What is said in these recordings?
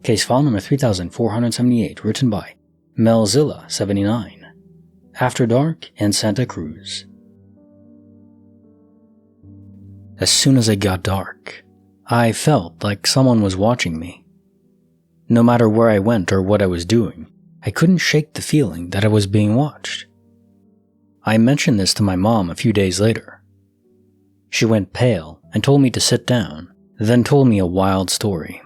Case file number 3478, written by Melzilla79. After dark in Santa Cruz. As soon as it got dark, I felt like someone was watching me. No matter where I went or what I was doing, I couldn't shake the feeling that I was being watched. I mentioned this to my mom a few days later. She went pale and told me to sit down, then told me a wild story.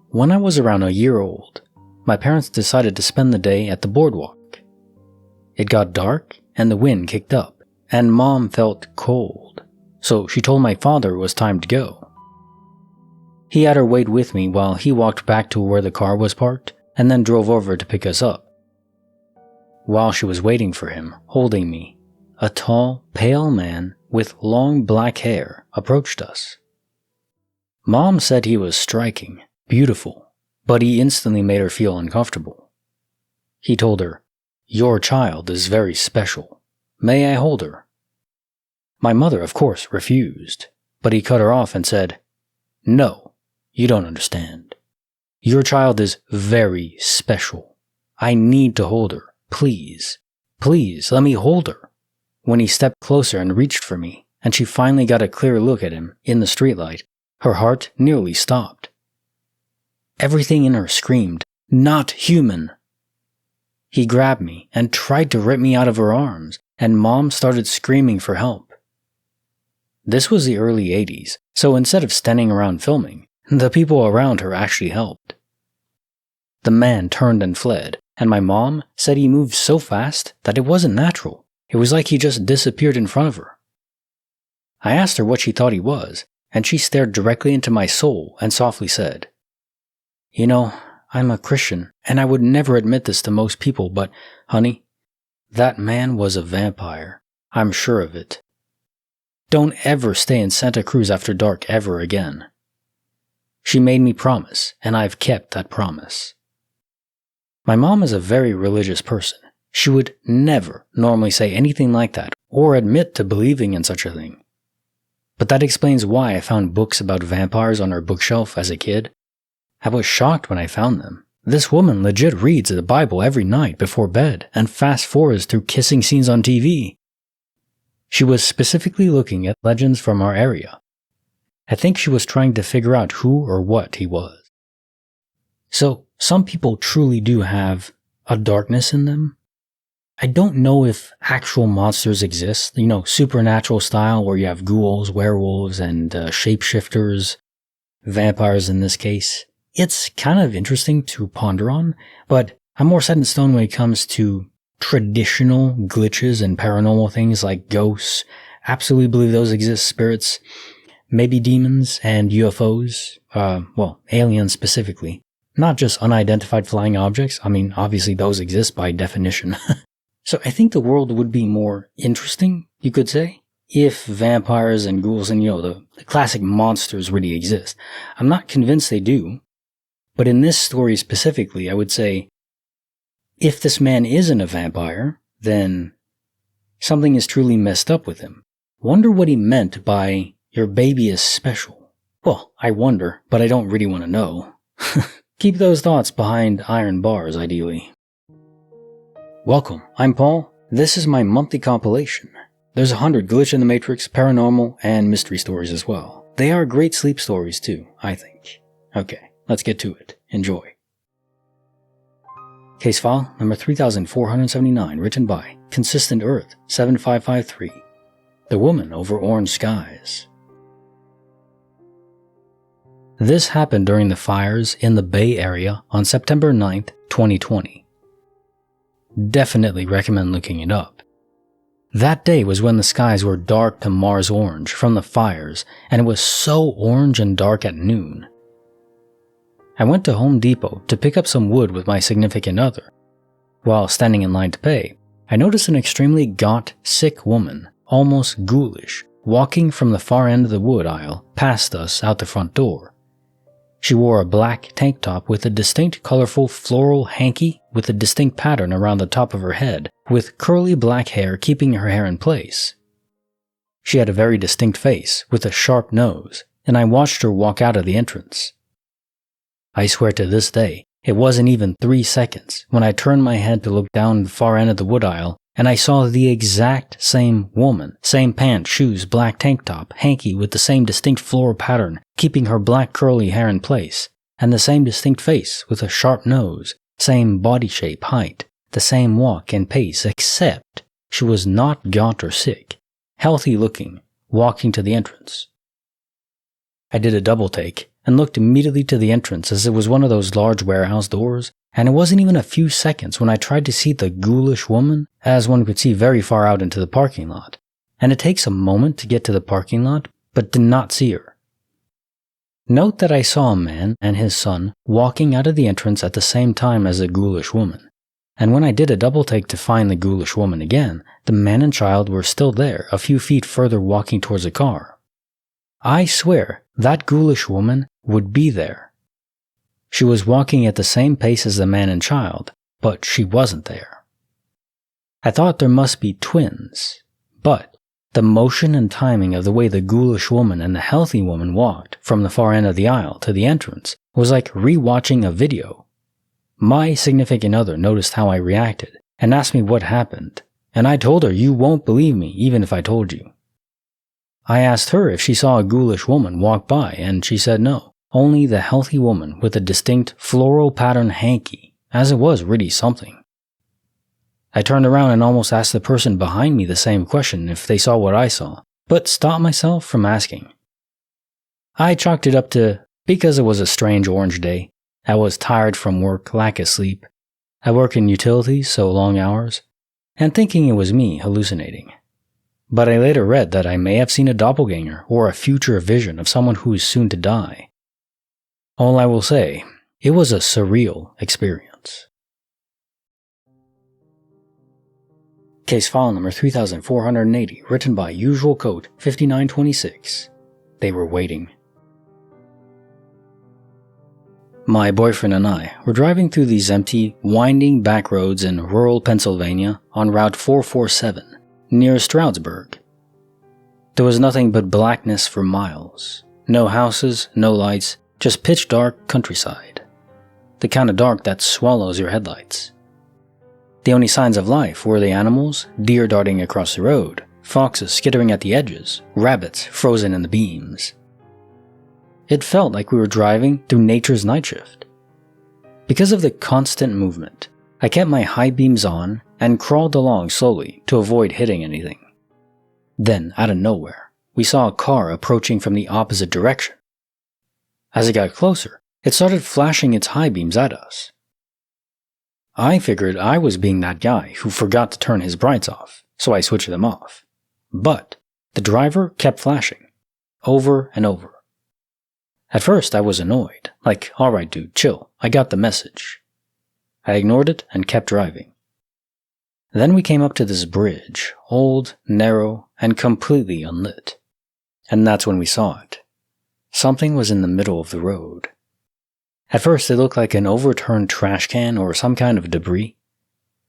When I was around a year old, my parents decided to spend the day at the boardwalk. It got dark and the wind kicked up, and Mom felt cold, so she told my father it was time to go. He had her wait with me while he walked back to where the car was parked and then drove over to pick us up. While she was waiting for him, holding me, a tall, pale man with long black hair approached us. Mom said he was striking, beautiful, but he instantly made her feel uncomfortable. He told her, "Your child is very special. May I hold her?" My mother, of course, refused, but he cut her off and said, "No, you don't understand. Your child is very special. I need to hold her. Please, please, let me hold her." When he stepped closer and reached for me, and she finally got a clear look at him in the streetlight, her heart nearly stopped. Everything in her screamed, "Not human!" He grabbed me and tried to rip me out of her arms, and Mom started screaming for help. This was the early 80s, so instead of standing around filming, the people around her actually helped. The man turned and fled, and my mom said he moved so fast that it wasn't natural. It was like he just disappeared in front of her. I asked her what she thought he was, and she stared directly into my soul and softly said, "You know, I'm a Christian, and I would never admit this to most people, but, honey, that man was a vampire. I'm sure of it. Don't ever stay in Santa Cruz after dark ever again." She made me promise, and I've kept that promise. My mom is a very religious person. She would never normally say anything like that or admit to believing in such a thing. But that explains why I found books about vampires on her bookshelf as a kid. I was shocked when I found them. This woman legit reads the Bible every night before bed and fast forwards through kissing scenes on TV. She was specifically looking at legends from our area. I think she was trying to figure out who or what he was. So, some people truly do have a darkness in them. I don't know if actual monsters exist, supernatural style where you have ghouls, werewolves, and shapeshifters, vampires in this case. It's kind of interesting to ponder on, but I'm more set in stone when it comes to traditional glitches and paranormal things like ghosts. Absolutely believe those exist, spirits, maybe demons and UFOs, aliens specifically. Not just unidentified flying objects. I mean, obviously those exist by definition. So I think the world would be more interesting, you could say, if vampires and ghouls and, the classic monsters really exist. I'm not convinced they do. But in this story specifically, I would say, if this man isn't a vampire, then something is truly messed up with him. Wonder what he meant by, "Your baby is special." Well, I wonder, but I don't really want to know. Keep those thoughts behind iron bars, ideally. Welcome, I'm Paul. This is my monthly compilation. There's 100 Glitch in the Matrix, paranormal, and mystery stories as well. They are great sleep stories too, I think. Okay, let's get to it. Enjoy. Case file number 3479, written by Consistent Earth 7553. The Woman Over Orange Skies. This happened during the fires in the Bay Area on September 9th, 2020. Definitely recommend looking it up. That day was when the skies were dark to Mars orange from the fires, and it was so orange and dark at noon. I went to Home Depot to pick up some wood with my significant other. While standing in line to pay, I noticed an extremely gaunt, sick woman, almost ghoulish, walking from the far end of the wood aisle past us out the front door. She wore a black tank top with a distinct colorful floral hanky with a distinct pattern around the top of her head, with curly black hair keeping her hair in place. She had a very distinct face with a sharp nose, and I watched her walk out of the entrance. I swear to this day, it wasn't even 3 seconds when I turned my head to look down the far end of the wood aisle and I saw the exact same woman, same pants, shoes, black tank top, hanky with the same distinct floral pattern, keeping her black curly hair in place, and the same distinct face with a sharp nose, same body shape, height, the same walk and pace, except she was not gaunt or sick, healthy looking, walking to the entrance. I did a double take and looked immediately to the entrance as it was one of those large warehouse doors, and it wasn't even a few seconds when I tried to see the ghoulish woman, as one could see very far out into the parking lot, and it takes a moment to get to the parking lot, but did not see her. Note that I saw a man and his son walking out of the entrance at the same time as the ghoulish woman, and when I did a double take to find the ghoulish woman again, the man and child were still there, a few feet further walking towards the car. I swear that ghoulish woman would be there. She was walking at the same pace as the man and child, but she wasn't there. I thought there must be twins, but the motion and timing of the way the ghoulish woman and the healthy woman walked from the far end of the aisle to the entrance was like rewatching a video. My significant other noticed how I reacted and asked me what happened, and I told her you won't believe me even if I told you. I asked her if she saw a ghoulish woman walk by, and she said no. Only the healthy woman with a distinct floral pattern hanky, as it was really something. I turned around and almost asked the person behind me the same question if they saw what I saw, but stopped myself from asking. I chalked it up to because it was a strange orange day. I was tired from work, lack of sleep. I work in utilities, so long hours, and thinking it was me hallucinating. But I later read that I may have seen a doppelganger or a future vision of someone who is soon to die. All I will say, it was a surreal experience. Case file number 3480, written by Usual Code 5926. They were waiting. My boyfriend and I were driving through these empty, winding back roads in rural Pennsylvania on Route 447, near Stroudsburg. There was nothing but blackness for miles. No houses, no lights, just pitch dark countryside. The kind of dark that swallows your headlights. The only signs of life were the animals, deer darting across the road, foxes skittering at the edges, rabbits frozen in the beams. It felt like we were driving through nature's night shift. Because of the constant movement, I kept my high beams on and crawled along slowly to avoid hitting anything. Then, out of nowhere, we saw a car approaching from the opposite direction. As it got closer, it started flashing its high beams at us. I figured I was being that guy who forgot to turn his brights off, so I switched them off. But the driver kept flashing, over and over. At first I was annoyed, like, alright dude, chill, I got the message. I ignored it and kept driving. Then we came up to this bridge, old, narrow, and completely unlit. And that's when we saw it. Something was in the middle of the road. At first it looked like an overturned trash can or some kind of debris.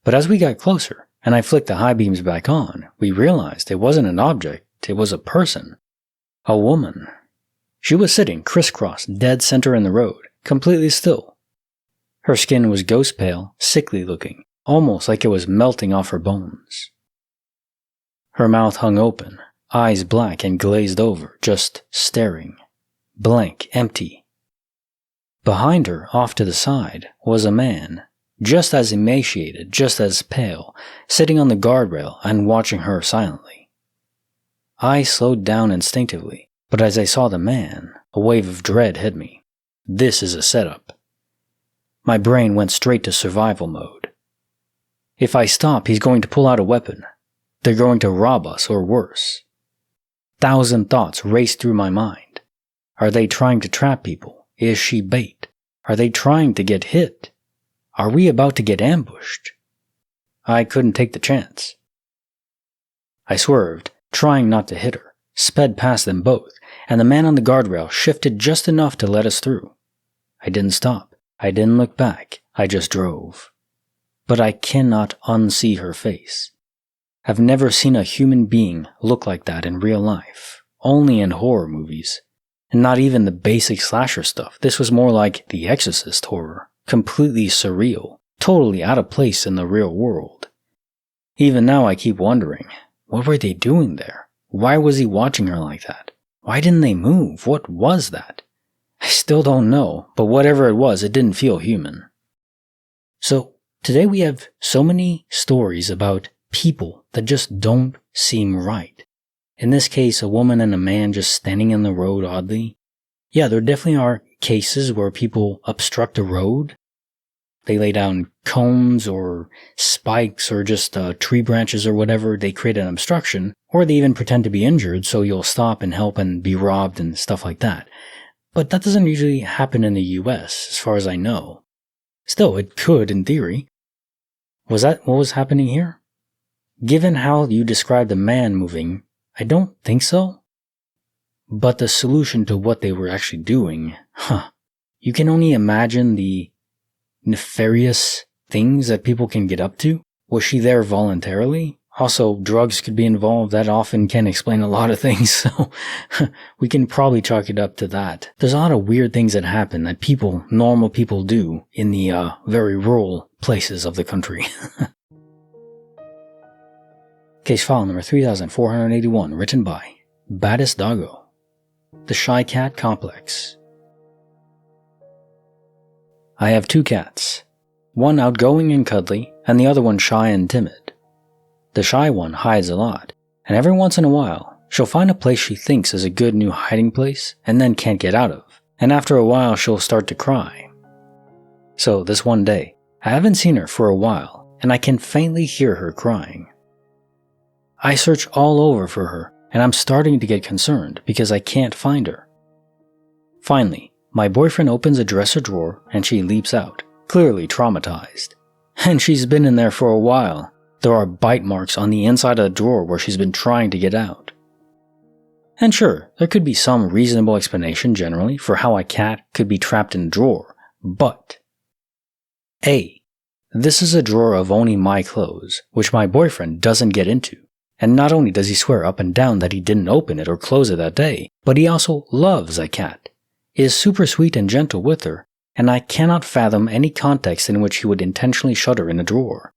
But as we got closer, and I flicked the high beams back on, we realized it wasn't an object, it was a person. A woman. She was sitting crisscross dead center in the road, completely still. Her skin was ghost pale, sickly looking, almost like it was melting off her bones. Her mouth hung open, eyes black and glazed over, just staring. Blank, empty. Behind her, off to the side, was a man, just as emaciated, just as pale, sitting on the guardrail and watching her silently. I slowed down instinctively, but as I saw the man, a wave of dread hit me. This is a setup. My brain went straight to survival mode. If I stop, he's going to pull out a weapon. They're going to rob us or worse. 1,000 thoughts raced through my mind. Are they trying to trap people? Is she bait? Are they trying to get hit? Are we about to get ambushed? I couldn't take the chance. I swerved, trying not to hit her, sped past them both, and the man on the guardrail shifted just enough to let us through. I didn't stop. I didn't look back. I just drove. But I cannot unsee her face. I've never seen a human being look like that in real life, only in horror movies. And not even the basic slasher stuff. This was more like The Exorcist horror. Completely surreal. Totally out of place in the real world. Even now I keep wondering, what were they doing there? Why was he watching her like that? Why didn't they move? What was that? I still don't know, but whatever it was, it didn't feel human. So, today we have so many stories about people that just don't seem right. In this case, a woman and a man just standing in the road oddly. Yeah, there definitely are cases where people obstruct a road. They lay down cones or spikes or just tree branches or whatever. They create an obstruction, or they even pretend to be injured so you'll stop and help and be robbed and stuff like that. But that doesn't usually happen in the US, as far as I know. Still, it could in theory. Was that what was happening here? Given how you described the man moving, I don't think so. But the solution to what they were actually doing, you can only imagine the nefarious things that people can get up to. Was she there voluntarily? Also, drugs could be involved. That often can explain a lot of things, so we can probably chalk it up to that. There's a lot of weird things that happen that normal people do in the very rural places of the country. Case file number 3481, written by Baddest Doggo. The Shy Cat Complex. I have two cats. One outgoing and cuddly, and the other one shy and timid. The shy one hides a lot, and every once in a while, she'll find a place she thinks is a good new hiding place and then can't get out of, and after a while she'll start to cry. So this one day, I haven't seen her for a while, and I can faintly hear her crying. I search all over for her, and I'm starting to get concerned because I can't find her. Finally, my boyfriend opens a dresser drawer and she leaps out, clearly traumatized. And she's been in there for a while. There are bite marks on the inside of the drawer where she's been trying to get out. And sure, there could be some reasonable explanation generally for how a cat could be trapped in a drawer, but A. This is a drawer of only my clothes, which my boyfriend doesn't get into. And not only does he swear up and down that he didn't open it or close it that day, but he also loves a cat, is super sweet and gentle with her, and I cannot fathom any context in which he would intentionally shut her in a drawer.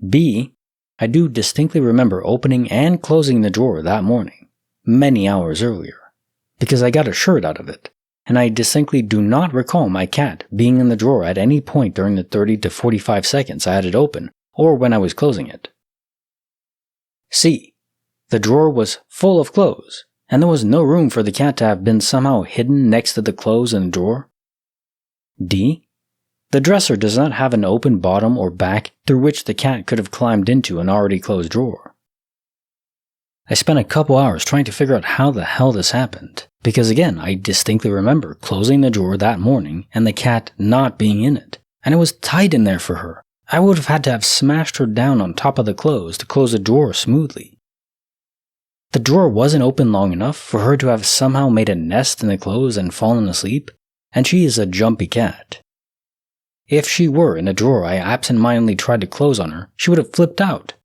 B. I do distinctly remember opening and closing the drawer that morning, many hours earlier, because I got a shirt out of it, and I distinctly do not recall my cat being in the drawer at any point during the 30 to 45 seconds I had it open, or when I was closing it. C. The drawer was full of clothes, and there was no room for the cat to have been somehow hidden next to the clothes in the drawer. D. The dresser does not have an open bottom or back through which the cat could have climbed into an already closed drawer. I spent a couple hours trying to figure out how the hell this happened, because again, I distinctly remember closing the drawer that morning and the cat not being in it, and it was tight in there for her. I would have had to have smashed her down on top of the clothes to close the drawer smoothly. The drawer wasn't open long enough for her to have somehow made a nest in the clothes and fallen asleep, and she is a jumpy cat. If she were in a drawer I absentmindedly tried to close on her, she would have flipped out.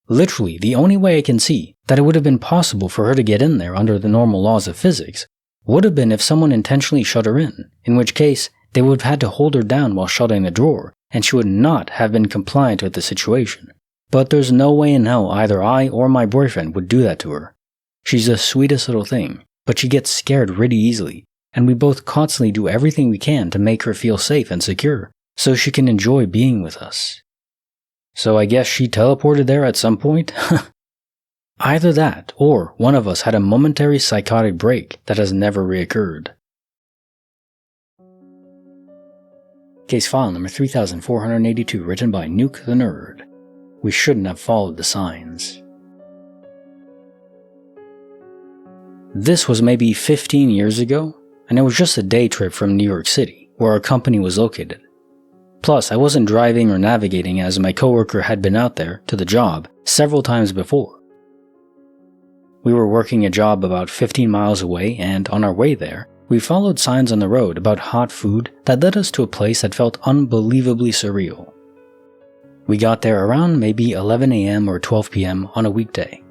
Literally, the only way I can see that it would have been possible for her to get in there under the normal laws of physics would have been if someone intentionally shut her in which case they would have had to hold her down while shutting the drawer, and she would not have been compliant with the situation. But there's no way in hell either I or my boyfriend would do that to her. She's the sweetest little thing, but she gets scared really easily, and we both constantly do everything we can to make her feel safe and secure, so she can enjoy being with us. So I guess she teleported there at some point? Either that, or one of us had a momentary psychotic break that has never reoccurred. Case file number 3482, written by Nuke the Nerd. We shouldn't have followed the signs. This was maybe 15 years ago, and it was just a day trip from New York City, where our company was located. Plus, I wasn't driving or navigating as my coworker had been out there to the job several times before. We were working a job about 15 miles away, and on our way there, we followed signs on the road about hot food that led us to a place that felt unbelievably surreal. We got there around maybe 11 a.m. or 12 p.m. on a weekday.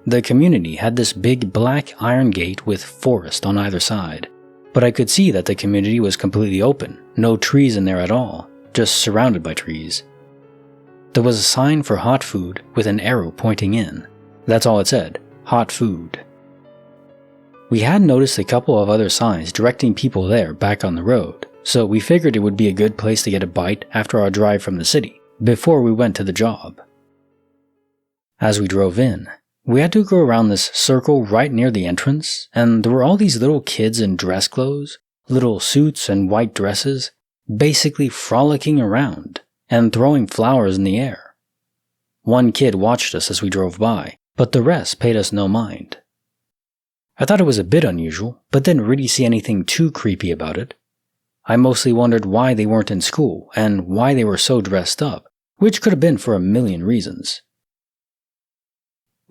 The community had this big black iron gate with forest on either side, but I could see that the community was completely open, no trees in there at all, just surrounded by trees. There was a sign for hot food with an arrow pointing in. That's all it said, hot food. We had noticed a couple of other signs directing people there back on the road, so we figured it would be a good place to get a bite after our drive from the city, before we went to the job. As we drove in, we had to go around this circle right near the entrance, and there were all these little kids in dress clothes, little suits and white dresses, basically frolicking around and throwing flowers in the air. One kid watched us as we drove by, but the rest paid us no mind. I thought it was a bit unusual, but didn't really see anything too creepy about it. I mostly wondered why they weren't in school and why they were so dressed up, which could have been for a million reasons.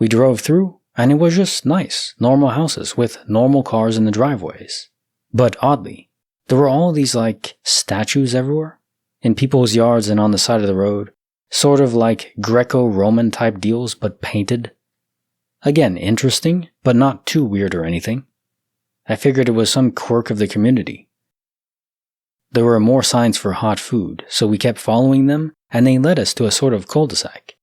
We drove through, and it was just nice, normal houses with normal cars in the driveways. But oddly, there were all these statues everywhere, in people's yards and on the side of the road, sort of like Greco-Roman type deals but painted. Again, interesting, but not too weird or anything. I figured it was some quirk of the community. There were more signs for hot food, so we kept following them, and they led us to a sort of cul-de-sac.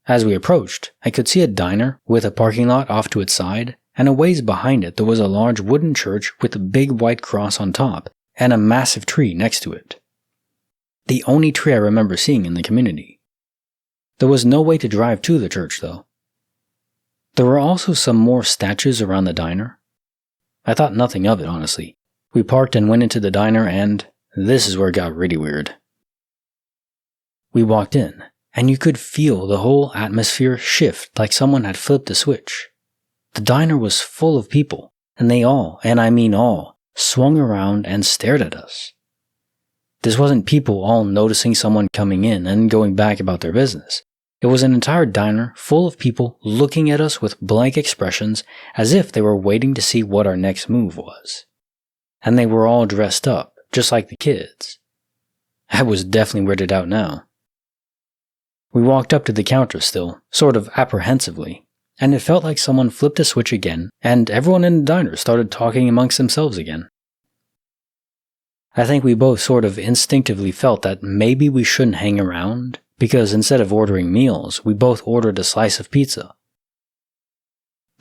As we approached, I could see a diner with a parking lot off to its side, and a ways behind it there was a large wooden church with a big white cross on top, and a massive tree next to it. The only tree I remember seeing in the community. There was no way to drive to the church though. There were also some more statues around the diner. I thought nothing of it, honestly. We parked and went into the diner, and this is where it got really weird. We walked in, and you could feel the whole atmosphere shift like someone had flipped a switch. The diner was full of people, and they all, and I mean all, swung around and stared at us. This wasn't people all noticing someone coming in and going back about their business. It was an entire diner full of people looking at us with blank expressions as if they were waiting to see what our next move was. And they were all dressed up, just like the kids. I was definitely weirded out now. We walked up to the counter still, sort of apprehensively, and it felt like someone flipped a switch again, and everyone in the diner started talking amongst themselves again. I think we both sort of instinctively felt that maybe we shouldn't hang around, because instead of ordering meals, we both ordered a slice of pizza.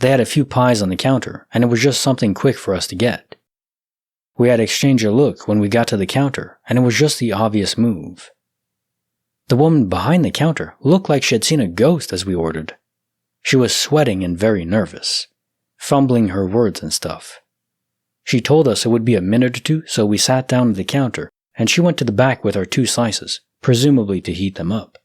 They had a few pies on the counter, and it was just something quick for us to get. We had exchanged a look when we got to the counter, and it was just the obvious move. The woman behind the counter looked like she had seen a ghost as we ordered. She was sweating and very nervous, fumbling her words and stuff. She told us it would be a minute or two, so we sat down at the counter, and she went to the back with our 2 slices, presumably to heat them up.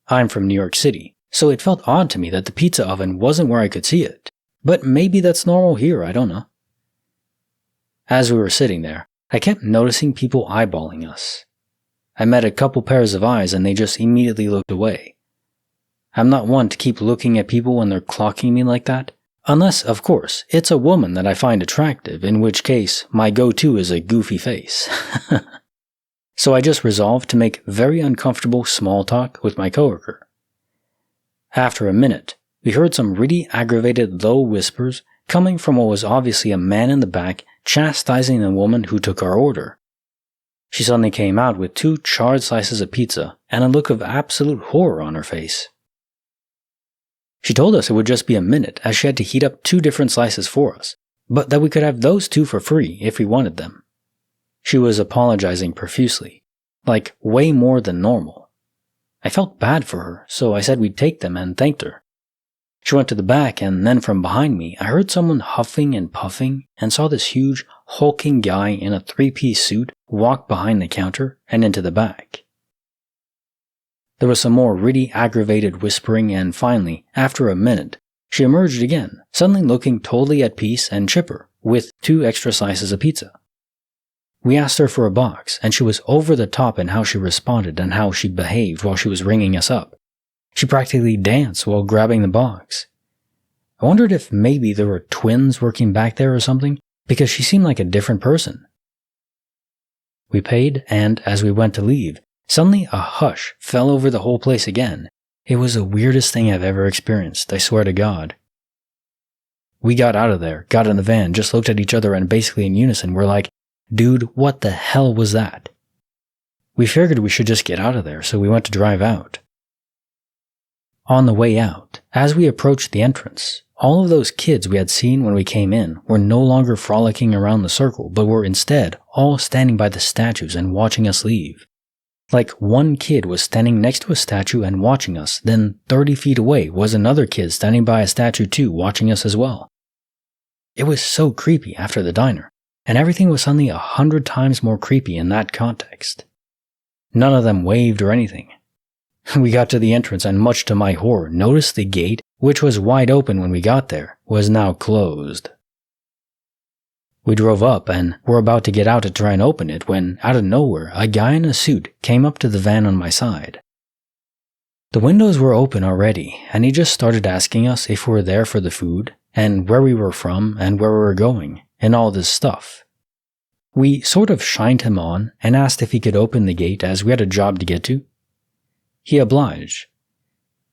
I'm from New York City, so it felt odd to me that the pizza oven wasn't where I could see it, but maybe that's normal here, I don't know. As we were sitting there, I kept noticing people eyeballing us. I met a couple pairs of eyes and they just immediately looked away. I'm not one to keep looking at people when they're clocking me like that, unless, of course, it's a woman that I find attractive, in which case my go-to is a goofy face. So I just resolved to make very uncomfortable small talk with my coworker. After a minute, we heard some really aggravated low whispers coming from what was obviously a man in the back chastising the woman who took our order. She suddenly came out with 2 charred slices of pizza and a look of absolute horror on her face. She told us it would just be a minute as she had to heat up 2 different slices for us, but that we could have those 2 for free if we wanted them. She was apologizing profusely, like way more than normal. I felt bad for her, so I said we'd take them and thanked her. She went to the back, and then from behind me I heard someone huffing and puffing and saw this huge, hulking guy in a 3-piece suit walk behind the counter and into the back. There was some more really aggravated whispering, and finally, after a minute, she emerged again, suddenly looking totally at peace and chipper, with 2 extra slices of pizza. We asked her for a box, and she was over the top in how she responded and how she behaved while she was ringing us up. She practically danced while grabbing the box. I wondered if maybe there were twins working back there or something, because she seemed like a different person. We paid, and as we went to leave, suddenly a hush fell over the whole place again, It was the weirdest thing I've ever experienced, I swear to God. We got out of there, got in the van, just looked at each other and basically in unison we're like, dude, what the hell was that? We figured we should just get out of there, so we went to drive out. On the way out, as we approached the entrance, all of those kids we had seen when we came in were no longer frolicking around the circle, but were instead all standing by the statues and watching us leave. Like one kid was standing next to a statue and watching us, then 30 feet away was another kid standing by a statue too, watching us as well. It was so creepy after the diner, and everything was suddenly 100 times more creepy in that context. None of them waved or anything. We got to the entrance and much to my horror noticed the gate, which was wide open when we got there, was now closed. We drove up and were about to get out to try and open it when, out of nowhere, a guy in a suit came up to the van on my side. The windows were open already, and he just started asking us if we were there for the food, and where we were from, and where we were going, and all this stuff. We sort of shined him on and asked if he could open the gate as we had a job to get to. He obliged.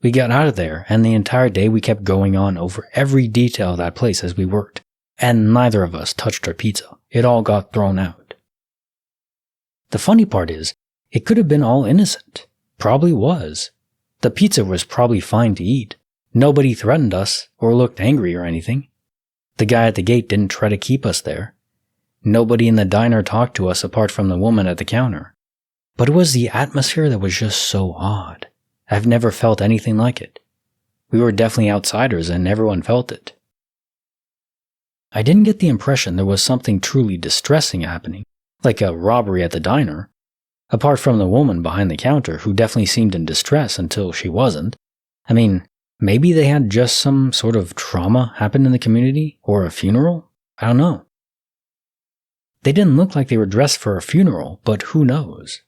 We got out of there, and the entire day we kept going on over every detail of that place as we worked, and neither of us touched our pizza. It all got thrown out. The funny part is, it could have been all innocent. Probably was. The pizza was probably fine to eat. Nobody threatened us or looked angry or anything. The guy at the gate didn't try to keep us there. Nobody in the diner talked to us apart from the woman at the counter. But it was the atmosphere that was just so odd. I've never felt anything like it. We were definitely outsiders and everyone felt it. I didn't get the impression there was something truly distressing happening, like a robbery at the diner, apart from the woman behind the counter who definitely seemed in distress until she wasn't. I mean, maybe they had just some sort of trauma happen in the community, or a funeral? I don't know. They didn't look like they were dressed for a funeral, but who knows?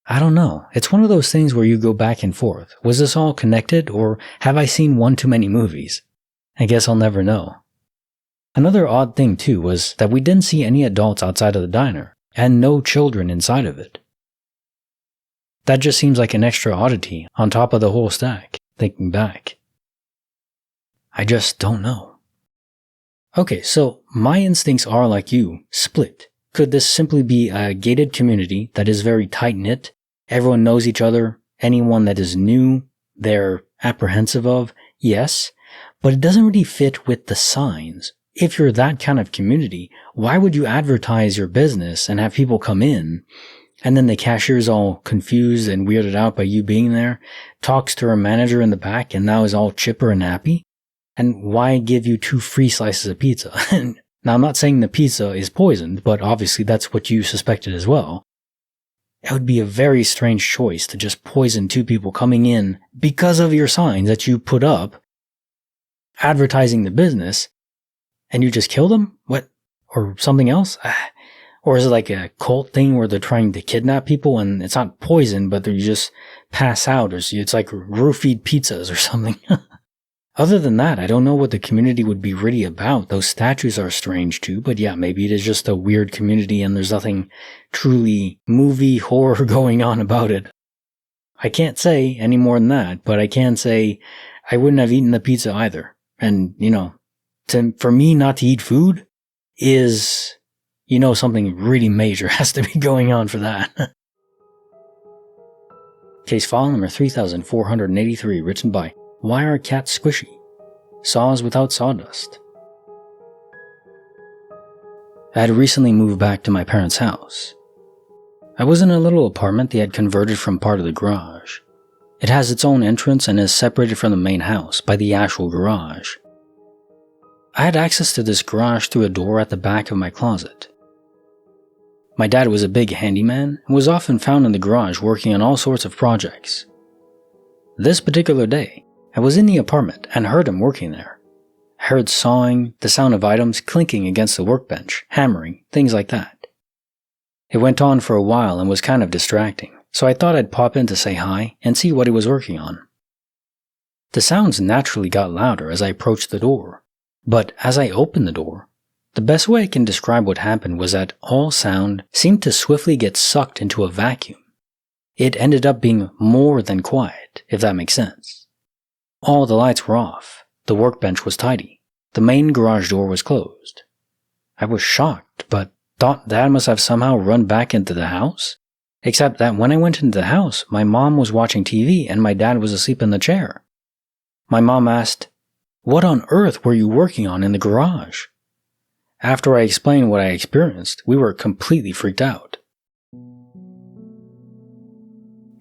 I don't know. It's one of those things where you go back and forth. Was this all connected, or have I seen one too many movies? I guess I'll never know. Another odd thing too was that we didn't see any adults outside of the diner, and no children inside of it. That just seems like an extra oddity on top of the whole stack, thinking back. I just don't know. Okay, so my instincts are like you, split. Could this simply be a gated community that is very tight-knit? Everyone knows each other. Anyone that is new, they're apprehensive of. Yes, but it doesn't really fit with the signs. If you're that kind of community, why would you advertise your business and have people come in, and then the cashier's all confused and weirded out by you being there, talks to her manager in the back and now is all chipper and happy? And why give you 2 free slices of pizza? Now, I'm not saying the pizza is poisoned, but obviously that's what you suspected as well. It would be a very strange choice to just poison 2 people coming in because of your signs that you put up, advertising the business, and you just kill them? What? Or something else? Or is it like a cult thing where they're trying to kidnap people and it's not poison, but you just pass out, or it's like roofied pizzas or something? Other than that, I don't know what the community would be really about. Those statues are strange too, but yeah, maybe it is just a weird community and there's nothing truly movie horror going on about it. I can't say any more than that, but I can say I wouldn't have eaten the pizza either. And, for me not to eat food is, something really major has to be going on for that. Case file number 3483, written by Why Are Cats Squishy? Saws Without Sawdust. I had recently moved back to my parents' house. I was in a little apartment they had converted from part of the garage. It has its own entrance and is separated from the main house by the actual garage. I had access to this garage through a door at the back of my closet. My dad was a big handyman and was often found in the garage working on all sorts of projects. This particular day, I was in the apartment and heard him working there. I heard sawing, the sound of items clinking against the workbench, hammering, things like that. It went on for a while and was kind of distracting, so I thought I'd pop in to say hi and see what he was working on. The sounds naturally got louder as I approached the door, but as I opened the door, the best way I can describe what happened was that all sound seemed to swiftly get sucked into a vacuum. it ended up being more than quiet, if that makes sense. All the lights were off, the workbench was tidy, the main garage door was closed. I was shocked, but thought Dad must have somehow run back into the house. Except that when I went into the house, my mom was watching TV and my dad was asleep in the chair. My mom asked, "What on earth were you working on in the garage?" After I explained what I experienced, we were completely freaked out.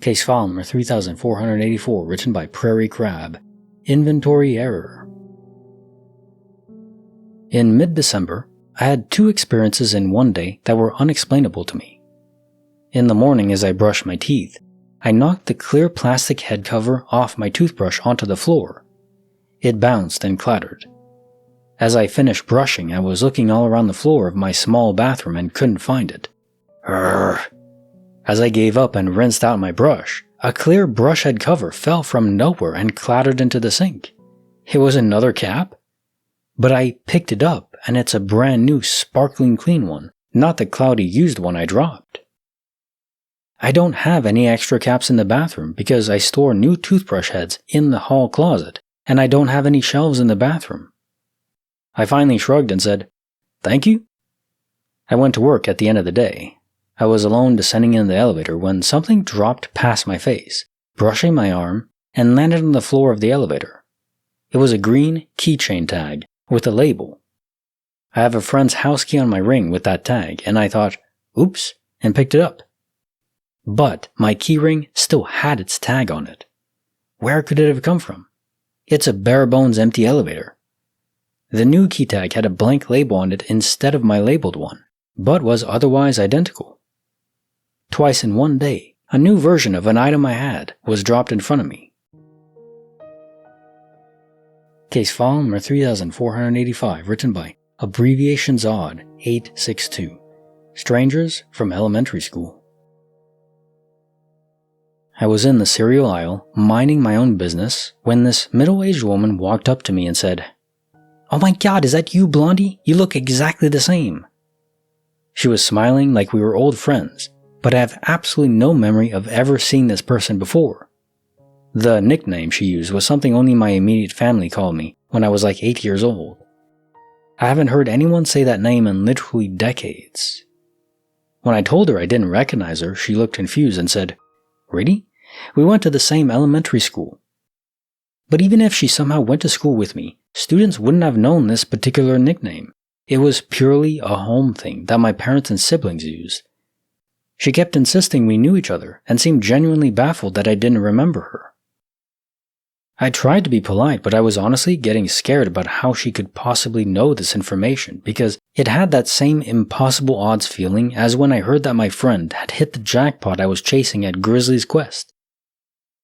Case file number 3484, written by Prairie Crab. Inventory error. In mid-December, I had 2 experiences in one day that were unexplainable to me. In the morning, as I brushed my teeth, I knocked the clear plastic head cover off my toothbrush onto the floor. It bounced and clattered. As I finished brushing, I was looking all around the floor of my small bathroom and couldn't find it. Urgh. As I gave up and rinsed out my brush, a clear brush head cover fell from nowhere and clattered into the sink. It was another cap? But I picked it up, and it's a brand new sparkling clean one, not the cloudy used one I dropped. I don't have any extra caps in the bathroom because I store new toothbrush heads in the hall closet, and I don't have any shelves in the bathroom. I finally shrugged and said, "Thank you." I went to work at the end of the day. I was alone descending in the elevator when something dropped past my face, brushing my arm, and landed on the floor of the elevator. It was a green keychain tag with a label. I have a friend's house key on my ring with that tag, and I thought, oops, and picked it up. But my keyring still had its tag on it. Where could it have come from? It's a bare-bones empty elevator. The new key tag had a blank label on it instead of my labeled one, but was otherwise identical. Twice in one day, a new version of an item I had was dropped in front of me. Case file number 3485, written by Abbreviations Odd 862. Strangers from Elementary School. I was in the cereal aisle, minding my own business, when this middle-aged woman walked up to me and said, "Oh my God, is that you, Blondie? You look exactly the same." She was smiling like we were old friends, but I have absolutely no memory of ever seeing this person before. The nickname she used was something only my immediate family called me when I was like 8 years old. I haven't heard anyone say that name in literally decades. When I told her I didn't recognize her, she looked confused and said, "Really? We went to the same elementary school." But even if she somehow went to school with me, students wouldn't have known this particular nickname. It was purely a home thing that my parents and siblings used. She kept insisting we knew each other and seemed genuinely baffled that I didn't remember her. I tried to be polite, but I was honestly getting scared about how she could possibly know this information because it had that same impossible odds feeling as when I heard that my friend had hit the jackpot I was chasing at Grizzly's Quest.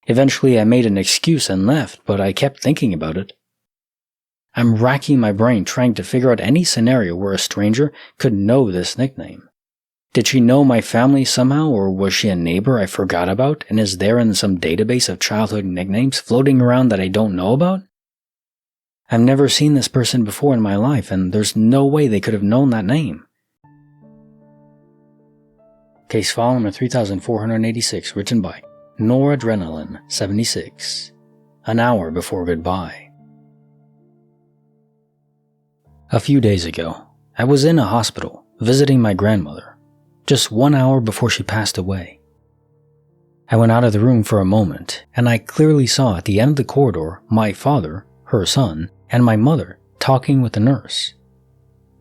Eventually I made an excuse and left, but I kept thinking about it. I'm racking my brain trying to figure out any scenario where a stranger could know this nickname. Did she know my family somehow, or was she a neighbor I forgot about and is there in some database of childhood nicknames floating around that I don't know about? I've never seen this person before in my life, and there's no way they could have known that name. Case file number 3486, written by Noradrenaline 76. An hour before goodbye. A few days ago, I was in a hospital visiting my grandmother. Just 1 hour before she passed away. I went out of the room for a moment, and I clearly saw at the end of the corridor my father, her son, and my mother talking with the nurse.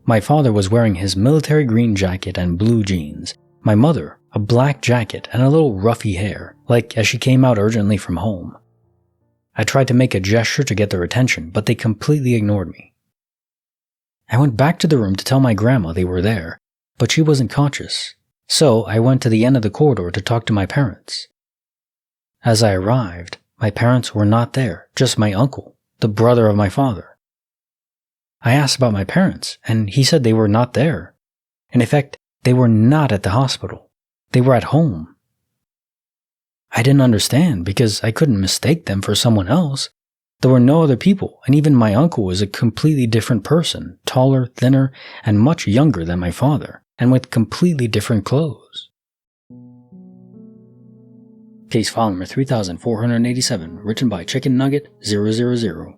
My father was wearing his military green jacket and blue jeans, my mother a black jacket and a little ruffy hair, like as she came out urgently from home. I tried to make a gesture to get their attention, but they completely ignored me. I went back to the room to tell my grandma they were there, but she wasn't conscious. So I went to the end of the corridor to talk to my parents. As I arrived, my parents were not there, just my uncle, the brother of my father. I asked about my parents, and he said they were not there. In effect, they were not at the hospital. They were at home. I didn't understand because I couldn't mistake them for someone else. There were no other people, and even my uncle was a completely different person, taller, thinner, and much younger than my father, and with completely different clothes. Case file number 3487, written by Chicken Nugget 000.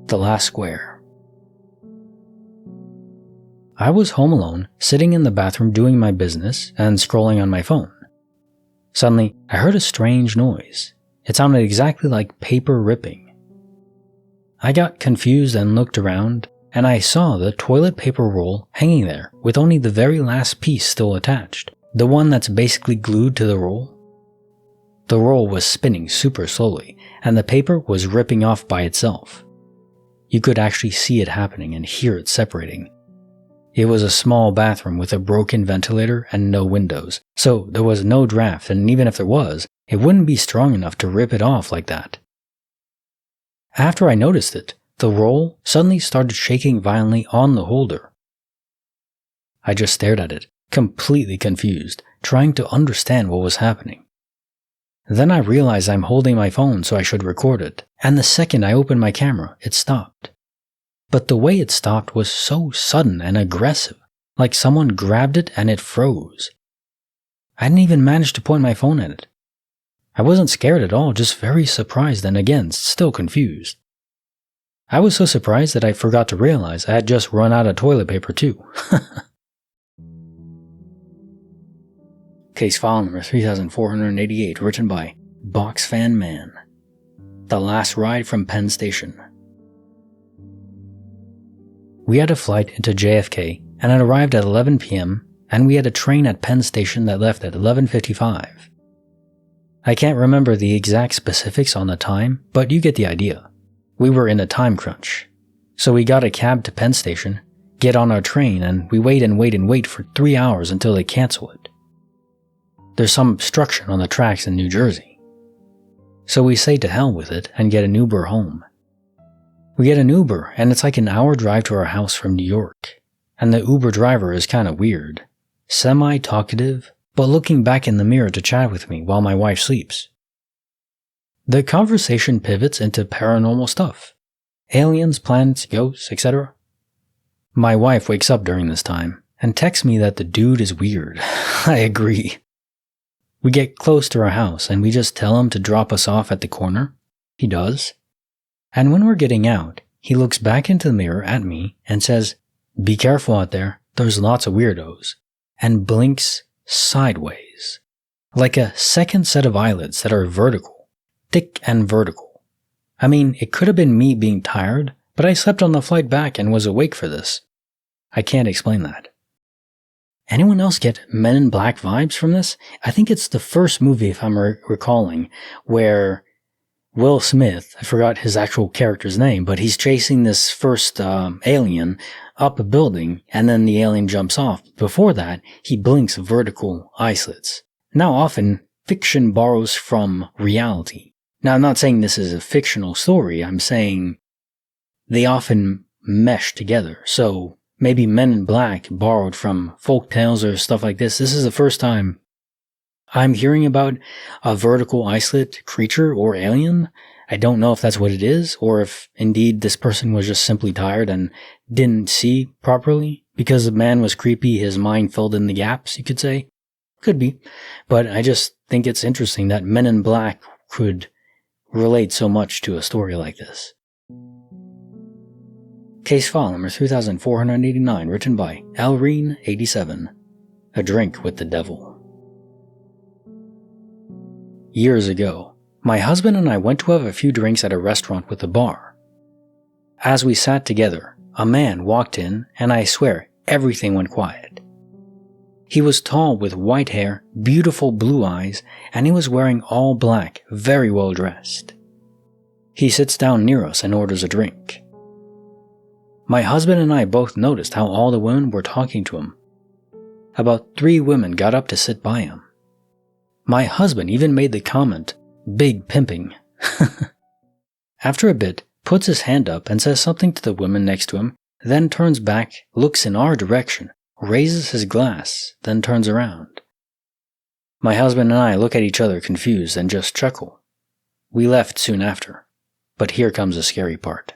The Last Square. I was home alone, sitting in the bathroom doing my business and scrolling on my phone. Suddenly, I heard a strange noise. It sounded exactly like paper ripping. I got confused and looked around, and I saw the toilet paper roll hanging there with only the very last piece still attached, the one that's basically glued to the roll. The roll was spinning super slowly, and the paper was ripping off by itself. You could actually see it happening and hear it separating. It was a small bathroom with a broken ventilator and no windows, so there was no draft, and even if there was, it wouldn't be strong enough to rip it off like that. After I noticed it, the roll suddenly started shaking violently on the holder. I just stared at it, completely confused, trying to understand what was happening. Then I realized I'm holding my phone, so I should record it, and the second I opened my camera, it stopped. But the way it stopped was so sudden and aggressive, like someone grabbed it and it froze. I didn't even manage to point my phone at it. I wasn't scared at all, just very surprised and again, still confused. I was so surprised that I forgot to realize I had just run out of toilet paper too. Case file number 3488, written by Box Fan Man. The Last Ride from Penn Station. We had a flight into JFK and it arrived at 11 p.m. and we had a train at Penn Station that left at 11:55. I can't remember the exact specifics on the time, but you get the idea. We were in a time crunch. So we got a cab to Penn Station, get on our train, and we wait and wait for 3 hours until they cancel it. There's some obstruction on the tracks in New Jersey. So we say to hell with it and get an Uber home. We get an Uber and it's like an hour drive to our house from New York. And the Uber driver is kind of weird. Semi-talkative, but looking back in the mirror to chat with me while my wife sleeps. The conversation pivots into paranormal stuff. Aliens, planets, ghosts, etc. My wife wakes up during this time and texts me that the dude is weird. I agree. We get close to our house and we just tell him to drop us off at the corner. He does. And when we're getting out, he looks back into the mirror at me and says, "Be careful out there, there's lots of weirdos," and blinks sideways. Like a second set of eyelids that are vertical, thick and vertical. I mean, it could have been me being tired, but I slept on the flight back and was awake for this. I can't explain that. Anyone else get Men in Black vibes from this? I think it's the first movie, if I'm recalling, where Will Smith, I forgot his actual character's name, but he's chasing this first alien up a building, and then the alien jumps off. Before that, he blinks vertical eye slits. Now often, fiction borrows from reality. Now I'm not saying this is a fictional story, I'm saying they often mesh together, so maybe Men in Black borrowed from folk tales or stuff like this. This is the first time I'm hearing about a vertical eye slit creature or alien. I don't know if that's what it is, or if indeed this person was just simply tired and didn't see properly. Because the man was creepy, his mind filled in the gaps, you could say. Could be. But I just think it's interesting that Men in Black could relate so much to a story like this. Case file number 3489, written by Elreen87. A Drink with the Devil. Years ago, my husband and I went to have a few drinks at a restaurant with a bar. As we sat together, a man walked in, and I swear everything went quiet. He was tall with white hair, beautiful blue eyes, and he was wearing all black, very well dressed. He sits down near us and orders a drink. My husband and I both noticed how all the women were talking to him. About 3 women got up to sit by him. My husband even made the comment, "Big pimping." After a bit, puts his hand up and says something to the woman next to him, then turns back, looks in our direction, raises his glass, then turns around. My husband and I look at each other confused and just chuckle. We left soon after, but here comes the scary part.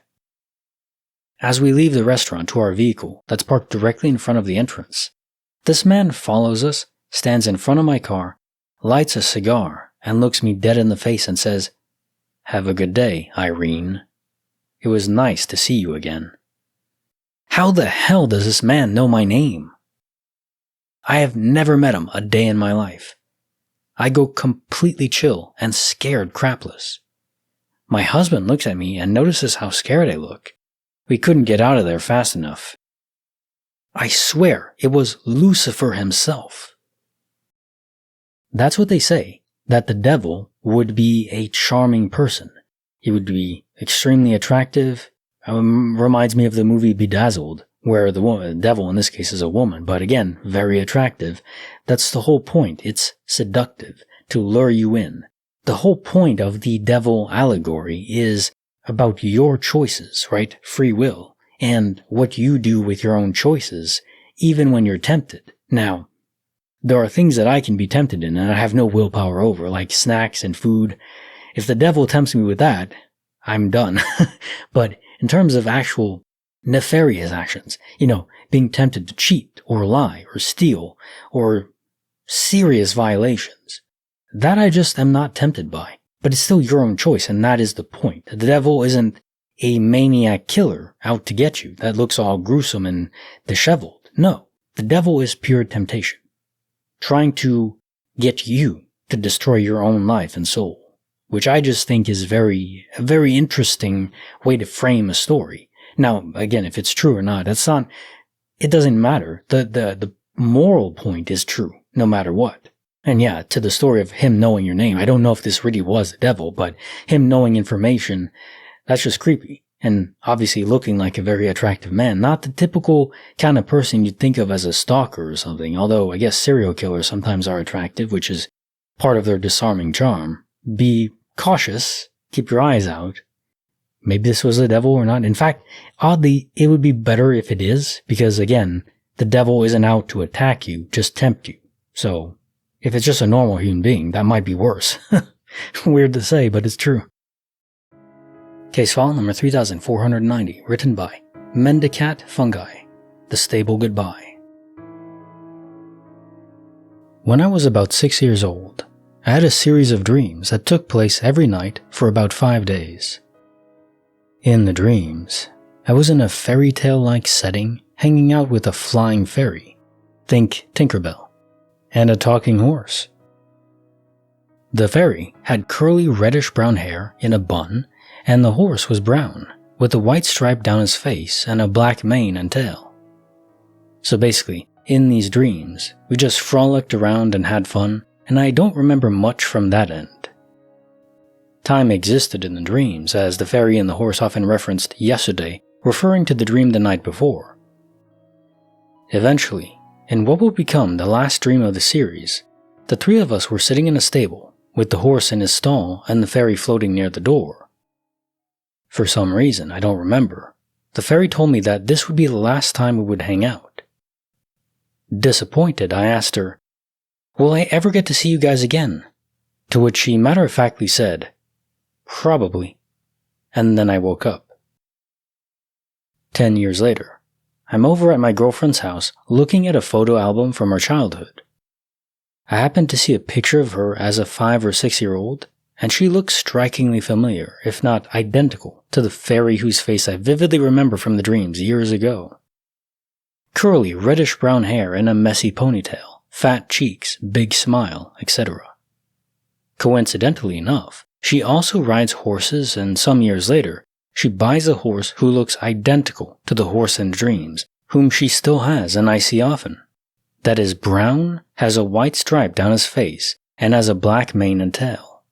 As we leave the restaurant to our vehicle that's parked directly in front of the entrance, this man follows us, stands in front of my car, lights a cigar, and looks me dead in the face and says, "Have a good day, Irene. It was nice to see you again." How the hell does this man know my name? I have never met him a day in my life. I go completely chill and scared crapless. My husband looks at me and notices how scared I look. We couldn't get out of there fast enough. I swear it was Lucifer himself. That's what they say, that the devil would be a charming person. He would be extremely attractive. Reminds me of the movie Bedazzled, where the devil in this case is a woman, but again, very attractive. That's the whole point. It's seductive, to lure you in. The whole point of the devil allegory is about your choices, right? Free will, and what you do with your own choices, even when you're tempted. Now, there are things that I can be tempted in and I have no willpower over, like snacks and food. If the devil tempts me with that, I'm done. But in terms of actual nefarious actions, being tempted to cheat or lie or steal or serious violations, that I just am not tempted by. But it's still your own choice, and that is the point. The devil isn't a maniac killer out to get you that looks all gruesome and disheveled. No, the devil is pure temptation, trying to get you to destroy your own life and soul, which I just think is a very interesting way to frame a story. Now, again, if it's true or not, it doesn't matter. The moral point is true, no matter what. And yeah, to the story of him knowing your name, I don't know if this really was the devil, but him knowing information, that's just creepy. And obviously looking like a very attractive man, not the typical kind of person you'd think of as a stalker or something, although I guess serial killers sometimes are attractive, which is part of their disarming charm. Be cautious, keep your eyes out. Maybe this was the devil or not. In fact, oddly, it would be better if it is, because again, the devil isn't out to attack you, just tempt you. So, if it's just a normal human being, that might be worse. Weird to say, but it's true. Case file number 3490, written by Mendicat Fungi, The Stable Goodbye. When I was about 6 years old, I had a series of dreams that took place every night for about 5 days. In the dreams, I was in a fairy tale-like setting, hanging out with a flying fairy, think Tinkerbell, and a talking horse. The fairy had curly reddish-brown hair in a bun, and the horse was brown, with a white stripe down his face and a black mane and tail. So basically, in these dreams, we just frolicked around and had fun, and I don't remember much from that end. Time existed in the dreams, as the fairy and the horse often referenced yesterday, referring to the dream the night before. Eventually, in what will become the last dream of the series, the three of us were sitting in a stable, with the horse in his stall and the fairy floating near the door. For some reason, I don't remember, the fairy told me that this would be the last time we would hang out. Disappointed, I asked her, "Will I ever get to see you guys again?" To which she matter-of-factly said, "Probably." And then I woke up. 10 years later, I'm over at my girlfriend's house looking at a photo album from her childhood. I happened to see a picture of her as a 5 or 6-year-old, and she looks strikingly familiar, if not identical, to the fairy whose face I vividly remember from the dreams years ago. Curly, reddish-brown hair in a messy ponytail, fat cheeks, big smile, etc. Coincidentally enough, she also rides horses, and some years later, she buys a horse who looks identical to the horse in dreams, whom she still has and I see often. That is brown, has a white stripe down his face, and has a black mane and tail.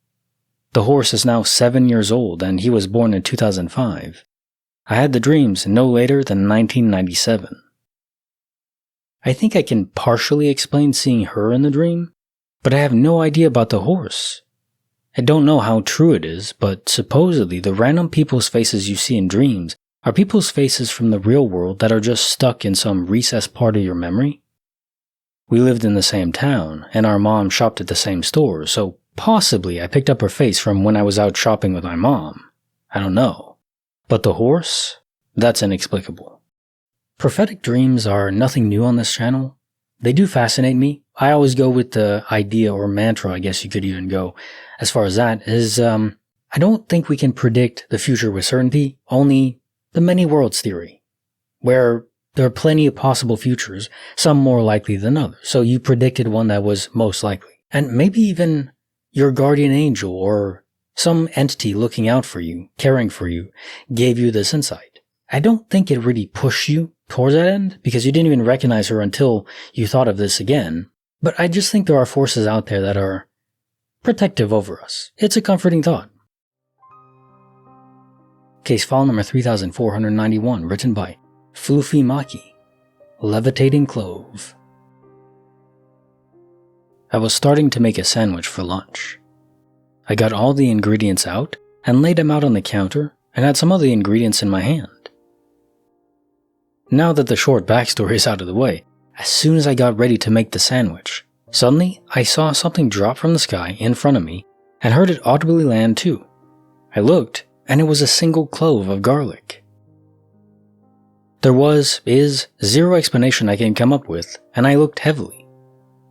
The horse is now 7 years old and he was born in 2005. I had the dreams no later than 1997. I think I can partially explain seeing her in the dream, but I have no idea about the horse. I don't know how true it is, but supposedly the random people's faces you see in dreams are people's faces from the real world that are just stuck in some recessed part of your memory. We lived in the same town, and our mom shopped at the same store, so possibly I picked up her face from when I was out shopping with my mom. I don't know. But the horse? That's inexplicable. Prophetic dreams are nothing new on this channel. They do fascinate me. I always go with the idea or mantra, I guess you could even go as far as that, is I don't think we can predict the future with certainty, only the many worlds theory, where there are plenty of possible futures, some more likely than others. So you predicted one that was most likely. And maybe even your guardian angel or some entity looking out for you, caring for you, gave you this insight. I don't think it really pushed you towards that end, because you didn't even recognize her until you thought of this again. But I just think there are forces out there that are protective over us. It's a comforting thought. Case file number 3491, written by Fluffy Maki, Levitating Clove. I was starting to make a sandwich for lunch. I got all the ingredients out and laid them out on the counter and had some of the ingredients in my hand. Now that the short backstory is out of the way, as soon as I got ready to make the sandwich, suddenly I saw something drop from the sky in front of me and heard it audibly land too. I looked, and it was a single clove of garlic. There is zero explanation I can come up with, and I looked heavily.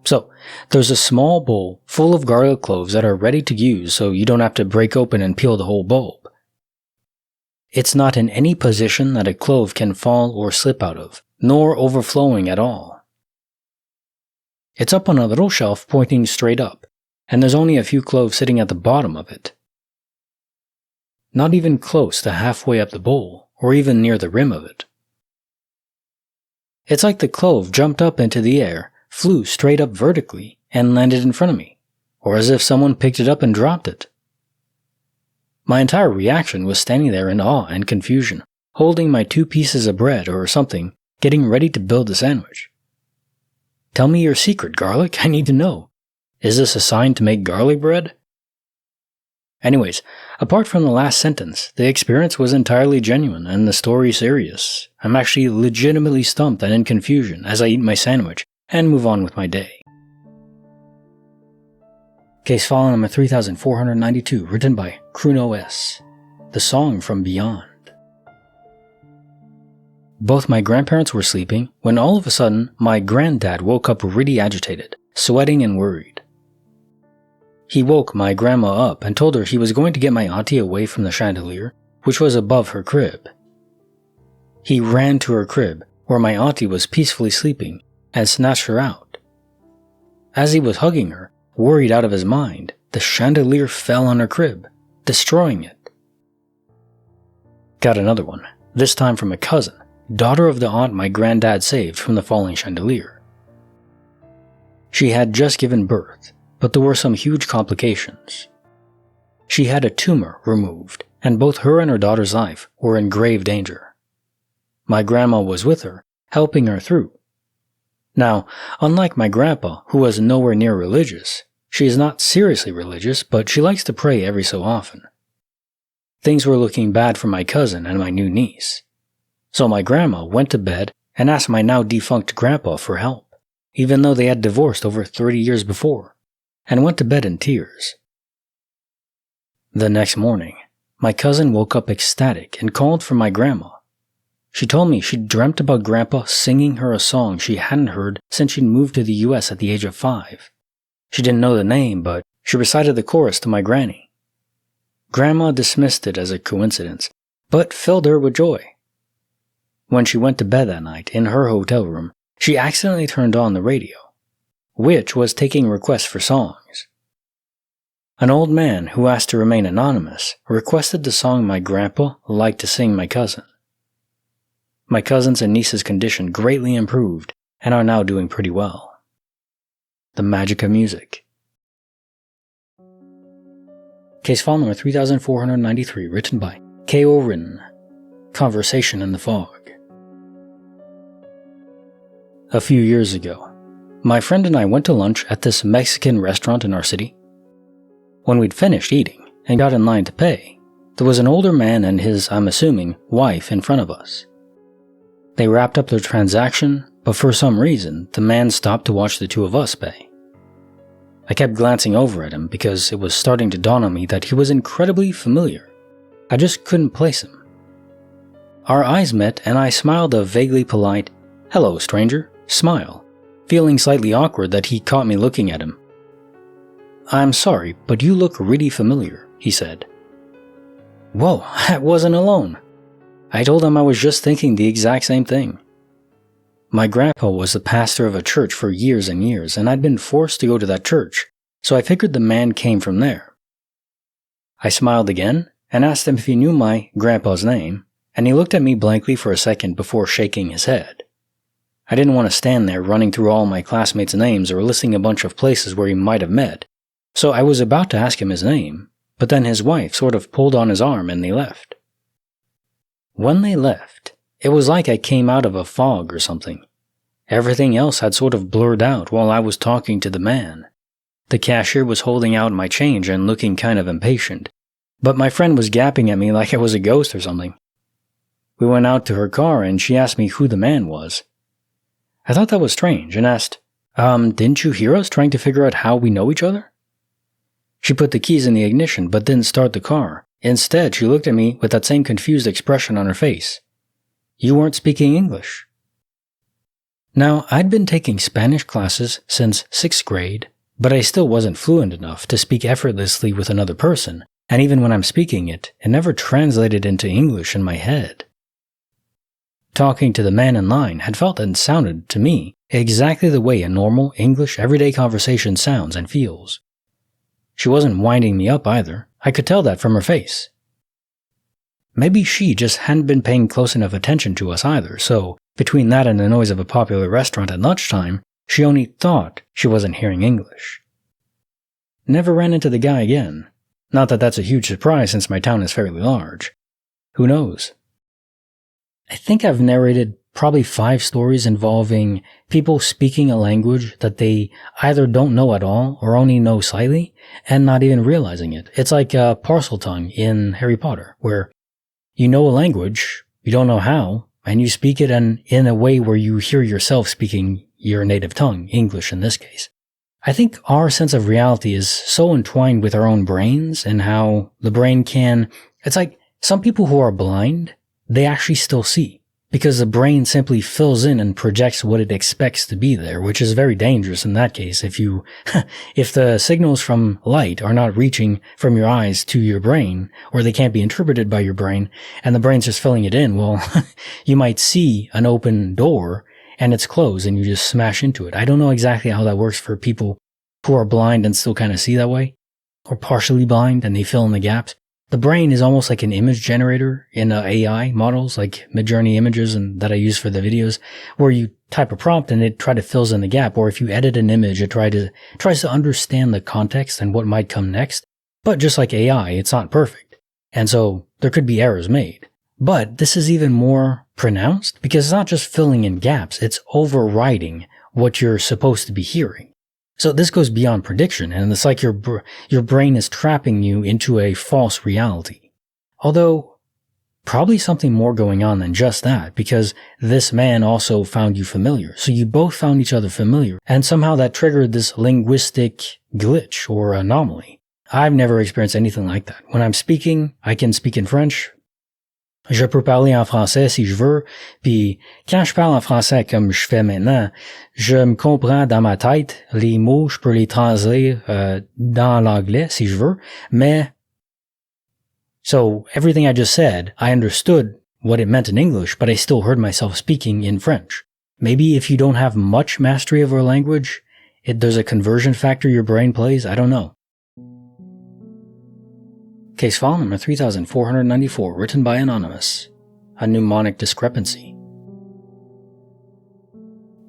So, there's a small bowl full of garlic cloves that are ready to use so you don't have to break open and peel the whole bulb. It's not in any position that a clove can fall or slip out of, nor overflowing at all. It's up on a little shelf pointing straight up, and there's only a few cloves sitting at the bottom of it. Not even close to halfway up the bowl, or even near the rim of it. It's like the clove jumped up into the air, flew straight up vertically, and landed in front of me, or as if someone picked it up and dropped it. My entire reaction was standing there in awe and confusion, holding my 2 pieces of bread or something, getting ready to build the sandwich. Tell me your secret, garlic, I need to know. Is this a sign to make garlic bread? Anyways, apart from the last sentence, the experience was entirely genuine and the story serious. I'm actually legitimately stumped and in confusion as I eat my sandwich and move on with my day. Case file number 3492, written by Kruno S. The Song from Beyond. Both my grandparents were sleeping when all of a sudden my granddad woke up really agitated, sweating and worried. He woke my grandma up and told her he was going to get my auntie away from the chandelier, which was above her crib. He ran to her crib, where my auntie was peacefully sleeping, and snatched her out. As he was hugging her, worried out of his mind, the chandelier fell on her crib, destroying it. Got another one, this time from a cousin, daughter of the aunt my granddad saved from the falling chandelier. She had just given birth, but there were some huge complications. She had a tumor removed, and both her and her daughter's life were in grave danger. My grandma was with her, helping her through. Now, unlike my grandpa, who was nowhere near religious, she is not seriously religious, but she likes to pray every so often. Things were looking bad for my cousin and my new niece. So my grandma went to bed and asked my now defunct grandpa for help, even though they had divorced over 30 years before, and went to bed in tears. The next morning, my cousin woke up ecstatic and called for my grandma. She told me she'd dreamt about Grandpa singing her a song she hadn't heard since she'd moved to the US at the age of 5. She didn't know the name, but she recited the chorus to my granny. Grandma dismissed it as a coincidence, but filled her with joy. When she went to bed that night in her hotel room, she accidentally turned on the radio, which was taking requests for songs. An old man who asked to remain anonymous requested the song my grandpa liked to sing my cousin. My cousin's and niece's condition greatly improved and are now doing pretty well. The magic of music. Case file number 3493, written by K.O. Rin. Conversation in the Fog. A few years ago, my friend and I went to lunch at this Mexican restaurant in our city. When we'd finished eating and got in line to pay, there was an older man and his, I'm assuming, wife in front of us. They wrapped up their transaction, but for some reason, the man stopped to watch the two of us pay. I kept glancing over at him because it was starting to dawn on me that he was incredibly familiar. I just couldn't place him. Our eyes met and I smiled a vaguely polite, "Hello, stranger," smile, feeling slightly awkward that he caught me looking at him. "I'm sorry, but you look really familiar," he said. Whoa, I wasn't alone. I told him I was just thinking the exact same thing. My grandpa was the pastor of a church for years and years, and I'd been forced to go to that church, so I figured the man came from there. I smiled again and asked him if he knew my grandpa's name, and he looked at me blankly for a second before shaking his head. I didn't want to stand there running through all my classmates' names or listing a bunch of places where he might have met, so I was about to ask him his name, but then his wife sort of pulled on his arm and they left. When they left, it was like I came out of a fog or something. Everything else had sort of blurred out while I was talking to the man. The cashier was holding out my change and looking kind of impatient, but my friend was gapping at me like I was a ghost or something. We went out to her car and she asked me who the man was. I thought that was strange and asked, didn't you hear us trying to figure out how we know each other? She put the keys in the ignition but didn't start the car. Instead, she looked at me with that same confused expression on her face. You weren't speaking English. Now, I'd been taking Spanish classes since 6th grade, but I still wasn't fluent enough to speak effortlessly with another person, and even when I'm speaking it, it never translated into English in my head. Talking to the man in line had felt and sounded, to me, exactly the way a normal English everyday conversation sounds and feels. She wasn't winding me up either. I could tell that from her face. Maybe she just hadn't been paying close enough attention to us either, so between that and the noise of a popular restaurant at lunchtime, she only thought she wasn't hearing English. Never ran into the guy again. Not that that's a huge surprise since my town is fairly large. Who knows? I think I've narrated probably 5 stories involving people speaking a language that they either don't know at all or only know slightly and not even realizing it. It's like parcel tongue in Harry Potter, where you know a language, you don't know how, and you speak it in a way where you hear yourself speaking your native tongue, English in this case. I think our sense of reality is so entwined with our own brains and how the brain it's like some people who are blind, they actually still see. Because the brain simply fills in and projects what it expects to be there, which is very dangerous in that case. If the signals from light are not reaching from your eyes to your brain, or they can't be interpreted by your brain, and the brain's just filling it in, well, you might see an open door and it's closed and you just smash into it. I don't know exactly how that works for people who are blind and still kind of see that way, or partially blind and they fill in the gaps. The brain is almost like an image generator in AI models, like Midjourney images and that I use for the videos, where you type a prompt and it tries to fill in the gap. Or if you edit an image, it tries to understand the context and what might come next. But just like AI, it's not perfect. And so there could be errors made. But this is even more pronounced because it's not just filling in gaps, it's overriding what you're supposed to be hearing. So this goes beyond prediction, and it's like your brain is trapping you into a false reality. Although, probably something more going on than just that, because this man also found you familiar. So you both found each other familiar, and somehow that triggered this linguistic glitch or anomaly. I've never experienced anything like that. When I'm speaking, I can speak in French. Je peux parler en français si je veux, puis quand je parle en français comme je fais maintenant, je me comprends dans ma tête, les mots, je peux les translater dans l'anglais si je veux, mais so everything I just said, I understood what it meant in English, but I still heard myself speaking in French. Maybe if you don't have much mastery of a language, there's a conversion factor your brain plays, I don't know. Case file number 3494, written by Anonymous. A mnemonic discrepancy.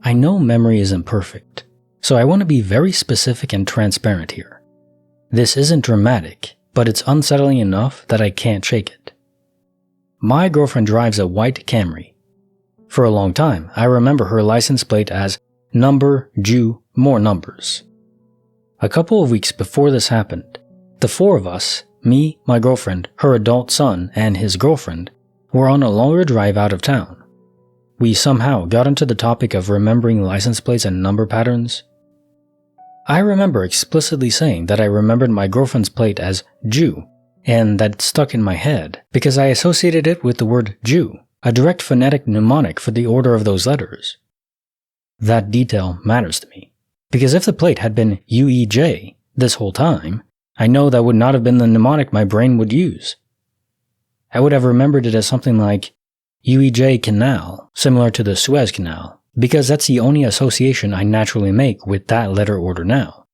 I know memory is imperfect, so I want to be very specific and transparent here. This isn't dramatic, but it's unsettling enough that I can't shake it. My girlfriend drives a white Camry. For a long time, I remember her license plate as number, Jew, more numbers. A couple of weeks before this happened, the 4 of us, me, my girlfriend, her adult son, and his girlfriend, were on a longer drive out of town. We somehow got into the topic of remembering license plates and number patterns. I remember explicitly saying that I remembered my girlfriend's plate as Jew, and that stuck in my head because I associated it with the word Jew, a direct phonetic mnemonic for the order of those letters. That detail matters to me, because if the plate had been UEJ this whole time, I know that would not have been the mnemonic my brain would use. I would have remembered it as something like UEJ Canal, similar to the Suez Canal, because that's the only association I naturally make with that letter order now.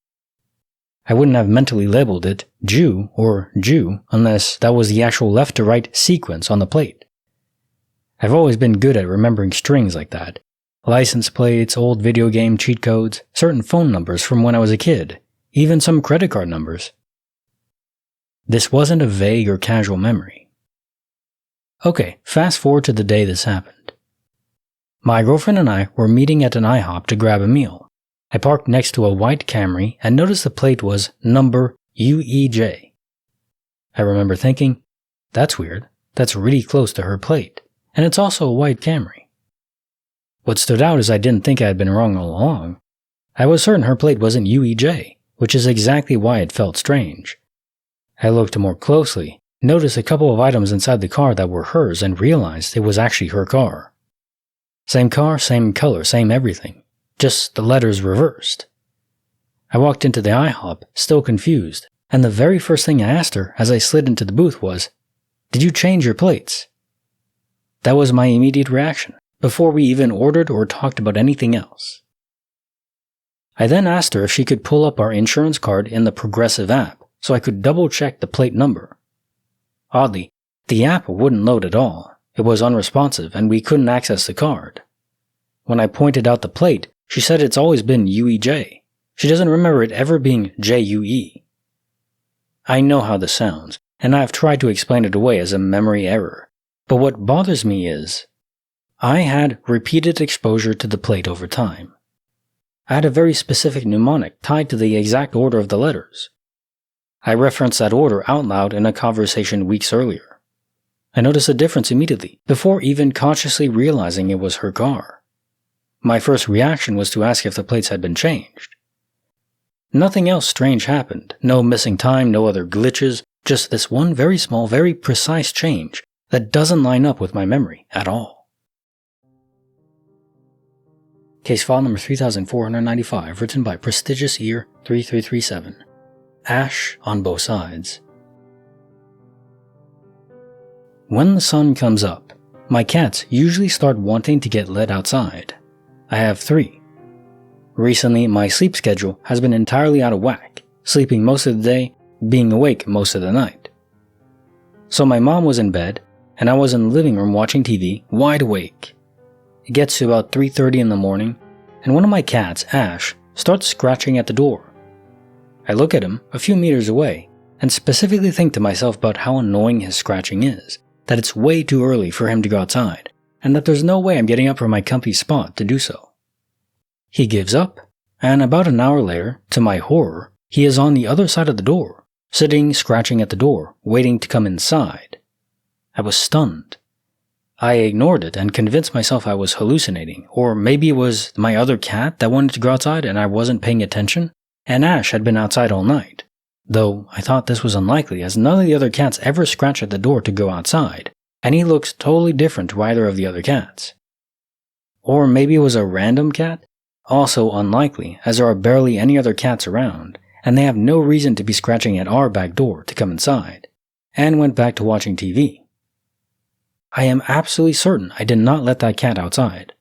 I wouldn't have mentally labeled it Jew or Jew unless that was the actual left to right sequence on the plate. I've always been good at remembering strings like that. License plates, old video game cheat codes, certain phone numbers from when I was a kid, even some credit card numbers. This wasn't a vague or casual memory. Okay, fast forward to the day this happened. My girlfriend and I were meeting at an IHOP to grab a meal. I parked next to a white Camry and noticed the plate was number UEJ. I remember thinking, that's weird, that's really close to her plate, and it's also a white Camry. What stood out is I didn't think I had been wrong all along. I was certain her plate wasn't UEJ, which is exactly why it felt strange. I looked more closely, noticed a couple of items inside the car that were hers, and realized it was actually her car. Same car, same color, same everything. Just the letters reversed. I walked into the IHOP, still confused, and the very first thing I asked her as I slid into the booth was, "Did you change your plates?" That was my immediate reaction, before we even ordered or talked about anything else. I then asked her if she could pull up our insurance card in the Progressive app so I could double-check the plate number. Oddly, the app wouldn't load at all. It was unresponsive and we couldn't access the card. When I pointed out the plate, she said it's always been UEJ. She doesn't remember it ever being JUE. I know how this sounds, and I've tried to explain it away as a memory error. But what bothers me is, I had repeated exposure to the plate over time. I had a very specific mnemonic tied to the exact order of the letters. I referenced that order out loud in a conversation weeks earlier. I noticed a difference immediately, before even consciously realizing it was her car. My first reaction was to ask if the plates had been changed. Nothing else strange happened, no missing time, no other glitches, just this one very small, very precise change that doesn't line up with my memory at all. Case file number 3495, written by prestigious ear 3337. Ash on both sides. When the sun comes up, my cats usually start wanting to get let outside. I have 3. Recently, my sleep schedule has been entirely out of whack, sleeping most of the day, being awake most of the night. So my mom was in bed, and I was in the living room watching TV, wide awake. It gets to about 3:30 in the morning, and one of my cats, Ash, starts scratching at the door. I look at him a few meters away, and specifically think to myself about how annoying his scratching is, that it's way too early for him to go outside, and that there's no way I'm getting up from my comfy spot to do so. He gives up, and about an hour later, to my horror, he is on the other side of the door, sitting scratching at the door, waiting to come inside. I was stunned. I ignored it and convinced myself I was hallucinating, or maybe it was my other cat that wanted to go outside and I wasn't paying attention, and Ash had been outside all night. Though I thought this was unlikely, as none of the other cats ever scratch at the door to go outside, and he looks totally different to either of the other cats. Or maybe it was a random cat? Also unlikely, as there are barely any other cats around, and they have no reason to be scratching at our back door to come inside, and went back to watching TV. I am absolutely certain I did not let that cat outside.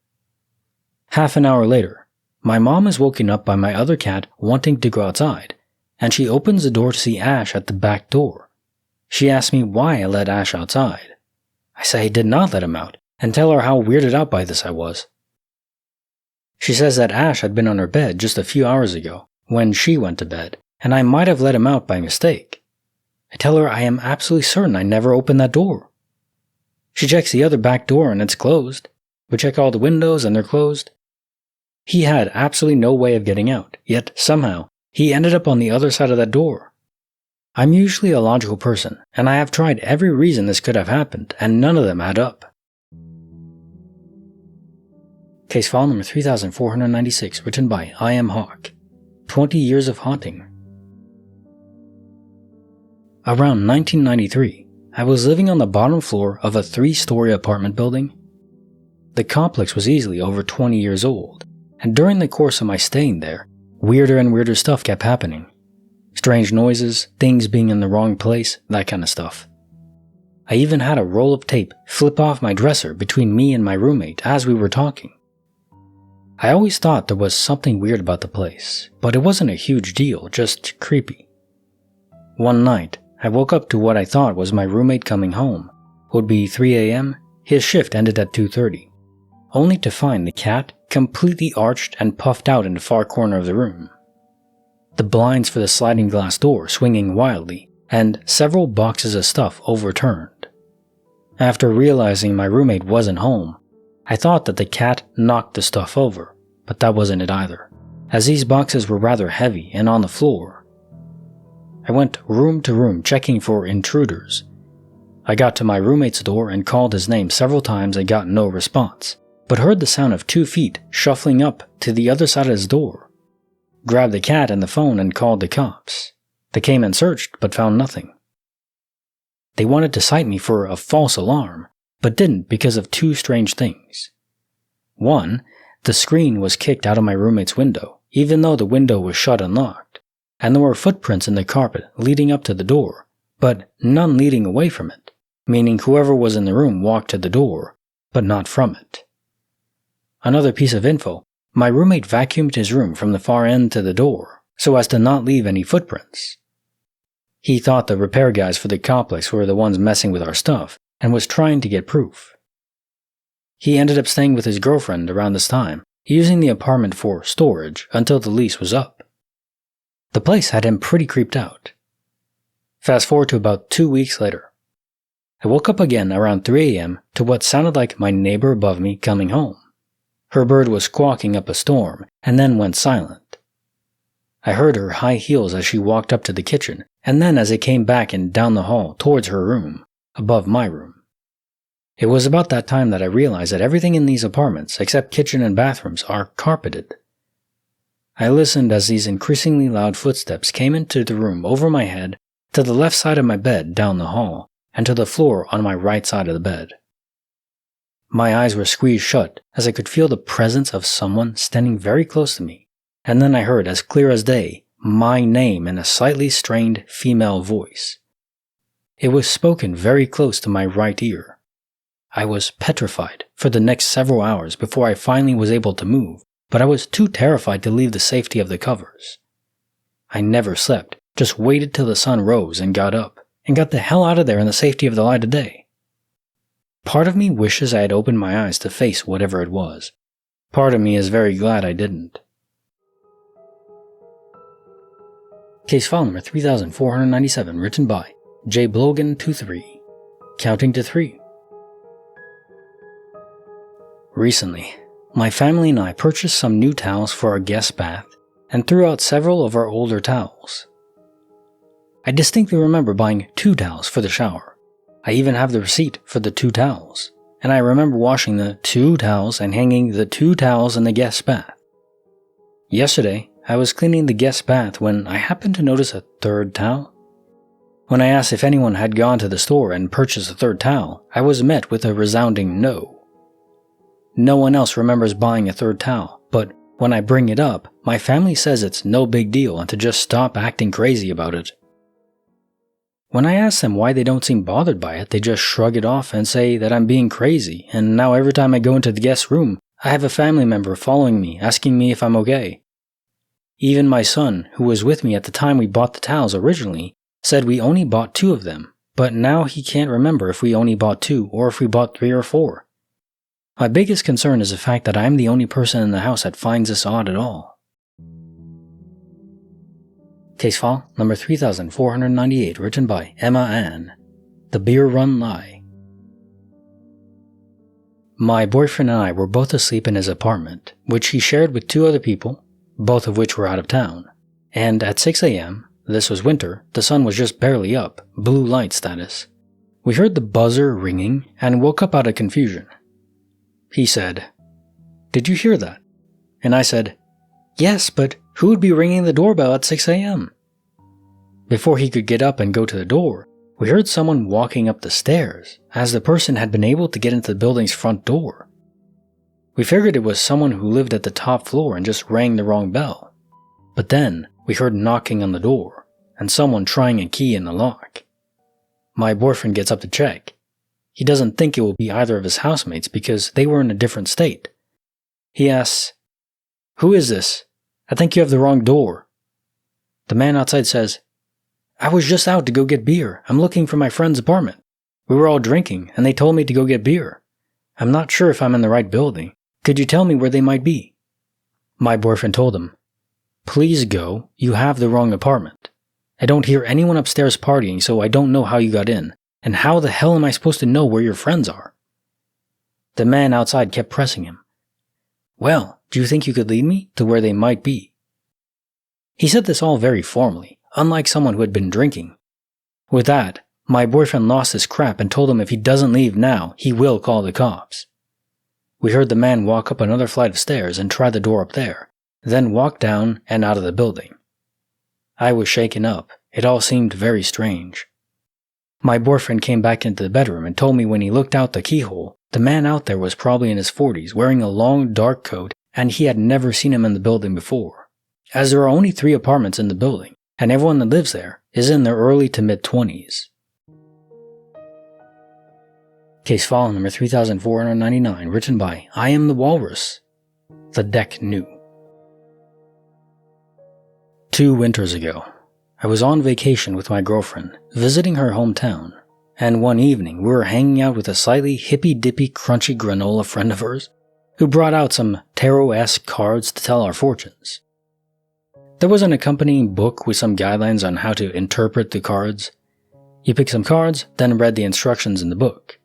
Half an hour later, my mom is woken up by my other cat wanting to go outside, and she opens the door to see Ash at the back door. She asks me why I let Ash outside. I say I did not let him out, and tell her how weirded out by this I was. She says that Ash had been on her bed just a few hours ago, when she went to bed, and I might have let him out by mistake. I tell her I am absolutely certain I never opened that door. She checks the other back door and it's closed. We check all the windows and they're closed. He had absolutely no way of getting out, yet somehow he ended up on the other side of that door. I'm usually a logical person, and I have tried every reason this could have happened, and none of them add up. Case file number 3496, written by I Am Hawk. 20 Years of Haunting. Around 1993, I was living on the bottom floor of a 3-story apartment building. The complex was easily over 20 years old, and during the course of my staying there, weirder and weirder stuff kept happening. Strange noises, things being in the wrong place, that kind of stuff. I even had a roll of tape flip off my dresser between me and my roommate as we were talking. I always thought there was something weird about the place, but it wasn't a huge deal, just creepy. One night, I woke up to what I thought was my roommate coming home. It would be 3 a.m., his shift ended at 2:30, only to find the cat completely arched and puffed out in the far corner of the room. The blinds for the sliding glass door swinging wildly, and several boxes of stuff overturned. After realizing my roommate wasn't home, I thought that the cat knocked the stuff over, but that wasn't it either, as these boxes were rather heavy and on the floor. I went room to room checking for intruders. I got to my roommate's door and called his name several times and got no response, but heard the sound of 2 feet shuffling up to the other side of his door. Grabbed the cat and the phone and called the cops. They came and searched but found nothing. They wanted to cite me for a false alarm, but didn't because of 2 strange things. One, the screen was kicked out of my roommate's window, even though the window was shut and locked, and there were footprints in the carpet leading up to the door, but none leading away from it, meaning whoever was in the room walked to the door, but not from it. Another piece of info, my roommate vacuumed his room from the far end to the door, so as to not leave any footprints. He thought the repair guys for the complex were the ones messing with our stuff, and was trying to get proof. He ended up staying with his girlfriend around this time, using the apartment for storage until the lease was up. The place had him pretty creeped out. Fast forward to about 2 weeks later. I woke up again around 3 a.m. to what sounded like my neighbor above me coming home. Her bird was squawking up a storm and then went silent. I heard her high heels as she walked up to the kitchen, and then as it came back and down the hall towards her room, above my room. It was about that time that I realized that everything in these apartments, except kitchen and bathrooms, are carpeted. I listened as these increasingly loud footsteps came into the room over my head, to the left side of my bed down the hall, and to the floor on my right side of the bed. My eyes were squeezed shut as I could feel the presence of someone standing very close to me, and then I heard, as clear as day, my name in a slightly strained female voice. It was spoken very close to my right ear. I was petrified for the next several hours before I finally was able to move, but I was too terrified to leave the safety of the covers. I never slept, just waited till the sun rose and got up, and got the hell out of there in the safety of the light of day. Part of me wishes I had opened my eyes to face whatever it was. Part of me is very glad I didn't. Case file number 3497, written by J. Blogan23. Counting to 3. Recently, my family and I purchased some new towels for our guest bath and threw out several of our older towels. I distinctly remember buying 2 towels for the shower. I even have the receipt for the 2 towels, and I remember washing the 2 towels and hanging the 2 towels in the guest bath. Yesterday, I was cleaning the guest bath when I happened to notice a 3rd towel. When I asked if anyone had gone to the store and purchased a 3rd towel, I was met with a resounding no. No one else remembers buying a 3rd towel, but when I bring it up, my family says it's no big deal and to just stop acting crazy about it. When I ask them why they don't seem bothered by it, they just shrug it off and say that I'm being crazy, and now every time I go into the guest room, I have a family member following me, asking me if I'm okay. Even my son, who was with me at the time we bought the towels originally, said we only bought 2 of them, but now he can't remember if we only bought 2 or if we bought 3 or 4. My biggest concern is the fact that I'm the only person in the house that finds this odd at all. Case file number 3498, written by Emma Ann. The Beer Run Lie. My boyfriend and I were both asleep in his apartment, which he shared with 2 other people, both of which were out of town. And at 6 a.m., this was winter, the sun was just barely up, blue light status. We heard the buzzer ringing and woke up out of confusion. He said, "Did you hear that?" And I said, "Yes, but who would be ringing the doorbell at 6 a.m.? Before he could get up and go to the door, we heard someone walking up the stairs, as the person had been able to get into the building's front door. We figured it was someone who lived at the top floor and just rang the wrong bell. But then, we heard knocking on the door, and someone trying a key in the lock. My boyfriend gets up to check. He doesn't think it will be either of his housemates because they were in a different state. He asks, "Who is this? I think you have the wrong door." The man outside says, "I was just out to go get beer. I'm looking for my friend's apartment. We were all drinking, and they told me to go get beer. I'm not sure if I'm in the right building. Could you tell me where they might be?" My boyfriend told him, "Please go. You have the wrong apartment. I don't hear anyone upstairs partying, so I don't know how you got in. And how the hell am I supposed to know where your friends are?" The man outside kept pressing him. "Well, do you think you could lead me to where they might be?" He said this all very formally, unlike someone who had been drinking. With that, my boyfriend lost his crap and told him if he doesn't leave now, he will call the cops. We heard the man walk up another flight of stairs and try the door up there, then walk down and out of the building. I was shaken up. It all seemed very strange. My boyfriend came back into the bedroom and told me when he looked out the keyhole, the man out there was probably in his 40s, wearing a long dark coat, and he had never seen him in the building before. As there are only 3 apartments in the building, and everyone that lives there is in their early to mid-20s. Case file number 3499, written by I Am the Walrus. The Deck Knew. 2 winters ago, I was on vacation with my girlfriend, visiting her hometown, and one evening we were hanging out with a slightly hippy-dippy crunchy granola friend of hers, who brought out some tarot-esque cards to tell our fortunes. There was an accompanying book with some guidelines on how to interpret the cards. You pick some cards, then read the instructions in the book.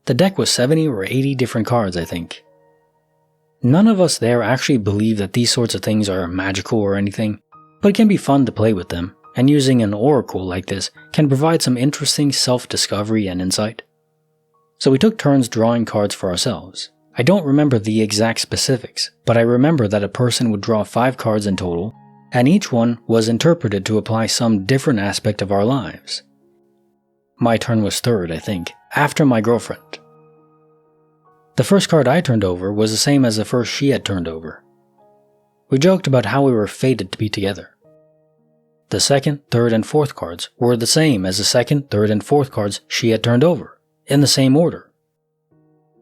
The deck was 70 or 80 different cards, I think. None of us there actually believe that these sorts of things are magical or anything, but it can be fun to play with them, and using an oracle like this can provide some interesting self-discovery and insight. So we took turns drawing cards for ourselves. I don't remember the exact specifics, but I remember that a person would draw 5 cards in total, and each one was interpreted to apply some different aspect of our lives. My turn was third, I think, after my girlfriend. The first card I turned over was the same as the first she had turned over. We joked about how we were fated to be together. The second, third, and fourth cards were the same as the second, third, and fourth cards she had turned over, in the same order.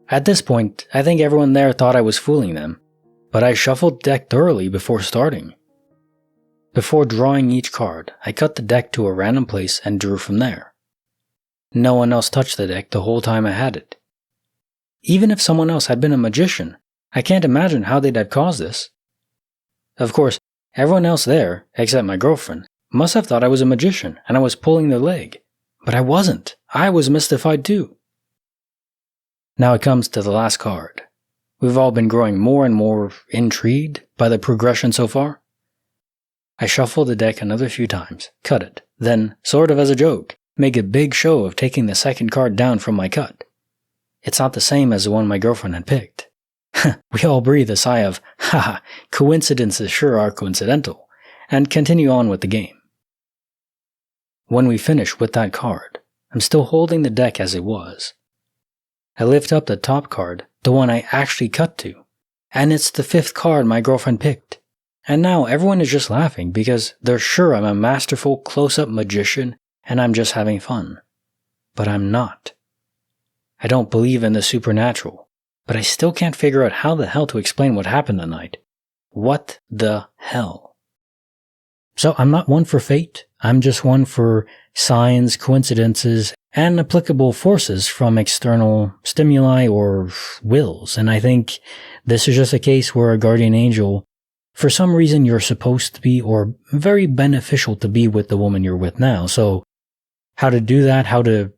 At this point, I think everyone there thought I was fooling them, but I shuffled the deck thoroughly before starting. Before drawing each card, I cut the deck to a random place and drew from there. No one else touched the deck the whole time I had it. Even if someone else had been a magician, I can't imagine how they'd have caused this. Of course, everyone else there, except my girlfriend, must have thought I was a magician and I was pulling their leg. But I wasn't. I was mystified too. Now it comes to the last card. We've all been growing more and more intrigued by the progression so far. I shuffle the deck another few times, cut it, then, sort of as a joke, make a big show of taking the second card down from my cut. It's not the same as the one my girlfriend had picked. We all breathe a sigh of, haha, coincidences sure are coincidental, and continue on with the game. When we finish with that card, I'm still holding the deck as it was. I lift up the top card, the one I actually cut to, and it's the 5th card my girlfriend picked. And now everyone is just laughing because they're sure I'm a masterful close-up magician and I'm just having fun. But I'm not. I don't believe in the supernatural, but I still can't figure out how the hell to explain what happened that night. What the hell? So I'm not one for fate, I'm just one for signs, coincidences, and applicable forces from external stimuli or wills. And I think this is just a case where a guardian angel, for some reason you're supposed to be or very beneficial to be with the woman you're with now. So how to do that, how to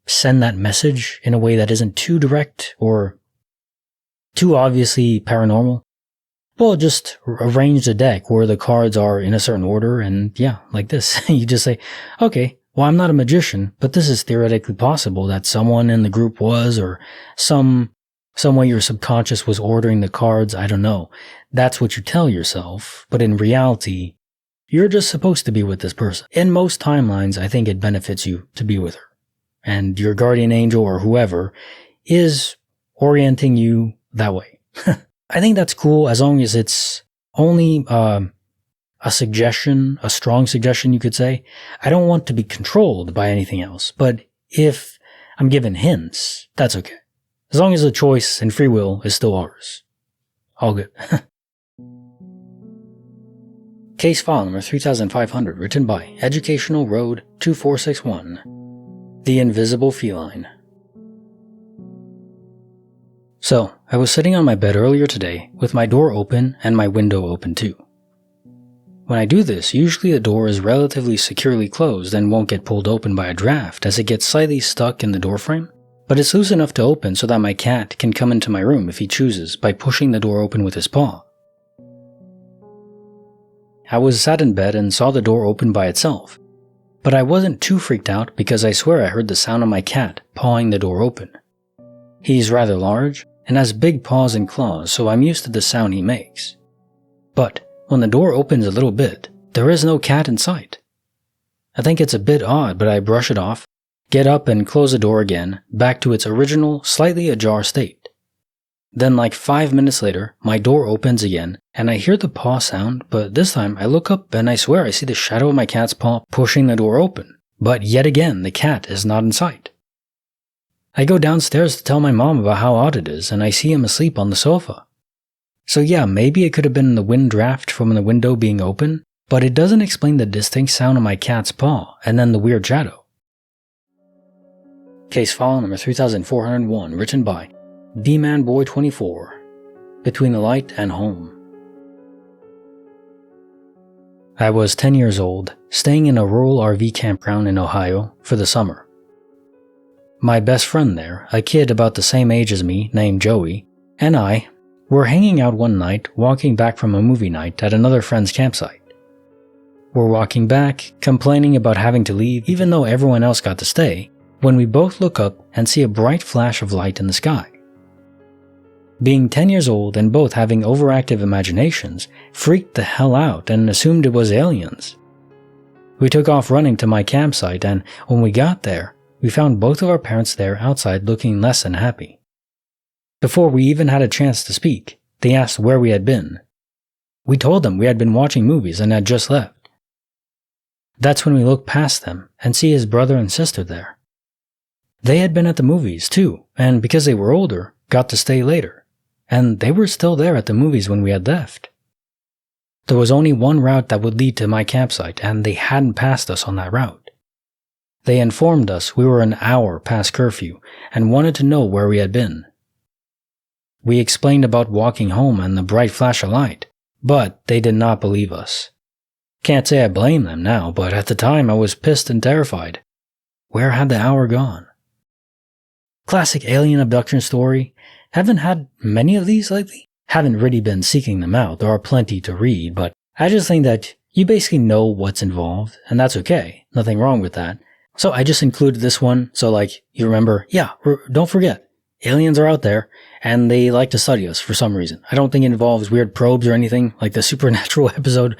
send that message in a way that isn't too direct or too obviously paranormal? Well, just arrange the deck where the cards are in a certain order and yeah, like this. You just say, okay, well, I'm not a magician, but this is theoretically possible that someone in the group was, or some way your subconscious was ordering the cards, I don't know. That's what you tell yourself, but in reality, you're just supposed to be with this person. In most timelines, I think it benefits you to be with her. And your guardian angel or whoever is orienting you that way. I think that's cool as long as it's only a suggestion, a strong suggestion you could say. I don't want to be controlled by anything else, but if I'm given hints, that's okay. As long as the choice and free will is still ours. All good. Case file number 3500, written by Educational Road 2461. The Invisible Feline. So, I was sitting on my bed earlier today with my door open and my window open too. When I do this, usually the door is relatively securely closed and won't get pulled open by a draft as it gets slightly stuck in the doorframe, but it's loose enough to open so that my cat can come into my room if he chooses by pushing the door open with his paw. I was sat in bed and saw the door open by itself, but I wasn't too freaked out because I swear I heard the sound of my cat pawing the door open. He's rather large and has big paws and claws, so I'm used to the sound he makes. But when the door opens a little bit, there is no cat in sight. I think it's a bit odd, but I brush it off, get up and close the door again, back to its original, slightly ajar state. Then like 5 minutes later, my door opens again, and I hear the paw sound, but this time I look up and I swear I see the shadow of my cat's paw pushing the door open. But yet again, the cat is not in sight. I go downstairs to tell my mom about how odd it is, and I see him asleep on the sofa. So yeah, maybe it could have been the wind draft from the window being open, but it doesn't explain the distinct sound of my cat's paw and then the weird shadow. Case file number 3401, written by DManBoy24. Between the Light and Home. I was 10 years old, staying in a rural RV campground in Ohio for the summer. My best friend there, a kid about the same age as me named Joey, and I were hanging out one night walking back from a movie night at another friend's campsite. We're walking back, complaining about having to leave even though everyone else got to stay, when we both look up and see a bright flash of light in the sky. Being 10 years old and both having overactive imaginations, freaked the hell out and assumed it was aliens. We took off running to my campsite, and when we got there, we found both of our parents there outside looking less than happy. Before we even had a chance to speak, they asked where we had been. We told them we had been watching movies and had just left. That's when we looked past them and see his brother and sister there. They had been at the movies too, and because they were older, got to stay later, and they were still there at the movies when we had left. There was only one route that would lead to my campsite, and they hadn't passed us on that route. They informed us we were an hour past curfew and wanted to know where we had been. We explained about walking home and the bright flash of light, but they did not believe us. Can't say I blame them now, but at the time I was pissed and terrified. Where had the hour gone? Classic alien abduction story. Haven't had many of these lately. Haven't really been seeking them out. There are plenty to read, but I just think that you basically know what's involved, and that's okay. Nothing wrong with that. So I just included this one, so you remember, don't forget, aliens are out there, and they like to study us for some reason. I don't think it involves weird probes or anything, like the Supernatural episode,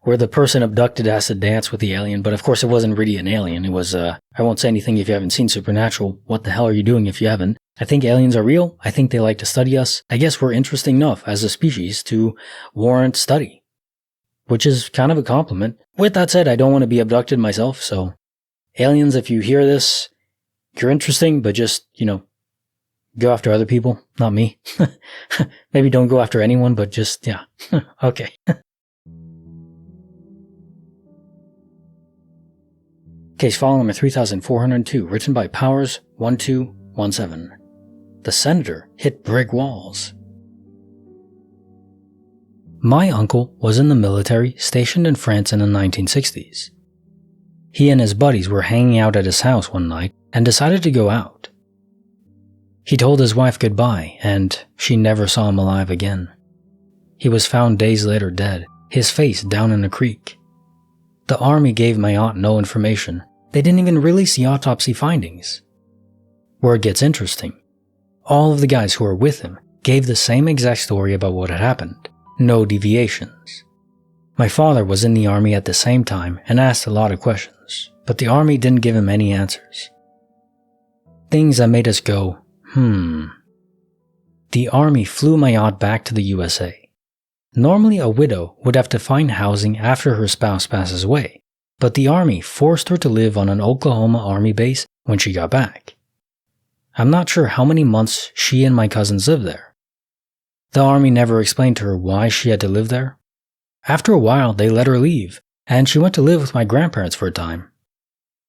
where the person abducted has to dance with the alien, but of course it wasn't really an alien. It was, I won't say anything if you haven't seen Supernatural. What the hell are you doing if you haven't? I think aliens are real. I think they like to study us. I guess we're interesting enough as a species to warrant study, which is kind of a compliment. With that said, I don't want to be abducted myself, so aliens, if you hear this, you're interesting, but just, go after other people, not me. Maybe don't go after anyone, but just, okay. Case file number 3402, written by Powers1217. The Senator hit brick walls. My uncle was in the military, stationed in France in the 1960s. He and his buddies were hanging out at his house one night and decided to go out. He told his wife goodbye, and she never saw him alive again. He was found days later dead, his face down in a creek. The army gave my aunt no information. They didn't even release the autopsy findings. Where it gets interesting, all of the guys who were with him gave the same exact story about what had happened. No deviations. My father was in the army at the same time and asked a lot of questions, but the army didn't give him any answers. Things that made us go, The army flew my aunt back to the USA. Normally, a widow would have to find housing after her spouse passes away, but the army forced her to live on an Oklahoma army base when she got back. I'm not sure how many months she and my cousins lived there. The army never explained to her why she had to live there. After a while, they let her leave, and she went to live with my grandparents for a time.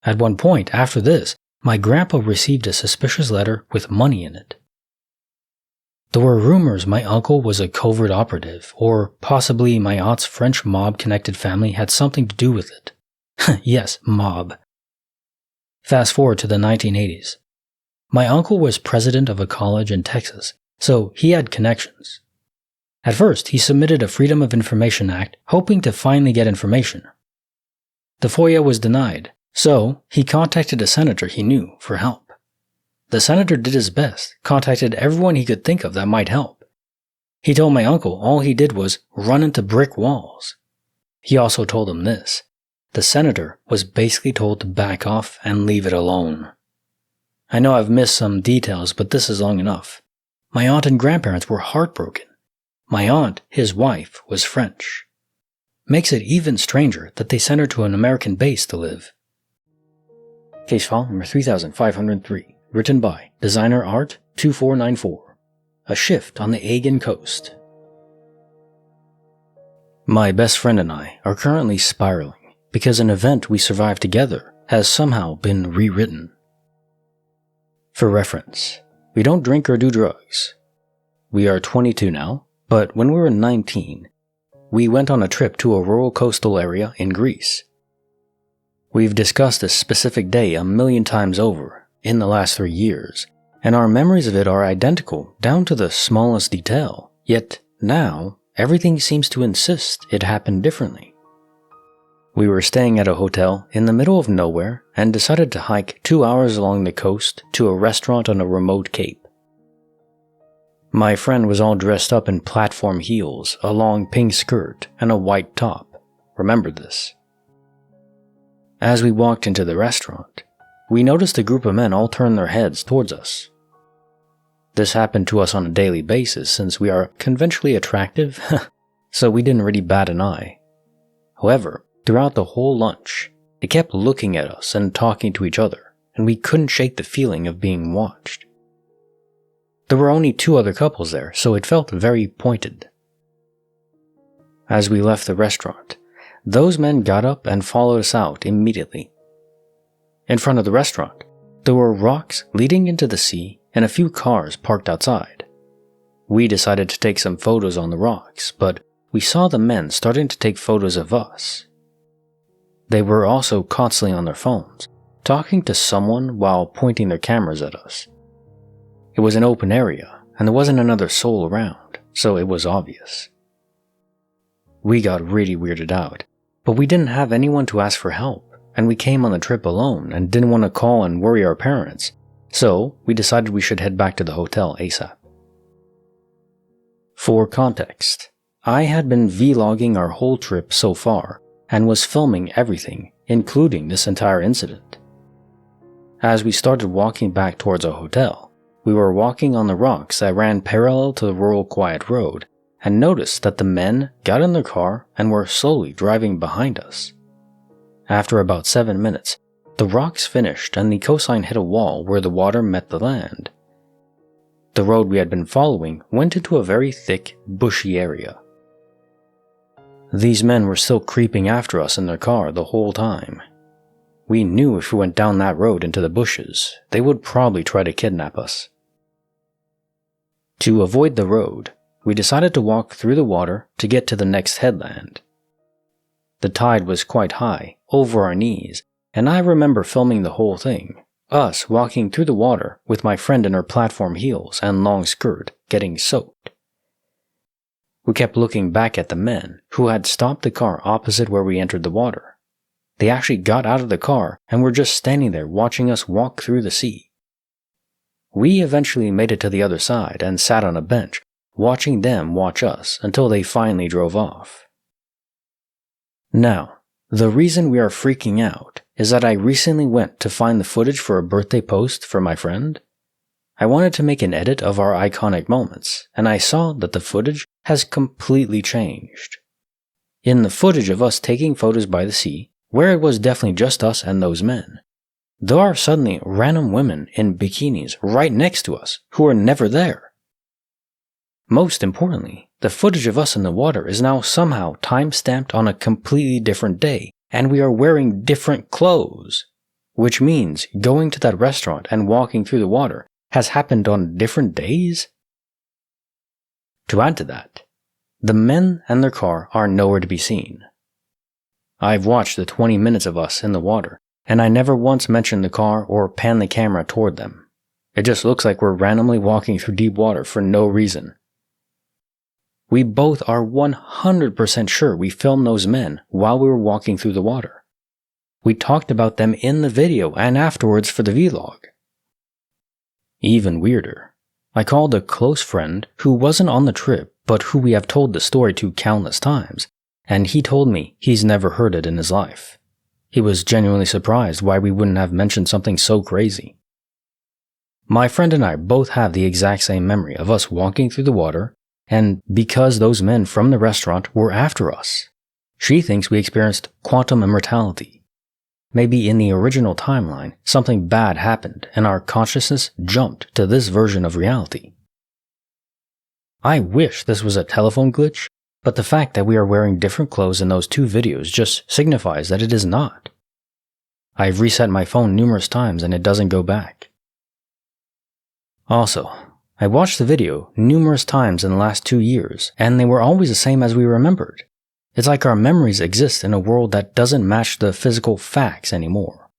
At one point after this, my grandpa received a suspicious letter with money in it. There were rumors my uncle was a covert operative, or possibly my aunt's French mob-connected family had something to do with it. Yes, mob. Fast forward to the 1980s. My uncle was president of a college in Texas, so he had connections. At first, he submitted a Freedom of Information Act, hoping to finally get information. The FOIA was denied, so he contacted a senator he knew for help. The senator did his best, contacted everyone he could think of that might help. He told my uncle all he did was run into brick walls. He also told him this: the senator was basically told to back off and leave it alone. I know I've missed some details, but this is long enough. My aunt and grandparents were heartbroken. My aunt, his wife, was French. Makes it even stranger that they sent her to an American base to live. Case file number 3503. Written by Designer Art 2494. A shift on the Aegean coast. My best friend and I are currently spiraling because an event we survived together has somehow been rewritten. For reference, we don't drink or do drugs. We are 22 now, but when we were 19, we went on a trip to a rural coastal area in Greece. We've discussed this specific day a million times over in the last 3 years, and our memories of it are identical down to the smallest detail, yet now everything seems to insist it happened differently. We were staying at a hotel in the middle of nowhere and decided to hike 2 hours along the coast to a restaurant on a remote cape. My friend was all dressed up in platform heels, a long pink skirt, and a white top. Remember this. As we walked into the restaurant, we noticed a group of men all turn their heads towards us. This happened to us on a daily basis since we are conventionally attractive, so we didn't really bat an eye. However, throughout the whole lunch, they kept looking at us and talking to each other, and we couldn't shake the feeling of being watched. There were only 2 other couples there, so it felt very pointed. As we left the restaurant, those men got up and followed us out immediately. In front of the restaurant, there were rocks leading into the sea and a few cars parked outside. We decided to take some photos on the rocks, but we saw the men starting to take photos of us. They were also constantly on their phones, talking to someone while pointing their cameras at us. It was an open area, and there wasn't another soul around, so it was obvious. We got really weirded out, but we didn't have anyone to ask for help, and we came on the trip alone and didn't want to call and worry our parents, so we decided we should head back to the hotel ASAP. For context, I had been vlogging our whole trip so far and was filming everything, including this entire incident. As we started walking back towards our hotel, we were walking on the rocks that ran parallel to the rural quiet road and noticed that the men got in their car and were slowly driving behind us. After about 7 minutes, the rocks finished and the coastline hit a wall where the water met the land. The road we had been following went into a very thick, bushy area. These men were still creeping after us in their car the whole time. We knew if we went down that road into the bushes, they would probably try to kidnap us. To avoid the road, we decided to walk through the water to get to the next headland. The tide was quite high, over our knees, and I remember filming the whole thing, us walking through the water with my friend in her platform heels and long skirt, getting soaked. We kept looking back at the men, who had stopped the car opposite where we entered the water. They actually got out of the car and were just standing there watching us walk through the sea. We eventually made it to the other side and sat on a bench, watching them watch us until they finally drove off. Now, the reason we are freaking out is that I recently went to find the footage for a birthday post for my friend. I wanted to make an edit of our iconic moments, and I saw that the footage has completely changed. In the footage of us taking photos by the sea, where it was definitely just us and those men, there are suddenly random women in bikinis right next to us who are never there. Most importantly, the footage of us in the water is now somehow time-stamped on a completely different day, and we are wearing different clothes, which means going to that restaurant and walking through the water has happened on different days? To add to that, the men and their car are nowhere to be seen. I've watched the 20 minutes of us in the water, and I never once mentioned the car or panned the camera toward them. It just looks like we're randomly walking through deep water for no reason. We both are 100% sure we filmed those men while we were walking through the water. We talked about them in the video and afterwards for the vlog. Even weirder, I called a close friend who wasn't on the trip but who we have told the story to countless times, and he told me he's never heard it in his life. He was genuinely surprised why we wouldn't have mentioned something so crazy. My friend and I both have the exact same memory of us walking through the water, and because those men from the restaurant were after us, she thinks we experienced quantum immortality. Maybe in the original timeline, something bad happened and our consciousness jumped to this version of reality. I wish this was a telephone glitch, but the fact that we are wearing different clothes in those two videos just signifies that it is not. I've reset my phone numerous times and it doesn't go back. Also, I watched the video numerous times in the last 2 years, and they were always the same as we remembered. It's like our memories exist in a world that doesn't match the physical facts anymore.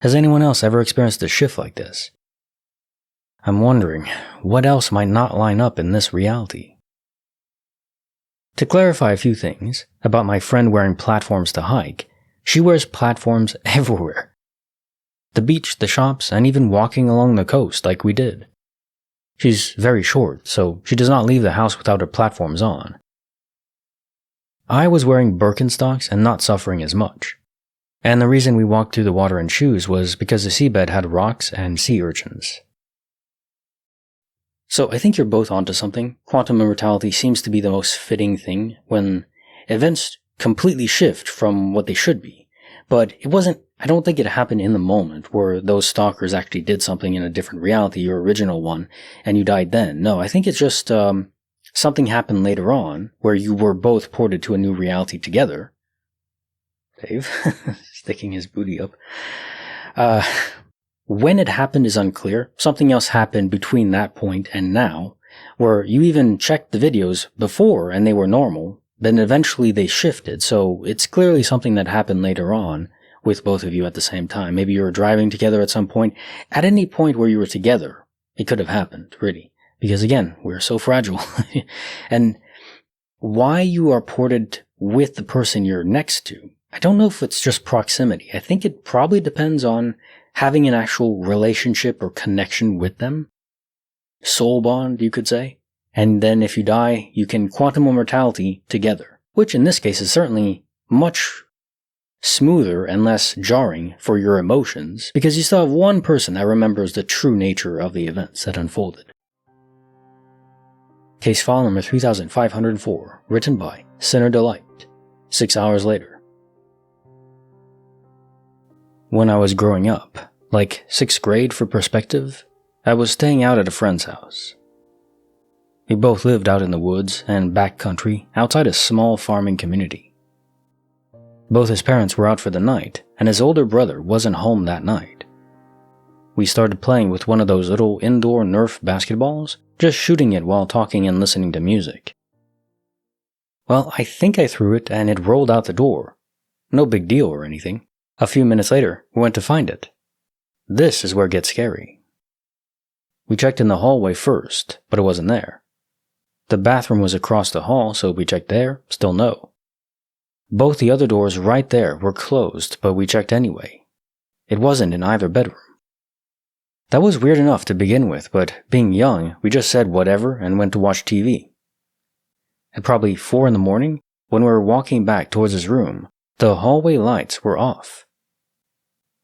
Has anyone else ever experienced a shift like this? I'm wondering, what else might not line up in this reality? To clarify a few things about my friend wearing platforms to hike, she wears platforms everywhere. The beach, the shops, and even walking along the coast like we did. She's very short, so she does not leave the house without her platforms on. I was wearing Birkenstocks and not suffering as much. And the reason we walked through the water in shoes was because the seabed had rocks and sea urchins. So I think you're both onto something. Quantum immortality seems to be the most fitting thing when events completely shift from what they should be. But I don't think it happened in the moment where those stalkers actually did something in a different reality, your original one, and you died then. No, I think it's just something happened later on where you were both ported to a new reality together. Dave, sticking his booty up. When it happened is unclear. Something else happened between that point and now, where you even checked the videos before and they were normal, then eventually they shifted, so it's clearly something that happened later on with both of you at the same time. Maybe you were driving together at some point. At any point where you were together, it could have happened, really. Because again, we're so fragile. And why you are ported with the person you're next to, I don't know if it's just proximity. I think it probably depends on having an actual relationship or connection with them. Soul bond, you could say. And then if you die, you can quantum immortality together. Which in this case is certainly much smoother and less jarring for your emotions, because you still have one person that remembers the true nature of the events that unfolded. Case file number 3504, written by Sinner Delight, 6 hours later. When I was growing up, like 6th grade for perspective, I was staying out at a friend's house. We both lived out in the woods and backcountry outside a small farming community. Both his parents were out for the night, and his older brother wasn't home that night. We started playing with one of those little indoor Nerf basketballs, just shooting it while talking and listening to music. Well, I think I threw it and it rolled out the door. No big deal or anything. A few minutes later, we went to find it. This is where it gets scary. We checked in the hallway first, but it wasn't there. The bathroom was across the hall, so we checked there, still no. Both the other doors right there were closed, but we checked anyway. It wasn't in either bedroom. That was weird enough to begin with, but being young, we just said whatever and went to watch TV. At probably 4 in the morning, when we were walking back towards his room, the hallway lights were off.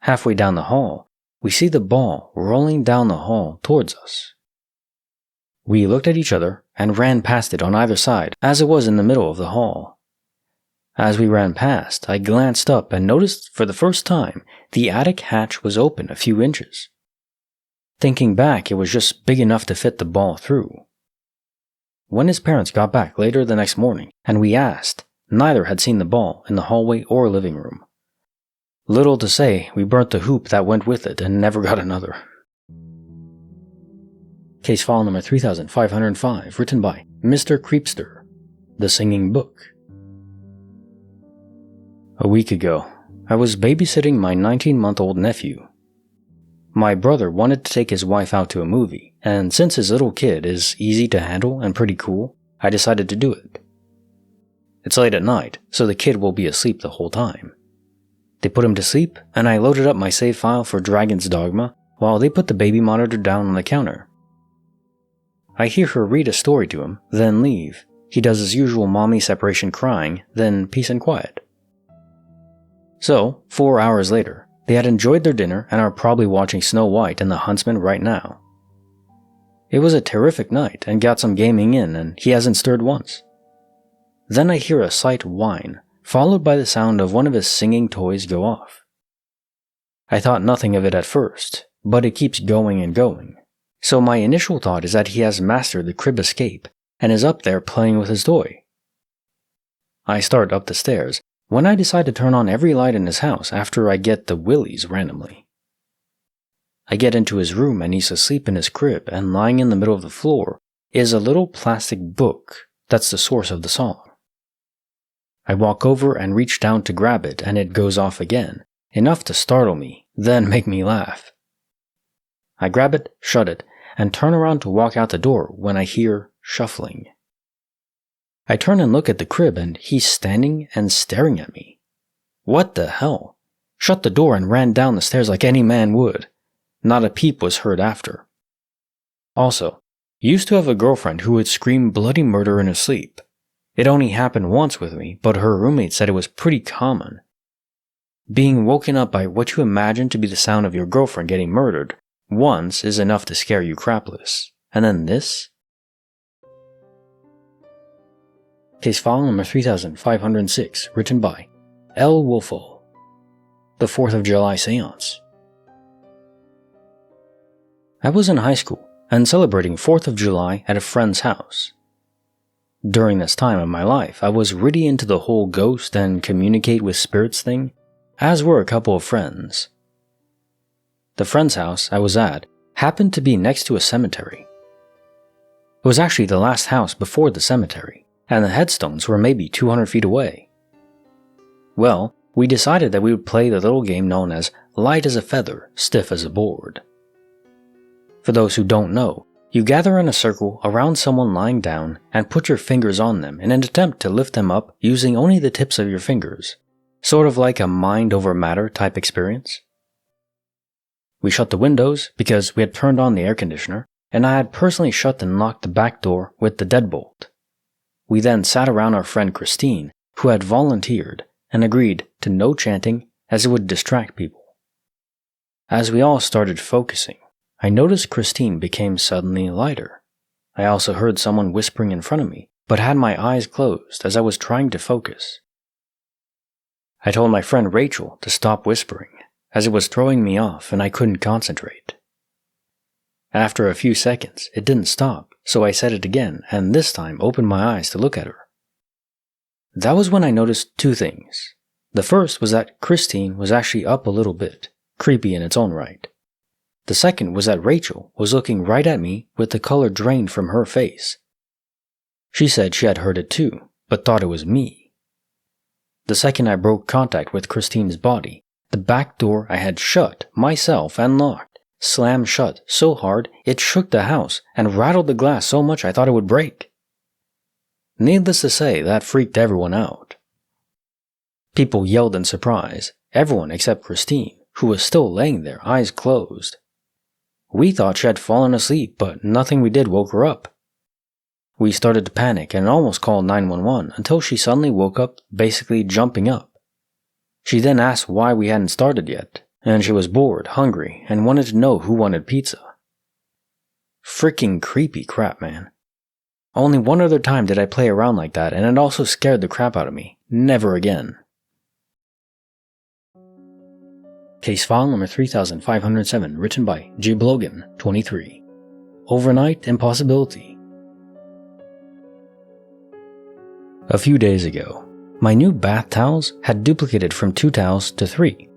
Halfway down the hall, we see the ball rolling down the hall towards us. We looked at each other and ran past it on either side as it was in the middle of the hall. As we ran past, I glanced up and noticed for the first time the attic hatch was open a few inches. Thinking back, it was just big enough to fit the ball through. When his parents got back later the next morning and we asked, neither had seen the ball in the hallway or living room. Little to say, we burnt the hoop that went with it and never got another. Case file number 3505, written by Mr. Creepster, The Singing Book. A week ago, I was babysitting my 19-month-old nephew. My brother wanted to take his wife out to a movie, and since his little kid is easy to handle and pretty cool, I decided to do it. It's late at night, so the kid will be asleep the whole time. They put him to sleep, and I loaded up my save file for Dragon's Dogma while they put the baby monitor down on the counter. I hear her read a story to him, then leave. He does his usual mommy separation crying, then peace and quiet. So, 4 hours later, they had enjoyed their dinner and are probably watching Snow White and the Huntsman right now. It was a terrific night and got some gaming in, and he hasn't stirred once. Then I hear a slight whine, followed by the sound of one of his singing toys go off. I thought nothing of it at first, but it keeps going and going. So my initial thought is that he has mastered the crib escape and is up there playing with his toy. I start up the stairs when I decide to turn on every light in his house after I get the willies randomly. I get into his room and he's asleep in his crib, and lying in the middle of the floor is a little plastic book that's the source of the song. I walk over and reach down to grab it and it goes off again, enough to startle me, then make me laugh. I grab it, shut it, and turn around to walk out the door when I hear shuffling. I turn and look at the crib and he's standing and staring at me. What the hell? Shut the door and ran down the stairs like any man would. Not a peep was heard after. Also, used to have a girlfriend who would scream bloody murder in her sleep. It only happened once with me, but her roommate said it was pretty common. Being woken up by what you imagine to be the sound of your girlfriend getting murdered once is enough to scare you crapless. And then this? Case file number 3506, written by L. Wolfo. The 4th of July Seance. I was in high school and celebrating 4th of July at a friend's house. During this time of my life, I was really into the whole ghost and communicate with spirits thing, as were a couple of friends. The friend's house I was at happened to be next to a cemetery. It was actually the last house before the cemetery, and the headstones were maybe 200 feet away. Well, we decided that we would play the little game known as light as a feather, stiff as a board. For those who don't know, you gather in a circle around someone lying down and put your fingers on them in an attempt to lift them up using only the tips of your fingers, sort of like a mind over matter type experience. We shut the windows because we had turned on the air conditioner, and I had personally shut and locked the back door with the deadbolt. We then sat around our friend Christine, who had volunteered, and agreed to no chanting as it would distract people. As we all started focusing, I noticed Christine became suddenly lighter. I also heard someone whispering in front of me, but had my eyes closed as I was trying to focus. I told my friend Rachel to stop whispering, as it was throwing me off and I couldn't concentrate. After a few seconds, it didn't stop, so I said it again and this time opened my eyes to look at her. That was when I noticed two things. The first was that Christine was actually up a little bit, creepy in its own right. The second was that Rachel was looking right at me with the color drained from her face. She said she had heard it too, but thought it was me. The second I broke contact with Christine's body, the back door I had shut myself and locked slammed shut so hard it shook the house and rattled the glass so much I thought it would break. Needless to say, that freaked everyone out. People yelled in surprise, everyone except Christine, who was still laying there, eyes closed. We thought she had fallen asleep, but nothing we did woke her up. We started to panic and almost called 911 until she suddenly woke up, basically jumping up. She then asked why we hadn't started yet, and she was bored, hungry, and wanted to know who wanted pizza. Freaking creepy crap, man. Only one other time did I play around like that, and it also scared the crap out of me. Never again. Case file number 3507, written by J. Blogan, 23. Overnight impossibility. A few days ago, my new bath towels had duplicated from 2 towels to 3.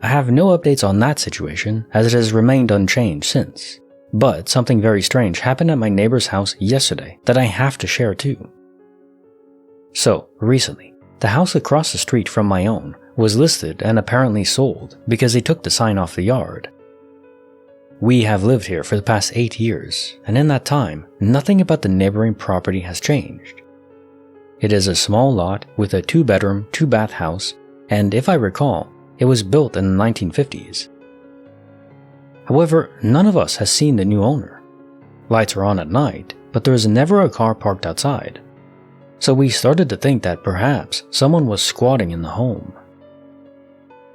I have no updates on that situation, as it has remained unchanged since. But something very strange happened at my neighbor's house yesterday that I have to share too. So, recently, the house across the street from my own was listed and apparently sold because they took the sign off the yard. We have lived here for the past 8 years, and in that time, nothing about the neighboring property has changed. It is a small lot with a 2-bedroom, 2-bath house, and if I recall, it was built in the 1950s. However, none of us has seen the new owner. Lights are on at night, but there is never a car parked outside. So we started to think that perhaps someone was squatting in the home.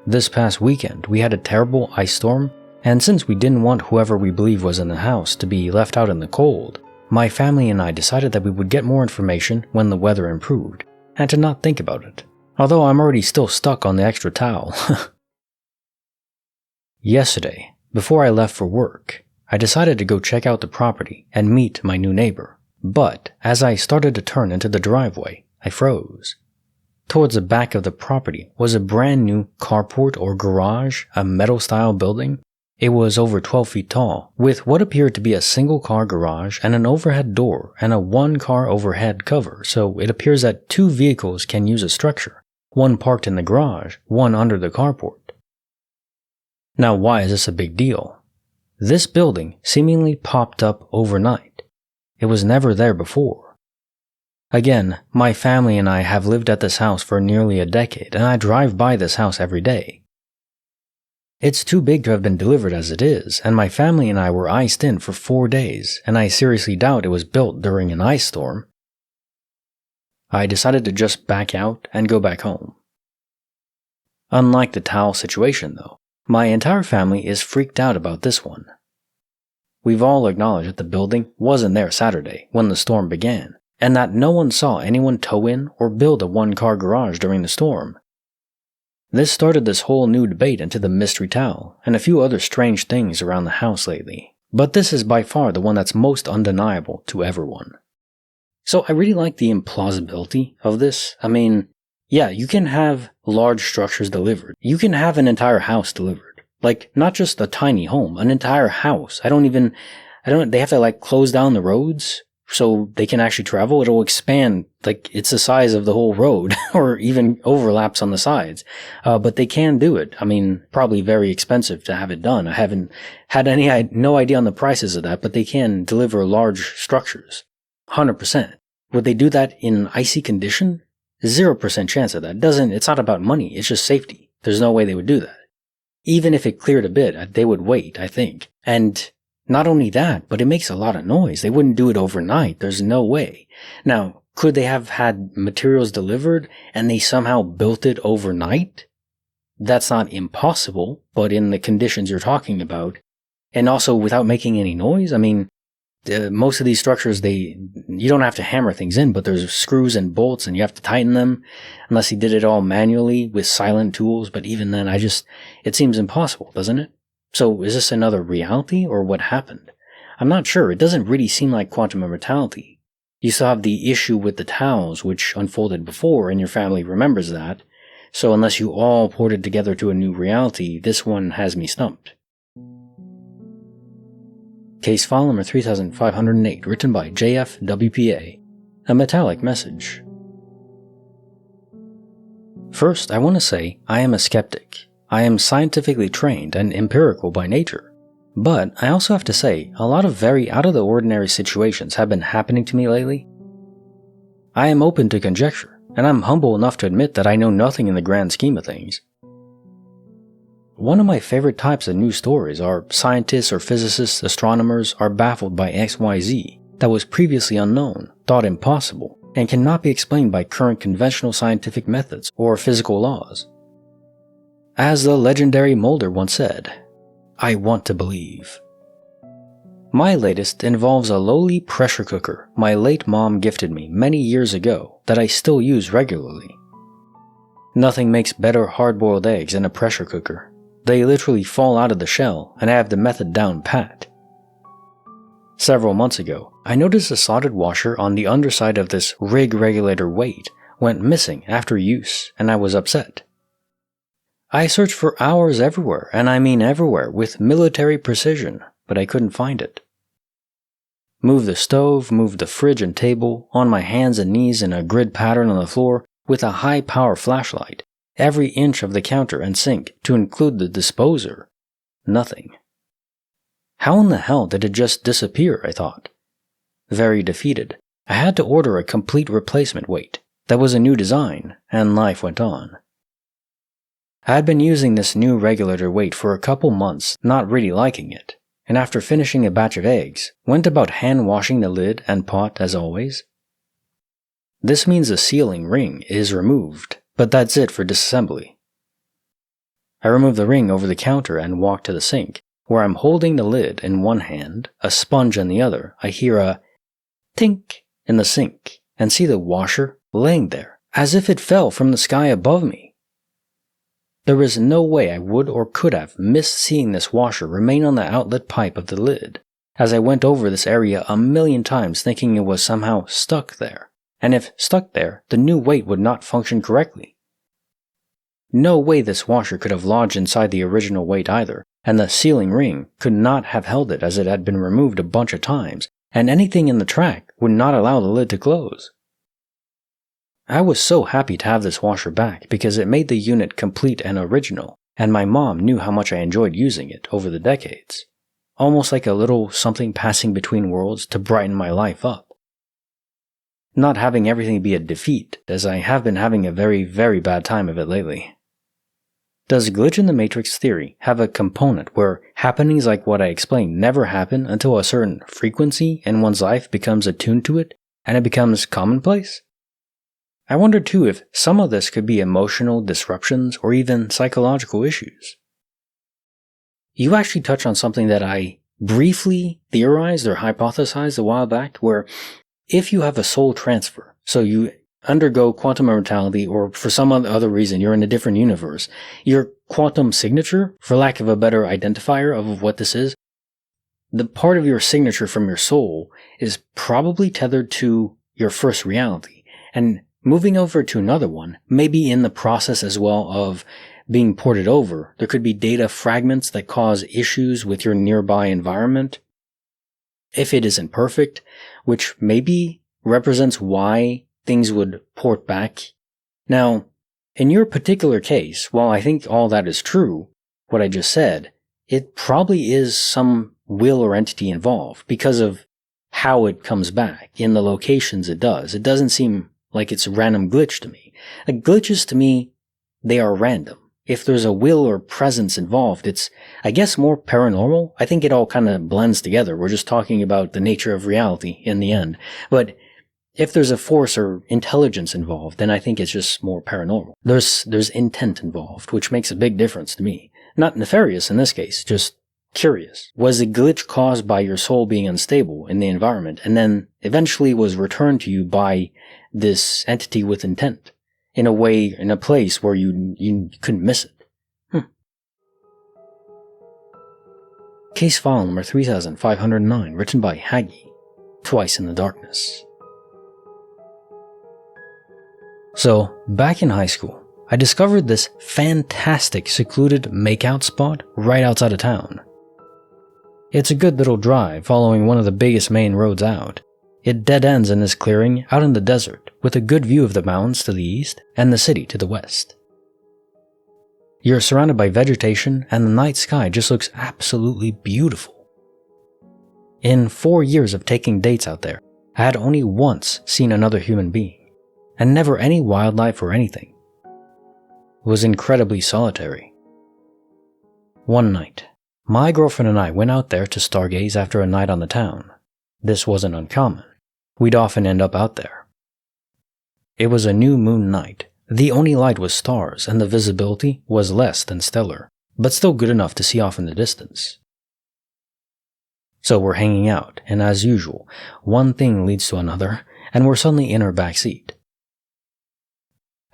This past weekend, we had a terrible ice storm, and since we didn't want whoever we believe was in the house to be left out in the cold, my family and I decided that we would get more information when the weather improved, and to not think about it. Although I'm already still stuck on the extra towel. Yesterday, before I left for work, I decided to go check out the property and meet my new neighbor. But as I started to turn into the driveway, I froze. Towards the back of the property was a brand new carport or garage, a metal-style building. It was over 12 feet tall, with what appeared to be a single-car garage and an overhead door and a 1-car overhead cover, so it appears that 2 vehicles can use a structure, one parked in the garage, one under the carport. Now, why is this a big deal? This building seemingly popped up overnight. It was never there before. Again, my family and I have lived at this house for nearly a decade, and I drive by this house every day. It's too big to have been delivered as it is, and my family and I were iced in for 4 days, and I seriously doubt it was built during an ice storm. I decided to just back out and go back home. Unlike the towel situation though, my entire family is freaked out about this one. We've all acknowledged that the building wasn't there Saturday when the storm began, and that no one saw anyone tow in or build a 1-car garage during the storm. This started this whole new debate into the mystery towel and a few other strange things around the house lately, but this is by far the one that's most undeniable to everyone. So I really like the implausibility of this. I mean, yeah, you can have large structures delivered. You can have an entire house delivered. Like, not just a tiny home, an entire house. They have to close down the roads so they can actually travel. It'll expand, it's the size of the whole road, or even overlaps on the sides. But they can do it. I mean, probably very expensive to have it done. I haven't had no idea on the prices of that, but they can deliver large structures. 100%. Would they do that in icy condition? 0% chance of that. It's not about money, it's just safety. There's no way they would do that. Even if it cleared a bit, they would wait, I think. And not only that, but it makes a lot of noise. They wouldn't do it overnight. There's no way. Now, could they have had materials delivered and they somehow built it overnight? That's not impossible, but in the conditions you're talking about, and also without making any noise, I mean, most of these structures, you don't have to hammer things in, but there's screws and bolts and you have to tighten them, unless he did it all manually with silent tools. But even then, it seems impossible, doesn't it? So is this another reality or what happened? I'm not sure. It doesn't really seem like quantum immortality. You still have the issue with the towels, which unfolded before, and your family remembers that. So unless you all ported together to a new reality, this one has me stumped. Case file number 3508, written by JFWPA. A metallic message. First, I want to say I am a skeptic. I am scientifically trained and empirical by nature. But I also have to say, a lot of very out-of-the-ordinary situations have been happening to me lately. I am open to conjecture, and I'm humble enough to admit that I know nothing in the grand scheme of things. One of my favorite types of news stories are scientists or physicists, astronomers are baffled by XYZ that was previously unknown, thought impossible, and cannot be explained by current conventional scientific methods or physical laws. As the legendary Mulder once said, I want to believe. My latest involves a lowly pressure cooker my late mom gifted me many years ago that I still use regularly. Nothing makes better hard-boiled eggs than a pressure cooker. They literally fall out of the shell, and I have the method down pat. Several months ago, I noticed a soldered washer on the underside of this rig regulator weight went missing after use, and I was upset. I searched for hours everywhere, and I mean everywhere, with military precision, but I couldn't find it. Moved the stove, moved the fridge and table, on my hands and knees in a grid pattern on the floor with a high-power flashlight, every inch of the counter and sink to include the disposer. Nothing. How in the hell did it just disappear, I thought. Very defeated, I had to order a complete replacement weight that was a new design, and life went on. I had been using this new regulator weight for a couple months, not really liking it, and after finishing a batch of eggs, went about hand-washing the lid and pot as always. This means the sealing ring is removed, but that's it for disassembly. I remove the ring over the counter and walk to the sink, where I'm holding the lid in one hand, a sponge in the other. I hear a tink in the sink and see the washer laying there, as if it fell from the sky above me. There is no way I would or could have missed seeing this washer remain on the outlet pipe of the lid, as I went over this area a million times thinking it was somehow stuck there, and if stuck there, the new weight would not function correctly. No way this washer could have lodged inside the original weight either, and the sealing ring could not have held it as it had been removed a bunch of times, and anything in the track would not allow the lid to close. I was so happy to have this washer back because it made the unit complete and original, and my mom knew how much I enjoyed using it over the decades. Almost like a little something passing between worlds to brighten my life up. Not having everything be a defeat, as I have been having a very, very bad time of it lately. Does glitch in the Matrix theory have a component where happenings like what I explained never happen until a certain frequency in one's life becomes attuned to it and it becomes commonplace? I wonder too if some of this could be emotional disruptions or even psychological issues. You actually touch on something that I briefly theorized or hypothesized a while back, where if you have a soul transfer, so you undergo quantum immortality or for some other reason you're in a different universe, your quantum signature, for lack of a better identifier of what this is, the part of your signature from your soul is probably tethered to your first reality, and moving over to another one may be in the process as well of being ported over. There could be data fragments that cause issues with your nearby environment. If it isn't perfect, which maybe represents why things would port back. Now, in your particular case, while I think all that is true, what I just said, it probably is some will or entity involved because of how it comes back in the locations it does. It doesn't seem like it's a random glitch to me. Glitches to me, they are random. If there's a will or presence involved, it's, I guess, more paranormal. I think it all kind of blends together. We're just talking about the nature of reality in the end. But if there's a force or intelligence involved, then I think it's just more paranormal. There's intent involved, which makes a big difference to me. Not nefarious in this case, just curious. Was the glitch caused by your soul being unstable in the environment and then eventually was returned to you by this entity with intent in a way, in a place where you couldn't miss it? Case file number 3509, written by Haggy, Twice in the Darkness. So, back in high school, I discovered this fantastic secluded makeout spot right outside of town. It's a good little drive following one of the biggest main roads out. It dead ends in this clearing out in the desert with a good view of the mountains to the east and the city to the west. You're surrounded by vegetation and the night sky just looks absolutely beautiful. In 4 years of taking dates out there, I had only once seen another human being, and never any wildlife or anything. It was incredibly solitary. One night, my girlfriend and I went out there to stargaze after a night on the town. This wasn't uncommon. We'd often end up out there. It was a new moon night, The only light was stars, and the visibility was less than stellar, but still good enough to see off in the distance. So we're hanging out, and as usual, one thing leads to another, and we're suddenly in our back seat.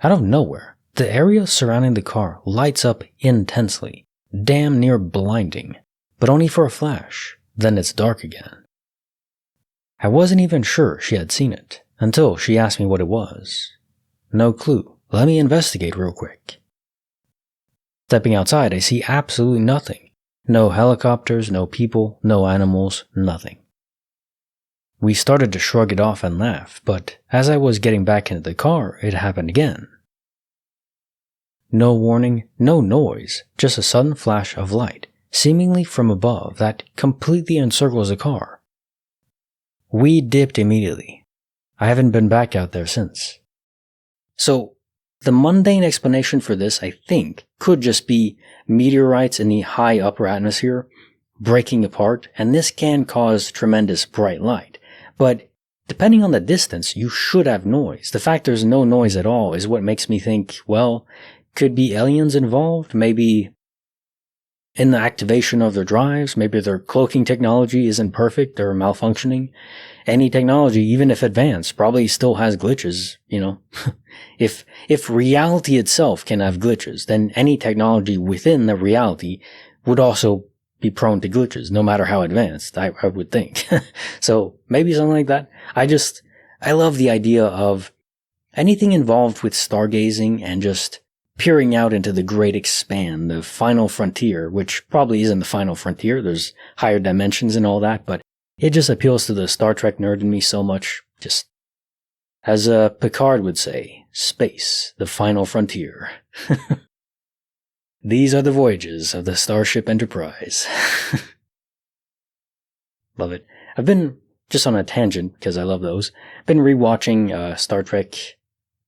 Out of nowhere, the area surrounding the car lights up intensely, damn near blinding, but only for a flash, then it's dark again. I wasn't even sure she had seen it, until she asked me what it was. No clue. Let me investigate real quick. Stepping outside, I see absolutely nothing. No helicopters, no people, no animals, nothing. We started to shrug it off and laugh, but as I was getting back into the car, it happened again. No warning, no noise, just a sudden flash of light, seemingly from above, that completely encircles the car. We dipped immediately. I haven't been back out there since. So, the mundane explanation for this, I think, could just be meteorites in the high upper atmosphere breaking apart, and this can cause tremendous bright light. But depending on the distance, you should have noise. The fact there's no noise at all is what makes me think, well, could be aliens involved, maybe in the activation of their drives, maybe their cloaking technology isn't perfect or malfunctioning. Any technology, even if advanced, probably still has glitches, you know. If reality itself can have glitches, then any technology within the reality would also be prone to glitches, no matter how advanced, I would think. So maybe something like that. I love the idea of anything involved with stargazing and just peering out into the great expanse, the final frontier, which probably isn't the final frontier. There's higher dimensions and all that, but it just appeals to the Star Trek nerd in me so much. Just, as Picard would say, space, the final frontier. These are the voyages of the Starship Enterprise. Love it. I've been, just on a tangent, because I love those, been rewatching Star Trek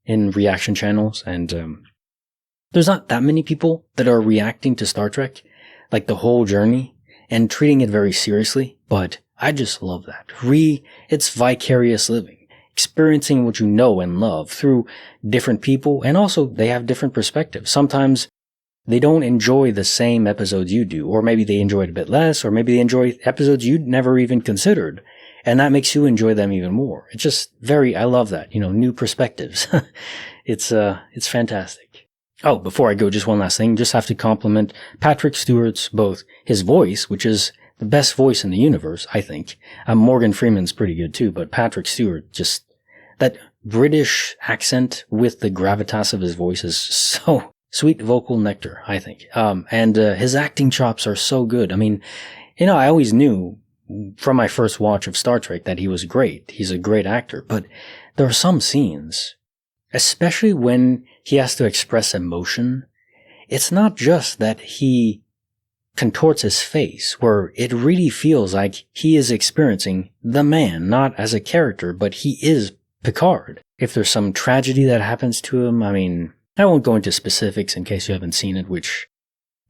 in reaction channels, and there's not that many people that are reacting to Star Trek, like the whole journey, and treating it very seriously, but I just love that. It's vicarious living, experiencing what you know and love through different people, and also they have different perspectives. Sometimes they don't enjoy the same episodes you do, or maybe they enjoy it a bit less, or maybe they enjoy episodes you'd never even considered, and that makes you enjoy them even more. It's just I love that, new perspectives. It's fantastic. Oh, before I go, just one last thing. Just have to compliment Patrick Stewart's both his voice, which is the best voice in the universe, I think. Morgan Freeman's pretty good too, but Patrick Stewart, just that British accent with the gravitas of his voice is so sweet vocal nectar, I think. And his acting chops are so good. I mean, I always knew from my first watch of Star Trek that he was great. He's a great actor, but there are some scenes, especially when he has to express emotion. It's not just that he contorts his face, where it really feels like he is experiencing the man, not as a character, but he is Picard. If there's some tragedy that happens to him, I mean, I won't go into specifics in case you haven't seen it, which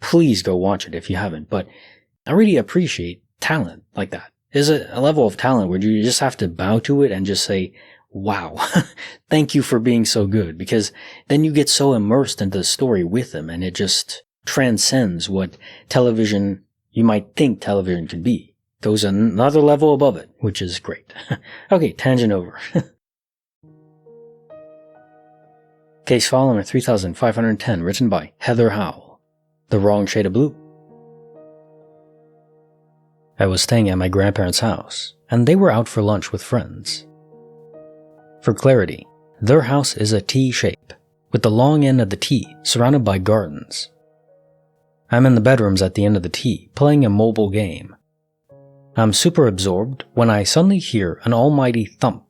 please go watch it if you haven't, but I really appreciate talent like that. There's a level of talent where you just have to bow to it and just say, wow, thank you for being so good, because then you get so immersed into the story with them, and it just transcends what you might think television could be. Goes another level above it, which is great. Okay, tangent over. Case file number 3510, written by Heather Howell. The Wrong Shade of Blue. I was staying at my grandparents' house, and they were out for lunch with friends. For clarity, their house is a T shape, with the long end of the T surrounded by gardens. I'm in the bedrooms at the end of the T, playing a mobile game. I'm super absorbed when I suddenly hear an almighty thump.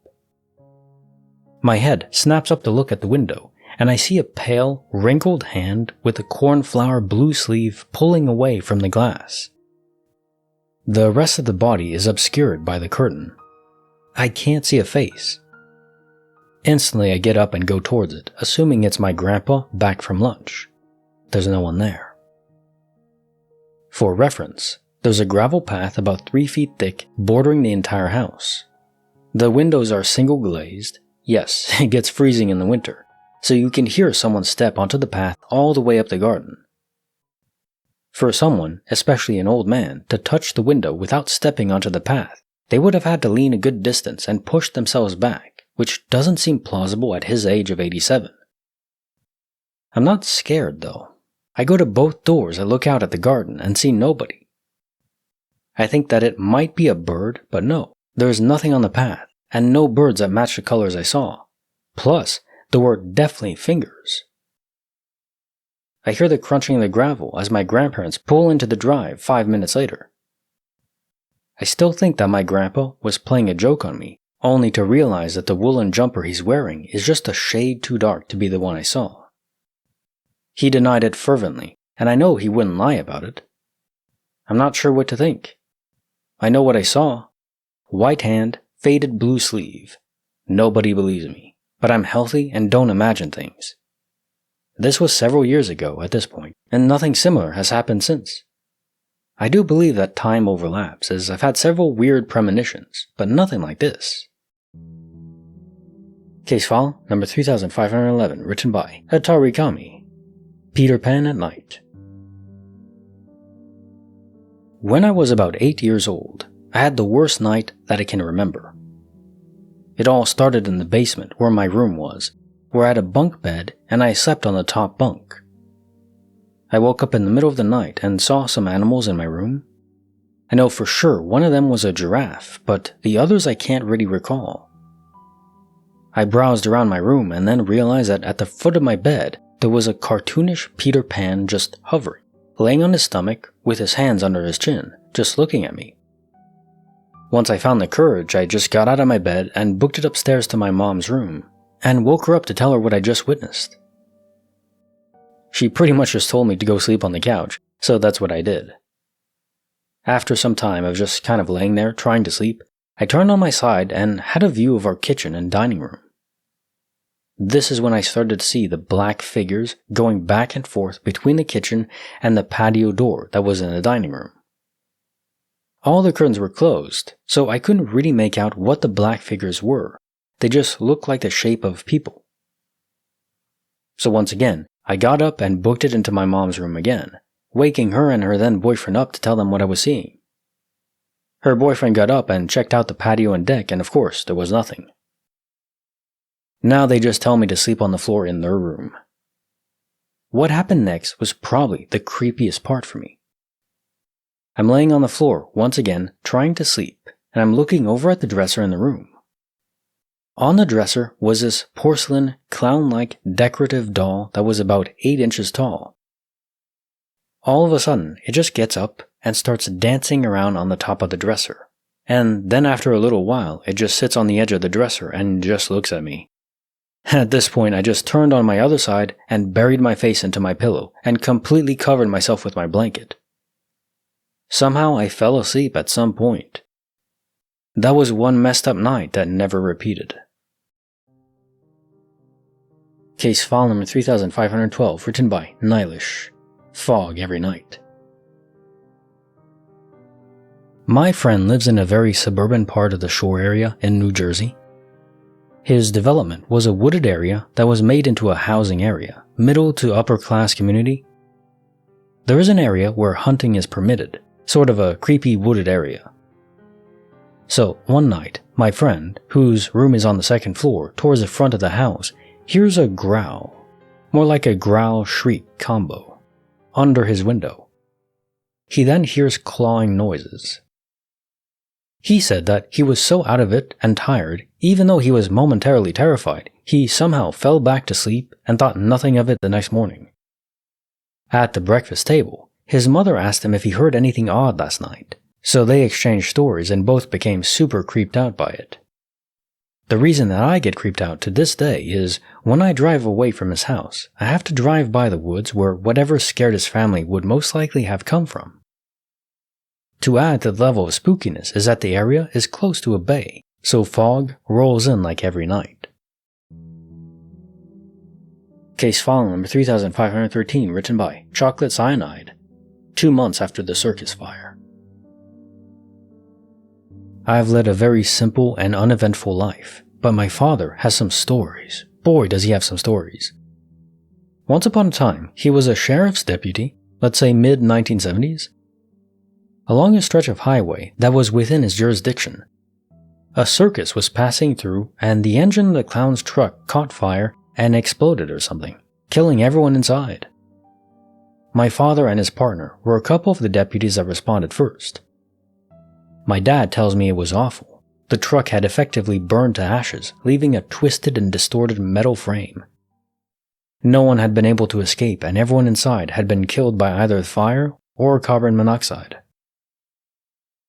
My head snaps up to look at the window, and I see a pale, wrinkled hand with a cornflower blue sleeve pulling away from the glass. The rest of the body is obscured by the curtain. I can't see a face. Instantly, I get up and go towards it, assuming it's my grandpa back from lunch. There's no one there. For reference, there's a gravel path about 3 feet thick bordering the entire house. The windows are single glazed. Yes, it gets freezing in the winter, so you can hear someone step onto the path all the way up the garden. For someone, especially an old man, to touch the window without stepping onto the path, they would have had to lean a good distance and push themselves back, which doesn't seem plausible at his age of 87. I'm not scared though. I go to both doors and look out at the garden and see nobody. I think that it might be a bird, but no, there's nothing on the path, and no birds that match the colors I saw. Plus, there were definitely fingers. I hear the crunching of the gravel as my grandparents pull into the drive 5 minutes later. I still think that my grandpa was playing a joke on me, only to realize that the woolen jumper he's wearing is just a shade too dark to be the one I saw. He denied it fervently, and I know he wouldn't lie about it. I'm not sure what to think. I know what I saw. White hand, faded blue sleeve. Nobody believes me, but I'm healthy and don't imagine things. This was several years ago at this point, and nothing similar has happened since. I do believe that time overlaps, as I've had several weird premonitions, but nothing like this. Case file number 3511, written by Hatari Kami. Peter Pan at Night. When I was about 8 years old, I had the worst night that I can remember. It all started in the basement where my room was, where I had a bunk bed and I slept on the top bunk. I woke up in the middle of the night and saw some animals in my room. I know for sure one of them was a giraffe, but the others I can't really recall. I browsed around my room and then realized that at the foot of my bed there was a cartoonish Peter Pan just hovering, laying on his stomach with his hands under his chin, just looking at me. Once I found the courage, I just got out of my bed and booked it upstairs to my mom's room, and woke her up to tell her what I just witnessed. She pretty much just told me to go sleep on the couch, so that's what I did. After some time of just kind of laying there trying to sleep, I turned on my side and had a view of our kitchen and dining room. This is when I started to see the black figures going back and forth between the kitchen and the patio door that was in the dining room. All the curtains were closed, so I couldn't really make out what the black figures were. They just looked like the shape of people. So once again, I got up and booked it into my mom's room again, waking her and her then boyfriend up to tell them what I was seeing. Her boyfriend got up and checked out the patio and deck, and of course, there was nothing. Now they just tell me to sleep on the floor in their room. What happened next was probably the creepiest part for me. I'm laying on the floor once again, trying to sleep, and I'm looking over at the dresser in the room. On the dresser was this porcelain, clown-like decorative doll that was about 8 inches tall. All of a sudden, it just gets up and starts dancing around on the top of the dresser. And then after a little while, it just sits on the edge of the dresser and just looks at me. At this point, I just turned on my other side and buried my face into my pillow and completely covered myself with my blanket. Somehow I fell asleep at some point. That was one messed up night that never repeated. Case file number 3512, written by Nilish. Fog every night. My friend lives in a very suburban part of the shore area in New Jersey. His development was a wooded area that was made into a housing area, middle to upper class community. There is an area where hunting is permitted, sort of a creepy wooded area. So one night, my friend, whose room is on the second floor towards the front of the house, hears a growl, more like a growl-shriek combo, under his window. He then hears clawing noises. He said that he was so out of it and tired, even though he was momentarily terrified, he somehow fell back to sleep and thought nothing of it the next morning. At the breakfast table, his mother asked him if he heard anything odd last night, so they exchanged stories and both became super creeped out by it. The reason that I get creeped out to this day is when I drive away from his house, I have to drive by the woods where whatever scared his family would most likely have come from. To add to the level of spookiness is that the area is close to a bay, so fog rolls in like every night. Case file number 3513, written by Chocolate Cyanide, 2 months after the circus fire. I have led a very simple and uneventful life, but my father has some stories, boy does he have some stories. Once upon a time, he was a sheriff's deputy, let's say mid-1970s, along a stretch of highway that was within his jurisdiction. A circus was passing through and the engine of the clown's truck caught fire and exploded or something, killing everyone inside. My father and his partner were a couple of the deputies that responded first. My dad tells me it was awful. The truck had effectively burned to ashes, leaving a twisted and distorted metal frame. No one had been able to escape and everyone inside had been killed by either fire or carbon monoxide.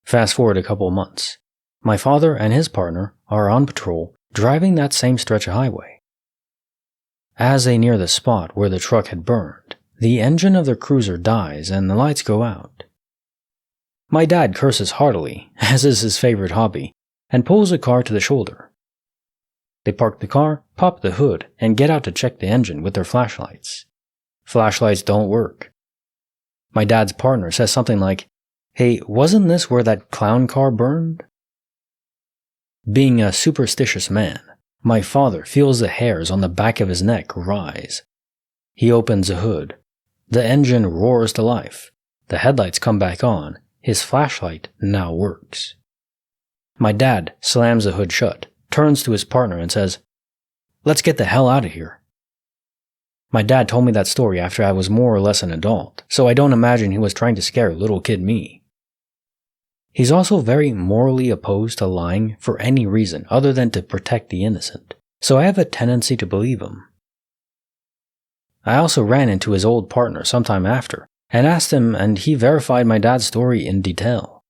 Fast forward a couple of months. My father and his partner are on patrol, driving that same stretch of highway. As they near the spot where the truck had burned, the engine of their cruiser dies and the lights go out. My dad curses heartily, as is his favorite hobby, and pulls the car to the shoulder. They park the car, pop the hood, and get out to check the engine with their flashlights. Flashlights don't work. My dad's partner says something like, "Hey, wasn't this where that clown car burned?" Being a superstitious man, my father feels the hairs on the back of his neck rise. He opens the hood. The engine roars to life. The headlights come back on. His flashlight now works. My dad slams the hood shut, turns to his partner and says, "Let's get the hell out of here." My dad told me that story after I was more or less an adult, so I don't imagine he was trying to scare little kid me. He's also very morally opposed to lying for any reason other than to protect the innocent, so I have a tendency to believe him. I also ran into his old partner sometime after and asked him, and he verified my dad's story in detail.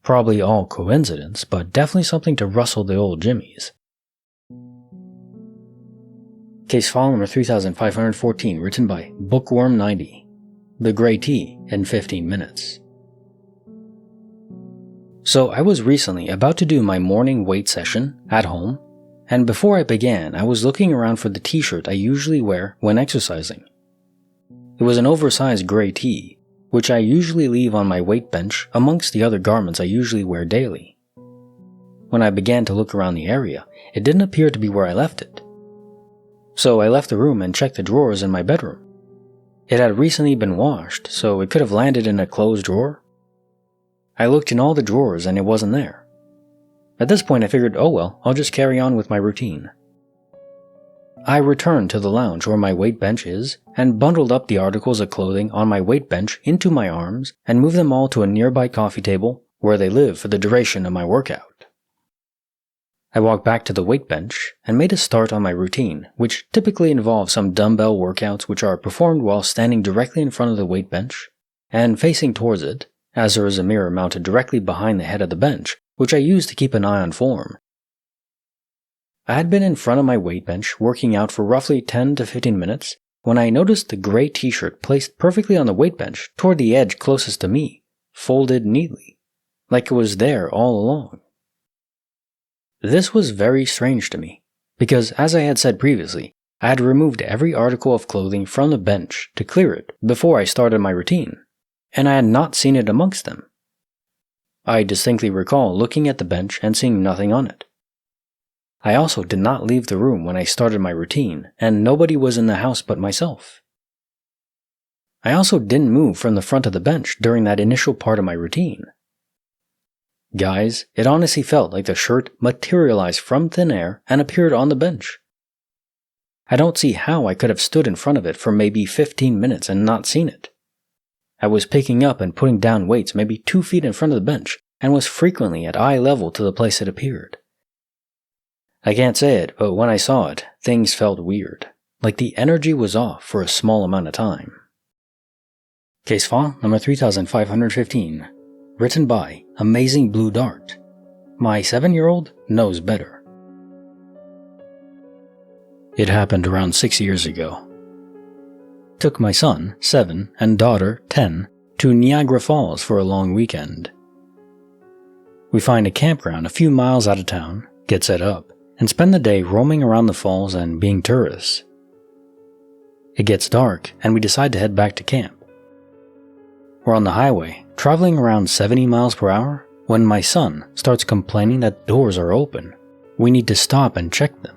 Probably all coincidence, but definitely something to rustle the old jimmies. Case file number 3514, written by Bookworm90. The Grey Tea in 15 minutes. So I was recently about to do my morning weight session at home, and before I began, I was looking around for the t-shirt I usually wear when exercising. It was an oversized grey tee, which I usually leave on my weight bench amongst the other garments I usually wear daily. When I began to look around the area, it didn't appear to be where I left it. So I left the room and checked the drawers in my bedroom. It had recently been washed, so it could have landed in a closed drawer. I looked in all the drawers and it wasn't there. At this point I figured, oh well, I'll just carry on with my routine. I returned to the lounge where my weight bench is and bundled up the articles of clothing on my weight bench into my arms and moved them all to a nearby coffee table where they live for the duration of my workout. I walked back to the weight bench and made a start on my routine, which typically involves some dumbbell workouts which are performed while standing directly in front of the weight bench and facing towards it, as there is a mirror mounted directly behind the head of the bench, which I use to keep an eye on form. I had been in front of my weight bench working out for roughly 10 to 15 minutes when I noticed the grey t-shirt placed perfectly on the weight bench toward the edge closest to me, folded neatly, like it was there all along. This was very strange to me, because as I had said previously, I had removed every article of clothing from the bench to clear it before I started my routine, and I had not seen it amongst them. I distinctly recall looking at the bench and seeing nothing on it. I also did not leave the room when I started my routine, and nobody was in the house but myself. I also didn't move from the front of the bench during that initial part of my routine. Guys, it honestly felt like the shirt materialized from thin air and appeared on the bench. I don't see how I could have stood in front of it for maybe 15 minutes and not seen it. I was picking up and putting down weights maybe 2 feet in front of the bench and was frequently at eye level to the place it appeared. I can't say it, but when I saw it, things felt weird, like the energy was off for a small amount of time. Case file number 3515, written by Amazing Blue Dart. My 7-year-old knows better. It happened around 6 years ago. Took my son, 7, and daughter, 10, to Niagara Falls for a long weekend. We find a campground a few miles out of town, get set up, and spend the day roaming around the falls and being tourists. It gets dark, and we decide to head back to camp. We're on the highway, traveling around 70 miles per hour, when my son starts complaining that doors are open. We need to stop and check them.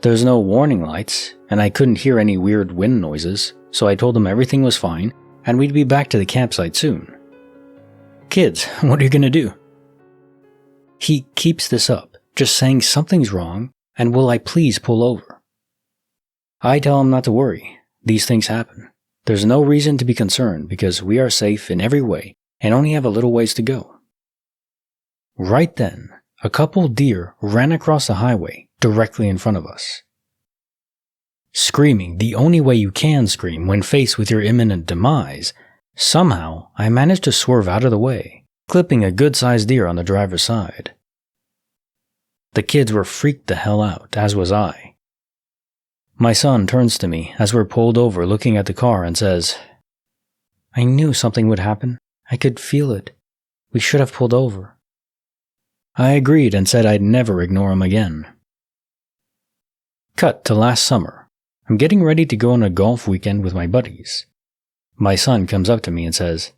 There's no warning lights, and I couldn't hear any weird wind noises, so I told him everything was fine, and we'd be back to the campsite soon. Kids, what are you gonna do? He keeps this up, just saying something's wrong, and will I please pull over? I tell him not to worry, these things happen. There's no reason to be concerned because we are safe in every way and only have a little ways to go. Right then, a couple deer ran across the highway directly in front of us. Screaming the only way you can scream when faced with your imminent demise, somehow I managed to swerve out of the way, clipping a good-sized deer on the driver's side. The kids were freaked the hell out, as was I. My son turns to me as we're pulled over looking at the car and says, "I knew something would happen. I could feel it. We should have pulled over." I agreed and said I'd never ignore him again. Cut to last summer. I'm getting ready to go on a golf weekend with my buddies. My son comes up to me and says,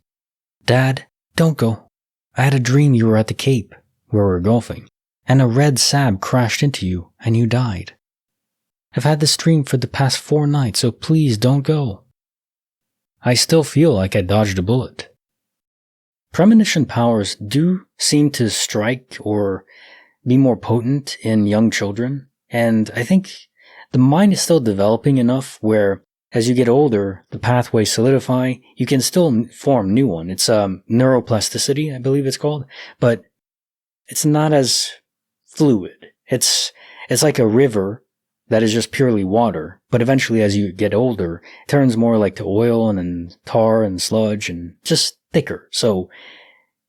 "Dad, don't go. I had a dream you were at the Cape, where we're golfing, and a red Saab crashed into you and you died. I've had this dream for the past 4 nights, so please don't go." I still feel like I dodged a bullet. Premonition powers do seem to strike or be more potent in young children, and I think the mind is still developing enough where as you get older, the pathways solidify. You can still form new one. It's neuroplasticity, I believe it's called, but it's not as fluid. It's like a river that is just purely water, but eventually as you get older, it turns more like to oil and then tar and sludge and just thicker. So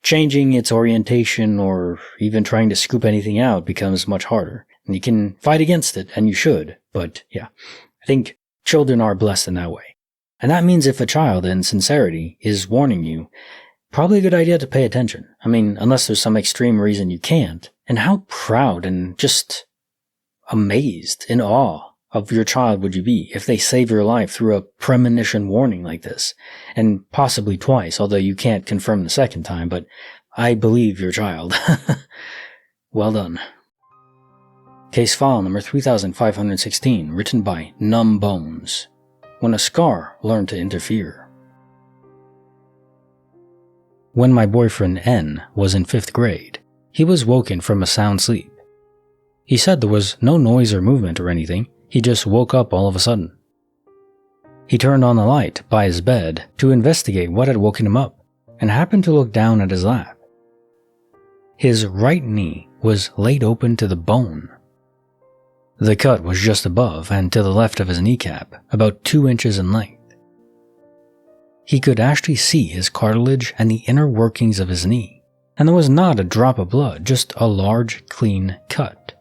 changing its orientation or even trying to scoop anything out becomes much harder. And you can fight against it, and you should, but yeah, I think children are blessed in that way. And that means if a child in sincerity is warning you, probably a good idea to pay attention. I mean, unless there's some extreme reason you can't. And how proud and just amazed, in awe of your child would you be if they save your life through a premonition warning like this? And possibly twice, although you can't confirm the second time, but I believe your child. Well done. Case file number 3516, written by Numb Bones. When a scar learned to interfere. When my boyfriend N was in 5th grade, he was woken from a sound sleep. He said there was no noise or movement or anything, he just woke up all of a sudden. He turned on the light by his bed to investigate what had woken him up, and happened to look down at his lap. His right knee was laid open to the bone. The cut was just above and to the left of his kneecap, about 2 inches in length. He could actually see his cartilage and the inner workings of his knee, and there was not a drop of blood, just a large, clean cut.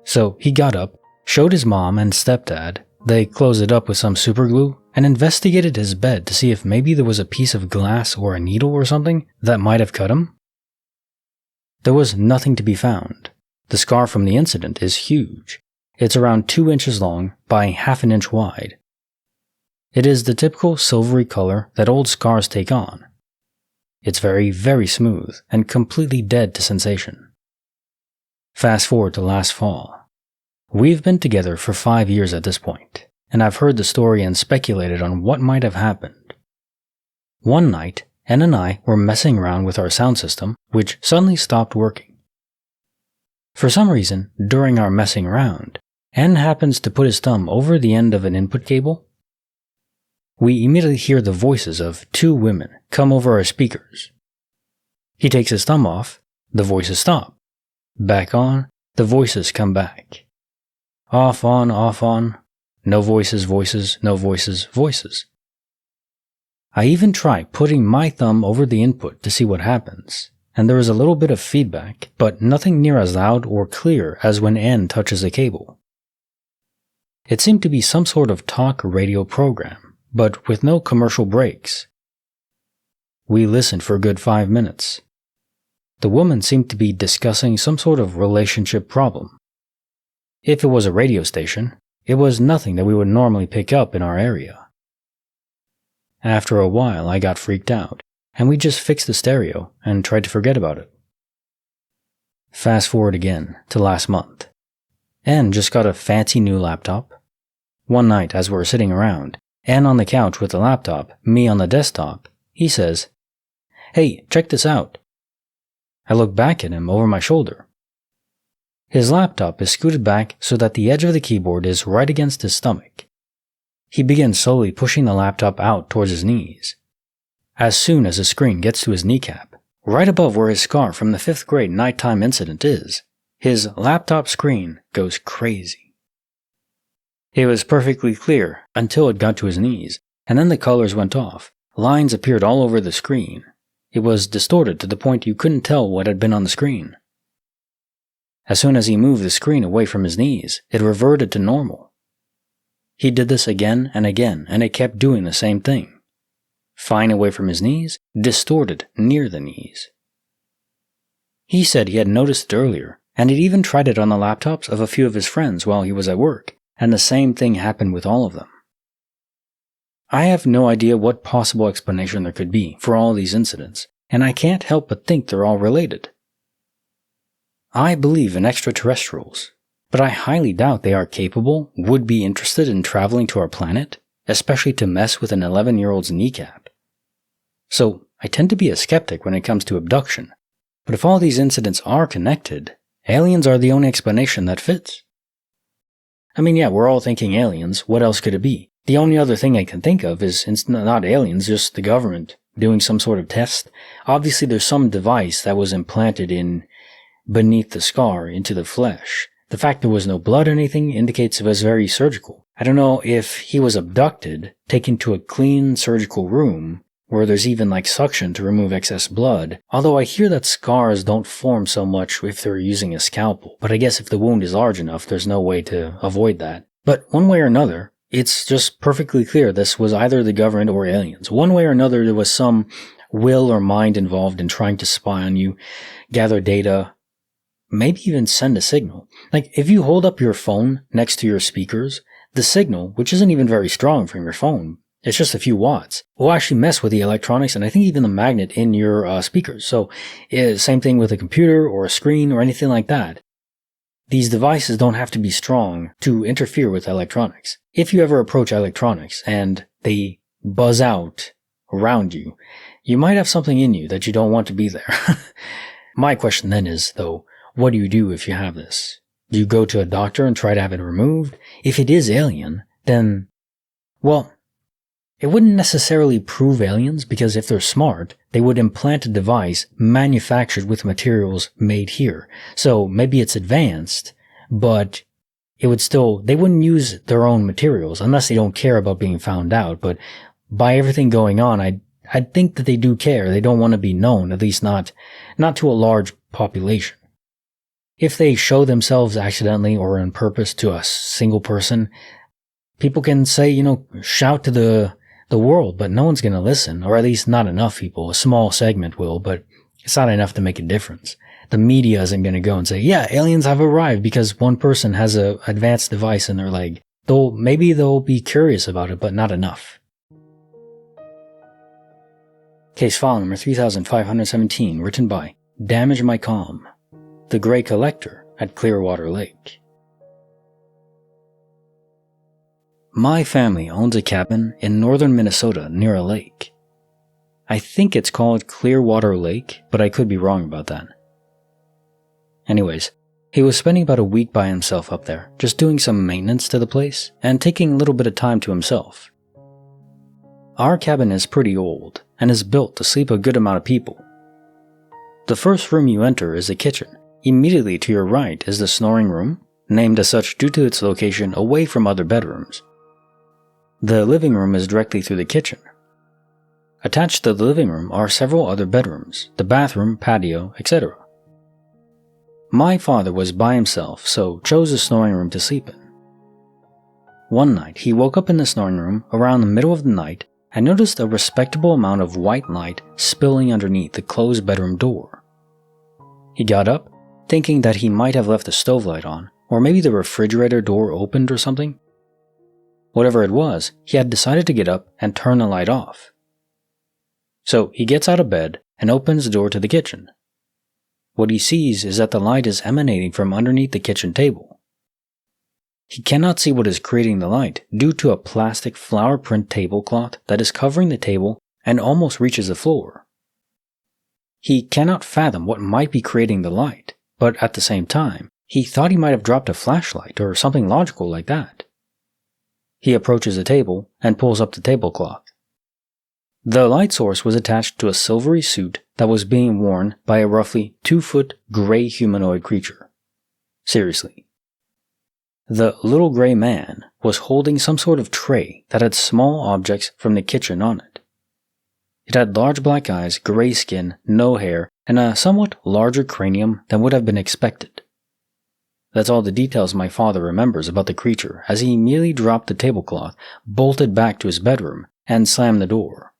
So he got up, showed his mom and stepdad, they closed it up with some superglue, and investigated his bed to see if maybe there was a piece of glass or a needle or something that might have cut him. There was nothing to be found. The scar from the incident is huge. It's around 2 inches long by ½ an inch wide. It is the typical silvery color that old scars take on. It's very, very smooth and completely dead to sensation. Fast forward to last fall. We've been together for 5 years at this point, and I've heard the story and speculated on what might have happened. One night, N and I were messing around with our sound system, which suddenly stopped working. For some reason, during our messing around, N happens to put his thumb over the end of an input cable. We immediately hear the voices of 2 women come over our speakers. He takes his thumb off, the voices stop. Back on, the voices come back. Off on, no voices, voices, no voices, voices. I even try putting my thumb over the input to see what happens, and there is a little bit of feedback, but nothing near as loud or clear as when N touches the cable. It seemed to be some sort of talk radio program, but with no commercial breaks. We listened for a good 5 minutes. The woman seemed to be discussing some sort of relationship problem. If it was a radio station, it was nothing that we would normally pick up in our area. After a while, I got freaked out, and we just fixed the stereo and tried to forget about it. Fast forward again to last month. and just got a fancy new laptop. One night, as we're sitting around, and on the couch with the laptop, me on the desktop, he says, "Hey, check this out." I look back at him over my shoulder. His laptop is scooted back so that the edge of the keyboard is right against his stomach. He begins slowly pushing the laptop out towards his knees. As soon as the screen gets to his kneecap, right above where his scar from the 5th grade nighttime incident is, his laptop screen goes crazy. It was perfectly clear until it got to his knees, and then the colors went off. Lines appeared all over the screen. It was distorted to the point you couldn't tell what had been on the screen. As soon as he moved the screen away from his knees, it reverted to normal. He did this again, and it kept doing the same thing. Fine away from his knees, distorted near the knees. He said he had noticed it earlier, and he'd even tried it on the laptops of a few of his friends while he was at work, and the same thing happened with all of them. I have no idea what possible explanation there could be for all these incidents, and I can't help but think they're all related. I believe in extraterrestrials, but I highly doubt they are capable, would be interested in traveling to our planet, especially to mess with an 11-year-old's kneecap. So, I tend to be a skeptic when it comes to abduction, but if all these incidents are connected, aliens are the only explanation that fits. I mean, yeah, we're all thinking aliens, what else could it be? The only other thing I can think of is not aliens, just the government doing some sort of test. Obviously, there's some device that was implanted beneath the scar into the flesh. The fact there was no blood or anything indicates it was very surgical. I don't know if he was abducted, taken to a clean surgical room, where there's even like suction to remove excess blood, although I hear that scars don't form so much if they're using a scalpel, but I guess if the wound is large enough, there's no way to avoid that. But one way or another, it's just perfectly clear this was either the government or aliens. One way or another, there was some will or mind involved in trying to spy on you, gather data, maybe even send a signal. Like, if you hold up your phone next to your speakers, the signal, which isn't even very strong from your phone, it's just a few watts, will actually mess with the electronics and I think even the magnet in your speakers. So, same thing with a computer or a screen or anything like that. These devices don't have to be strong to interfere with electronics. If you ever approach electronics and they buzz out around you, you might have something in you that you don't want to be there. My question then is, though, what do you do if you have this? Do you go to a doctor and try to have it removed? If it is alien, then, well, it wouldn't necessarily prove aliens because if they're smart, they would implant a device manufactured with materials made here. So maybe it's advanced, but they wouldn't use their own materials unless they don't care about being found out. But by everything going on, I think that they do care. They don't want to be known, at least not to a large population. If they show themselves accidentally or on purpose to a single person, people can say, shout to the world, but no one's going to listen, or at least not enough people. A small segment will, but it's not enough to make a difference. The media isn't going to go and say, yeah, aliens have arrived because one person has an advanced device in their leg. Maybe they'll be curious about it, but not enough. Case file number 3517, written by Damage My Calm, the Gray Collector at Clearwater Lake. My family owns a cabin in northern Minnesota near a lake. I think it's called Clearwater Lake, but I could be wrong about that. Anyways, he was spending about a week by himself up there, just doing some maintenance to the place and taking a little bit of time to himself. Our cabin is pretty old and is built to sleep a good amount of people. The first room you enter is the kitchen. Immediately to your right is the snoring room, named as such due to its location away from other bedrooms. The living room is directly through the kitchen. Attached to the living room are several other bedrooms, the bathroom, patio, etc. My father was by himself, so chose the snoring room to sleep in. One night, he woke up in the snoring room around the middle of the night and noticed a respectable amount of white light spilling underneath the closed bedroom door. He got up, thinking that he might have left the stove light on, or maybe the refrigerator door opened or something. Whatever it was, he had decided to get up and turn the light off. So he gets out of bed and opens the door to the kitchen. What he sees is that the light is emanating from underneath the kitchen table. He cannot see what is creating the light due to a plastic flower print tablecloth that is covering the table and almost reaches the floor. He cannot fathom what might be creating the light, but at the same time, he thought he might have dropped a flashlight or something logical like that. He approaches the table and pulls up the tablecloth. The light source was attached to a silvery suit that was being worn by a roughly 2-foot gray humanoid creature. Seriously. The little gray man was holding some sort of tray that had small objects from the kitchen on it. It had large black eyes, gray skin, no hair, and a somewhat larger cranium than would have been expected. That's all the details my father remembers about the creature as he immediately dropped the tablecloth, bolted back to his bedroom, and slammed the door.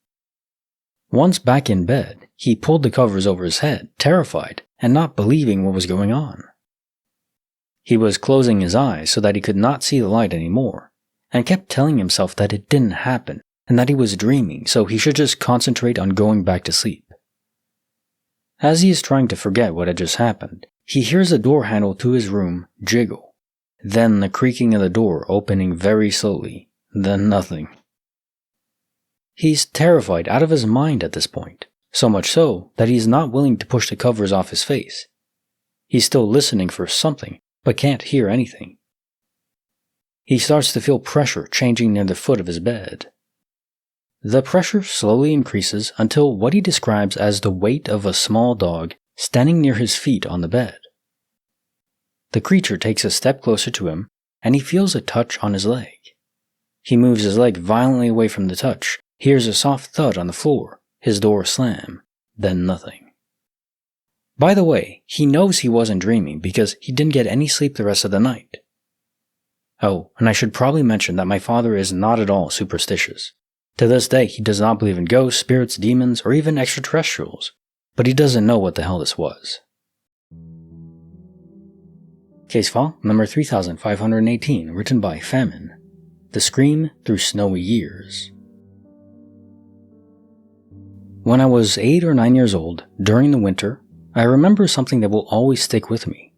Once back in bed, he pulled the covers over his head, terrified, and not believing what was going on. He was closing his eyes so that he could not see the light anymore, and kept telling himself that it didn't happen, and that he was dreaming, so he should just concentrate on going back to sleep. As he is trying to forget what had just happened, he hears the door handle to his room jiggle, then the creaking of the door opening very slowly, then nothing. He's terrified out of his mind at this point, so much so that he is not willing to push the covers off his face. He's still listening for something, but can't hear anything. He starts to feel pressure changing near the foot of his bed. The pressure slowly increases until what he describes as the weight of a small dog standing near his feet on the bed. The creature takes a step closer to him, and he feels a touch on his leg. He moves his leg violently away from the touch, hears a soft thud on the floor, his door slam, then nothing. By the way, he knows he wasn't dreaming because he didn't get any sleep the rest of the night. Oh, and I should probably mention that my father is not at all superstitious. To this day, he does not believe in ghosts, spirits, demons, or even extraterrestrials, but he doesn't know what the hell this was. Case file number 3518, written by Famine. The Scream Through Snowy Years. When I was 8 or 9 years old, during the winter, I remember something that will always stick with me.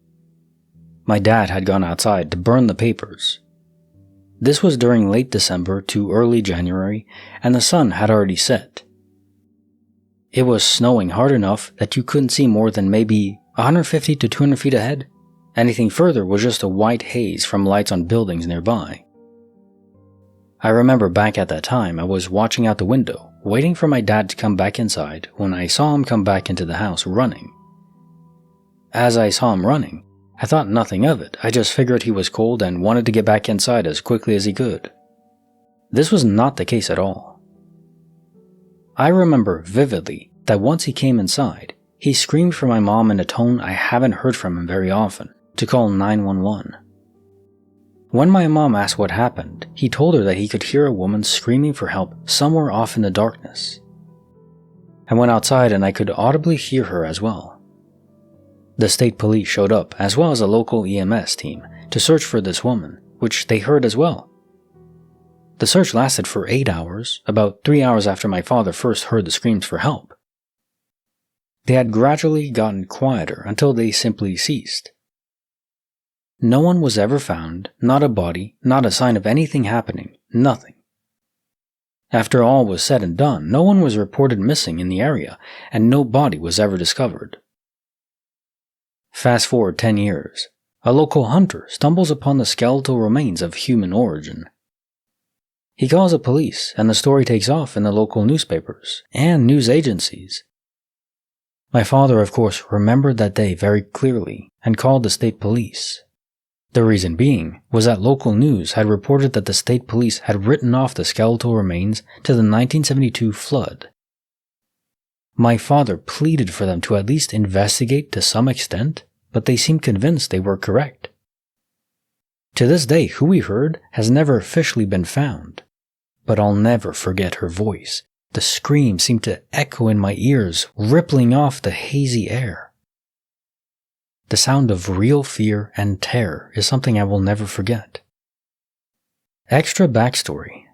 My dad had gone outside to burn the papers. This was during late December to early January, and the sun had already set. It was snowing hard enough that you couldn't see more than maybe 150 to 200 feet ahead. Anything further was just a white haze from lights on buildings nearby. I remember back at that time I was watching out the window, waiting for my dad to come back inside when I saw him come back into the house running. As I saw him running, I thought nothing of it. I just figured he was cold and wanted to get back inside as quickly as he could. This was not the case at all. I remember vividly that once he came inside, he screamed for my mom in a tone I haven't heard from him very often, to call 911. When my mom asked what happened, he told her that he could hear a woman screaming for help somewhere off in the darkness. I went outside and I could audibly hear her as well. The state police showed up, as well as a local EMS team, to search for this woman, which they heard as well. The search lasted for 8 hours, about 3 hours after my father first heard the screams for help. They had gradually gotten quieter until they simply ceased. No one was ever found, not a body, not a sign of anything happening, nothing. After all was said and done, no one was reported missing in the area, and no body was ever discovered. Fast forward 10 years, a local hunter stumbles upon the skeletal remains of human origin. He calls the police, and the story takes off in the local newspapers and news agencies. My father, of course, remembered that day very clearly and called the state police. The reason being was that local news had reported that the state police had written off the skeletal remains to the 1972 flood. My father pleaded for them to at least investigate to some extent, but they seemed convinced they were correct. To this day, who we heard has never officially been found, but I'll never forget her voice. The scream seemed to echo in my ears, rippling off the hazy air. The sound of real fear and terror is something I will never forget. Extra backstory.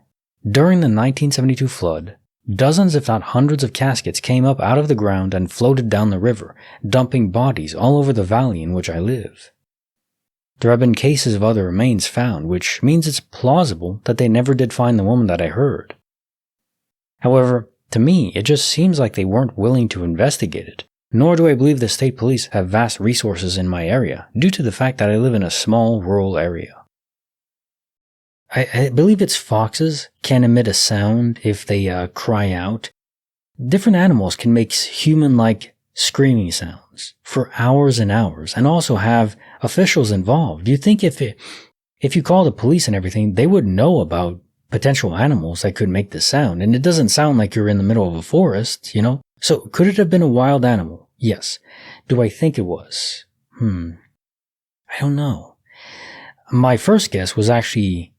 During the 1972 flood, dozens if not hundreds of caskets came up out of the ground and floated down the river, dumping bodies all over the valley in which I live. There have been cases of other remains found, which means it's plausible that they never did find the woman that I heard. However, to me, it just seems like they weren't willing to investigate it, nor do I believe the state police have vast resources in my area, due to the fact that I live in a small rural area. I believe it's foxes can emit a sound if they cry out. Different animals can make human-like screaming sounds for hours and hours, and also have officials involved. You'd think if you call the police and everything, they would know about potential animals that could make this sound, and it doesn't sound like you're in the middle of a forest, you know? So could it have been a wild animal? Yes. Do I think it was? I don't know. My first guess was actually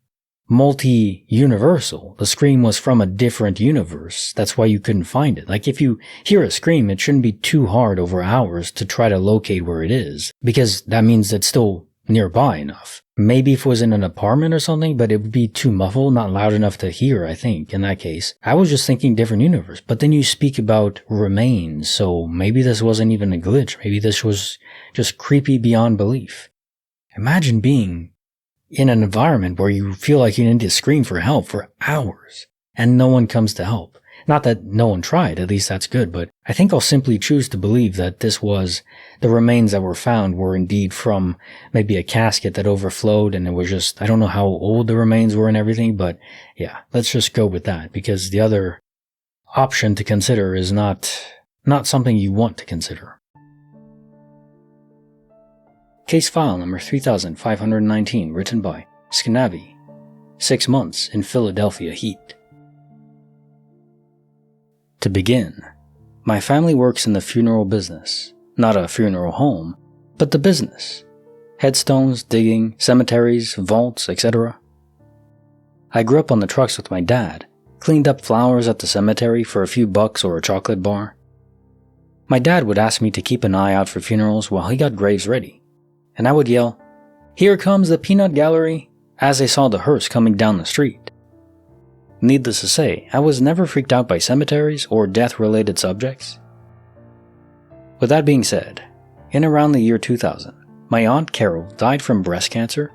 multi-universal. The scream was from a different universe. That's why you couldn't find it. Like, if you hear a scream, it shouldn't be too hard over hours to try to locate where it is, because that means it's still nearby enough. Maybe if it was in an apartment or something, but it would be too muffled, not loud enough to hear, I think, in that case. I was just thinking different universe, but then you speak about remains, so maybe this wasn't even a glitch. Maybe this was just creepy beyond belief. Imagine being in an environment where you feel like you need to scream for help for hours, and no one comes to help. Not that no one tried, at least that's good, but I think I'll simply choose to believe that this was the remains that were found were indeed from maybe a casket that overflowed, and it was just, I don't know how old the remains were and everything, but yeah, let's just go with that, because the other option to consider is not something you want to consider. Case file number 3519, written by Sknavi. 6 months in Philadelphia heat. To begin, my family works in the funeral business. Not a funeral home, but the business. Headstones, digging, cemeteries, vaults, etc. I grew up on the trucks with my dad, cleaned up flowers at the cemetery for a few bucks or a chocolate bar. My dad would ask me to keep an eye out for funerals while he got graves ready, and I would yell, "Here comes the peanut gallery," as I saw the hearse coming down the street. Needless to say, I was never freaked out by cemeteries or death-related subjects. With that being said, in around the year 2000, my Aunt Carol died from breast cancer.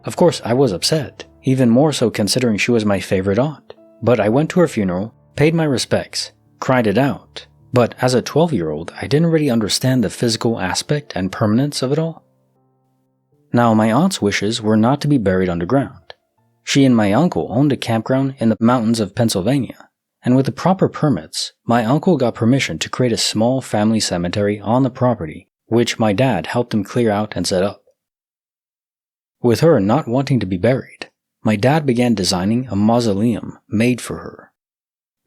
Of course, I was upset, even more so considering she was my favorite aunt, but I went to her funeral, paid my respects, cried it out, but as a 12-year-old, I didn't really understand the physical aspect and permanence of it all. Now, my aunt's wishes were not to be buried underground. She and my uncle owned a campground in the mountains of Pennsylvania, and with the proper permits, my uncle got permission to create a small family cemetery on the property, which my dad helped him clear out and set up. With her not wanting to be buried, my dad began designing a mausoleum made for her.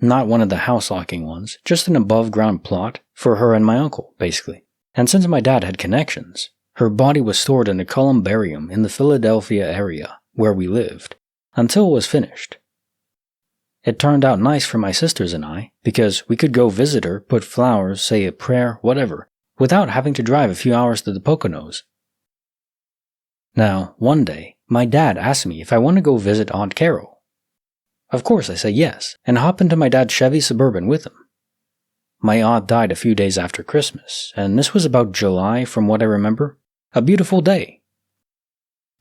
Not one of the house-locking ones, just an above-ground plot for her and my uncle, basically. And since my dad had connections, her body was stored in a columbarium in the Philadelphia area, where we lived, until it was finished. It turned out nice for my sisters and I, because we could go visit her, put flowers, say a prayer, whatever, without having to drive a few hours to the Poconos. Now, one day, my dad asked me if I want to go visit Aunt Carol. Of course I said yes, and hop into my dad's Chevy Suburban with him. My aunt died a few days after Christmas, and this was about July from what I remember. A beautiful day.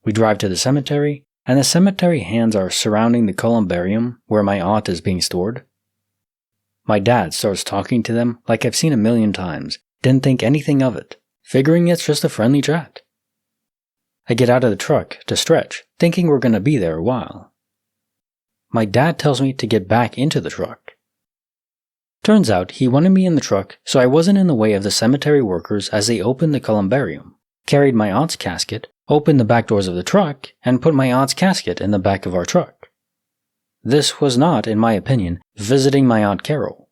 We drive to the cemetery, and the cemetery hands are surrounding the columbarium where my aunt is being stored. My dad starts talking to them like I've seen a million times, didn't think anything of it, figuring it's just a friendly chat. I get out of the truck to stretch, thinking we're going to be there a while. My dad tells me to get back into the truck. Turns out he wanted me in the truck so I wasn't in the way of the cemetery workers as they opened the columbarium, carried my aunt's casket, opened the back doors of the truck, and put my aunt's casket in the back of our truck. This was not, in my opinion, visiting my Aunt Carol.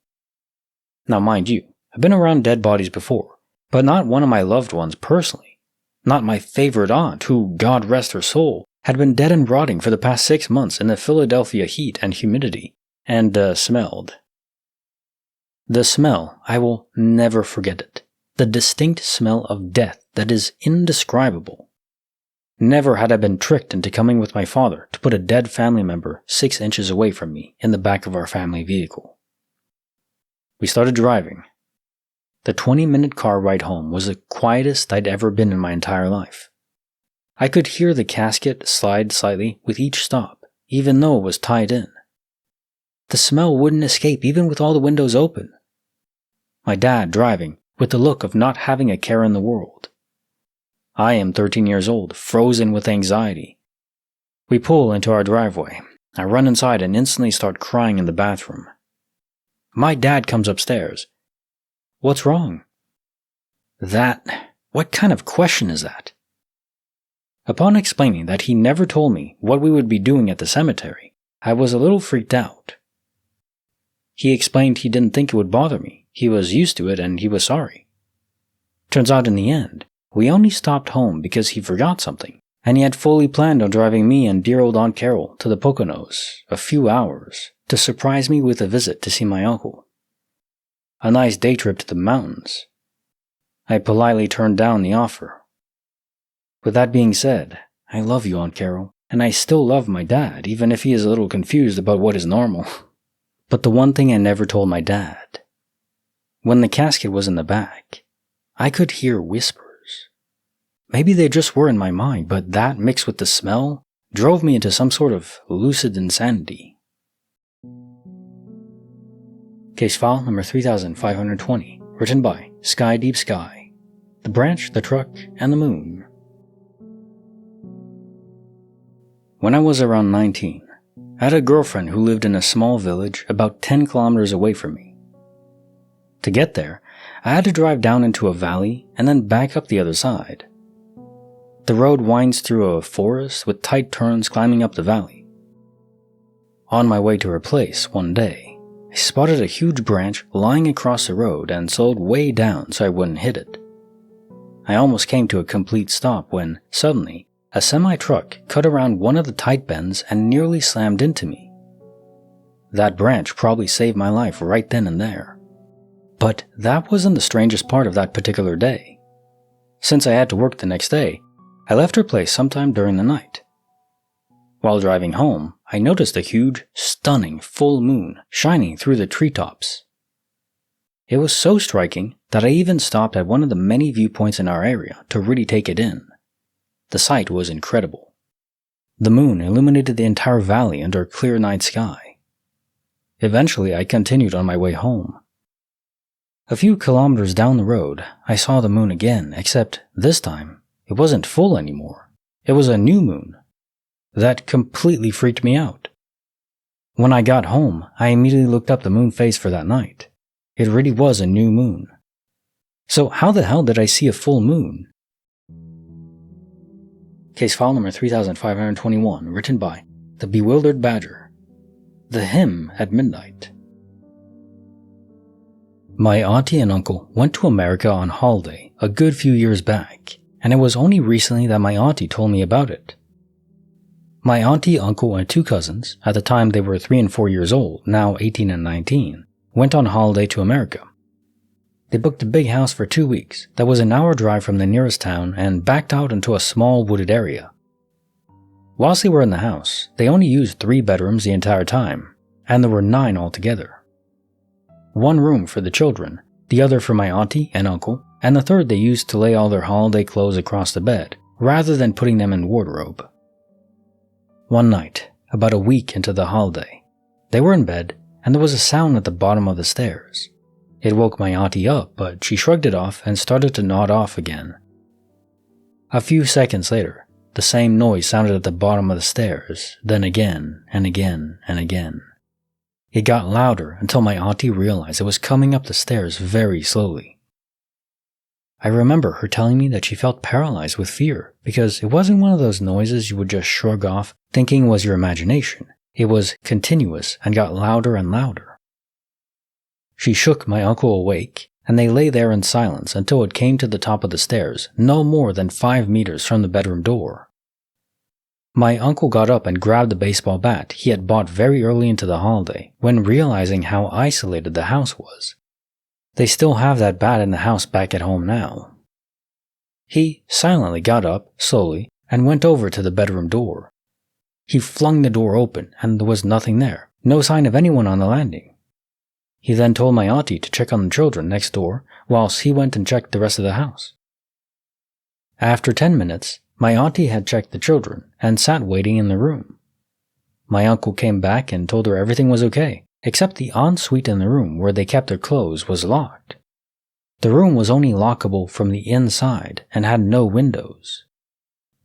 Now mind you, I've been around dead bodies before, but not one of my loved ones personally. Not my favorite aunt, who, God rest her soul, had been dead and rotting for the past 6 months in the Philadelphia heat and humidity, and smelled. The smell, I will never forget it. The distinct smell of death that is indescribable. Never had I been tricked into coming with my father to put a dead family member 6 inches away from me in the back of our family vehicle. We started driving. The 20-minute car ride home was the quietest I'd ever been in my entire life. I could hear the casket slide slightly with each stop, even though it was tied in. The smell wouldn't escape even with all the windows open. My dad driving, with the look of not having a care in the world. I am 13 years old, frozen with anxiety. We pull into our driveway. I run inside and instantly start crying in the bathroom. My dad comes upstairs. What's wrong? What kind of question is that? Upon explaining that he never told me what we would be doing at the cemetery, I was a little freaked out. He explained he didn't think it would bother me, he was used to it and he was sorry. Turns out in the end, we only stopped home because he forgot something, and he had fully planned on driving me and dear old Aunt Carol to the Poconos, a few hours, to surprise me with a visit to see my uncle. A nice day trip to the mountains. I politely turned down the offer. With that being said, I love you, Aunt Carol, and I still love my dad, even if he is a little confused about what is normal. But the one thing I never told my dad. When the casket was in the back, I could hear whispers. Maybe they just were in my mind, but that mixed with the smell drove me into some sort of lucid insanity. Case file number 3520, written by Sky Deep Sky, The Branch, the Truck, and the Moon. When I was around 19, I had a girlfriend who lived in a small village about 10 kilometers away from me. To get there, I had to drive down into a valley and then back up the other side. The road winds through a forest with tight turns climbing up the valley. On my way to her place one day, I spotted a huge branch lying across the road and slowed way down so I wouldn't hit it. I almost came to a complete stop when, suddenly, a semi-truck cut around one of the tight bends and nearly slammed into me. That branch probably saved my life right then and there. But that wasn't the strangest part of that particular day. Since I had to work the next day, I left her place sometime during the night. While driving home, I noticed a huge, stunning full moon shining through the treetops. It was so striking that I even stopped at one of the many viewpoints in our area to really take it in. The sight was incredible. The moon illuminated the entire valley under a clear night sky. Eventually, I continued on my way home. A few kilometers down the road, I saw the moon again, except this time, it wasn't full anymore. It was a new moon. That completely freaked me out. When I got home, I immediately looked up the moon phase for that night. It really was a new moon. So how the hell did I see a full moon? Case file number 3521, written by The Bewildered Badger. The Hymn at Midnight. My auntie and uncle went to America on holiday a good few years back, and it was only recently that my auntie told me about it. My auntie, uncle, and 2 cousins, at the time they were 3 and 4 years old, now 18 and 19, went on holiday to America. They booked a big house for 2 weeks that was an hour drive from the nearest town and backed out into a small wooded area. Whilst they were in the house, they only used 3 bedrooms the entire time, and there were 9 altogether. 1 room for the children, the other for my auntie and uncle, and the third they used to lay all their holiday clothes across the bed, rather than putting them in wardrobe. One night, about a week into the holiday, they were in bed and there was a sound at the bottom of the stairs. It woke my auntie up, but she shrugged it off and started to nod off again. A few seconds later, the same noise sounded at the bottom of the stairs, then again and again and again. It got louder until my auntie realized it was coming up the stairs very slowly. I remember her telling me that she felt paralyzed with fear because it wasn't one of those noises you would just shrug off thinking was your imagination. It was continuous and got louder and louder. She shook my uncle awake, and they lay there in silence until it came to the top of the stairs, no more than 5 meters from the bedroom door. My uncle got up and grabbed the baseball bat he had bought very early into the holiday when realizing how isolated the house was. They still have that bat in the house back at home now. He silently got up, slowly, and went over to the bedroom door. He flung the door open and there was nothing there, no sign of anyone on the landing. He then told my auntie to check on the children next door whilst he went and checked the rest of the house. After 10 minutes, My auntie had checked the children and sat waiting in the room. My uncle came back and told her everything was okay, except the ensuite in the room where they kept their clothes was locked. The room was only lockable from the inside and had no windows.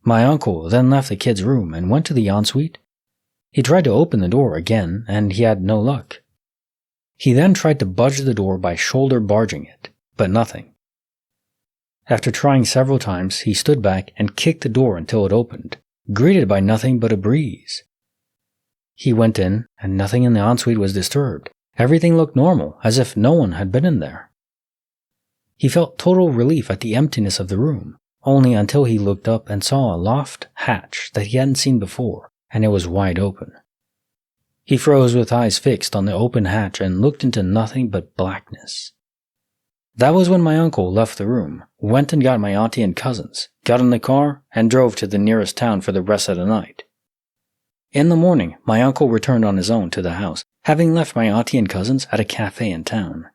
My uncle then left the kids' room and went to the ensuite. He tried to open the door again and he had no luck. He then tried to budge the door by shoulder barging it, but nothing. After trying several times, he stood back and kicked the door until it opened, greeted by nothing but a breeze. He went in, and nothing in the ensuite was disturbed. Everything looked normal, as if no one had been in there. He felt total relief at the emptiness of the room, only until he looked up and saw a loft hatch that he hadn't seen before, and it was wide open. He froze with eyes fixed on the open hatch and looked into nothing but blackness. That was when my uncle left the room, went and got my auntie and cousins, got in the car, and drove to the nearest town for the rest of the night. In the morning, my uncle returned on his own to the house, having left my auntie and cousins at a cafe in town.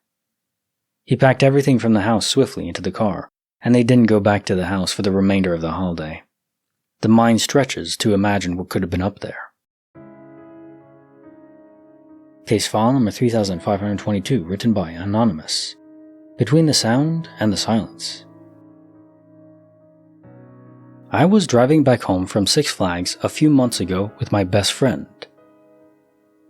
He packed everything from the house swiftly into the car, and they didn't go back to the house for the remainder of the holiday. The mind stretches to imagine what could have been up there. Case file number 3522, written by Anonymous. Between the sound and the silence. I was driving back home from Six Flags a few months ago with my best friend.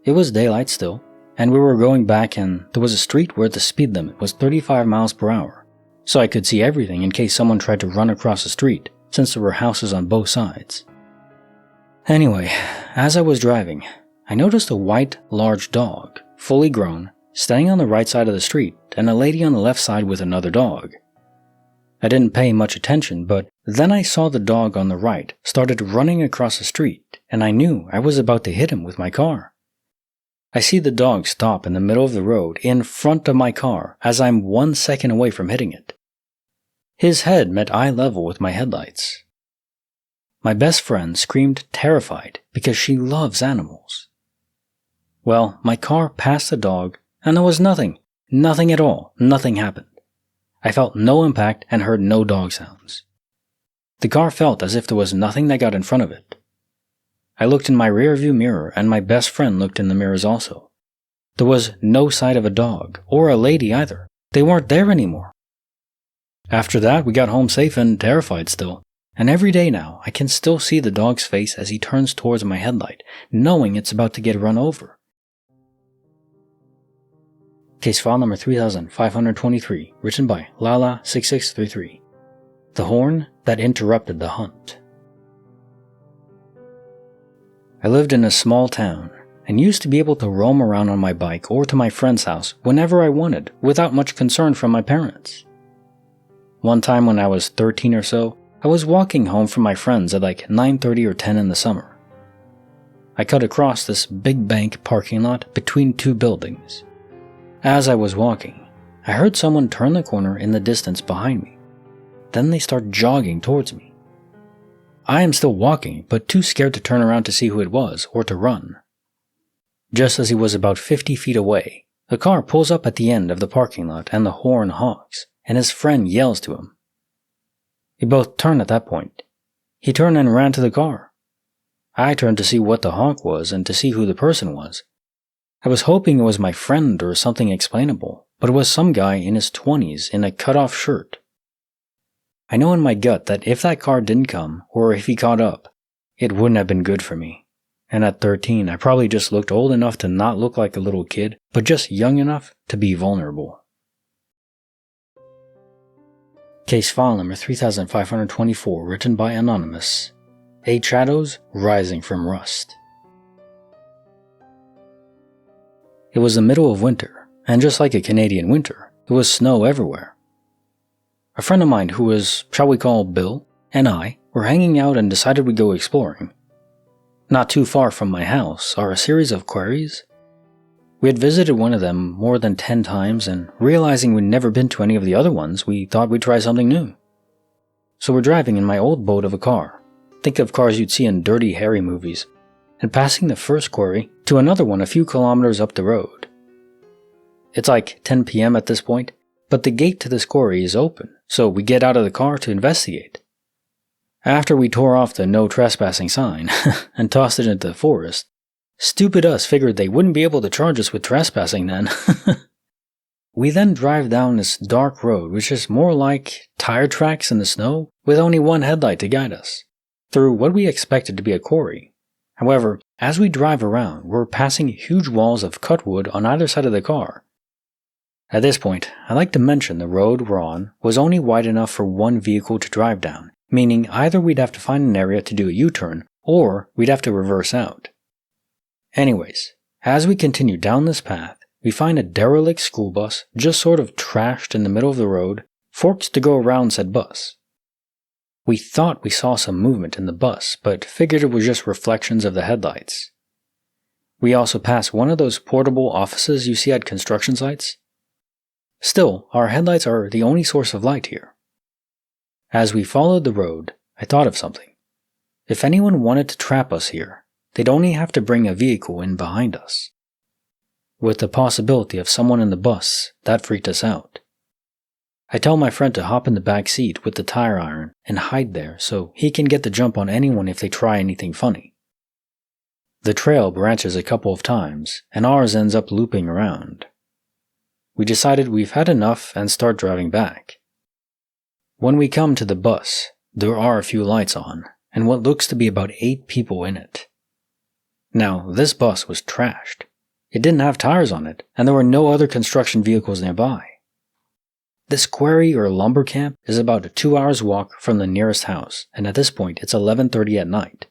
It was daylight still, and we were going back and there was a street where the speed limit was 35 miles per hour, so I could see everything in case someone tried to run across the street, since there were houses on both sides. Anyway, as I was driving, I noticed a white, large dog, fully grown, standing on the right side of the street and a lady on the left side with another dog. I didn't pay much attention, but then I saw the dog on the right started running across the street, and I knew I was about to hit him with my car. I see the dog stop in the middle of the road in front of my car as I'm 1 second away from hitting it. His head met eye level with my headlights. My best friend screamed terrified because she loves animals. Well, my car passed the dog, and there was nothing at all, nothing happened. I felt no impact and heard no dog sounds. The car felt as if there was nothing that got in front of it. I looked in my rearview mirror and my best friend looked in the mirrors also. There was no sight of a dog, or a lady either. They weren't there anymore. After that, we got home safe and terrified still, and every day now I can still see the dog's face as he turns towards my headlight, knowing it's about to get run over. Case file number 3523, written by Lala6633. The horn that interrupted the hunt. I lived in a small town and used to be able to roam around on my bike or to my friend's house whenever I wanted without much concern from my parents. One time when I was 13 or so, I was walking home from my friends at like 9:30 or 10 in the summer. I cut across this big bank parking lot between two buildings. As I was walking, I heard someone turn the corner in the distance behind me. Then they start jogging towards me. I am still walking, but too scared to turn around to see who it was or to run. Just as he was about 50 feet away, a car pulls up at the end of the parking lot and the horn honks, and his friend yells to him. We both turned at that point. He turned and ran to the car. I turned to see what the honk was and to see who the person was. I was hoping it was my friend or something explainable, but it was some guy in his 20s in a cut-off shirt. I know in my gut that if that car didn't come, or if he caught up, it wouldn't have been good for me. And at 13, I probably just looked old enough to not look like a little kid, but just young enough to be vulnerable. Case file number 3524, written by Anonymous. 8 Shadows Rising from Rust. It was the middle of winter, and just like a Canadian winter, there was snow everywhere. A friend of mine who was, shall we call Bill, and I were hanging out and decided we'd go exploring. Not too far from my house are a series of quarries. We had visited one of them more than 10 times, and realizing we'd never been to any of the other ones, we thought we'd try something new. So we're driving in my old boat of a car. Think of cars you'd see in Dirty Harry movies, and passing the first quarry to another one a few kilometers up the road. It's like 10 p.m. at this point, but the gate to this quarry is open, so we get out of the car to investigate. After we tore off the no trespassing sign and tossed it into the forest, stupid us figured they wouldn't be able to charge us with trespassing then. We then drive down this dark road, which is more like tire tracks in the snow, with only one headlight to guide us, through what we expected to be a quarry. However, as we drive around, we're passing huge walls of cut wood on either side of the car. At this point, I'd like to mention the road we're on was only wide enough for one vehicle to drive down, meaning either we'd have to find an area to do a U-turn, or we'd have to reverse out. Anyways, as we continue down this path, we find a derelict school bus just sort of trashed in the middle of the road, forks to go around said bus. We thought we saw some movement in the bus, but figured it was just reflections of the headlights. We also passed one of those portable offices you see at construction sites. Still, our headlights are the only source of light here. As we followed the road, I thought of something. If anyone wanted to trap us here, they'd only have to bring a vehicle in behind us. With the possibility of someone in the bus, that freaked us out. I tell my friend to hop in the back seat with the tire iron and hide there so he can get the jump on anyone if they try anything funny. The trail branches a couple of times, and ours ends up looping around. We decided we've had enough and start driving back. When we come to the bus, there are a few lights on, and what looks to be about 8 people in it. Now, this bus was trashed. It didn't have tires on it, and there were no other construction vehicles nearby. This quarry or lumber camp is about a 2 hours walk from the nearest house, and at this point it's 11:30 at night.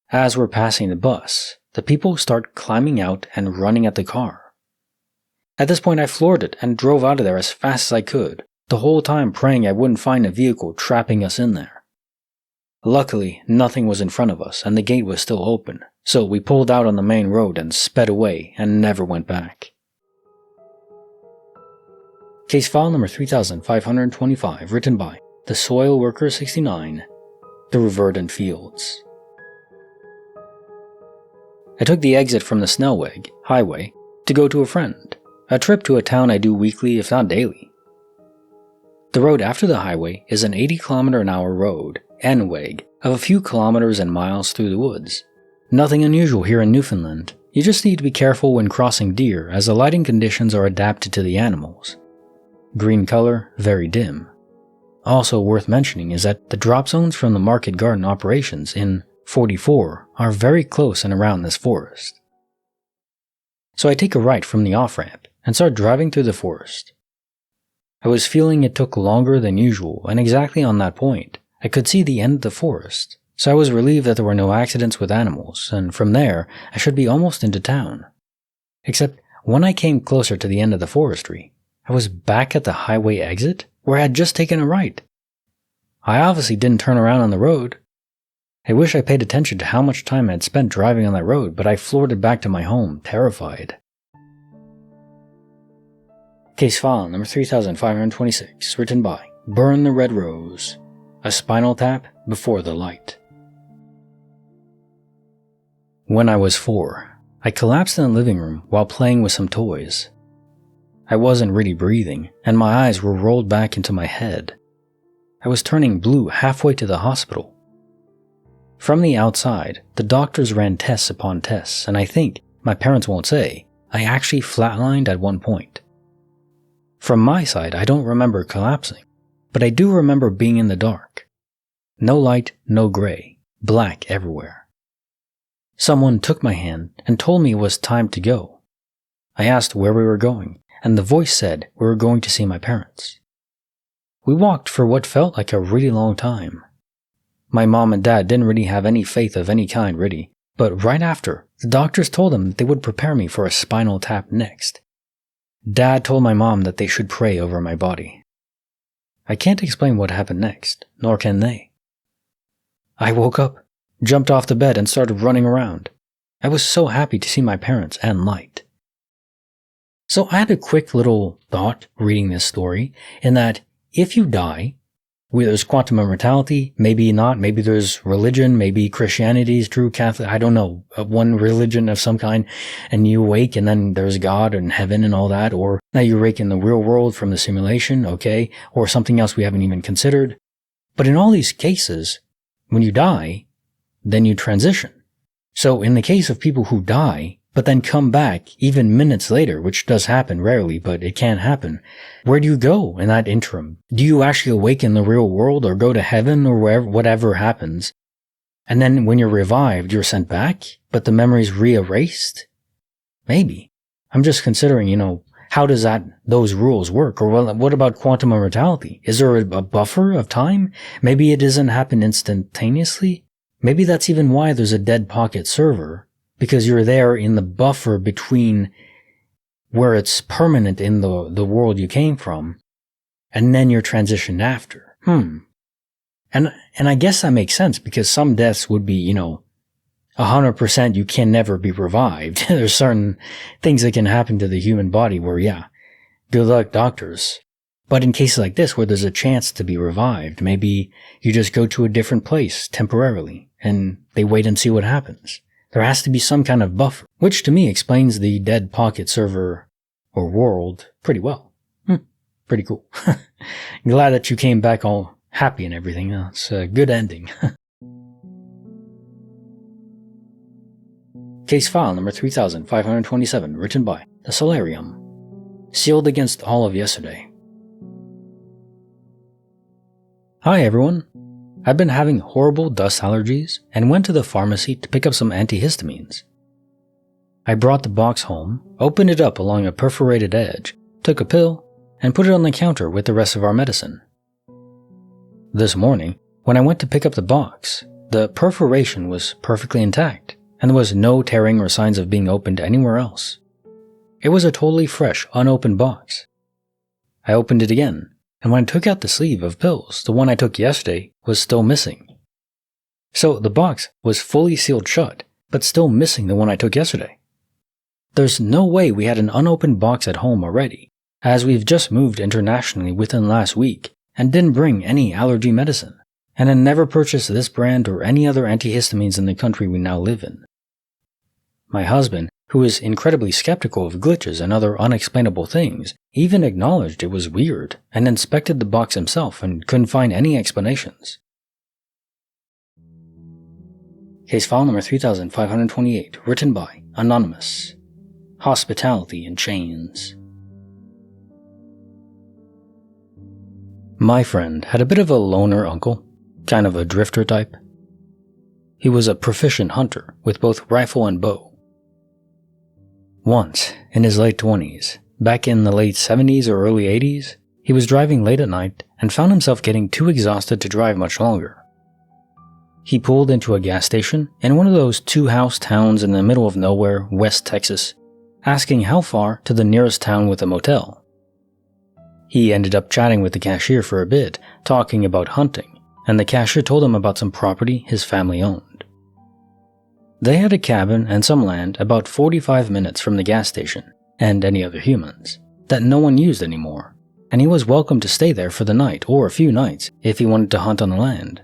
As we're passing the bus, the people start climbing out and running at the car. At this point I floored it and drove out of there as fast as I could, the whole time praying I wouldn't find a vehicle trapping us in there. Luckily, nothing was in front of us and the gate was still open, so we pulled out on the main road and sped away and never went back. Case file number 3525, written by The Soil Worker 69, through Verdant Fields. I took the exit from the Snellweg highway to go to a friend, a trip to a town I do weekly if not daily. The road after the highway is an 80km/h road, N-Weg, of a few kilometers and miles through the woods. Nothing unusual here in Newfoundland. You just need to be careful when crossing deer as the lighting conditions are adapted to the animals. Green color, very dim. Also worth mentioning is that the drop zones from the market garden operations in 44 are very close and around this forest. So I take a right from the off-ramp and start driving through the forest. I was feeling it took longer than usual, and exactly on that point, I could see the end of the forest, so I was relieved that there were no accidents with animals, and from there, I should be almost into town. Except, when I came closer to the end of the forestry, I was back at the highway exit, where I had just taken a right. I obviously didn't turn around on the road. I wish I paid attention to how much time I had spent driving on that road, but I floored it back to my home, terrified. Case file number 3526, written by Burn the Red Rose, a spinal tap before the light. When I was 4, I collapsed in the living room while playing with some toys. I wasn't really breathing, and my eyes were rolled back into my head. I was turning blue halfway to the hospital. From the outside, the doctors ran tests upon tests, and I think, my parents won't say, I actually flatlined at one point. From my side, I don't remember collapsing, but I do remember being in the dark. No light, no gray, black everywhere. Someone took my hand and told me it was time to go. I asked where we were going, and the voice said we were going to see my parents. We walked for what felt like a really long time. My mom and dad didn't really have any faith of any kind, really, but right after, the doctors told them that they would prepare me for a spinal tap next. Dad told my mom that they should pray over my body. I can't explain what happened next, nor can they. I woke up, jumped off the bed, and started running around. I was so happy to see my parents and light. So I had a quick little thought reading this story, in that if you die, there's quantum immortality, maybe not, maybe there's religion, maybe Christianity is true, Catholic, I don't know, one religion of some kind, and you wake and then there's God and heaven and all that, or now you wake in the real world from the simulation, okay, or something else we haven't even considered. But in all these cases, when you die, then you transition. So in the case of people who die, but then come back even minutes later, which does happen rarely, but it can happen, where do you go in that interim? Do you actually awake in the real world or go to heaven or whatever happens? And then when you're revived, you're sent back, but the memory's re-erased? Maybe. I'm just considering, how does those rules work? Or what about quantum immortality? Is there a buffer of time? Maybe it doesn't happen instantaneously? Maybe that's even why there's a dead pocket server, because you're there in the buffer between where it's permanent in the world you came from, and then you're transitioned after. And I guess that makes sense, because some deaths would be, 100% you can never be revived. There's certain things that can happen to the human body where, good luck, doctors. But in cases like this, where there's a chance to be revived, maybe you just go to a different place temporarily, and they wait and see what happens. There has to be some kind of buffer, which to me explains the dead pocket server or world pretty well. Pretty cool. Glad that you came back all happy and everything. It's a good ending. Case file number 3527, written by the Solarium. Sealed against all of yesterday. Hi everyone. I've been having horrible dust allergies and went to the pharmacy to pick up some antihistamines. I brought the box home, opened it up along a perforated edge, took a pill, and put it on the counter with the rest of our medicine. This morning, when I went to pick up the box, the perforation was perfectly intact, and there was no tearing or signs of being opened anywhere else. It was a totally fresh, unopened box. I opened it again, and when I took out the sleeve of pills, the one I took yesterday was still missing. So the box was fully sealed shut, but still missing the one I took yesterday. There's no way we had an unopened box at home already, as we've just moved internationally within last week and didn't bring any allergy medicine, and had never purchased this brand or any other antihistamines in the country we now live in. My husband, who is incredibly skeptical of glitches and other unexplainable things, even acknowledged it was weird and inspected the box himself and couldn't find any explanations. Case file number 3528, written by Anonymous. Hospitality in Chains. My friend had a bit of a loner uncle, kind of a drifter type. He was a proficient hunter with both rifle and bow. Once, in his late 20s, back in the late 70s or early 80s, he was driving late at night and found himself getting too exhausted to drive much longer. He pulled into a gas station in one of those two-house towns in the middle of nowhere, West Texas, asking how far to the nearest town with a motel. He ended up chatting with the cashier for a bit, talking about hunting, and the cashier told him about some property his family owned. They had a cabin and some land about 45 minutes from the gas station, and any other humans, that no one used anymore, and he was welcome to stay there for the night or a few nights if he wanted to hunt on the land.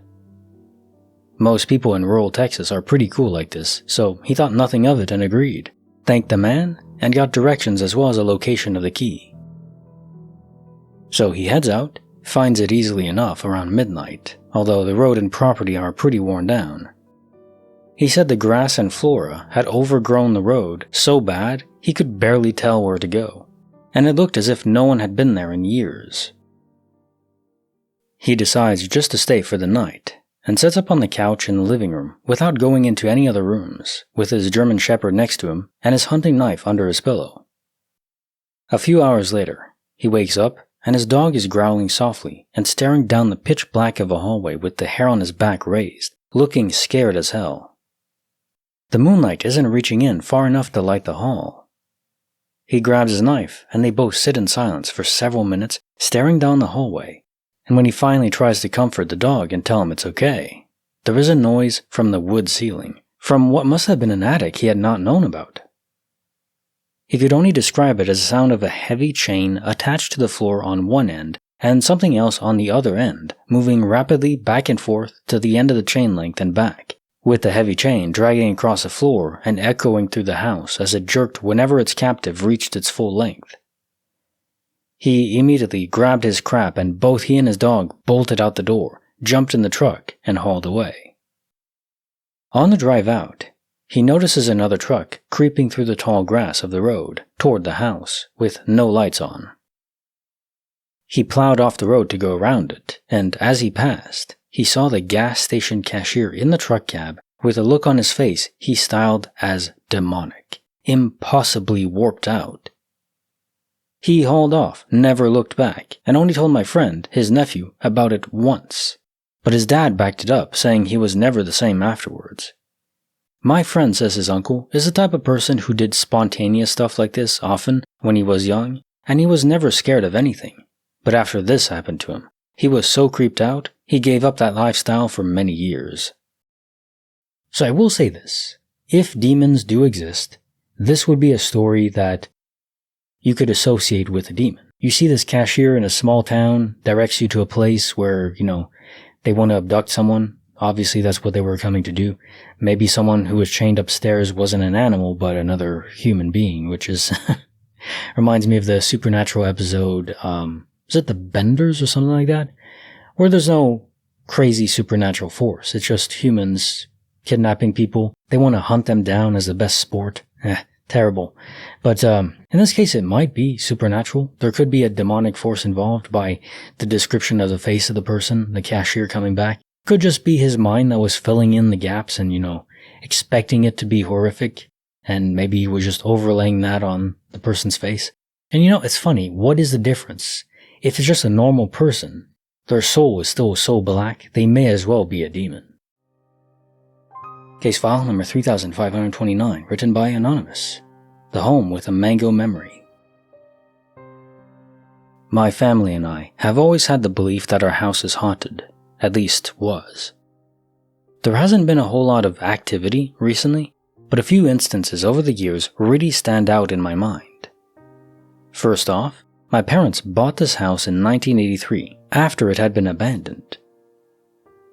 Most people in rural Texas are pretty cool like this, so he thought nothing of it and agreed, thanked the man, and got directions as well as a location of the key. So he heads out, finds it easily enough around midnight, although the road and property are pretty worn down. He said the grass and flora had overgrown the road so bad he could barely tell where to go, and it looked as if no one had been there in years. He decides just to stay for the night, and sits up on the couch in the living room without going into any other rooms, with his German Shepherd next to him and his hunting knife under his pillow. A few hours later, he wakes up and his dog is growling softly and staring down the pitch black of a hallway with the hair on his back raised, looking scared as hell. The moonlight isn't reaching in far enough to light the hall. He grabs his knife and they both sit in silence for several minutes, staring down the hallway, and when he finally tries to comfort the dog and tell him it's okay, there is a noise from the wood ceiling, from what must have been an attic he had not known about. He could only describe it as the sound of a heavy chain attached to the floor on one end and something else on the other end, moving rapidly back and forth to the end of the chain length and back, with the heavy chain dragging across the floor and echoing through the house as it jerked whenever its captive reached its full length. He immediately grabbed his crap and both he and his dog bolted out the door, jumped in the truck, and hauled away. On the drive out, he notices another truck creeping through the tall grass of the road toward the house with no lights on. He plowed off the road to go around it, and as he passed, he saw the gas station cashier in the truck cab with a look on his face he styled as demonic, impossibly warped out. He hauled off, never looked back, and only told my friend, his nephew, about it once. But his dad backed it up, saying he was never the same afterwards. My friend says his uncle is the type of person who did spontaneous stuff like this often when he was young, and he was never scared of anything. But after this happened to him, he was so creeped out, he gave up that lifestyle for many years. So I will say this, if demons do exist, this would be a story that you could associate with a demon. You see this cashier in a small town directs you to a place where, they want to abduct someone. Obviously, that's what they were coming to do. Maybe someone who was chained upstairs wasn't an animal, but another human being, which is reminds me of the Supernatural episode, is it The Benders or something like that? Where there's no crazy supernatural force. It's just humans kidnapping people. They want to hunt them down as the best sport. Terrible. But in this case, it might be supernatural. There could be a demonic force involved by the description of the face of the person, the cashier coming back. Could just be his mind that was filling in the gaps and, expecting it to be horrific. And maybe he was just overlaying that on the person's face. And it's funny. What is the difference? If it's just a normal person, their soul is still so black, they may as well be a demon. Case file number 3529, written by Anonymous. The home with a mango memory. My family and I have always had the belief that our house is haunted, at least was. There hasn't been a whole lot of activity recently, but a few instances over the years really stand out in my mind. First off, my parents bought this house in 1983 after it had been abandoned.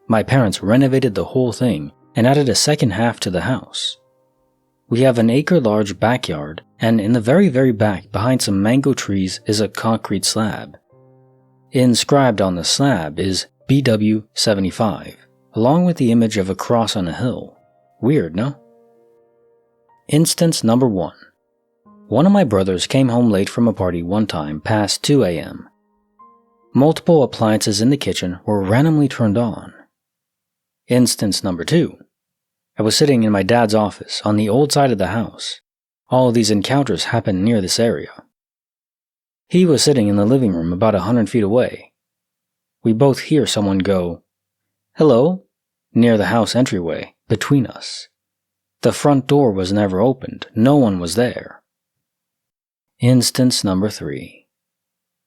My parents renovated the whole thing and added a second half to the house. We have an acre-large backyard, and in the very, very back, behind some mango trees, is a concrete slab. Inscribed on the slab is BW75, along with the image of a cross on a hill. Weird, no? Instance number 1. One of my brothers came home late from a party one time past 2 a.m. Multiple appliances in the kitchen were randomly turned on. Instance number 2. I was sitting in my dad's office on the old side of the house. All of these encounters happened near this area. He was sitting in the living room about 100 feet away. We both hear someone go, "Hello," near the house entryway, between us. The front door was never opened, no one was there. Instance number 3.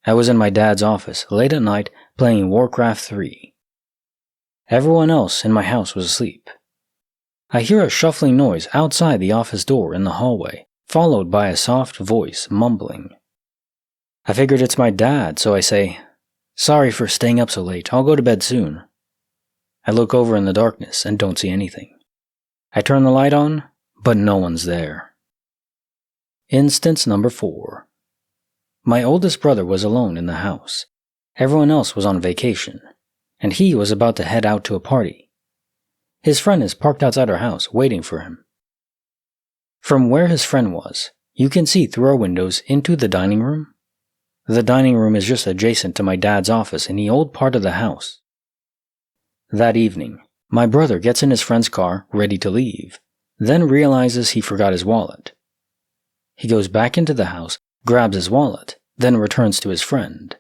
I was in my dad's office late at night playing Warcraft 3. Everyone else in my house was asleep. I hear a shuffling noise outside the office door in the hallway, followed by a soft voice mumbling. I figured it's my dad, so I say, "Sorry for staying up so late, I'll go to bed soon." I look over in the darkness and don't see anything. I turn the light on, but no one's there. Instance number 4. My oldest brother was alone in the house. Everyone else was on vacation, and he was about to head out to a party. His friend is parked outside our house waiting for him. From where his friend was, you can see through our windows into the dining room. The dining room is just adjacent to my dad's office in the old part of the house. That evening, my brother gets in his friend's car, ready to leave, then realizes he forgot his wallet. He goes back into the house, grabs his wallet, then returns to his friend.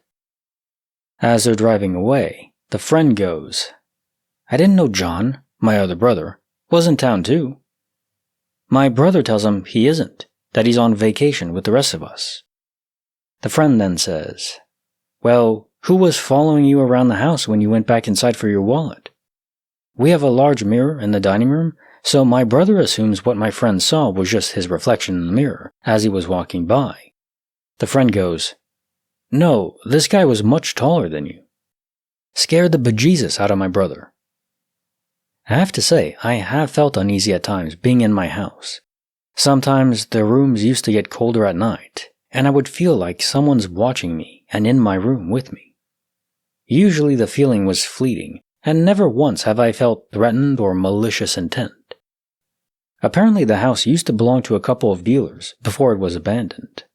As they're driving away, the friend goes, "I didn't know John, my other brother, was in town too." My brother tells him he isn't, that he's on vacation with the rest of us. The friend then says, "Well, who was following you around the house when you went back inside for your wallet?" We have a large mirror in the dining room, so my brother assumes what my friend saw was just his reflection in the mirror as he was walking by. The friend goes, "No, this guy was much taller than you." Scared the bejesus out of my brother. I have to say, I have felt uneasy at times being in my house. Sometimes the rooms used to get colder at night, and I would feel like someone's watching me and in my room with me. Usually the feeling was fleeting, and never once have I felt threatened or malicious intent. Apparently the house used to belong to a couple of dealers before it was abandoned.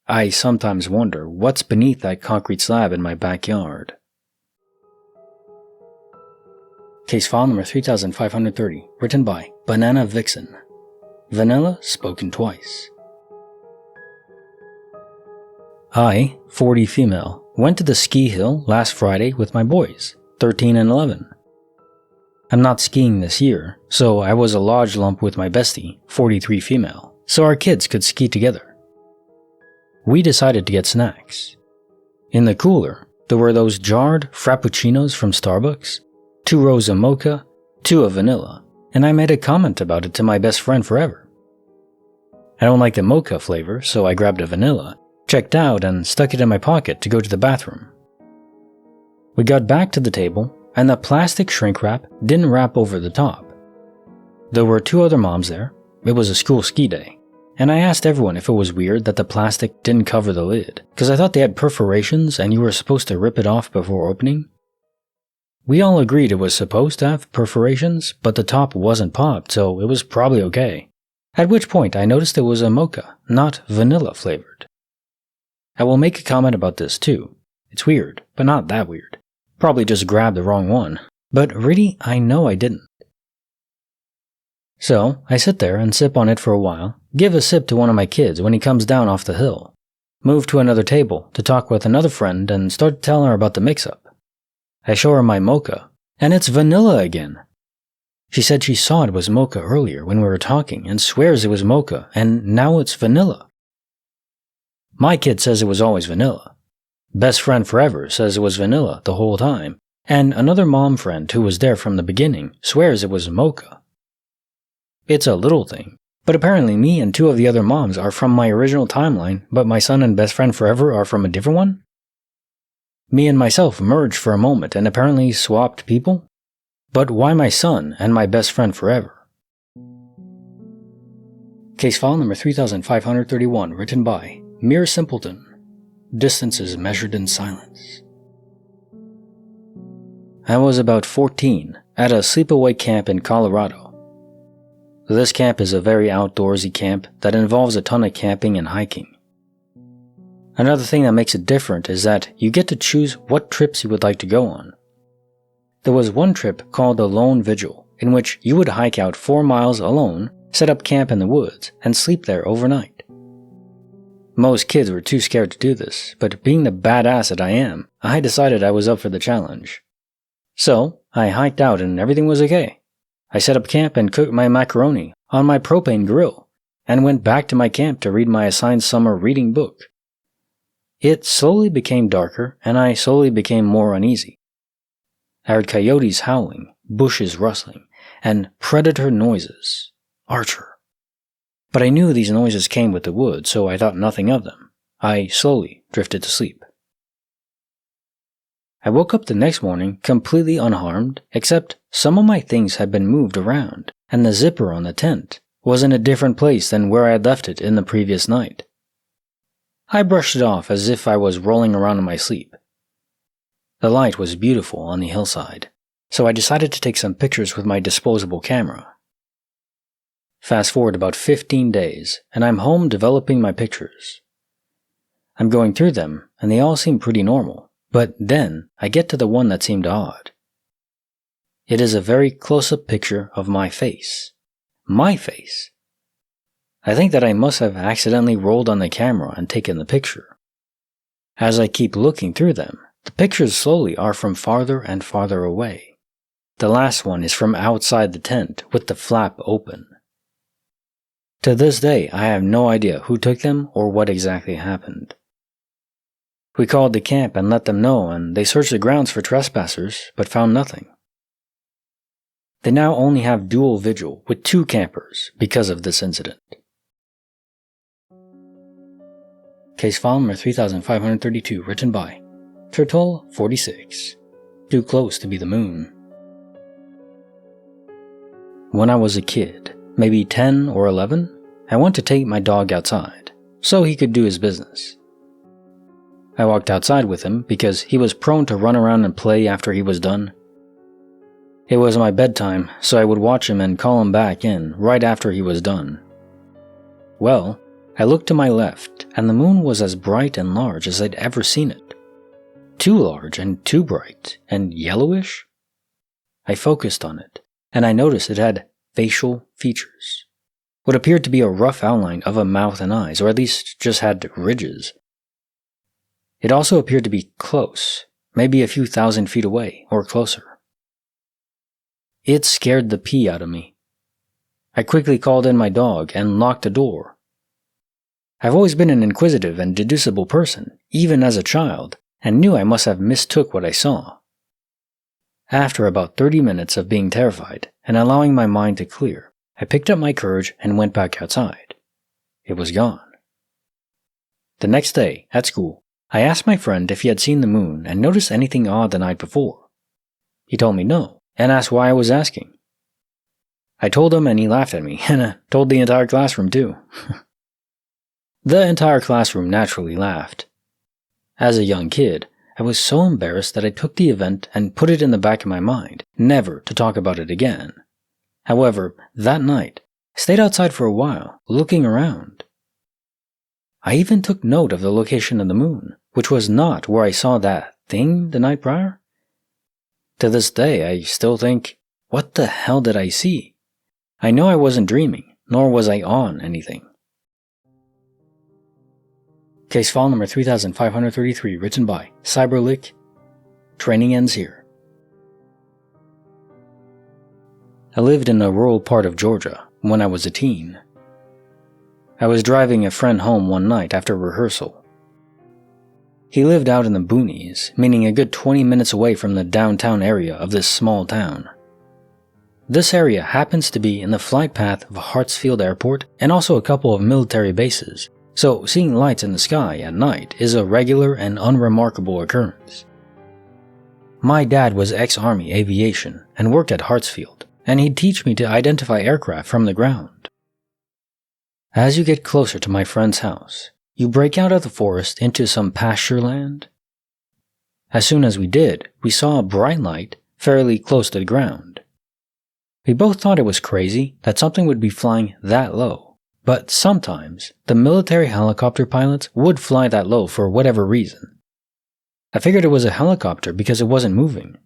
I sometimes wonder what's beneath that concrete slab in my backyard. Case file number 3530, written by Banana Vixen. Vanilla spoken twice. I, 40 female, went to the ski hill last Friday with my boys, 13 and 11. I'm not skiing this year, so I was a large lump with my bestie, 43 female, so our kids could ski together. We decided to get snacks. In the cooler, there were those jarred frappuccinos from Starbucks, 2 rows of mocha, 2 of vanilla, and I made a comment about it to my best friend forever. I don't like the mocha flavor, so I grabbed a vanilla, checked out, and stuck it in my pocket to go to the bathroom. We got back to the table, and the plastic shrink wrap didn't wrap over the top. There were 2 other moms there. It was a school ski day, and I asked everyone if it was weird that the plastic didn't cover the lid, because I thought they had perforations and you were supposed to rip it off before opening. We all agreed it was supposed to have perforations, but the top wasn't popped, so it was probably okay. At which point I noticed it was a mocha, not vanilla flavored. I will make a comment about this too. It's weird, but not that weird. Probably just grabbed the wrong one, but really I know I didn't. So I sit there and sip on it for a while, give a sip to one of my kids when he comes down off the hill, move to another table to talk with another friend and start telling her about the mix-up. I show her my mocha, and it's vanilla again. She said she saw it was mocha earlier when we were talking and swears it was mocha, and now it's vanilla. My kid says it was always vanilla. Best friend forever says it was vanilla the whole time, and another mom friend who was there from the beginning swears it was mocha. It's a little thing, but apparently me and 2 of the other moms are from my original timeline, but my son and best friend forever are from a different one? Me and myself merged for a moment and apparently swapped people? But why my son and my best friend forever? Case file number 3531, written by Mere Simpleton. Distances measured in silence. I was about 14 at a sleepaway camp in Colorado. This camp is a very outdoorsy camp that involves a ton of camping and hiking. Another thing that makes it different is that you get to choose what trips you would like to go on. There was one trip called the Lone Vigil, in which you would hike out 4 miles alone, set up camp in the woods, and sleep there overnight. Most kids were too scared to do this, but being the badass that I am, I decided I was up for the challenge. So, I hiked out and everything was okay. I set up camp and cooked my macaroni on my propane grill, and went back to my camp to read my assigned summer reading book. It slowly became darker, and I slowly became more uneasy. I heard coyotes howling, bushes rustling, and predator noises. Archer. But I knew these noises came with the wood, so I thought nothing of them. I slowly drifted to sleep. I woke up the next morning completely unharmed, except some of my things had been moved around, and the zipper on the tent was in a different place than where I had left it in the previous night. I brushed it off as if I was rolling around in my sleep. The light was beautiful on the hillside, so I decided to take some pictures with my disposable camera. Fast forward about 15 days, and I'm home developing my pictures. I'm going through them, and they all seem pretty normal, but then I get to the one that seemed odd. It is a very close-up picture of my face. My face. I think that I must have accidentally rolled on the camera and taken the picture. As I keep looking through them, the pictures slowly are from farther and farther away. The last one is from outside the tent with the flap open. To this day, I have no idea who took them or what exactly happened. We called the camp and let them know, and they searched the grounds for trespassers, but found nothing. They now only have dual vigil with 2 campers because of this incident. Case file number 3532, written by Turtle46. Too close to be the moon. When I was a kid, maybe 10 or 11, I went to take my dog outside, so he could do his business. I walked outside with him because he was prone to run around and play after he was done, It was my bedtime, so I would watch him and call him back in right after he was done. Well, I looked to my left, and the moon was as bright and large as I'd ever seen it. Too large and too bright, and yellowish? I focused on it, and I noticed it had facial features. What appeared to be a rough outline of a mouth and eyes, or at least just had ridges. It also appeared to be close, maybe a few thousand feet away, or closer. It scared the pee out of me. I quickly called in my dog and locked the door. I've always been an inquisitive and deducible person, even as a child, and knew I must have mistook what I saw. After about 30 minutes of being terrified and allowing my mind to clear, I picked up my courage and went back outside. It was gone. The next day, at school, I asked my friend if he had seen the moon and noticed anything odd the night before. He told me no, and asked why I was asking. I told him and he laughed at me, and told the entire classroom too. The entire classroom naturally laughed. As a young kid, I was so embarrassed that I took the event and put it in the back of my mind, never to talk about it again. However, that night, I stayed outside for a while, looking around. I even took note of the location of the moon, which was not where I saw that thing the night prior. To this day, I still think, what the hell did I see? I know I wasn't dreaming, nor was I on anything. Case file number 3533, written by Cyberlick. Training ends here. I lived in a rural part of Georgia when I was a teen. I was driving a friend home one night after rehearsal. He lived out in the boonies, meaning a good 20 minutes away from the downtown area of this small town. This area happens to be in the flight path of Hartsfield Airport and also a couple of military bases, so seeing lights in the sky at night is a regular and unremarkable occurrence. My dad was ex-Army aviation and worked at Hartsfield, and he'd teach me to identify aircraft from the ground. As you get closer to my friend's house, you break out of the forest into some pasture land. As soon as we did, we saw a bright light fairly close to the ground. We both thought it was crazy that something would be flying that low, but sometimes the military helicopter pilots would fly that low for whatever reason. I figured it was a helicopter because it wasn't moving.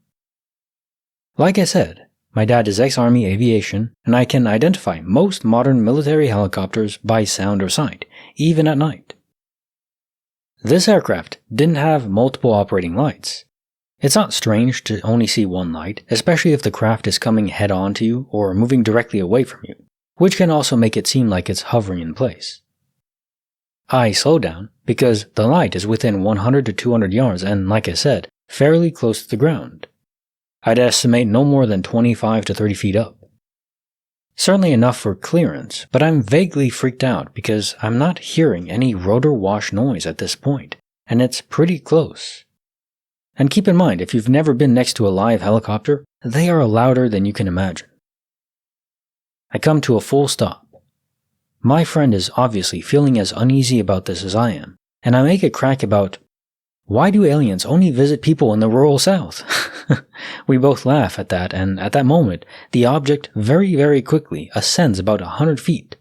Like I said, my dad is ex-Army aviation, and I can identify most modern military helicopters by sound or sight, even at night. This aircraft didn't have multiple operating lights. It's not strange to only see one light, especially if the craft is coming head-on to you or moving directly away from you, which can also make it seem like it's hovering in place. I slow down because the light is within 100 to 200 yards and, like I said, fairly close to the ground. I'd estimate no more than 25 to 30 feet up. Certainly enough for clearance, but I'm vaguely freaked out because I'm not hearing any rotor wash noise at this point, and it's pretty close. And keep in mind, if you've never been next to a live helicopter, they are louder than you can imagine. I come to a full stop. My friend is obviously feeling as uneasy about this as I am, and I make a crack about, why do aliens only visit people in the rural south? We both laugh at that, and at that moment, the object very, very quickly ascends about 100 feet.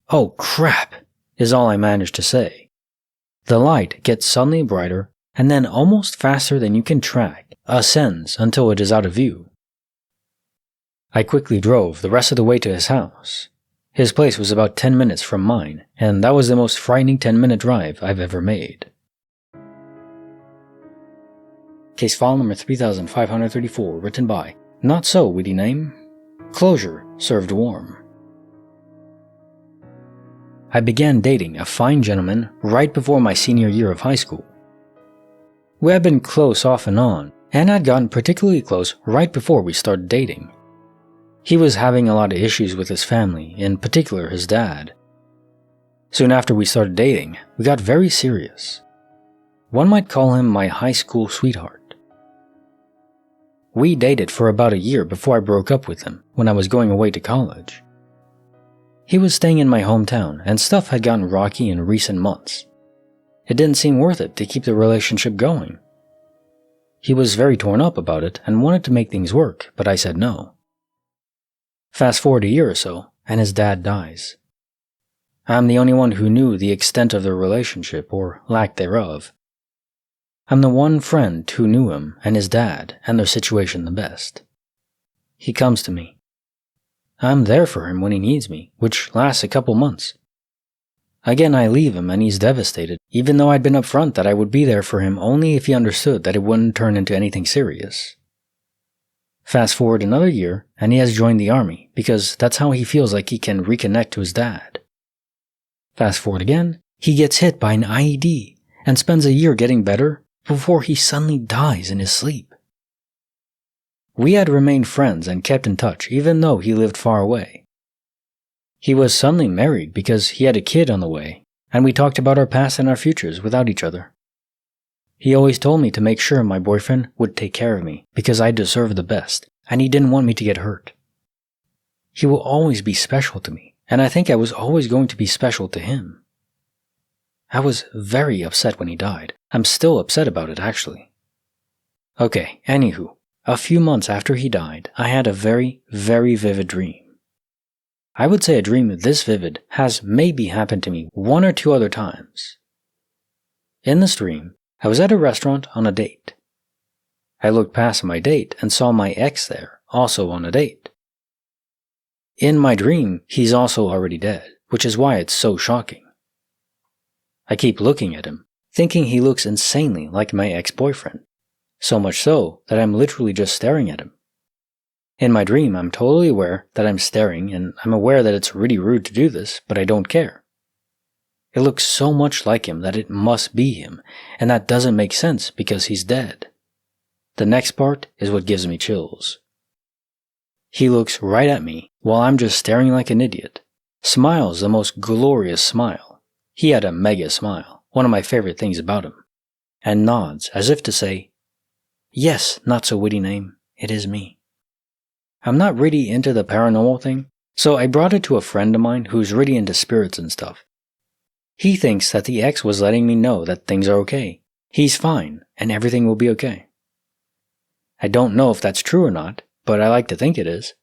Oh crap, is all I manage to say. The light gets suddenly brighter, and then almost faster than you can track, ascends until it is out of view. I quickly drove the rest of the way to his house. His place was about 10 minutes from mine, and that was the most frightening 10-minute drive I've ever made. Case file number 3534, written by Not So Witty Name. Closure served warm. I began dating a fine gentleman right before my senior year of high school. We had been close off and on, and had gotten particularly close right before we started dating. He was having a lot of issues with his family, in particular his dad. Soon after we started dating, we got very serious. One might call him my high school sweetheart. We dated for about a year before I broke up with him when I was going away to college. He was staying in my hometown and stuff had gotten rocky in recent months. It didn't seem worth it to keep the relationship going. He was very torn up about it and wanted to make things work, but I said no. Fast forward a year or so, and his dad dies. I'm the only one who knew the extent of their relationship, or lack thereof. I'm the one friend who knew him and his dad and their situation the best. He comes to me. I'm there for him when he needs me, which lasts a couple months. Again, I leave him and he's devastated, even though I'd been upfront that I would be there for him only if he understood that it wouldn't turn into anything serious. Fast forward another year, and he has joined the army, because that's how he feels like he can reconnect to his dad. Fast forward again, he gets hit by an IED, and spends a year getting better, before he suddenly dies in his sleep. We had remained friends and kept in touch even though he lived far away. He was suddenly married because he had a kid on the way, and we talked about our past and our futures without each other. He always told me to make sure my boyfriend would take care of me because I deserved the best, and he didn't want me to get hurt. He will always be special to me, and I think I was always going to be special to him. I was very upset when he died. I'm still upset about it, actually. Okay, anywho, a few months after he died, I had a very, very vivid dream. I would say a dream this vivid has maybe happened to me one or two other times. In this dream, I was at a restaurant on a date. I looked past my date and saw my ex there, also on a date. In my dream, he's also already dead, which is why it's so shocking. I keep looking at him, thinking he looks insanely like my ex-boyfriend, so much so that I'm literally just staring at him. In my dream, I'm totally aware that I'm staring, and I'm aware that it's really rude to do this, but I don't care. It looks so much like him that it must be him, and that doesn't make sense because he's dead. The next part is what gives me chills. He looks right at me while I'm just staring like an idiot, smiles the most glorious smile. He had a mega smile, one of my favorite things about him, and nods as if to say, "Yes, not so witty name, it is me." I'm not really into the paranormal thing, so I brought it to a friend of mine who's really into spirits and stuff. He thinks that the ex was letting me know that things are okay. He's fine, and everything will be okay. I don't know if that's true or not, but I like to think it is.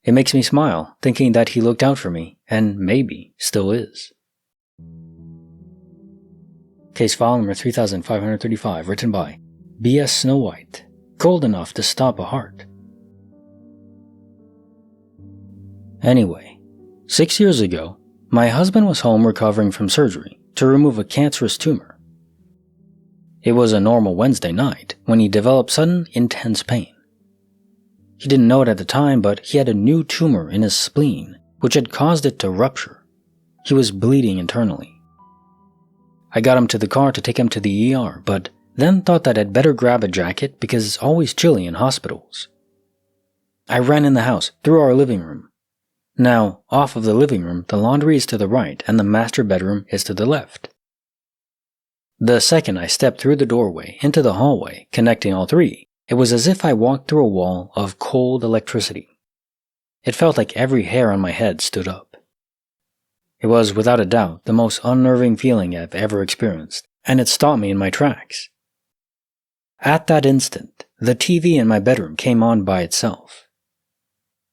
It makes me smile, thinking that he looked out for me, and maybe still is. Case file number 3535, written by B.S. Snow White. Cold enough to stop a heart. Anyway, 6 years ago, my husband was home recovering from surgery to remove a cancerous tumor. It was a normal Wednesday night when he developed sudden, intense pain. He didn't know it at the time, but he had a new tumor in his spleen, which had caused it to rupture. He was bleeding internally. I got him to the car to take him to the ER, but then thought that I'd better grab a jacket because it's always chilly in hospitals. I ran in the house, through our living room. Now, off of the living room, the laundry is to the right and the master bedroom is to the left. The second I stepped through the doorway into the hallway connecting all three, it was as if I walked through a wall of cold electricity. It felt like every hair on my head stood up. It was, without a doubt, the most unnerving feeling I've ever experienced, and it stopped me in my tracks. At that instant, the TV in my bedroom came on by itself.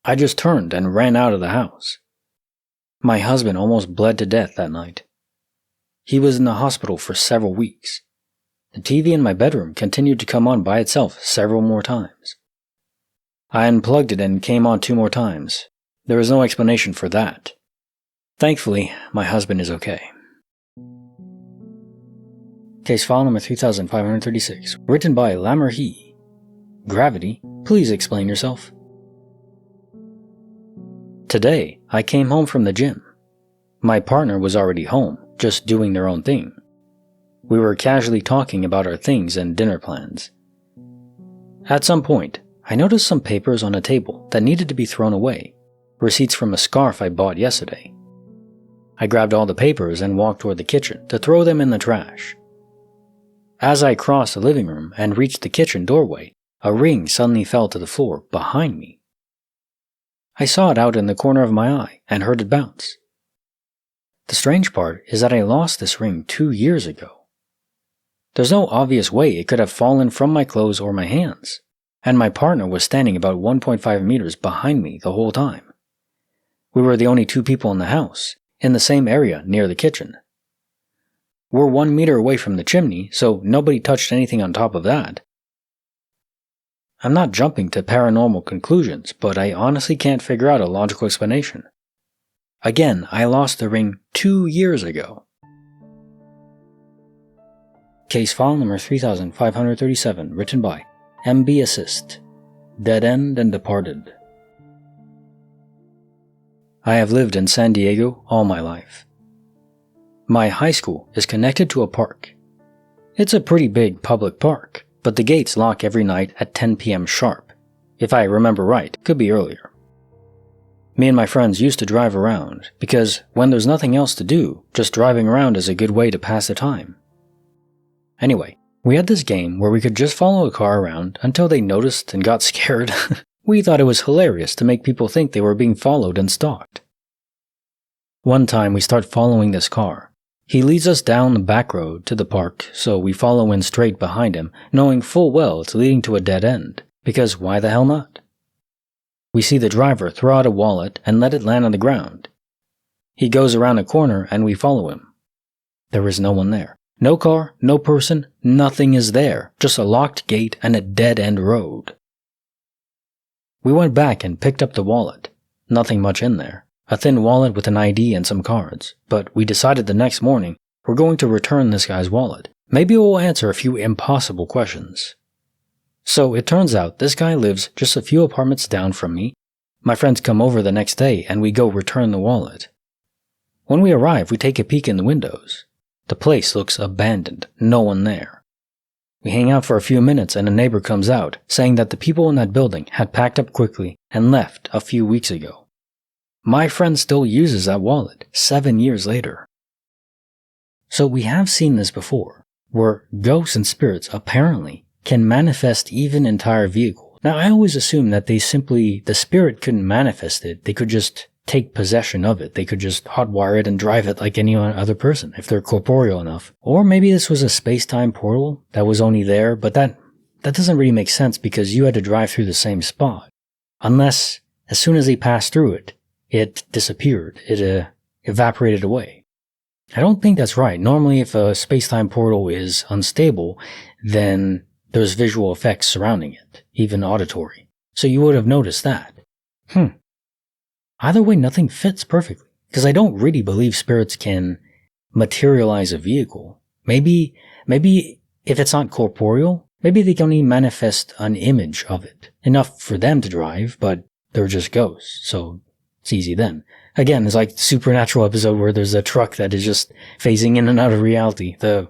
I just turned and ran out of the house. My husband almost bled to death that night. He was in the hospital for several weeks. The TV in my bedroom continued to come on by itself several more times. I unplugged it and it came on 2 more times. There was no explanation for that. Thankfully, my husband is okay. Case file number 3536, written by Lamerhe. Gravity, please explain yourself. Today, I came home from the gym. My partner was already home, just doing their own thing. We were casually talking about our things and dinner plans. At some point, I noticed some papers on a table that needed to be thrown away, receipts from a scarf I bought yesterday. I grabbed all the papers and walked toward the kitchen to throw them in the trash. As I crossed the living room and reached the kitchen doorway, a ring suddenly fell to the floor behind me. I saw it out in the corner of my eye and heard it bounce. The strange part is that I lost this ring 2 years ago. There's no obvious way it could have fallen from my clothes or my hands, and my partner was standing about 1.5 meters behind me the whole time. We were the only two people in the house, in the same area near the kitchen. We're 1 meter away from the chimney, so nobody touched anything on top of that. I'm not jumping to paranormal conclusions, but I honestly can't figure out a logical explanation. Again, I lost the ring 2 years ago. Case file number 3537, written by MB Assist, Dead End and Departed. I have lived in San Diego all my life. My high school is connected to a park. It's a pretty big public park, but the gates lock every night at 10 p.m. sharp. If I remember right, could be earlier. Me and my friends used to drive around, because when there's nothing else to do, just driving around is a good way to pass the time. Anyway, we had this game where we could just follow a car around until they noticed and got scared. We thought it was hilarious to make people think they were being followed and stalked. One time we start following this car. He leads us down the back road to the park, so we follow in straight behind him, knowing full well it's leading to a dead end, because why the hell not? We see the driver throw out a wallet and let it land on the ground. He goes around a corner and we follow him. There is no one there. No car, no person, nothing is there, just a locked gate and a dead-end road. We went back and picked up the wallet. Nothing much in there. A thin wallet with an ID and some cards. But we decided the next morning we're going to return this guy's wallet. Maybe it will answer a few impossible questions. So it turns out this guy lives just a few apartments down from me. My friends come over the next day and we go return the wallet. When we arrive, we take a peek in the windows. The place looks abandoned, no one there. We hang out for a few minutes and a neighbor comes out, saying that the people in that building had packed up quickly and left a few weeks ago. My friend still uses that wallet 7 years later. So we have seen this before, where ghosts and spirits apparently can manifest even entire vehicles. Now I always assume that the spirit couldn't manifest it, they could just take possession of it. They could just hotwire it and drive it like any other person if they're corporeal enough. Or maybe this was a space-time portal that was only there, but that doesn't really make sense because you had to drive through the same spot. Unless, as soon as they passed through it, it disappeared. It evaporated away. I don't think that's right. Normally, if a space-time portal is unstable, then there's visual effects surrounding it, even auditory. So you would have noticed that. Either way, nothing fits perfectly, because I don't really believe spirits can materialize a vehicle. Maybe if it's not corporeal, maybe they can only manifest an image of it. Enough for them to drive, but they're just ghosts, so it's easy then. Again, it's like the Supernatural episode where there's a truck that is just phasing in and out of reality. I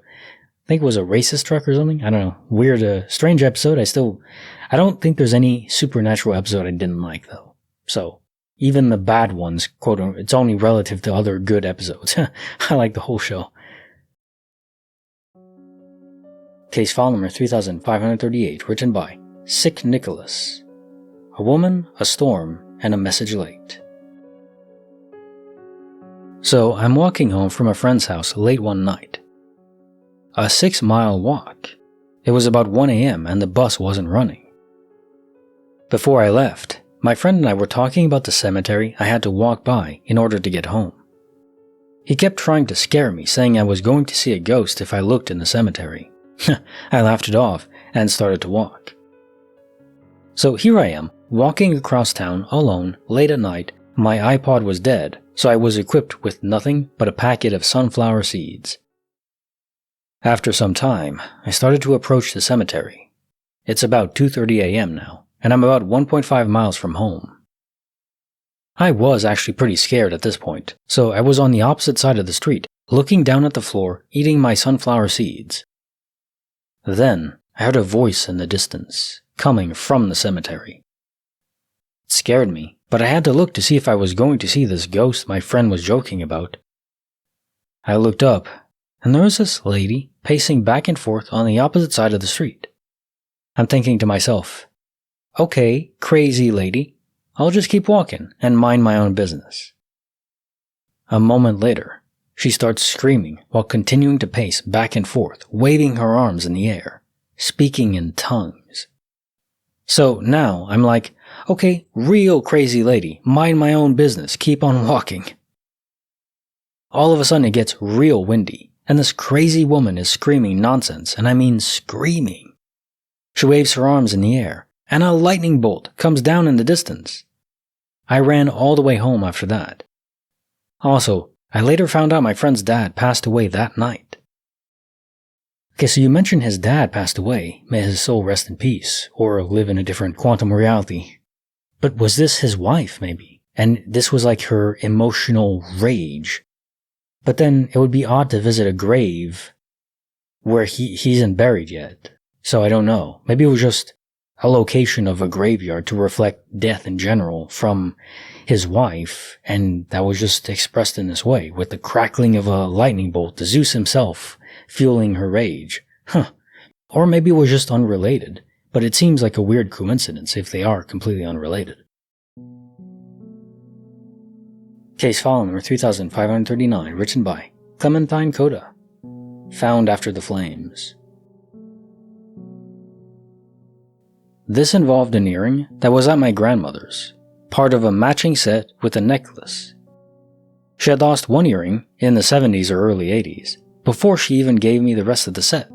think it was a racist truck or something. I don't know. Weird, strange episode. I don't think there's any Supernatural episode I didn't like, though. So even the bad ones, quote, it's only relative to other good episodes. I like the whole show. Case file number 3538, written by Sick Nicholas. A woman, a storm, and a message late. So I'm walking home from a friend's house late one night. A 6-mile walk. It was about 1 a.m. and the bus wasn't running. Before I left, my friend and I were talking about the cemetery I had to walk by in order to get home. He kept trying to scare me, saying I was going to see a ghost if I looked in the cemetery. I laughed it off and started to walk. So here I am, walking across town alone, late at night. My iPod was dead, so I was equipped with nothing but a packet of sunflower seeds. After some time, I started to approach the cemetery. It's about 2:30 a.m. now, and I'm about 1.5 miles from home. I was actually pretty scared at this point, so I was on the opposite side of the street, looking down at the floor, eating my sunflower seeds. Then, I heard a voice in the distance, coming from the cemetery. It scared me, but I had to look to see if I was going to see this ghost my friend was joking about. I looked up, and there was this lady pacing back and forth on the opposite side of the street. I'm thinking to myself, okay, crazy lady, I'll just keep walking and mind my own business. A moment later, she starts screaming while continuing to pace back and forth, waving her arms in the air, speaking in tongues. So now I'm like, okay, real crazy lady, mind my own business, keep on walking. All of a sudden it gets real windy, and this crazy woman is screaming nonsense, and I mean screaming. She waves her arms in the air, and a lightning bolt comes down in the distance. I ran all the way home after that. Also, I later found out my friend's dad passed away that night. Okay, so you mentioned his dad passed away, may his soul rest in peace, or live in a different quantum reality. But was this his wife, maybe? And this was like her emotional rage. But then it would be odd to visit a grave where he isn't buried yet. So I don't know. Maybe it was just a location of a graveyard to reflect death in general from his wife, and that was just expressed in this way, with the crackling of a lightning bolt, the Zeus himself fueling her rage. Or maybe it was just unrelated, but it seems like a weird coincidence if they are completely unrelated. Case file number 3539, written by Clementine Coda. Found after the flames. This involved an earring that was at my grandmother's, part of a matching set with a necklace. She had lost one earring in the 70s or early 80s, before she even gave me the rest of the set.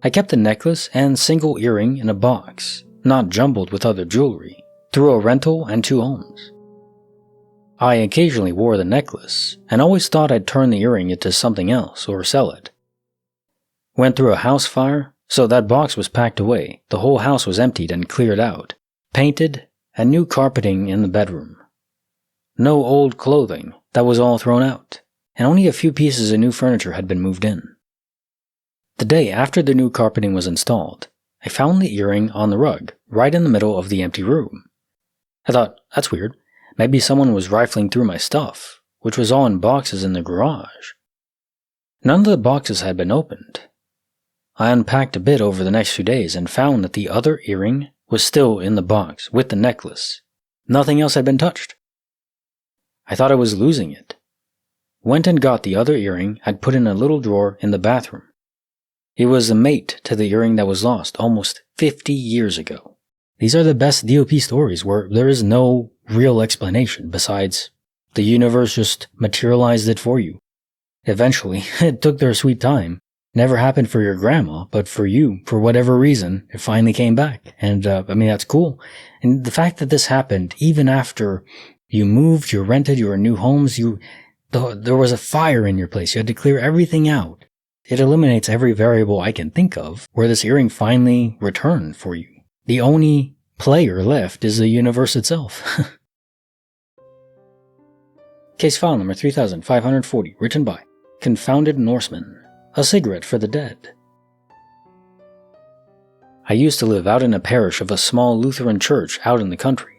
I kept the necklace and single earring in a box, not jumbled with other jewelry, through a rental and 2 homes. I occasionally wore the necklace, and always thought I'd turn the earring into something else or sell it. Went through a house fire, so that box was packed away, the whole house was emptied and cleared out, painted, and new carpeting in the bedroom. No old clothing, that was all thrown out, and only a few pieces of new furniture had been moved in. The day after the new carpeting was installed, I found the earring on the rug, right in the middle of the empty room. I thought, that's weird, maybe someone was rifling through my stuff, which was all in boxes in the garage. None of the boxes had been opened. I unpacked a bit over the next few days and found that the other earring was still in the box with the necklace. Nothing else had been touched. I thought I was losing it. Went and got the other earring I'd put in a little drawer in the bathroom. It was a mate to the earring that was lost almost 50 years ago. These are the best DOP stories where there is no real explanation besides the universe just materialized it for you. Eventually, it took their sweet time. Never happened for your grandma, but for you, for whatever reason, it finally came back. And, that's cool. And the fact that this happened even after you moved, you rented your new homes, there was a fire in your place. You had to clear everything out. It eliminates every variable I can think of where this earring finally returned for you. The only player left is the universe itself. Case file number 3540, written by Confounded Norseman. A cigarette for the dead. I used to live out in a parish of a small Lutheran church out in the country.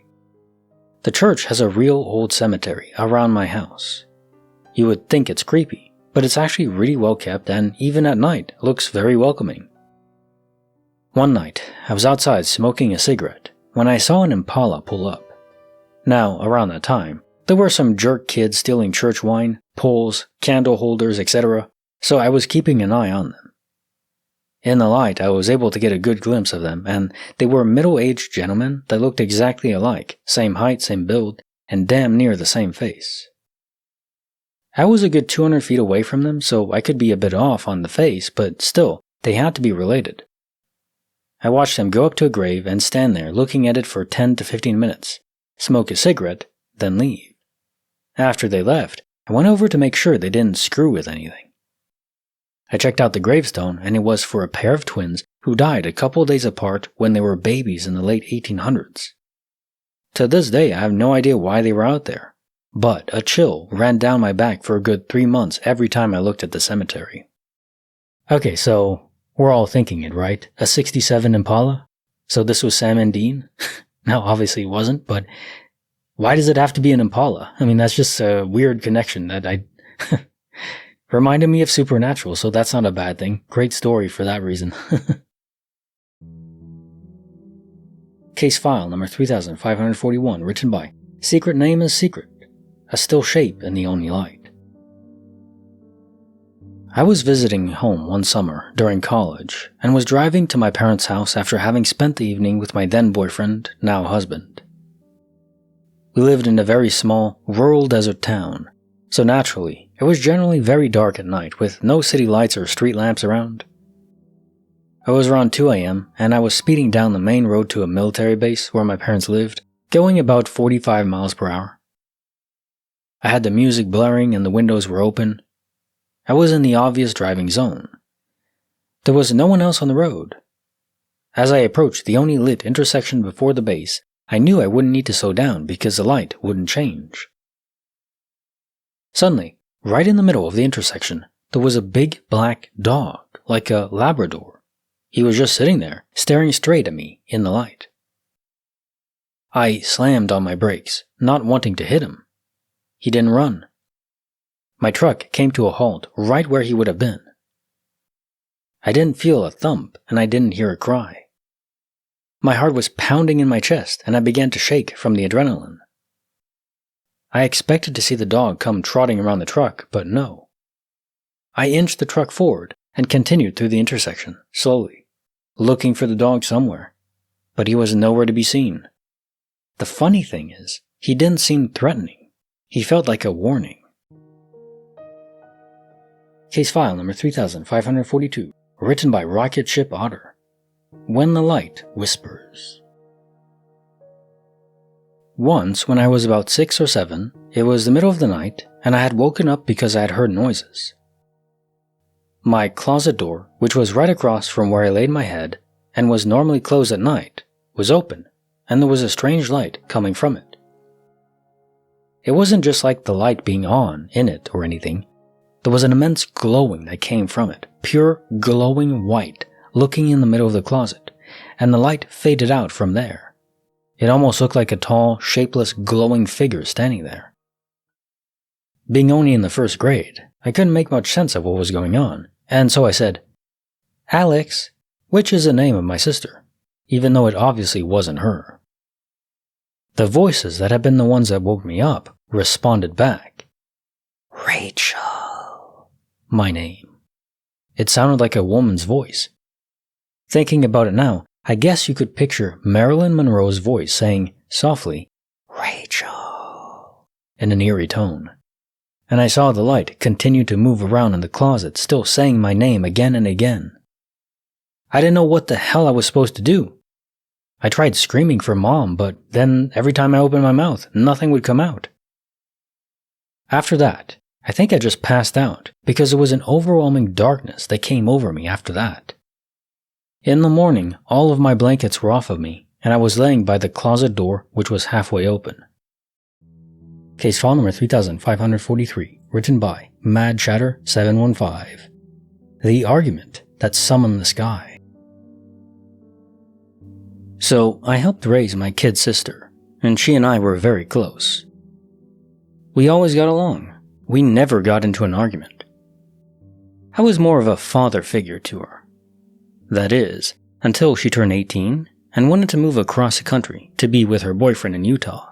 The church has a real old cemetery around my house. You would think it's creepy, but it's actually really well kept and even at night looks very welcoming. One night, I was outside smoking a cigarette when I saw an Impala pull up. Now, around that time, there were some jerk kids stealing church wine, poles, candle holders, etc., so I was keeping an eye on them. In the light, I was able to get a good glimpse of them, and they were middle-aged gentlemen that looked exactly alike, same height, same build, and damn near the same face. I was a good 200 feet away from them, so I could be a bit off on the face, but still, they had to be related. I watched them go up to a grave and stand there looking at it for 10 to 15 minutes, smoke a cigarette, then leave. After they left, I went over to make sure they didn't screw with anything. I checked out the gravestone, and it was for a pair of twins who died a couple days apart when they were babies in the late 1800s. To this day, I have no idea why they were out there, but a chill ran down my back for a good 3 months every time I looked at the cemetery. Okay, so we're all thinking it, right? A 67 Impala? So this was Sam and Dean? Now, obviously it wasn't, but why does it have to be an Impala? That's just a weird connection that I... Reminded me of Supernatural, so that's not a bad thing. Great story for that reason. Case file number 3541, written by Secret Name is Secret, a still shape in the only light. I was visiting home one summer during college and was driving to my parents' house after having spent the evening with my then boyfriend, now husband. We lived in a very small, rural desert town, so naturally, it was generally very dark at night with no city lights or street lamps around. It was around 2 a.m. and I was speeding down the main road to a military base where my parents lived, going about 45 miles per hour. I had the music blaring and the windows were open. I was in the obvious driving zone. There was no one else on the road. As I approached the only lit intersection before the base, I knew I wouldn't need to slow down because the light wouldn't change. Suddenly, right in the middle of the intersection, there was a big black dog, like a Labrador. He was just sitting there, staring straight at me in the light. I slammed on my brakes, not wanting to hit him. He didn't run. My truck came to a halt right where he would have been. I didn't feel a thump and I didn't hear a cry. My heart was pounding in my chest and I began to shake from the adrenaline. I expected to see the dog come trotting around the truck, but no. I inched the truck forward and continued through the intersection, slowly, looking for the dog somewhere, but he was nowhere to be seen. The funny thing is, he didn't seem threatening. He felt like a warning. Case file number 3542, written by Rocket Ship Otter. When the Light Whispers. Once, when I was about 6 or 7, it was the middle of the night, and I had woken up because I had heard noises. My closet door, which was right across from where I laid my head, and was normally closed at night, was open, and there was a strange light coming from it. It wasn't just like the light being on in it or anything. There was an immense glowing that came from it, pure glowing white, looking in the middle of the closet, and the light faded out from there. It almost looked like a tall, shapeless, glowing figure standing there. Being only in the first grade, I couldn't make much sense of what was going on, and so I said, "Alex," which is the name of my sister, even though it obviously wasn't her. The voices that had been the ones that woke me up responded back. "Rachel," my name. It sounded like a woman's voice. Thinking about it now, I guess you could picture Marilyn Monroe's voice saying softly, "Rachel," in an eerie tone. And I saw the light continue to move around in the closet, still saying my name again and again. I didn't know what the hell I was supposed to do. I tried screaming for Mom, but then every time I opened my mouth, nothing would come out. After that, I think I just passed out because there was an overwhelming darkness that came over me after that. In the morning, all of my blankets were off of me, and I was laying by the closet door, which was halfway open. Case file number 3543, written by Mad Chatter 715. The Argument That Summoned the Sky. So, I helped raise my kid sister, and she and I were very close. We always got along. We never got into an argument. I was more of a father figure to her. That is, until she turned 18 and wanted to move across the country to be with her boyfriend in Utah.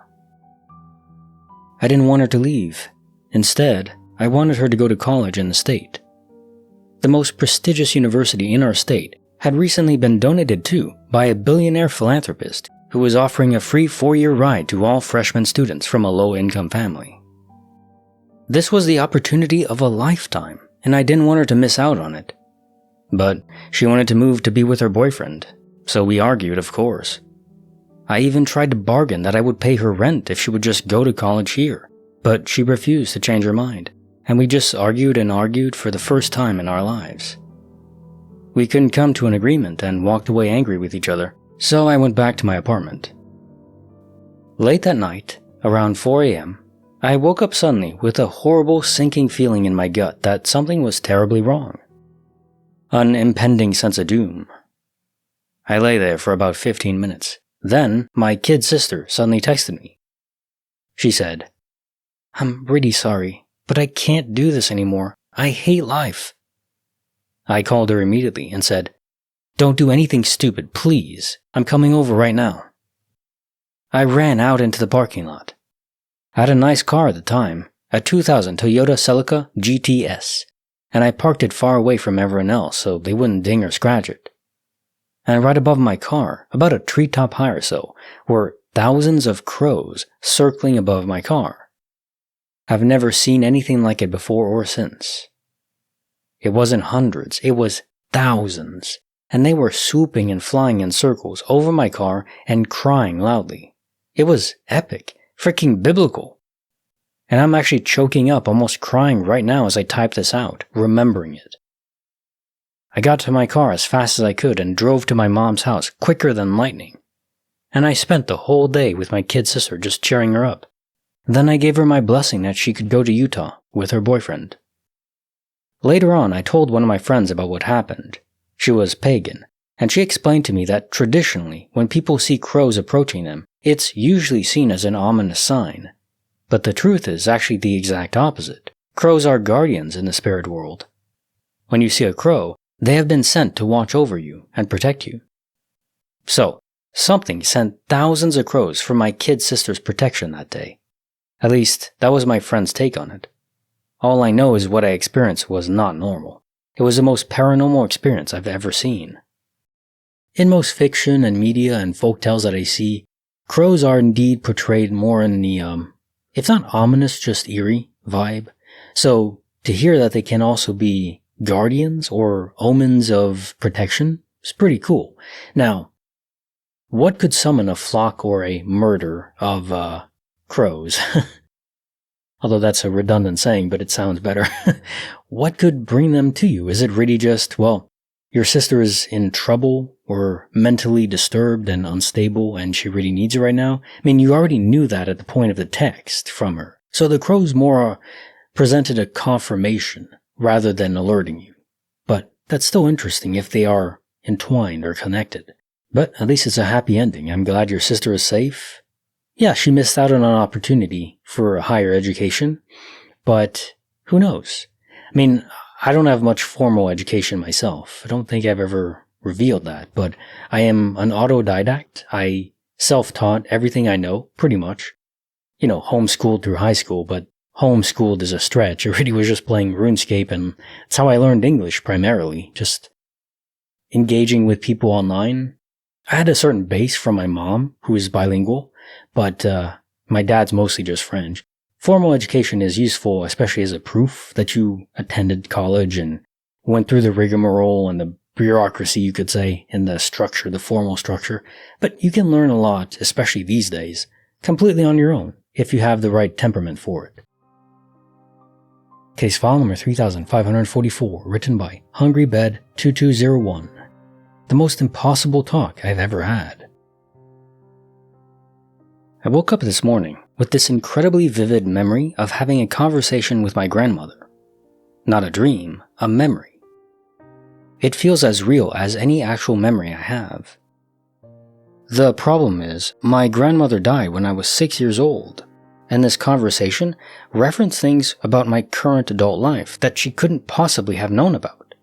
I didn't want her to leave. Instead, I wanted her to go to college in the state. The most prestigious university in our state had recently been donated to by a billionaire philanthropist who was offering a free 4-year ride to all freshman students from a low-income family. This was the opportunity of a lifetime, and I didn't want her to miss out on it. But she wanted to move to be with her boyfriend, so we argued, of course. I even tried to bargain that I would pay her rent if she would just go to college here, but she refused to change her mind, and we just argued and argued for the first time in our lives. We couldn't come to an agreement and walked away angry with each other, so I went back to my apartment. Late that night, around 4 a.m., I woke up suddenly with a horrible sinking feeling in my gut that something was terribly wrong. An impending sense of doom. I lay there for about 15 minutes. Then, my kid sister suddenly texted me. She said, "I'm really sorry, but I can't do this anymore. I hate life." I called her immediately and said, "Don't do anything stupid, please. I'm coming over right now." I ran out into the parking lot. I had a nice car at the time, a 2000 Toyota Celica GTS, and I parked it far away from everyone else so they wouldn't ding or scratch it. And right above my car, about a treetop high or so, were thousands of crows circling above my car. I've never seen anything like it before or since. It wasn't hundreds, it was thousands, and they were swooping and flying in circles over my car and crying loudly. It was epic, freaking biblical. And I'm actually choking up, almost crying right now as I type this out, remembering it. I got to my car as fast as I could and drove to my mom's house quicker than lightning. And I spent the whole day with my kid sister just cheering her up. Then I gave her my blessing that she could go to Utah with her boyfriend. Later on, I told one of my friends about what happened. She was pagan, and she explained to me that traditionally, when people see crows approaching them, it's usually seen as an ominous sign. But the truth is actually the exact opposite. Crows are guardians in the spirit world. When you see a crow, they have been sent to watch over you and protect you. So, something sent thousands of crows for my kid sister's protection that day. At least, that was my friend's take on it. All I know is what I experienced was not normal. It was the most paranormal experience I've ever seen. In most fiction and media and folktales that I see, crows are indeed portrayed more in the, if not ominous, just eerie vibe. So, to hear that they can also be guardians or omens of protection is pretty cool. Now, what could summon a flock or a murder of, crows? Although that's a redundant saying, but it sounds better. What could bring them to you? Is it really just, well, your sister is in trouble or mentally disturbed and unstable and she really needs you right now? I mean, you already knew that at the point of the text from her. So the crows more presented a confirmation rather than alerting you. But that's still interesting if they are entwined or connected. But at least it's a happy ending. I'm glad your sister is safe. Yeah, she missed out on an opportunity for a higher education, but who knows? I mean, I don't have much formal education myself. I don't think I've ever revealed that, but I am an autodidact. I self-taught everything I know, pretty much. You know, homeschooled through high school, but homeschooled is a stretch. I really was just playing RuneScape, and that's how I learned English primarily, just engaging with people online. I had a certain base from my mom, who is bilingual, but my dad's mostly just French. Formal education is useful, especially as a proof that you attended college and went through the rigmarole and the bureaucracy, you could say, in the structure, the formal structure. But you can learn a lot, especially these days, completely on your own, if you have the right temperament for it. Case file number 3544, written by HungryBed2201. The most impossible talk I've ever had. I woke up this morning with this incredibly vivid memory of having a conversation with my grandmother. Not a dream, a memory. It feels as real as any actual memory I have. The problem is, my grandmother died when I was 6 years old, and this conversation referenced things about my current adult life that she couldn't possibly have known about.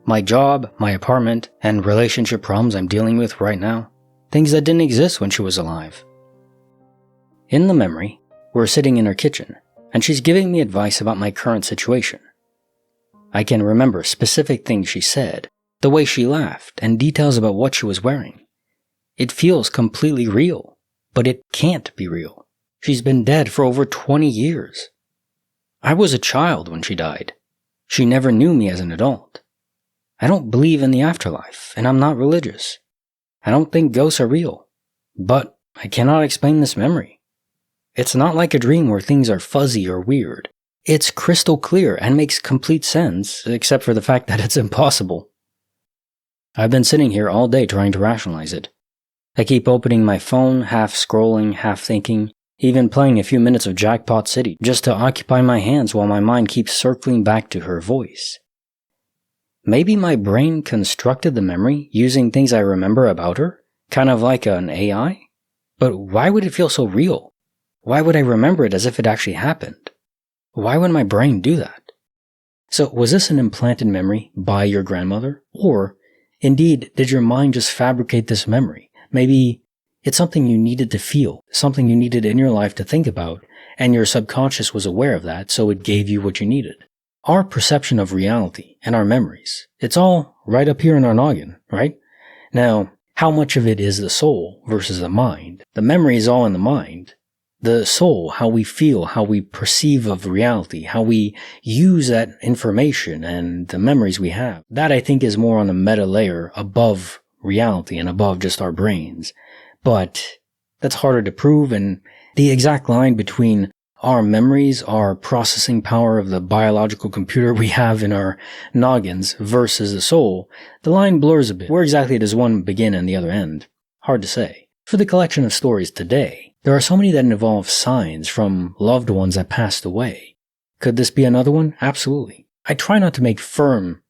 My job, my apartment, and relationship problems I'm dealing with right now. Things that didn't exist when she was alive. In the memory, we're sitting in her kitchen, and she's giving me advice about my current situation. I can remember specific things she said, the way she laughed, and details about what she was wearing. It feels completely real, but it can't be real. She's been dead for over 20 years. I was a child when she died. She never knew me as an adult. I don't believe in the afterlife, and I'm not religious. I don't think ghosts are real, but I cannot explain this memory. It's not like a dream where things are fuzzy or weird. It's crystal clear and makes complete sense, except for the fact that it's impossible. I've been sitting here all day trying to rationalize it. I keep opening my phone, half scrolling, half thinking, even playing a few minutes of Jackpot City just to occupy my hands while my mind keeps circling back to her voice. Maybe my brain constructed the memory using things I remember about her, kind of like an AI? But why would it feel so real? Why would I remember it as if it actually happened? Why would my brain do that? So was this an implanted memory by your grandmother? Or, indeed, did your mind just fabricate this memory? Maybe it's something you needed to feel, something you needed in your life to think about, and your subconscious was aware of that, so it gave you what you needed. our perception of reality and our memories, it's all right up here in our noggin, right? Now, how much of it is the soul versus the mind? The memory is all in the mind. The soul, how we feel, how we perceive of reality, how we use that information and the memories we have. That I think is more on a meta layer above reality and above just our brains. But that's harder to prove, and the exact line between our memories, our processing power of the biological computer we have in our noggins versus the soul, the line blurs a bit. Where exactly does one begin and the other end? Hard to say. For the collection of stories today, there are so many that involve signs from loved ones that passed away. Could this be another one? Absolutely. I try not to make firm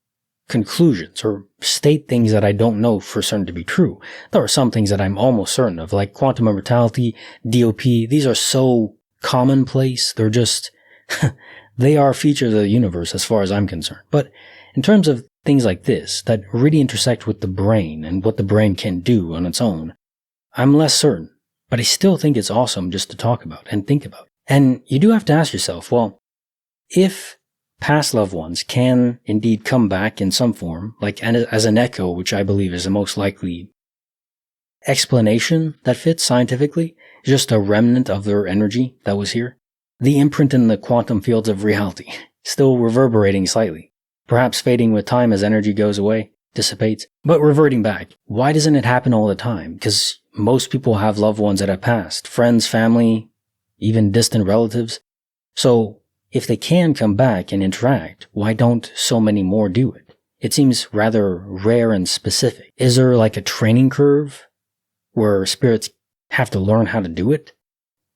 conclusions or state things that I don't know for certain to be true. There are some things that I'm almost certain of, like quantum immortality, DOP. These are so commonplace. They're just, they are features of the universe as far as I'm concerned. But in terms of things like this that really intersect with the brain and what the brain can do on its own, I'm less certain. But I still think it's awesome just to talk about and think about. And you do have to ask yourself, well, if past loved ones can indeed come back in some form, like as an echo, which I believe is the most likely explanation that fits scientifically, just a remnant of their energy that was here, the imprint in the quantum fields of reality, still reverberating slightly, perhaps fading with time as energy goes away, dissipates, but reverting back. Why doesn't it happen all the time? Because most people have loved ones that have passed, friends, family, even distant relatives. So if they can come back and interact, why don't so many more do it? It seems rather rare and specific. Is there like a training curve where spirits have to learn how to do it?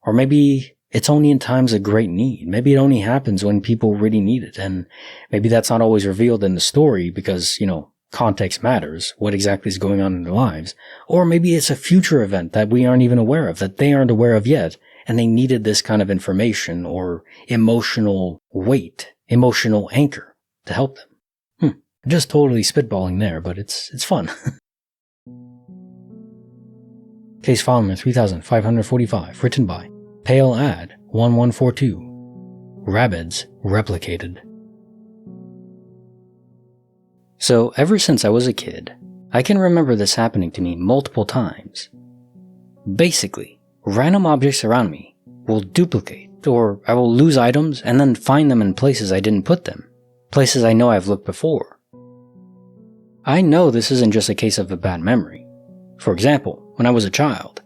Or maybe it's only in times of great need. Maybe it only happens when people really need it. And maybe that's not always revealed in the story because, context matters, what exactly is going on in their lives. Or maybe it's a future event that we aren't even aware of, that they aren't aware of yet, and they needed this kind of information or emotional weight, emotional anchor to help them. Just totally spitballing there, but it's fun. Case file number 3545, written by Pale Ad 1142. Rabbits replicated. So, ever since I was a kid, I can remember this happening to me multiple times. Basically, random objects around me will duplicate, or I will lose items and then find them in places I didn't put them, places I know I've looked before. I know this isn't just a case of a bad memory. For example, when I was a child,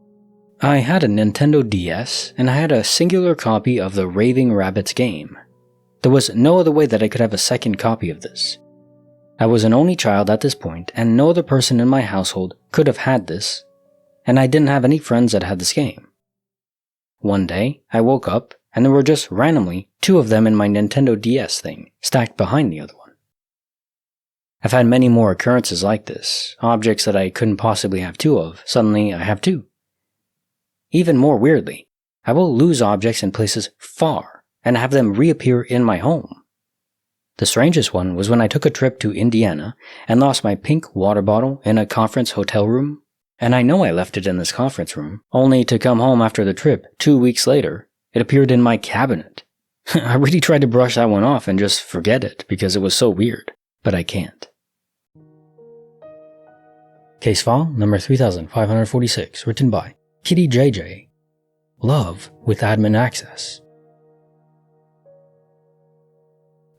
I had a Nintendo DS and I had a singular copy of the Raving Rabbids game. There was no other way that I could have a second copy of this. I was an only child at this point, and no other person in my household could have had this, and I didn't have any friends that had this game. One day, I woke up, and there were just randomly 2 of them in my Nintendo DS thing, stacked behind the other one. I've had many more occurrences like this, objects that I couldn't possibly have 2 of, suddenly I have 2. Even more weirdly, I will lose objects in places far, and have them reappear in my home. The strangest one was when I took a trip to Indiana and lost my pink water bottle in a conference hotel room. And I know I left it in this conference room, only to come home after the trip 2 weeks later, it appeared in my cabinet. I really tried to brush that one off and just forget it because it was so weird, but I can't. Case file number 3546, written by Kitty JJ. Love with admin access.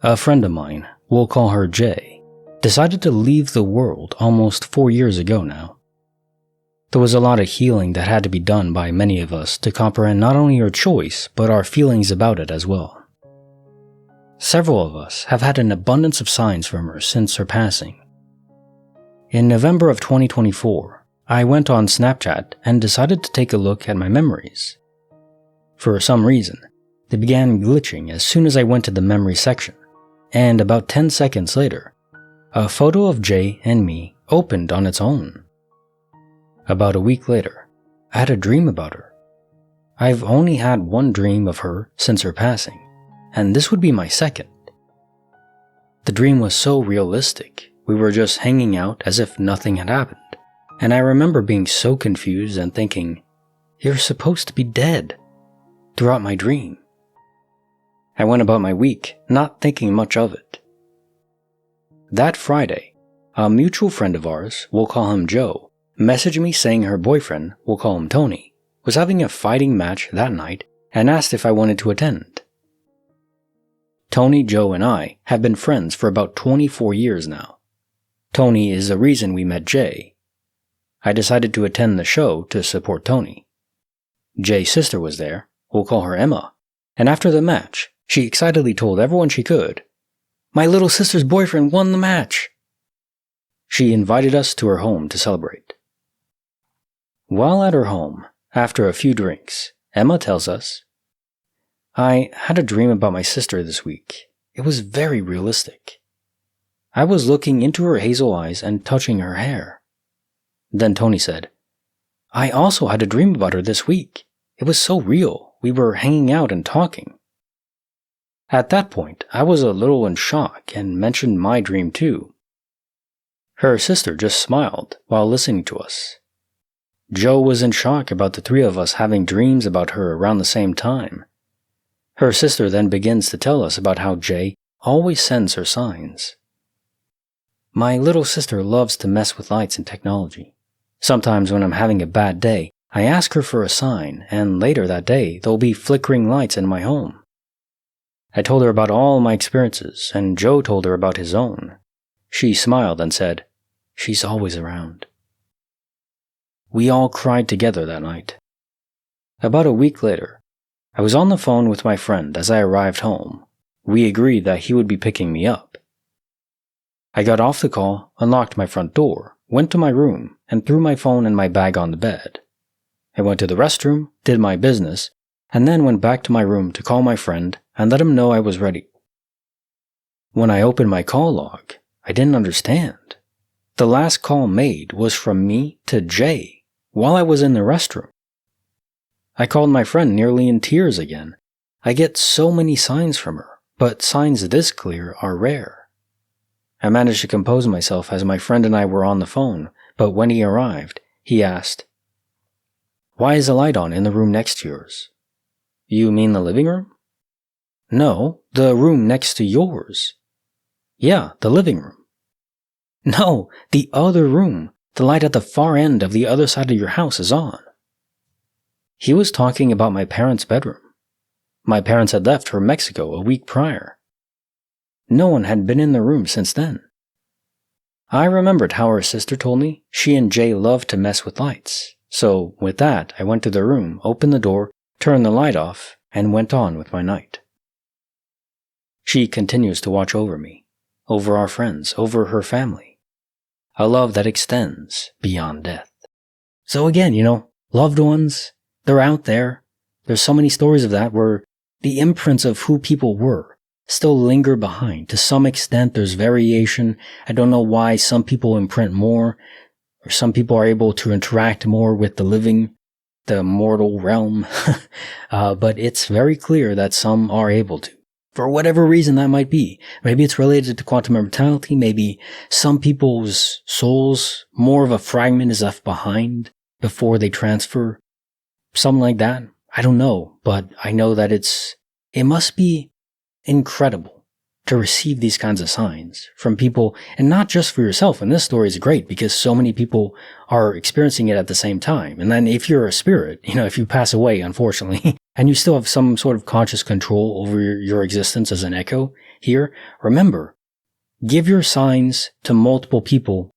A friend of mine, we'll call her Jay, decided to leave the world almost 4 years ago now. There was a lot of healing that had to be done by many of us to comprehend not only her choice, but our feelings about it as well. Several of us have had an abundance of signs from her since her passing. In November of 2024, I went on Snapchat and decided to take a look at my memories. For some reason, they began glitching as soon as I went to the memory section. And about 10 seconds later, a photo of Jay and me opened on its own. About a week later, I had a dream about her. I've only had one dream of her since her passing, and this would be my second. The dream was so realistic, we were just hanging out as if nothing had happened, and I remember being so confused and thinking, "You're supposed to be dead," throughout my dream. I went about my week, not thinking much of it. That Friday, a mutual friend of ours, we'll call him Joe, messaged me saying her boyfriend, we'll call him Tony, was having a fighting match that night and asked if I wanted to attend. Tony, Joe, and I have been friends for about 24 years now. Tony is the reason we met Jay. I decided to attend the show to support Tony. Jay's sister was there, we'll call her Emma, and after the match, she excitedly told everyone she could, "My little sister's boyfriend won the match!" She invited us to her home to celebrate. While at her home, after a few drinks, Emma tells us, "I had a dream about my sister this week. It was very realistic. I was looking into her hazel eyes and touching her hair." Then Tony said, "I also had a dream about her this week. It was so real. We were hanging out and talking." At that point, I was a little in shock and mentioned my dream too. Her sister just smiled while listening to us. Joe was in shock about the three of us having dreams about her around the same time. Her sister then begins to tell us about how Jay always sends her signs. "My little sister loves to mess with lights and technology. Sometimes when I'm having a bad day, I ask her for a sign, and later that day there'll be flickering lights in my home." I told her about all my experiences, and Joe told her about his own. She smiled and said, "She's always around." We all cried together that night. About a week later, I was on the phone with my friend as I arrived home. We agreed that he would be picking me up. I got off the call, unlocked my front door, went to my room, and threw my phone and my bag on the bed. I went to the restroom, did my business, and then went back to my room to call my friend and let him know I was ready. When I opened my call log, I didn't understand. The last call made was from me to Jay while I was in the restroom. I called my friend nearly in tears again. I get so many signs from her, but signs this clear are rare. I managed to compose myself as my friend and I were on the phone, but when he arrived, he asked, "Why is the light on in the room next to yours?" "You mean the living room?" "No, the room next to yours." "Yeah, the living room." "No, the other room. The light at the far end of the other side of your house is on." He was talking about my parents' bedroom. My parents had left for Mexico a week prior. No one had been in the room since then. I remembered how her sister told me she and Jay loved to mess with lights. So, with that, I went to the room, opened the door, turned the light off, and went on with my night. She continues to watch over me, over our friends, over her family. A love that extends beyond death. So again, loved ones, they're out there. There's so many stories of that where the imprints of who people were still linger behind. To some extent, there's variation. I don't know why some people imprint more, or some people are able to interact more with the living, the mortal realm. But it's very clear that some are able to, for whatever reason that might be. Maybe it's related to quantum immortality. Maybe some people's souls, more of a fragment is left behind before they transfer. Something like that. I don't know, but I know that it must be incredible to receive these kinds of signs from people, and not just for yourself. And this story is great because so many people are experiencing it at the same time. And then if you're a spirit, if you pass away, unfortunately, and you still have some sort of conscious control over your existence as an echo here, remember, give your signs to multiple people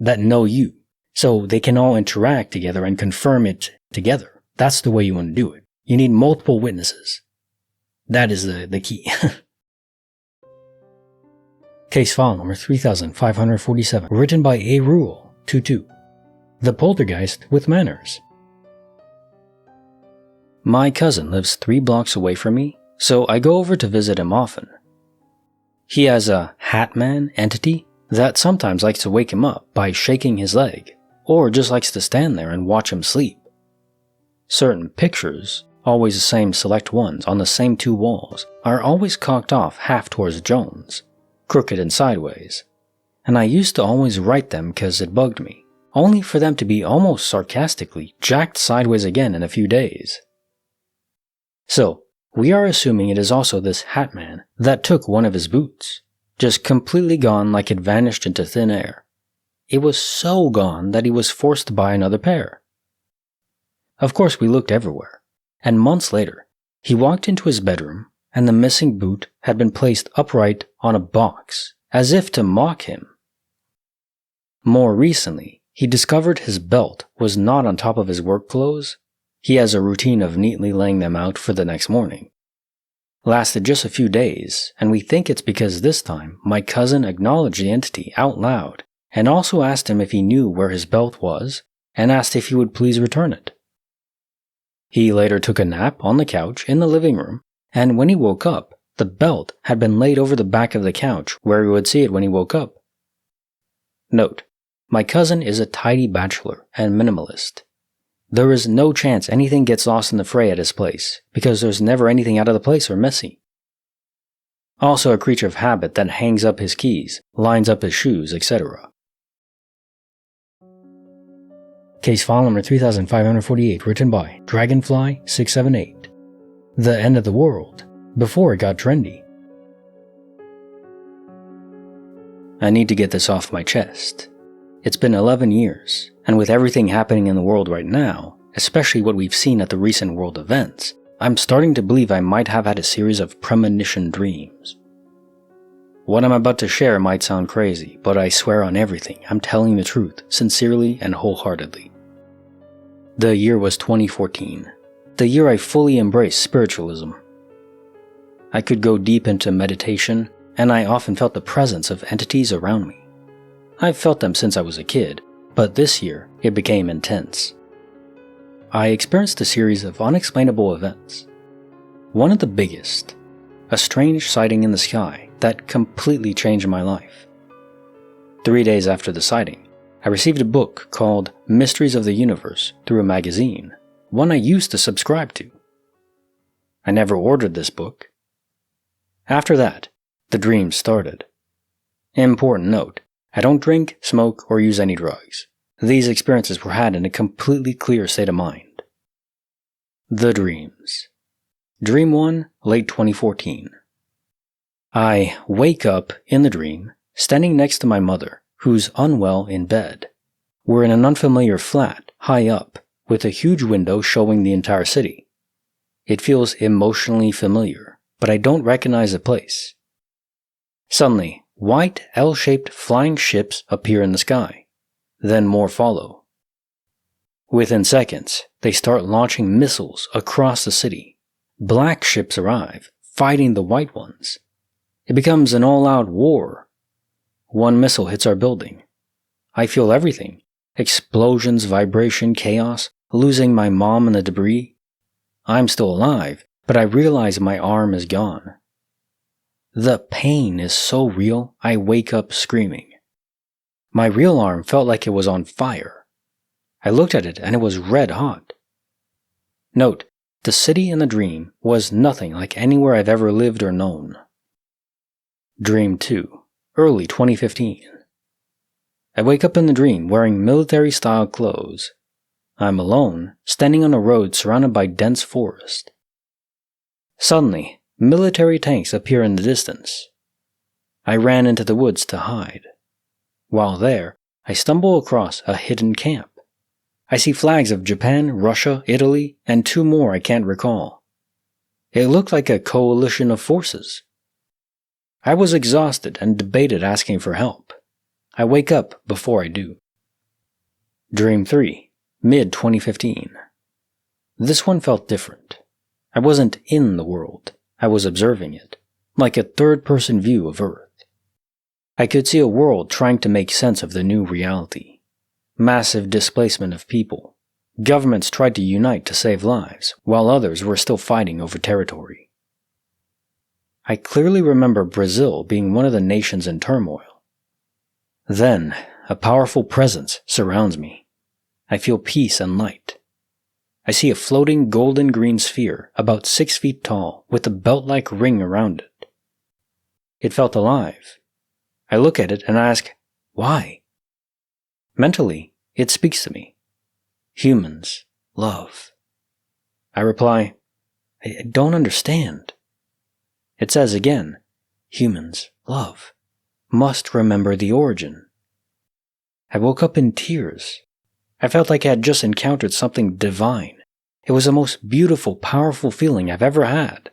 that know you so they can all interact together and confirm it together. That's the way you want to do it. You need multiple witnesses. That is the key. Case file number 3547, written by A. Rule 22. The Poltergeist with Manners. My cousin lives 3 blocks away from me, so I go over to visit him often. He has a hat man entity that sometimes likes to wake him up by shaking his leg, or just likes to stand there and watch him sleep. Certain pictures, always the same select ones on the same 2 walls, are always cocked off half towards Jones, crooked and sideways, and I used to always write them because it bugged me, only for them to be almost sarcastically jacked sideways again in a few days. So, we are assuming it is also this hat man that took one of his boots. just completely gone like it vanished into thin air. It was so gone that he was forced to buy another pair. Of course, we looked everywhere, and months later, he walked into his bedroom and the missing boot had been placed upright on a box, as if to mock him. More recently, he discovered his belt was not on top of his work clothes. He has a routine of neatly laying them out for the next morning. Lasted just a few days, and we think it's because this time my cousin acknowledged the entity out loud and also asked him if he knew where his belt was and asked if he would please return it. He later took a nap on the couch in the living room, and when he woke up, the belt had been laid over the back of the couch where he would see it when he woke up. Note, my cousin is a tidy bachelor and minimalist. There is no chance anything gets lost in the fray at his place, because there's never anything out of the place or messy. Also a creature of habit that hangs up his keys, lines up his shoes, etc. Case file number 3548, written by Dragonfly678. The End of the World, before it got trendy. I need to get this off my chest. It's been 11 years, and with everything happening in the world right now, especially what we've seen at the recent world events, I'm starting to believe I might have had a series of premonition dreams. What I'm about to share might sound crazy, but I swear on everything, I'm telling the truth, sincerely and wholeheartedly. The year was 2014, the year I fully embraced spiritualism. I could go deep into meditation, and I often felt the presence of entities around me. I've felt them since I was a kid, but this year it became intense. I experienced a series of unexplainable events. One of the biggest, a strange sighting in the sky that completely changed my life. 3 days after the sighting, I received a book called Mysteries of the Universe through a magazine, one I used to subscribe to. I never ordered this book. After that, the dreams started. Important note, I don't drink, smoke, or use any drugs. These experiences were had in a completely clear state of mind. The dreams. Dream 1, late 2014. I wake up in the dream, standing next to my mother, who's unwell in bed. We're in an unfamiliar flat, high up, with a huge window showing the entire city. It feels emotionally familiar, but I don't recognize the place. Suddenly, white L-shaped flying ships appear in the sky. Then more follow. Within seconds, they start launching missiles across the city. Black ships arrive, fighting the white ones. It becomes an all-out war. One missile hits our building. I feel everything. Explosions, vibration, chaos, losing my mom in the debris. I'm still alive, but I realize my arm is gone. The pain is so real, I wake up screaming. My real arm felt like it was on fire. I looked at it and it was red hot. Note, the city in the dream was nothing like anywhere I've ever lived or known. Dream 2. Early 2015. I wake up in the dream wearing military-style clothes. I'm alone, standing on a road surrounded by dense forest. Suddenly, military tanks appear in the distance. I ran into the woods to hide. While there, I stumble across a hidden camp. I see flags of Japan, Russia, Italy, and 2 more I can't recall. It looked like a coalition of forces. I was exhausted and debated asking for help. I wake up before I do. Dream 3, mid-2015. This one felt different. I wasn't in the world. I was observing it, like a third-person view of Earth. I could see a world trying to make sense of the new reality. Massive displacement of people. Governments tried to unite to save lives, while others were still fighting over territory. I clearly remember Brazil being one of the nations in turmoil. Then, a powerful presence surrounds me. I feel peace and light. I see a floating golden-green sphere about 6 feet tall with a belt-like ring around it. It felt alive. I look at it and ask, why? Mentally, it speaks to me. Humans, love. I reply, I don't understand. It says again, humans, love. must remember the origin. I woke up in tears. I felt like I had just encountered something divine. It was the most beautiful, powerful feeling I've ever had.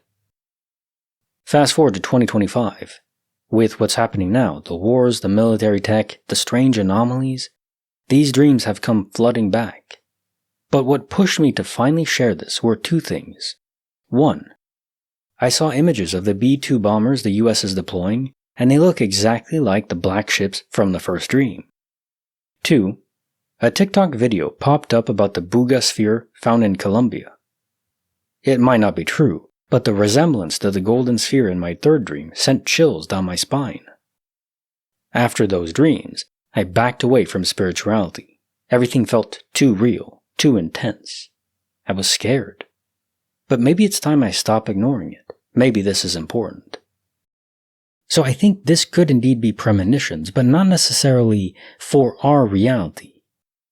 Fast forward to 2025. With what's happening now, the wars, the military tech, the strange anomalies, these dreams have come flooding back. But what pushed me to finally share this were two things. One, I saw images of the B-2 bombers the US is deploying, and they look exactly like the black ships from the first dream. Two, a TikTok video popped up about the Buga sphere found in Colombia. It might not be true, but the resemblance to the golden sphere in my third dream sent chills down my spine. After those dreams, I backed away from spirituality. Everything felt too real, too intense. I was scared. But maybe it's time I stop ignoring it. Maybe this is important. So I think this could indeed be premonitions, but not necessarily for our reality.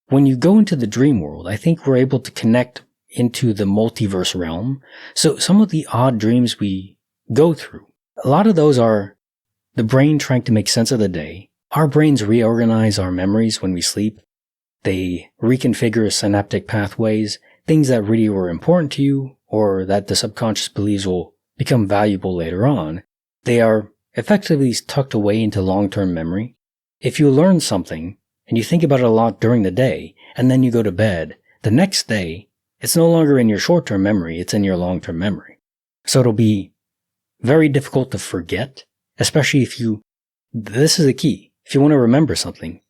When you go into the dream world, I think we're able to connect into the multiverse realm. So some of the odd dreams we go through, a lot of those are the brain trying to make sense of the day. Our brains reorganize our memories when we sleep. They reconfigure synaptic pathways, things that really were important to you or that the subconscious believes will become valuable later on. They are effectively tucked away into long-term memory. If you learn something and you think about it a lot during the day and then you go to bed, the next day it's no longer in your short-term memory, it's in your long-term memory. So it'll be very difficult to forget, especially this is the key. If you want to remember something,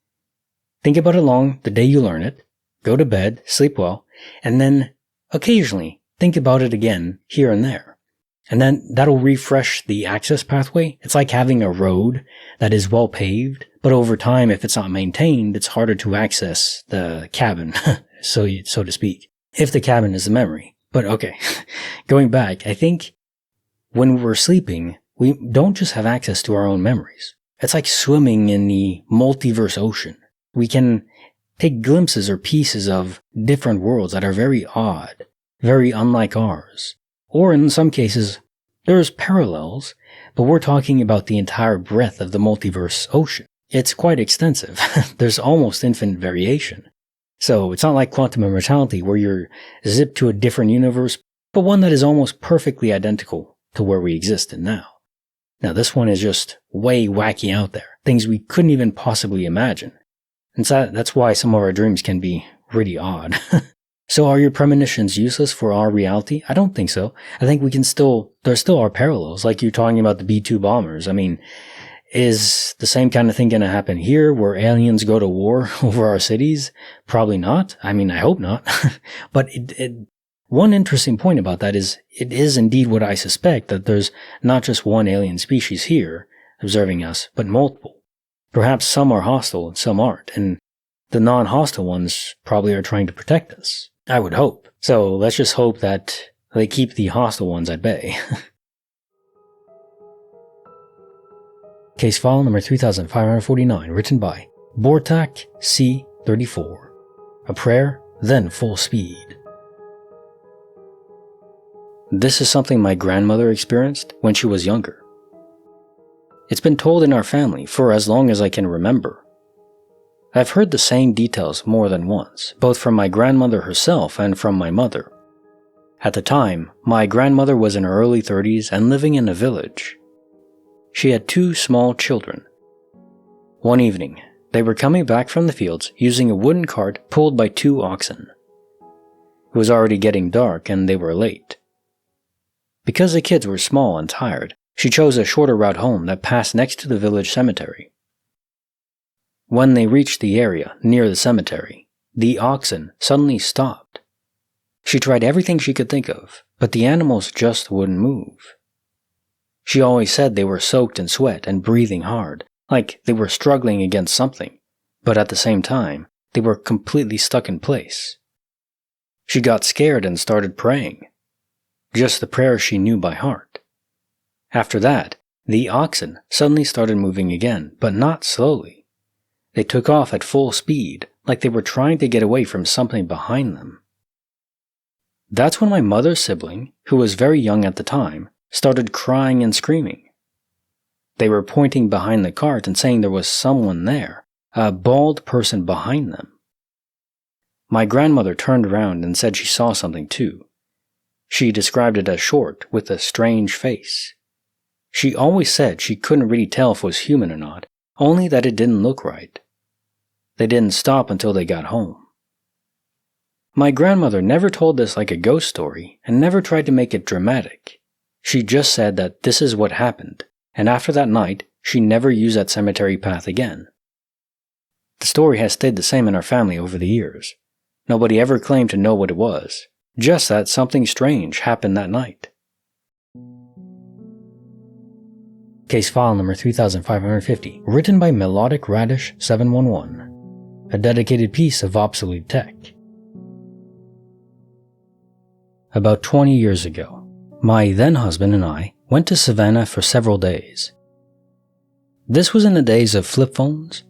think about it long the day you learn it, go to bed, sleep well, and then occasionally think about it again here and there. And then that'll refresh the access pathway. It's like having a road that is well paved, but over time, if it's not maintained, it's harder to access the cabin, so to speak, if the cabin is the memory. But okay, going back, I think when we're sleeping, we don't just have access to our own memories. It's like swimming in the multiverse ocean. We can take glimpses or pieces of different worlds that are very odd, very unlike ours. Or in some cases, there's parallels, but we're talking about the entire breadth of the multiverse ocean. It's quite extensive. There's almost infinite variation. So it's not like quantum immortality where you're zipped to a different universe, but one that is almost perfectly identical to where we exist in now. Now this one is just way wacky out there, things we couldn't even possibly imagine. And so that's why some of our dreams can be really odd. So are your premonitions useless for our reality? I don't think so. I think there still are parallels, like you're talking about the B-2 bombers. I mean, is the same kind of thing going to happen here where aliens go to war over our cities? Probably not. I mean, I hope not. But one interesting point about that is it is indeed what I suspect, that there's not just one alien species here observing us, but multiple. Perhaps some are hostile and some aren't, and the non-hostile ones probably are trying to protect us. I would hope. So let's just hope that they keep the hostile ones at bay. Case file number 3549, written by Bortak C34. A prayer, then full speed. This is something my grandmother experienced when she was younger. It's been told in our family for as long as I can remember. I've heard the same details more than once, both from my grandmother herself and from my mother. At the time, my grandmother was in her early 30s and living in a village. She had 2 small children. One evening, they were coming back from the fields using a wooden cart pulled by 2 oxen. It was already getting dark and they were late. Because the kids were small and tired, she chose a shorter route home that passed next to the village cemetery. When they reached the area near the cemetery, the oxen suddenly stopped. She tried everything she could think of, but the animals just wouldn't move. She always said they were soaked in sweat and breathing hard, like they were struggling against something, but at the same time, they were completely stuck in place. She got scared and started praying. Just the prayer she knew by heart. After that, the oxen suddenly started moving again, but not slowly. They took off at full speed, like they were trying to get away from something behind them. That's when my mother's sibling, who was very young at the time, started crying and screaming. They were pointing behind the cart and saying there was someone there, a bald person behind them. My grandmother turned around and said she saw something too. She described it as short, with a strange face. She always said she couldn't really tell if it was human or not, only that it didn't look right. They didn't stop until they got home. My grandmother never told this like a ghost story and never tried to make it dramatic. She just said that this is what happened, and after that night, she never used that cemetery path again. The story has stayed the same in our family over the years. Nobody ever claimed to know what it was, just that something strange happened that night. Case file number 3550, written by Melodic Radish 711, a dedicated piece of obsolete tech. About 20 years ago, my then husband and I went to Savannah for several days. This was in the days of flip phones.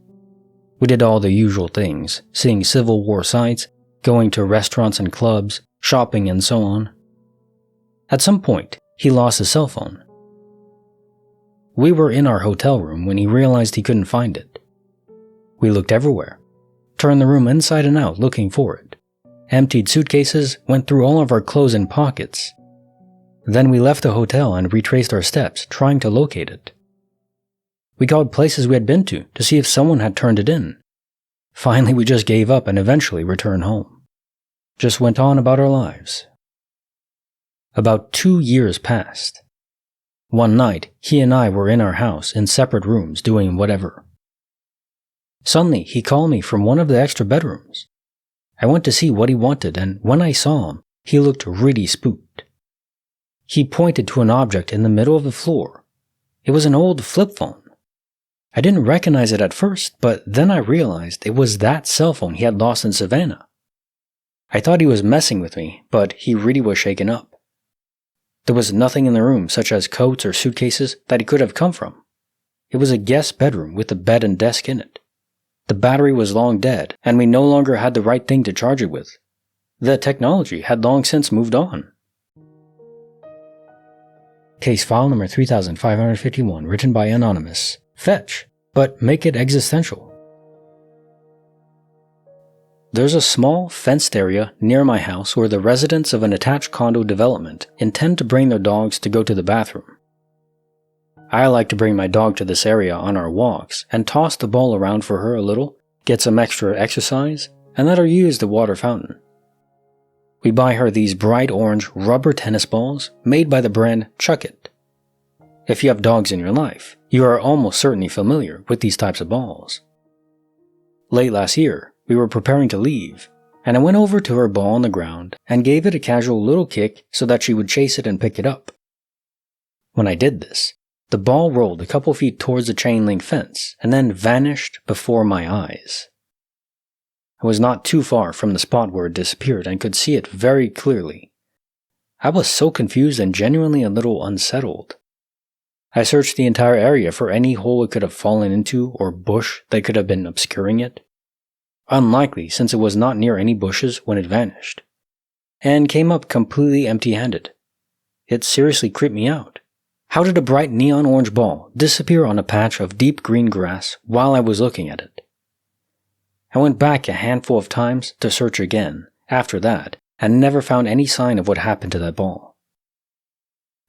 We did all the usual things, seeing Civil War sites, going to restaurants and clubs, shopping and so on. At some point, he lost his cell phone. We were in our hotel room when he realized he couldn't find it. We looked everywhere, turned the room inside and out looking for it, emptied suitcases, went through all of our clothes and pockets. Then we left the hotel and retraced our steps, trying to locate it. We called places we had been to see if someone had turned it in. Finally, we just gave up and eventually returned home. Just went on about our lives. About 2 years passed. One night, he and I were in our house in separate rooms doing whatever. Suddenly, he called me from one of the extra bedrooms. I went to see what he wanted, and when I saw him, he looked really spooked. He pointed to an object in the middle of the floor. It was an old flip phone. I didn't recognize it at first, but then I realized it was that cell phone he had lost in Savannah. I thought he was messing with me, but he really was shaken up. There was nothing in the room, such as coats or suitcases, that he could have come from. It was a guest bedroom with a bed and desk in it. The battery was long dead, and we no longer had the right thing to charge it with. The technology had long since moved on. Case file number 3551, written by Anonymous. Fetch, but make it existential. There's a small, fenced area near my house where the residents of an attached condo development intend to bring their dogs to go to the bathroom. I like to bring my dog to this area on our walks and toss the ball around for her a little, get some extra exercise, and let her use the water fountain. We buy her these bright orange rubber tennis balls made by the brand Chuck It. If you have dogs in your life, you are almost certainly familiar with these types of balls. Late last year, we were preparing to leave, and I went over to her ball on the ground and gave it a casual little kick so that she would chase it and pick it up. When I did this, the ball rolled a couple feet towards the chain link fence and then vanished before my eyes. I was not too far from the spot where it disappeared and could see it very clearly. I was so confused and genuinely a little unsettled. I searched the entire area for any hole it could have fallen into or bush that could have been obscuring it. Unlikely, since it was not near any bushes when it vanished, and came up completely empty-handed. It seriously creeped me out. How did a bright neon orange ball disappear on a patch of deep green grass while I was looking at it? I went back a handful of times to search again after that and never found any sign of what happened to that ball.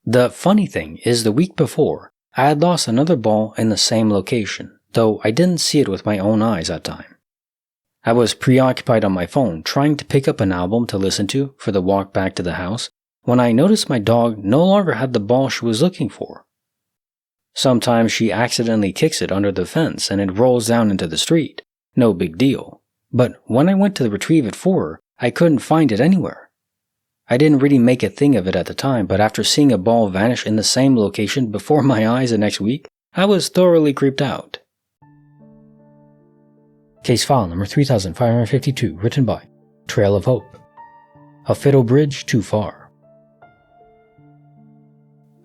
The funny thing is, the week before, I had lost another ball in the same location, though I didn't see it with my own eyes that time. I was preoccupied on my phone trying to pick up an album to listen to for the walk back to the house when I noticed my dog no longer had the ball she was looking for. Sometimes she accidentally kicks it under the fence and it rolls down into the street. No big deal. But when I went to retrieve it for her, I couldn't find it anywhere. I didn't really make a thing of it at the time, but after seeing a ball vanish in the same location before my eyes the next week, I was thoroughly creeped out. Case file number 3552, written by Trail of Hope. A Fiddle Bridge Too Far.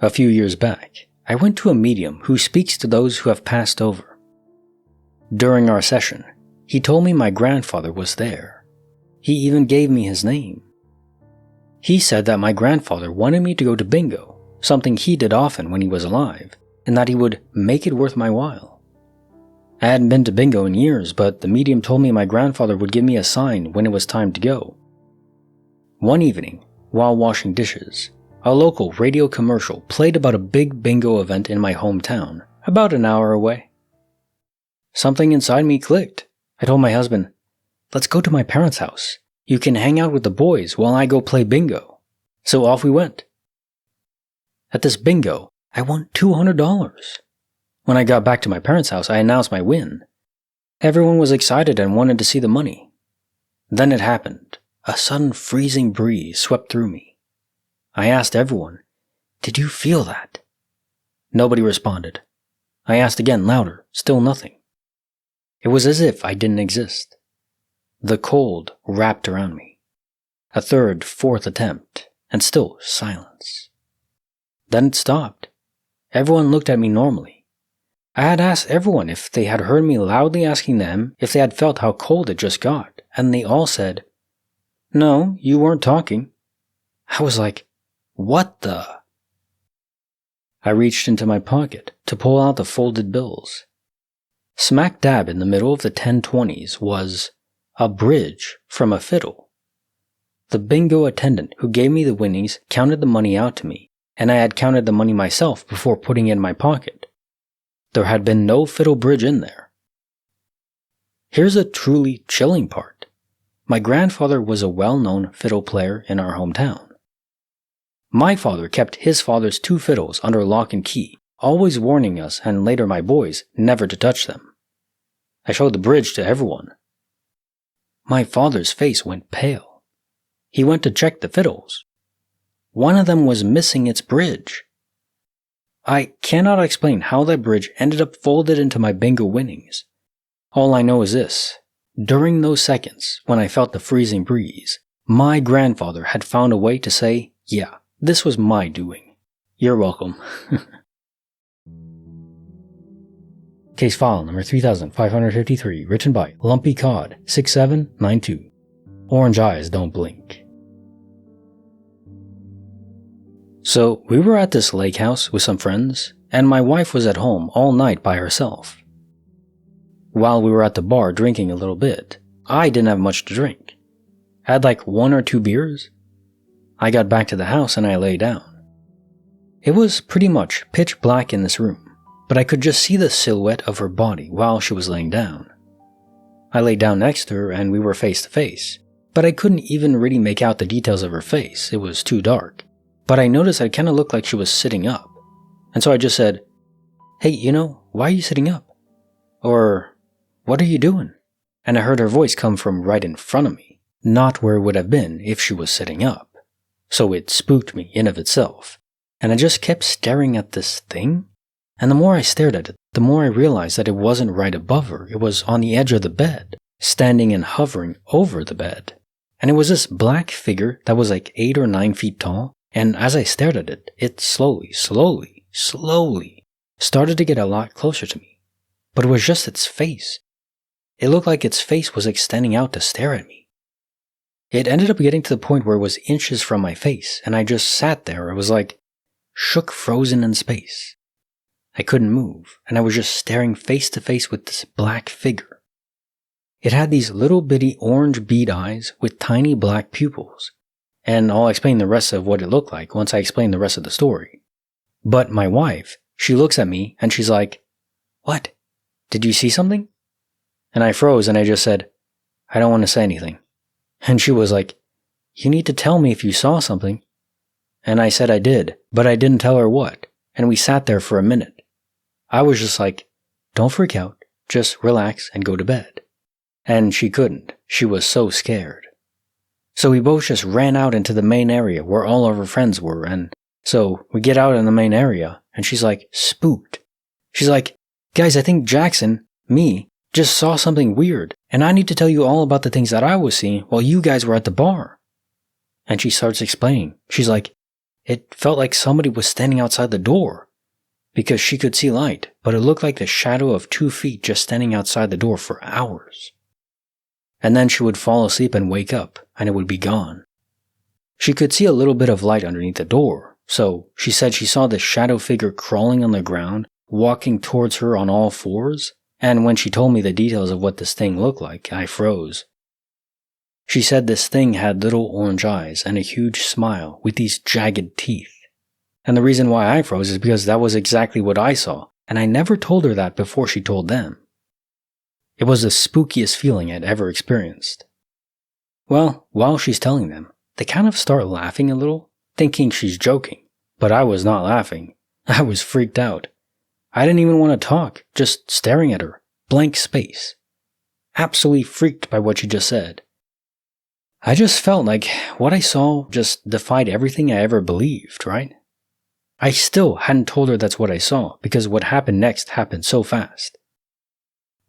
A few years back, I went to a medium who speaks to those who have passed over. During our session, he told me my grandfather was there. He even gave me his name. He said that my grandfather wanted me to go to bingo, something he did often when he was alive, and that he would make it worth my while. I hadn't been to bingo in years, but the medium told me my grandfather would give me a sign when it was time to go. One evening, while washing dishes, a local radio commercial played about a big bingo event in my hometown, about an hour away. Something inside me clicked. I told my husband, "Let's go to my parents' house. You can hang out with the boys while I go play bingo." So off we went. At this bingo, I won $200. When I got back to my parents' house, I announced my win. Everyone was excited and wanted to see the money. Then it happened. A sudden freezing breeze swept through me. I asked everyone, "Did you feel that?" Nobody responded. I asked again, louder, still nothing. It was as if I didn't exist. The cold wrapped around me. A third, fourth attempt, and still silence. Then it stopped. Everyone looked at me normally. I had asked everyone if they had heard me loudly asking them if they had felt how cold it just got, and they all said, "No, you weren't talking." I was like, what the? I reached into my pocket to pull out the folded bills. Smack dab in the middle of the 1020s was a bridge from a fiddle. The bingo attendant who gave me the winnings counted the money out to me, and I had counted the money myself before putting it in my pocket. There had been no fiddle bridge in there. Here's a truly chilling part. My grandfather was a well-known fiddle player in our hometown. My father kept his father's 2 fiddles under lock and key, always warning us and later my boys never to touch them. I showed the bridge to everyone. My father's face went pale. He went to check the fiddles. One of them was missing its bridge. I cannot explain how that bridge ended up folded into my bingo winnings. All I know is this. During those seconds, when I felt the freezing breeze, my grandfather had found a way to say, "Yeah, this was my doing. You're welcome." Case file number 3553, written by Lumpy Cod 6792. Orange eyes don't blink. So, we were at this lake house with some friends, and my wife was at home all night by herself. While we were at the bar drinking a little bit, I didn't have much to drink. I had like 1 or 2 beers. I got back to the house and I lay down. It was pretty much pitch black in this room, but I could just see the silhouette of her body while she was laying down. I lay down next to her and we were face to face, but I couldn't even really make out the details of her face, it was too dark. But I noticed it kind of looked like she was sitting up. And so I just said, "Hey, why are you sitting up?" Or, "What are you doing?" And I heard her voice come from right in front of me, not where it would have been if she was sitting up. So it spooked me in of itself. And I just kept staring at this thing. And the more I stared at it, the more I realized that it wasn't right above her. It was on the edge of the bed, standing and hovering over the bed. And it was this black figure that was like 8 or 9 feet tall. And as I stared at it, it slowly started to get a lot closer to me. But it was just its face. It looked like its face was extending out to stare at me. It ended up getting to the point where it was inches from my face, and I just sat there. I was like, shook frozen in space. I couldn't move, and I was just staring face to face with this black figure. It had these little bitty orange bead eyes with tiny black pupils. And I'll explain the rest of what it looked like once I explain the rest of the story. But my wife, she looks at me and she's like, "What? Did you see something?" And I froze and I just said, "I don't want to say anything." And she was like, "You need to tell me if you saw something." And I said I did, but I didn't tell her what. And we sat there for a minute. I was just like, "Don't freak out, just relax and go to bed." And she couldn't. She was so scared. So we both just ran out into the main area where all of her friends were, and so we get out in the main area, and she's like, spooked. She's like, "Guys, I think Jackson, me, just saw something weird, and I need to tell you all about the things that I was seeing while you guys were at the bar." And she starts explaining. She's like, "It felt like somebody was standing outside the door, because she could see light, but it looked like the shadow of 2 feet just standing outside the door for hours. And then she would fall asleep and wake up, and it would be gone. She could see a little bit of light underneath the door, so she said she saw this shadow figure crawling on the ground walking towards her on all fours, and when she told me the details of what this thing looked like, I froze. She said this thing had little orange eyes and a huge smile with these jagged teeth. And the reason why I froze is because that was exactly what I saw, and I never told her that before she told them. It was the spookiest feeling I'd ever experienced. Well, while she's telling them, they kind of start laughing a little, thinking she's joking, but I was not laughing. I was freaked out. I didn't even want to talk, just staring at her, blank space. Absolutely freaked by what she just said. I just felt like what I saw just defied everything I ever believed, right? I still hadn't told her that's what I saw because what happened next happened so fast.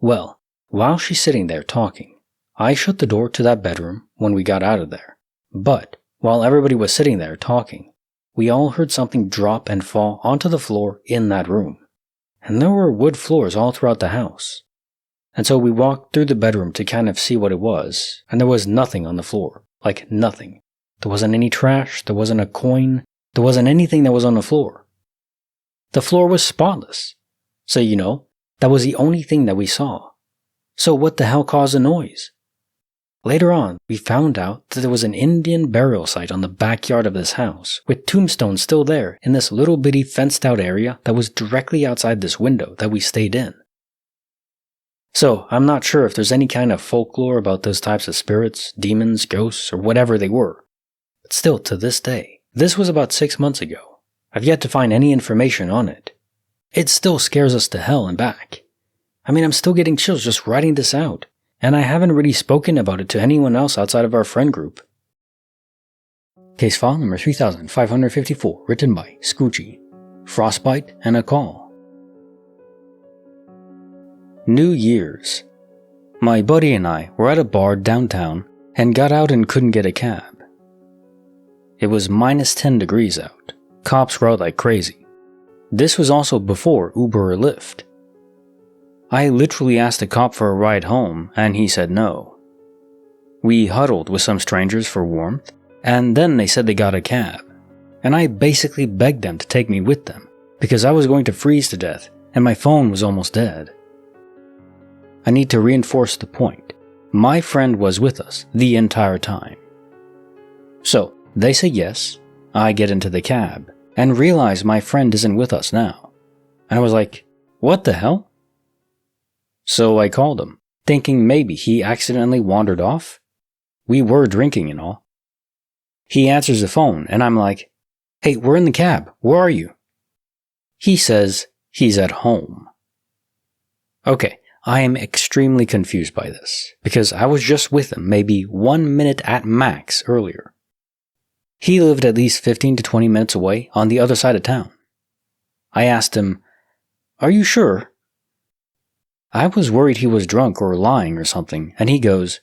Well, while she's sitting there talking, I shut the door to that bedroom when we got out of there. But while everybody was sitting there talking, we all heard something drop and fall onto the floor in that room. And there were wood floors all throughout the house. And so we walked through the bedroom to kind of see what it was, and there was nothing on the floor. Like nothing. There wasn't any trash, there wasn't a coin, there wasn't anything that was on the floor. The floor was spotless. So that was the only thing that we saw. So what the hell caused the noise? Later on, we found out that there was an Indian burial site on the backyard of this house, with tombstones still there in this little bitty fenced out area that was directly outside this window that we stayed in. So, I'm not sure if there's any kind of folklore about those types of spirits, demons, ghosts, or whatever they were. But still, to this day, this was about 6 months ago. I've yet to find any information on it. It still scares us to hell and back. I mean, I'm still getting chills just writing this out. And I haven't really spoken about it to anyone else outside of our friend group. Case file number 3554, written by Scoochie. Frostbite and a Call. New Year's. My buddy and I were at a bar downtown and got out and couldn't get a cab. It was minus 10 degrees out. Cops were out like crazy. This was also before Uber or Lyft. I literally asked a cop for a ride home, and he said no. We huddled with some strangers for warmth, and then they said they got a cab. And I basically begged them to take me with them, because I was going to freeze to death, and my phone was almost dead. I need to reinforce the point. My friend was with us the entire time. So, they say yes, I get into the cab, and realize my friend isn't with us now. And I was like, what the hell? So I called him, thinking maybe he accidentally wandered off. We were drinking and all. He answers the phone, and I'm like, hey, we're in the cab. Where are you? He says he's at home. Okay, I am extremely confused by this, because I was just with him maybe 1 minute at max earlier. He lived at least 15 to 20 minutes away on the other side of town. I asked him, are you sure? I was worried he was drunk or lying or something, and he goes,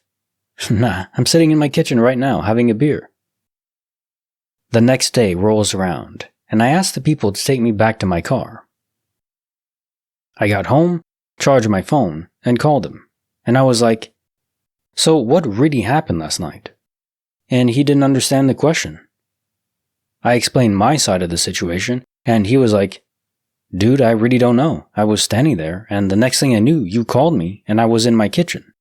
nah, I'm sitting in my kitchen right now having a beer. The next day rolls around, and I asked the people to take me back to my car. I got home, charged my phone, and called him, and I was like, so what really happened last night? And he didn't understand the question. I explained my side of the situation, and he was like, dude, I really don't know. I was standing there, and the next thing I knew, you called me, and I was in my kitchen.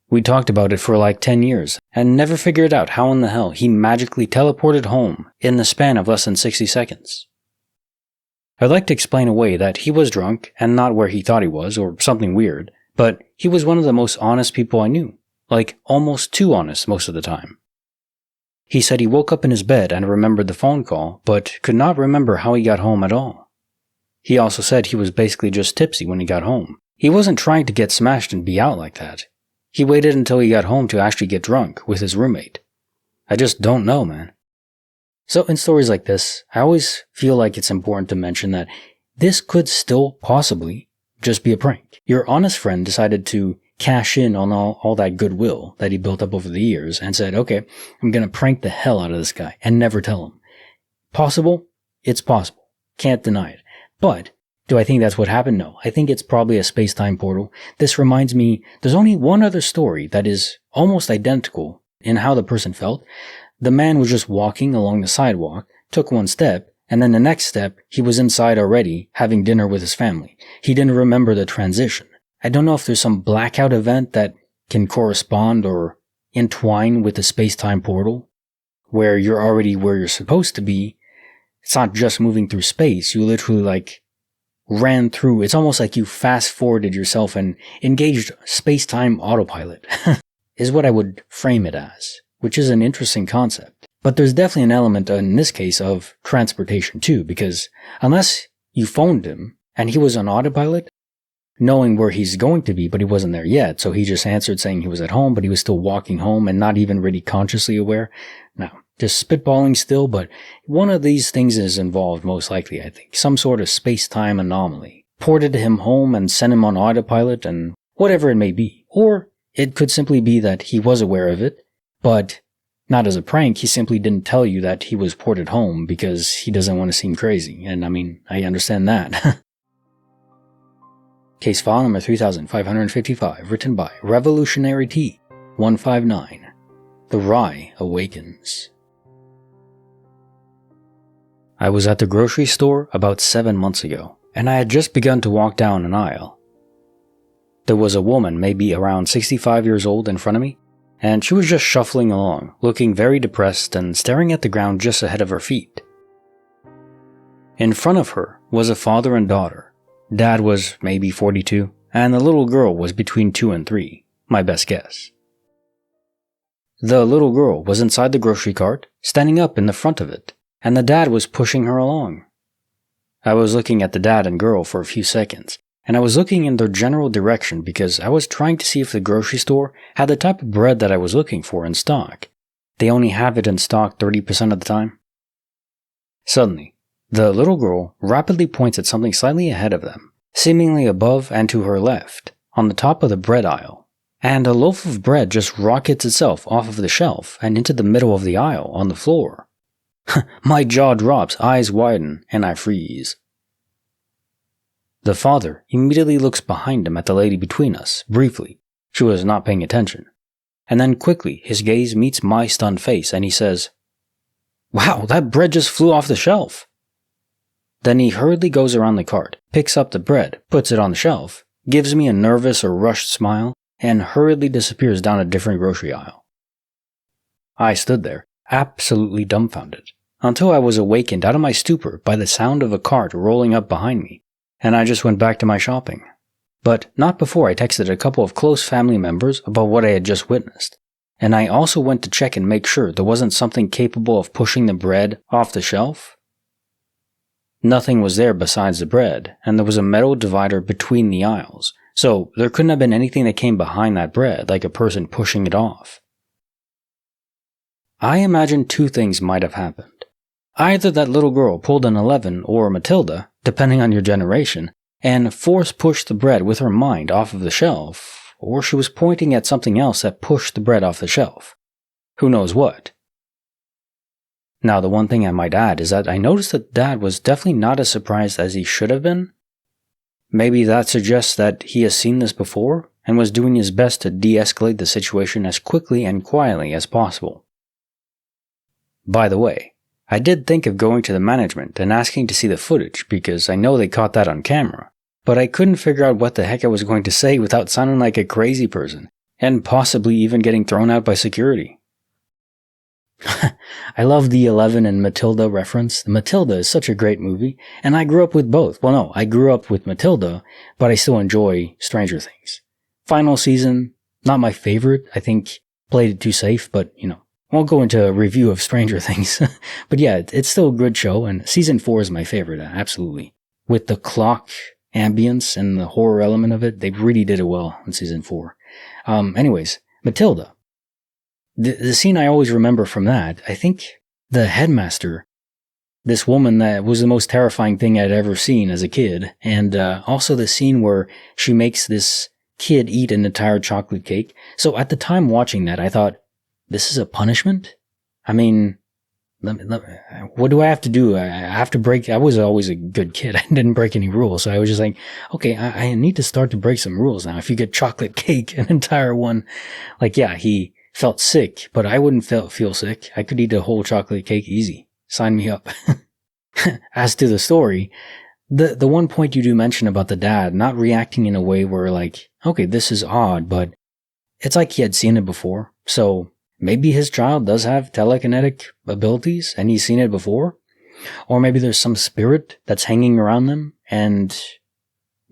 We talked about it for like 10 years, and never figured out how in the hell he magically teleported home in the span of less than 60 seconds. I'd like to explain away that he was drunk, and not where he thought he was, or something weird, but he was one of the most honest people I knew. Like, almost too honest most of the time. He said he woke up in his bed and remembered the phone call, but could not remember how he got home at all. He also said he was basically just tipsy when he got home. He wasn't trying to get smashed and be out like that. He waited until he got home to actually get drunk with his roommate. I just don't know, man. So in stories like this, I always feel like it's important to mention that this could still possibly just be a prank. Your honest friend decided to cash in on all that goodwill that he built up over the years and said, okay, I'm going to prank the hell out of this guy and never tell him. Possible? It's possible. Can't deny it. But do I think that's what happened? No. I think it's probably a space-time portal. This reminds me, there's only one other story that is almost identical in how the person felt. The man was just walking along the sidewalk, took one step, And then the next step, he was inside already, having dinner with his family. He didn't remember the transition. I don't know if there's some blackout event that can correspond or entwine with the space-time portal, where you're already where you're supposed to be. It's not just moving through space. You literally ran through. It's almost like you fast-forwarded yourself and engaged space-time autopilot, is what I would frame it as, which is an interesting concept. But there's definitely an element in this case of transportation too, because unless you phoned him and he was on autopilot, knowing where he's going to be, but he wasn't there yet, so he just answered saying he was at home, but he was still walking home and not even really consciously aware. Now, just spitballing still, but one of these things is involved most likely, I think. Some sort of space-time anomaly. Ported him home and sent him on autopilot and whatever it may be. Or it could simply be that he was aware of it, but not as a prank. He simply didn't tell you that he was ported home because he doesn't want to seem crazy. And I understand that. Case file number 3555, written by Revolutionary T 159. The Rye Awakens. I was at the grocery store about 7 months ago, and I had just begun to walk down an aisle. There was a woman, maybe around 65 years old, in front of me, and she was just shuffling along, looking very depressed and staring at the ground just ahead of her feet. In front of her was a father and daughter. Dad was maybe 42, and the little girl was between 2 and 3, my best guess. The little girl was inside the grocery cart, standing up in the front of it, and the dad was pushing her along. I was looking at the dad and girl for a few seconds, and I was looking in their general direction because I was trying to see if the grocery store had the type of bread that I was looking for in stock. They only have it in stock 30% of the time. Suddenly, the little girl rapidly points at something slightly ahead of them, seemingly above and to her left, on the top of the bread aisle, and a loaf of bread just rockets itself off of the shelf and into the middle of the aisle on the floor. My jaw drops, eyes widen, and I freeze. The father immediately looks behind him at the lady between us, briefly. She was not paying attention. And then quickly, his gaze meets my stunned face and he says, "Wow, that bread just flew off the shelf." Then he hurriedly goes around the cart, picks up the bread, puts it on the shelf, gives me a nervous or rushed smile, and hurriedly disappears down a different grocery aisle. I stood there, absolutely dumbfounded, until I was awakened out of my stupor by the sound of a cart rolling up behind me, and I just went back to my shopping. But not before I texted a couple of close family members about what I had just witnessed, and I also went to check and make sure there wasn't something capable of pushing the bread off the shelf. Nothing was there besides the bread, and there was a metal divider between the aisles, so there couldn't have been anything that came behind that bread, like a person pushing it off. I imagine two things might have happened. Either that little girl pulled an 11 or Matilda, depending on your generation, and force-pushed the bread with her mind off of the shelf, or she was pointing at something else that pushed the bread off the shelf. Who knows what? Now, the one thing I might add is that I noticed that Dad was definitely not as surprised as he should have been. Maybe that suggests that he has seen this before and was doing his best to de-escalate the situation as quickly and quietly as possible. By the way, I did think of going to the management and asking to see the footage because I know they caught that on camera, but I couldn't figure out what the heck I was going to say without sounding like a crazy person, and possibly even getting thrown out by security. I love the 11 and Matilda reference. Matilda is such a great movie, and I grew up with both. Well, no, I grew up with Matilda, but I still enjoy Stranger Things. Final season, not my favorite. I think played it too safe, but won't go into a review of Stranger Things. But yeah, it's still a good show, and season 4 is my favorite, absolutely. With the clock ambience and the horror element of it, they really did it well in season 4. Anyways, Matilda. The scene I always remember from that, I think the headmaster, this woman that was the most terrifying thing I'd ever seen as a kid, and also the scene where she makes this kid eat an entire chocolate cake. So at the time watching that, I thought, this is a punishment? I mean, what do I have to do? I have to break. I was always a good kid. I didn't break any rules. So I was just like, okay, I need to start to break some rules now. If you get chocolate cake, an entire one, he felt sick, but I wouldn't feel sick. I could eat a whole chocolate cake easy. Sign me up. As to the story, the one point you do mention about the dad not reacting in a way where like, okay, this is odd, but it's like he had seen it before. So maybe his child does have telekinetic abilities and he's seen it before. Or maybe there's some spirit that's hanging around them and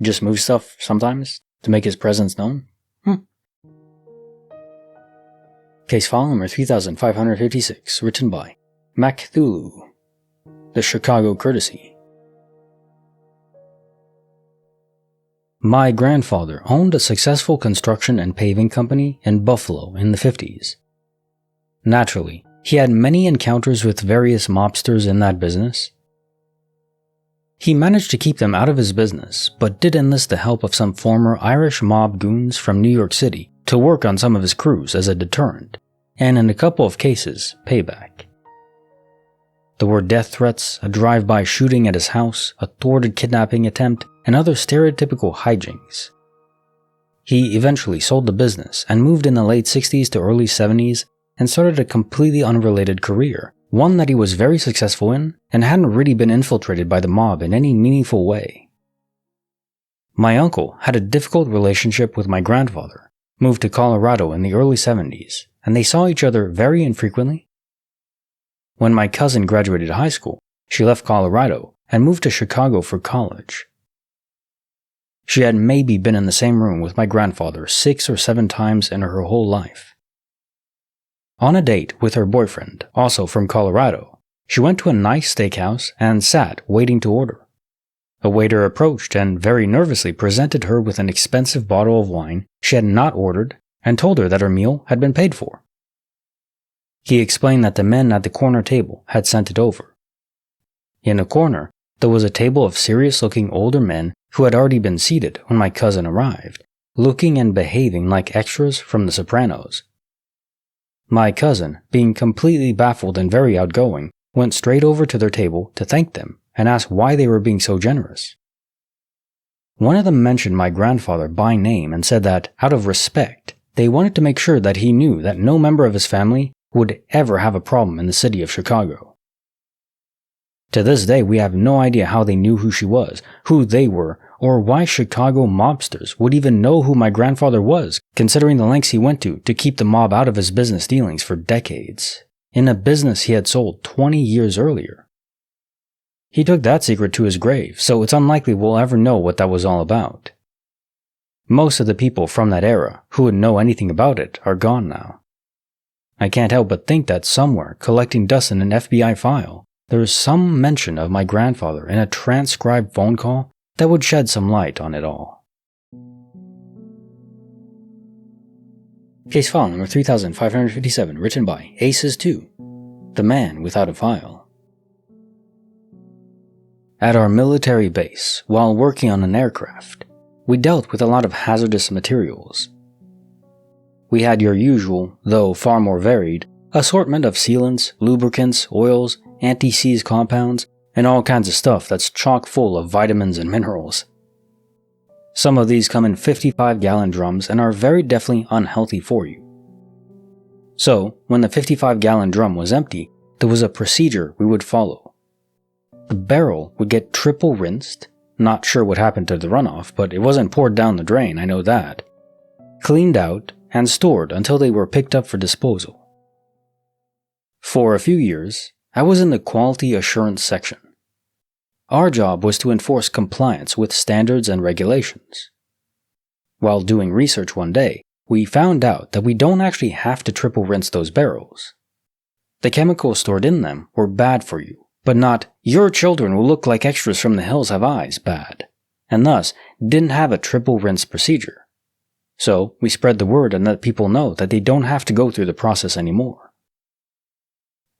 just moves stuff sometimes to make his presence known. Case file number 3556, written by Cthulhu, the Chicago Courtesy. My grandfather owned a successful construction and paving company in Buffalo in the 50s. Naturally, he had many encounters with various mobsters in that business. He managed to keep them out of his business, but did enlist the help of some former Irish mob goons from New York City to work on some of his crews as a deterrent, and in a couple of cases, payback. There were death threats, a drive-by shooting at his house, a thwarted kidnapping attempt, and other stereotypical hijinks. He eventually sold the business and moved in the late 60s to early 70s and started a completely unrelated career, one that he was very successful in and hadn't really been infiltrated by the mob in any meaningful way. My uncle had a difficult relationship with my grandfather, moved to Colorado in the early 70s, and they saw each other very infrequently. When my cousin graduated high school, she left Colorado and moved to Chicago for college. She had maybe been in the same room with my grandfather 6 or 7 times in her whole life. On a date with her boyfriend, also from Colorado, she went to a nice steakhouse and sat waiting to order. A waiter approached and very nervously presented her with an expensive bottle of wine she had not ordered and told her that her meal had been paid for. He explained that the men at the corner table had sent it over. In a corner, there was a table of serious-looking older men who had already been seated when my cousin arrived, looking and behaving like extras from The Sopranos. My cousin, being completely baffled and very outgoing, went straight over to their table to thank them and ask why they were being so generous. One of them mentioned my grandfather by name and said that, out of respect, they wanted to make sure that he knew that no member of his family would ever have a problem in the city of Chicago. To this day, we have no idea how they knew who she was, who they were, or why Chicago mobsters would even know who my grandfather was, considering the lengths he went to keep the mob out of his business dealings for decades, in a business he had sold 20 years earlier. He took that secret to his grave, so it's unlikely we'll ever know what that was all about. Most of the people from that era who would know anything about it are gone now. I can't help but think that somewhere, collecting dust in an FBI file, there is some mention of my grandfather in a transcribed phone call that would shed some light on it all. Case file number 3557, written by Aces2, the man without a file. At our military base, while working on an aircraft, we dealt with a lot of hazardous materials. We had your usual, though far more varied, assortment of sealants, lubricants, oils, anti-seize compounds, and all kinds of stuff that's chock full of vitamins and minerals. Some of these come in 55-gallon drums and are very definitely unhealthy for you. So, when the 55-gallon drum was empty, there was a procedure we would follow. The barrel would get triple rinsed, not sure what happened to the runoff, but it wasn't poured down the drain, I know that, cleaned out, and stored until they were picked up for disposal. For a few years, I was in the quality assurance section. Our job was to enforce compliance with standards and regulations. While doing research one day, we found out that we don't actually have to triple rinse those barrels. The chemicals stored in them were bad for you, but not "your children will look like extras from The Hills Have Eyes" bad, and thus didn't have a triple rinse procedure. So we spread the word and let people know that they don't have to go through the process anymore.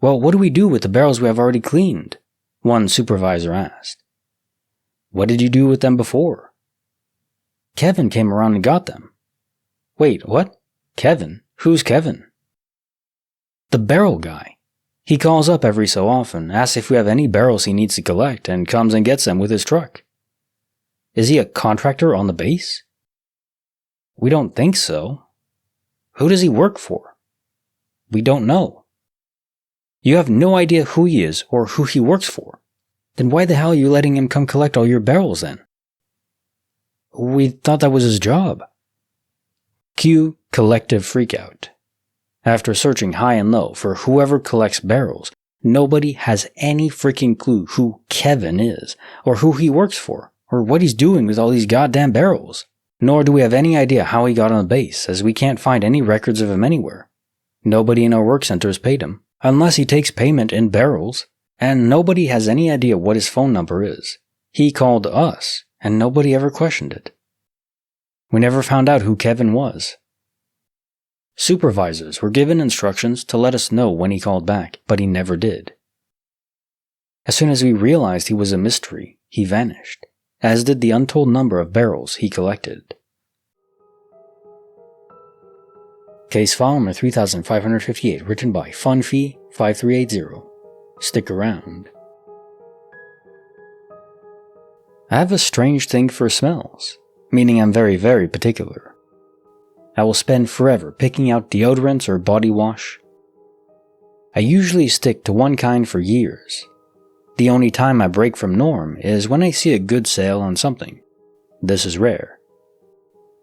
"Well, what do we do with the barrels we have already cleaned?" one supervisor asked. "What did you do with them before?" "Kevin came around and got them." "Wait, what? Kevin? Who's Kevin?" "The barrel guy. He calls up every so often, asks if we have any barrels he needs to collect, and comes and gets them with his truck." "Is he a contractor on the base?" "We don't think so." "Who does he work for?" "We don't know." "You have no idea who he is or who he works for?" Then why the hell are you letting him come collect all your barrels then? We thought that was his job. Cue collective freakout. After searching high and low for whoever collects barrels, nobody has any freaking clue who Kevin is, or who he works for, or what he's doing with all these goddamn barrels. Nor do we have any idea how he got on the base, as we can't find any records of him anywhere. Nobody in our work center has paid him, unless he takes payment in barrels, and nobody has any idea what his phone number is. He called us, and nobody ever questioned it. We never found out who Kevin was. Supervisors were given instructions to let us know when he called back, but he never did. As soon as we realized he was a mystery, he vanished, as did the untold number of barrels he collected. Case file number 3558, written by Funfee5380. Stick around. I have a strange thing for smells, meaning I'm very, very particular. I will spend forever picking out deodorants or body wash. I usually stick to one kind for years. The only time I break from norm is when I see a good sale on something. This is rare.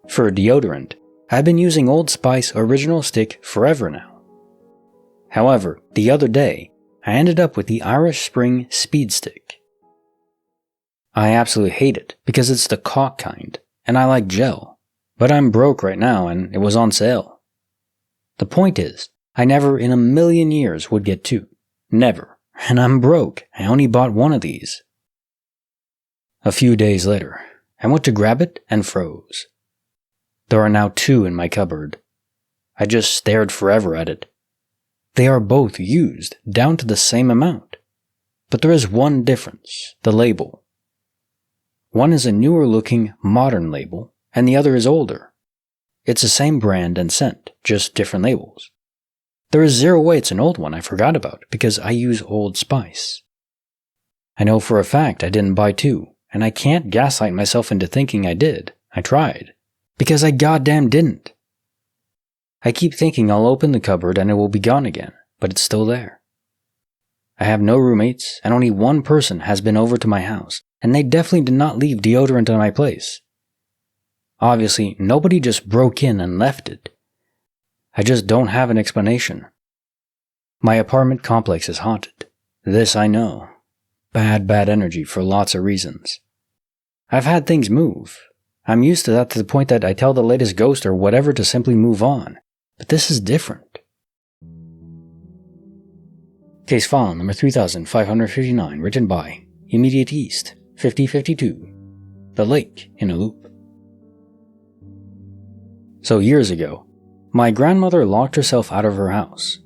For deodorant, I've been using Old Spice Original Stick forever now. However, the other day, I ended up with the Irish Spring Speed Stick. I absolutely hate it because it's the caulk kind, and I like gel. But I'm broke right now and it was on sale. The point is, I never in a million years would get two. Never. And I'm broke. I only bought one of these. A few days later, I went to grab it and froze. There are now two in my cupboard. I just stared forever at it. They are both used down to the same amount. But there is one difference, the label. One is a newer looking modern label, and the other is older. It's the same brand and scent, just different labels. There is zero way it's an old one I forgot about because I use Old Spice. I know for a fact I didn't buy two, and I can't gaslight myself into thinking I did. I tried. Because I goddamn didn't. I keep thinking I'll open the cupboard and it will be gone again, but it's still there. I have no roommates, and only one person has been over to my house, and they definitely did not leave deodorant in my place. Obviously, nobody just broke in and left it. I just don't have an explanation. My apartment complex is haunted. This I know. Bad energy for lots of reasons. I've had things move. I'm used to that to the point that I tell the latest ghost or whatever to simply move on. But this is different. Case file number 3559, written by Immediate East, 5052. The Lake in a Loop. So years ago, my grandmother locked herself out of her house.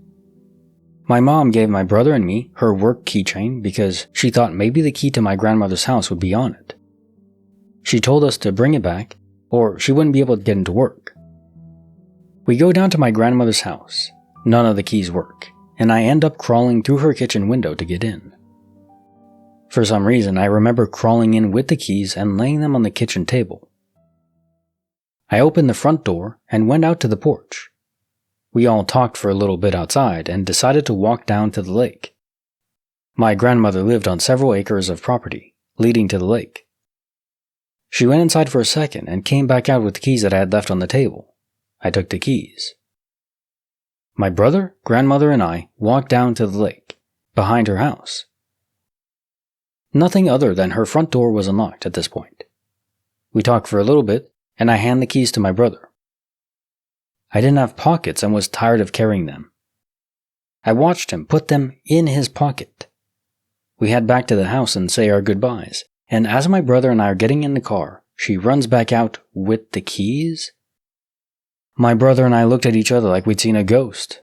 My mom gave my brother and me her work keychain because she thought maybe the key to my grandmother's house would be on it. She told us to bring it back, or she wouldn't be able to get into work. We go down to my grandmother's house. None of the keys work, and I end up crawling through her kitchen window to get in. For some reason, I remember crawling in with the keys and laying them on the kitchen table. I opened the front door and went out to the porch. We all talked for a little bit outside and decided to walk down to the lake. My grandmother lived on several acres of property, leading to the lake. She went inside for a second and came back out with the keys that I had left on the table. I took the keys. My brother, grandmother, and I walked down to the lake, behind her house. Nothing other than her front door was unlocked at this point. We talked for a little bit, and I hand the keys to my brother. I didn't have pockets and was tired of carrying them. I watched him put them in his pocket. We head back to the house and say our goodbyes, and as my brother and I are getting in the car, she runs back out with the keys. My brother and I looked at each other like we'd seen a ghost.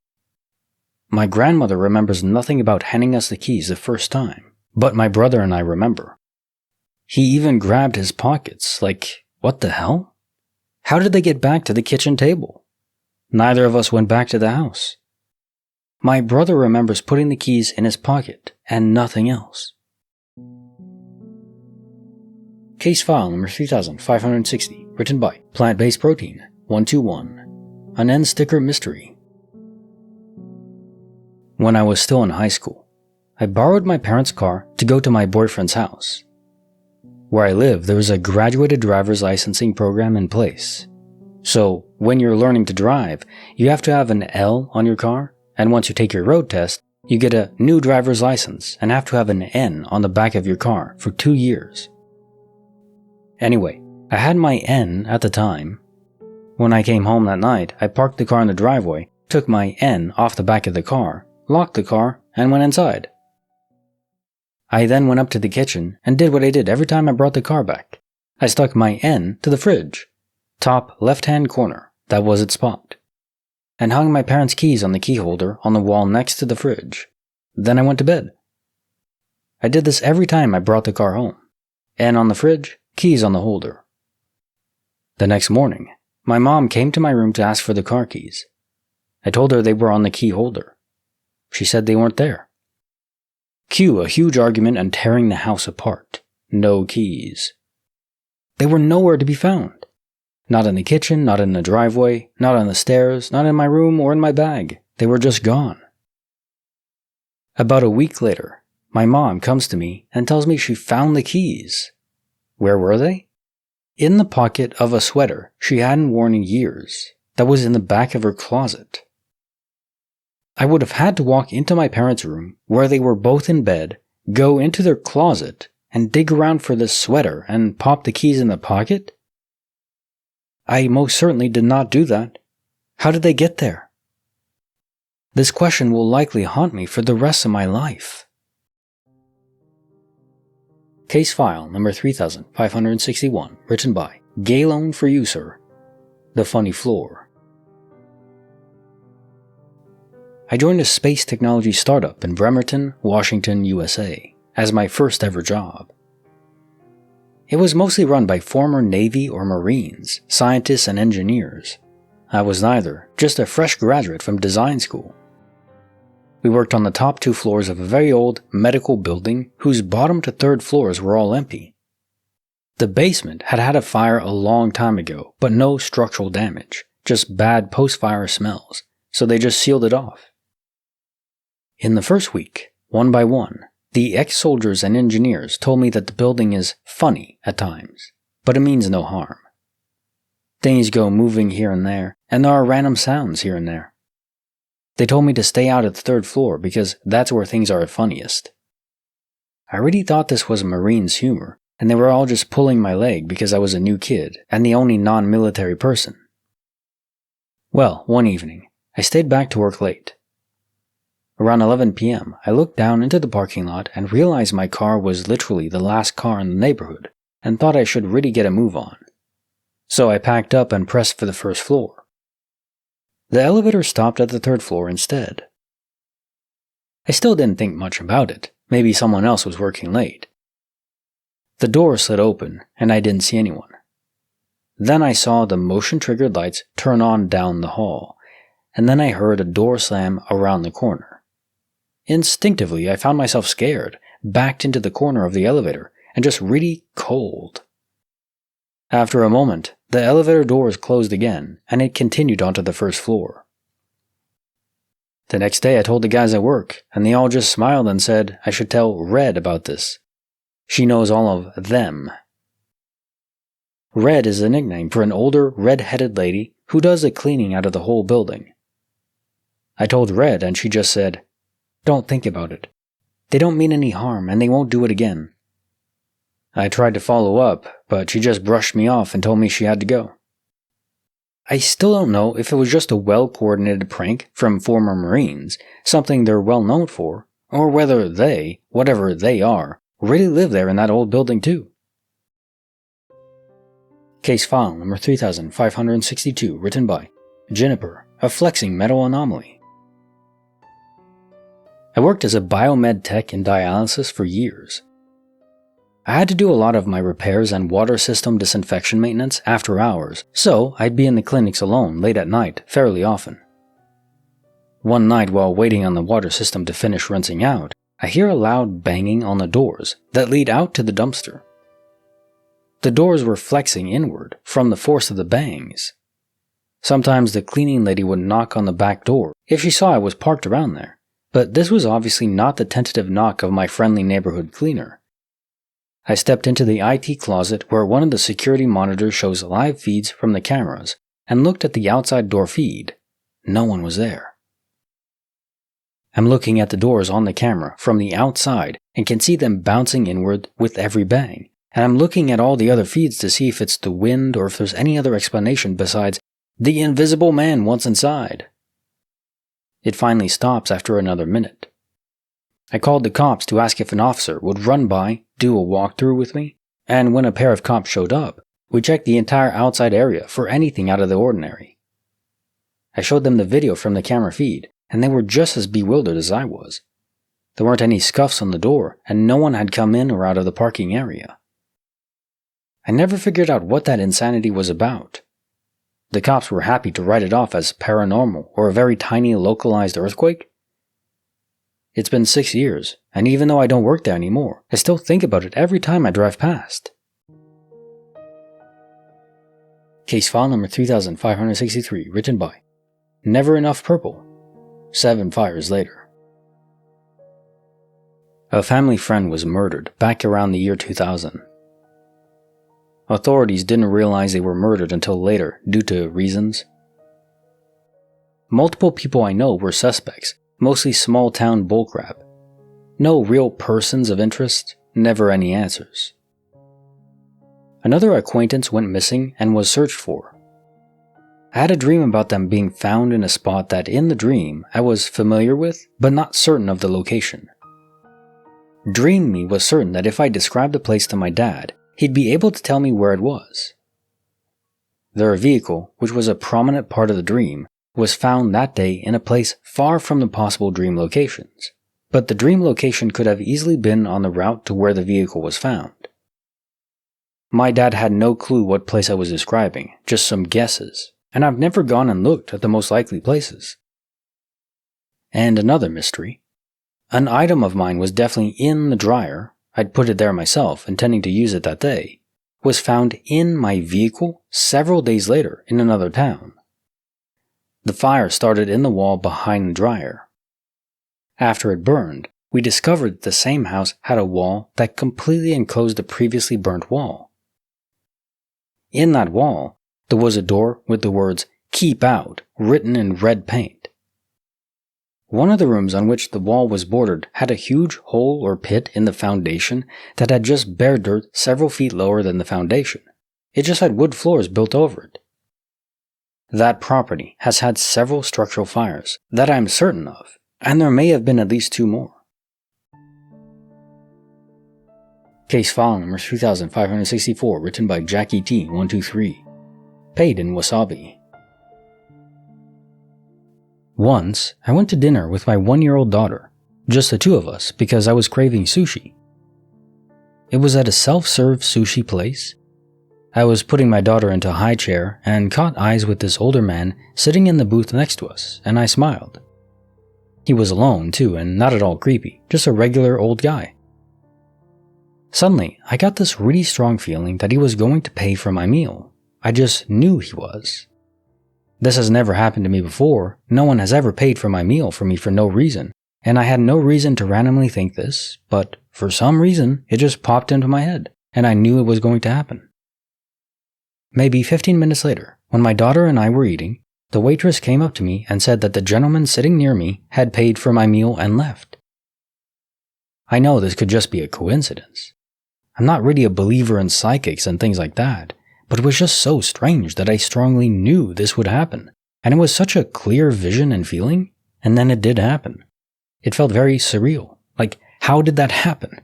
My grandmother remembers nothing about handing us the keys the first time, but my brother and I remember. He even grabbed his pockets, like, what the hell? How did they get back to the kitchen table? Neither of us went back to the house. My brother remembers putting the keys in his pocket and nothing else. Case file number 3560, written by Plant-Based Protein 121, an end sticker mystery. When I was still in high school, I borrowed my parents' car to go to my boyfriend's house. Where I live, there was a graduated driver's licensing program in place. So, when you're learning to drive, you have to have an L on your car, and once you take your road test, you get a new driver's license and have to have an N on the back of your car for 2 years. Anyway, I had my N at the time. When I came home that night, I parked the car in the driveway, took my N off the back of the car, locked the car, and went inside. I then went up to the kitchen and did what I did every time I brought the car back. I stuck my N to the fridge, top left-hand corner, that was its spot, and hung my parents' keys on the key holder on the wall next to the fridge. Then I went to bed. I did this every time I brought the car home. N on the fridge, keys on the holder. The next morning, my mom came to my room to ask for the car keys. I told her they were on the key holder. She said they weren't there. Cue a huge argument and tearing the house apart. No keys. They were nowhere to be found. Not in the kitchen, not in the driveway, not on the stairs, not in my room or in my bag. They were just gone. About a week later, my mom comes to me and tells me she found the keys. Where were they? In the pocket of a sweater she hadn't worn in years, that was in the back of her closet. I would have had to walk into my parents' room, where they were both in bed, go into their closet, and dig around for this sweater and pop the keys in the pocket? I most certainly did not do that. How did they get there? This question will likely haunt me for the rest of my life. Case file number 3561, written by Gaylone for you, sir. The Funny Floor. I joined a space technology startup in Bremerton, Washington, USA, as my first ever job. It was mostly run by former Navy or Marines, scientists and engineers. I was neither, just a fresh graduate from design school. We worked on the top 2 floors of a very old medical building whose bottom to 3rd floors were all empty. The basement had had a fire a long time ago, but no structural damage, just bad post-fire smells, so they just sealed it off. In the first week, one by one, the ex-soldiers and engineers told me that the building is funny at times, but it means no harm. Things go moving here and there are random sounds here and there. They told me to stay out at the 3rd floor because that's where things are funniest. I really thought this was Marines' humor, and they were all just pulling my leg because I was a new kid and the only non-military person. Well, one evening, I stayed back to work late. Around 11 p.m., I looked down into the parking lot and realized my car was literally the last car in the neighborhood and thought I should really get a move on. So I packed up and pressed for the 1st floor. The elevator stopped at the 3rd floor instead. I still didn't think much about it. Maybe someone else was working late. The door slid open and I didn't see anyone. Then I saw the motion-triggered lights turn on down the hall, and then I heard a door slam around the corner. Instinctively, I found myself scared, backed into the corner of the elevator, and just really cold. After a moment, the elevator doors closed again, and it continued onto the 1st floor. The next day I told the guys at work, and they all just smiled and said I should tell Red about this. She knows all of them. Red is a nickname for an older, red-headed lady who does the cleaning out of the whole building. I told Red, and she just said, "Don't think about it. They don't mean any harm, and they won't do it again." I tried to follow up, but she just brushed me off and told me she had to go. I still don't know if it was just a well-coordinated prank from former Marines, something they're well known for, or whether they, whatever they are, really live there in that old building too. Case file number 3562, written by Juniper, a flexing metal anomaly. I worked as a biomed tech in dialysis for years. I had to do a lot of my repairs and water system disinfection maintenance after hours, so I'd be in the clinics alone late at night fairly often. One night while waiting on the water system to finish rinsing out, I hear a loud banging on the doors that lead out to the dumpster. The doors were flexing inward from the force of the bangs. Sometimes the cleaning lady would knock on the back door if she saw I was parked around there, but this was obviously not the tentative knock of my friendly neighborhood cleaner. I stepped into the IT closet where one of the security monitors shows live feeds from the cameras and looked at the outside door feed. No one was there. I'm looking at the doors on the camera from the outside and can see them bouncing inward with every bang, and I'm looking at all the other feeds to see if it's the wind or if there's any other explanation besides, "The invisible man wants inside." It finally stops after another minute. I called the cops to ask if an officer would run by, do a walkthrough with me, and when a pair of cops showed up, we checked the entire outside area for anything out of the ordinary. I showed them the video from the camera feed, and they were just as bewildered as I was. There weren't any scuffs on the door, and no one had come in or out of the parking area. I never figured out what that insanity was about. The cops were happy to write it off as paranormal or a very tiny localized earthquake. It's been 6 years, and even though I don't work there anymore, I still think about it every time I drive past. Case file number 3563, written by Never Enough Purple. 7 fires later. A family friend was murdered back around the year 2000. Authorities didn't realize they were murdered until later due to reasons. Multiple people I know were suspects, mostly small-town bullcrap. No real persons of interest, never any answers. Another acquaintance went missing and was searched for. I had a dream about them being found in a spot that in the dream I was familiar with, but not certain of the location. Dream Me was certain that if I described the place to my dad, he'd be able to tell me where it was. Their vehicle, which was a prominent part of the dream, was found that day in a place far from the possible dream locations, but the dream location could have easily been on the route to where the vehicle was found. My dad had no clue what place I was describing, just some guesses, and I've never gone and looked at the most likely places. And another mystery. An item of mine was definitely in the dryer, I'd put it there myself, intending to use it that day, was found in my vehicle several days later in another town. The fire started in the wall behind the dryer. After it burned, we discovered that the same house had a wall that completely enclosed the previously burnt wall. In that wall, there was a door with the words "Keep Out" written in red paint. One of the rooms on which the wall was bordered had a huge hole or pit in the foundation that had just bare dirt several feet lower than the foundation. It just had wood floors built over it. That property has had several structural fires that I'm certain of, and there may have been at least 2 more. Case file number 3564, written by Jackie T123. Paid in wasabi. Once, I went to dinner with my 1-year-old daughter, just the 2 of us because I was craving sushi. It was at a self-serve sushi place. I was putting my daughter into a high chair and caught eyes with this older man sitting in the booth next to us, and I smiled. He was alone too, and not at all creepy, just a regular old guy. Suddenly, I got this really strong feeling that he was going to pay for my meal. I just knew he was. This has never happened to me before. No one has ever paid for my meal for me for no reason, and I had no reason to randomly think this, but for some reason, it just popped into my head, and I knew it was going to happen. Maybe 15 minutes later, when my daughter and I were eating, the waitress came up to me and said that the gentleman sitting near me had paid for my meal and left. I know this could just be a coincidence. I'm not really a believer in psychics and things like that, but it was just so strange that I strongly knew this would happen, and it was such a clear vision and feeling, and then it did happen. It felt very surreal. Like, how did that happen?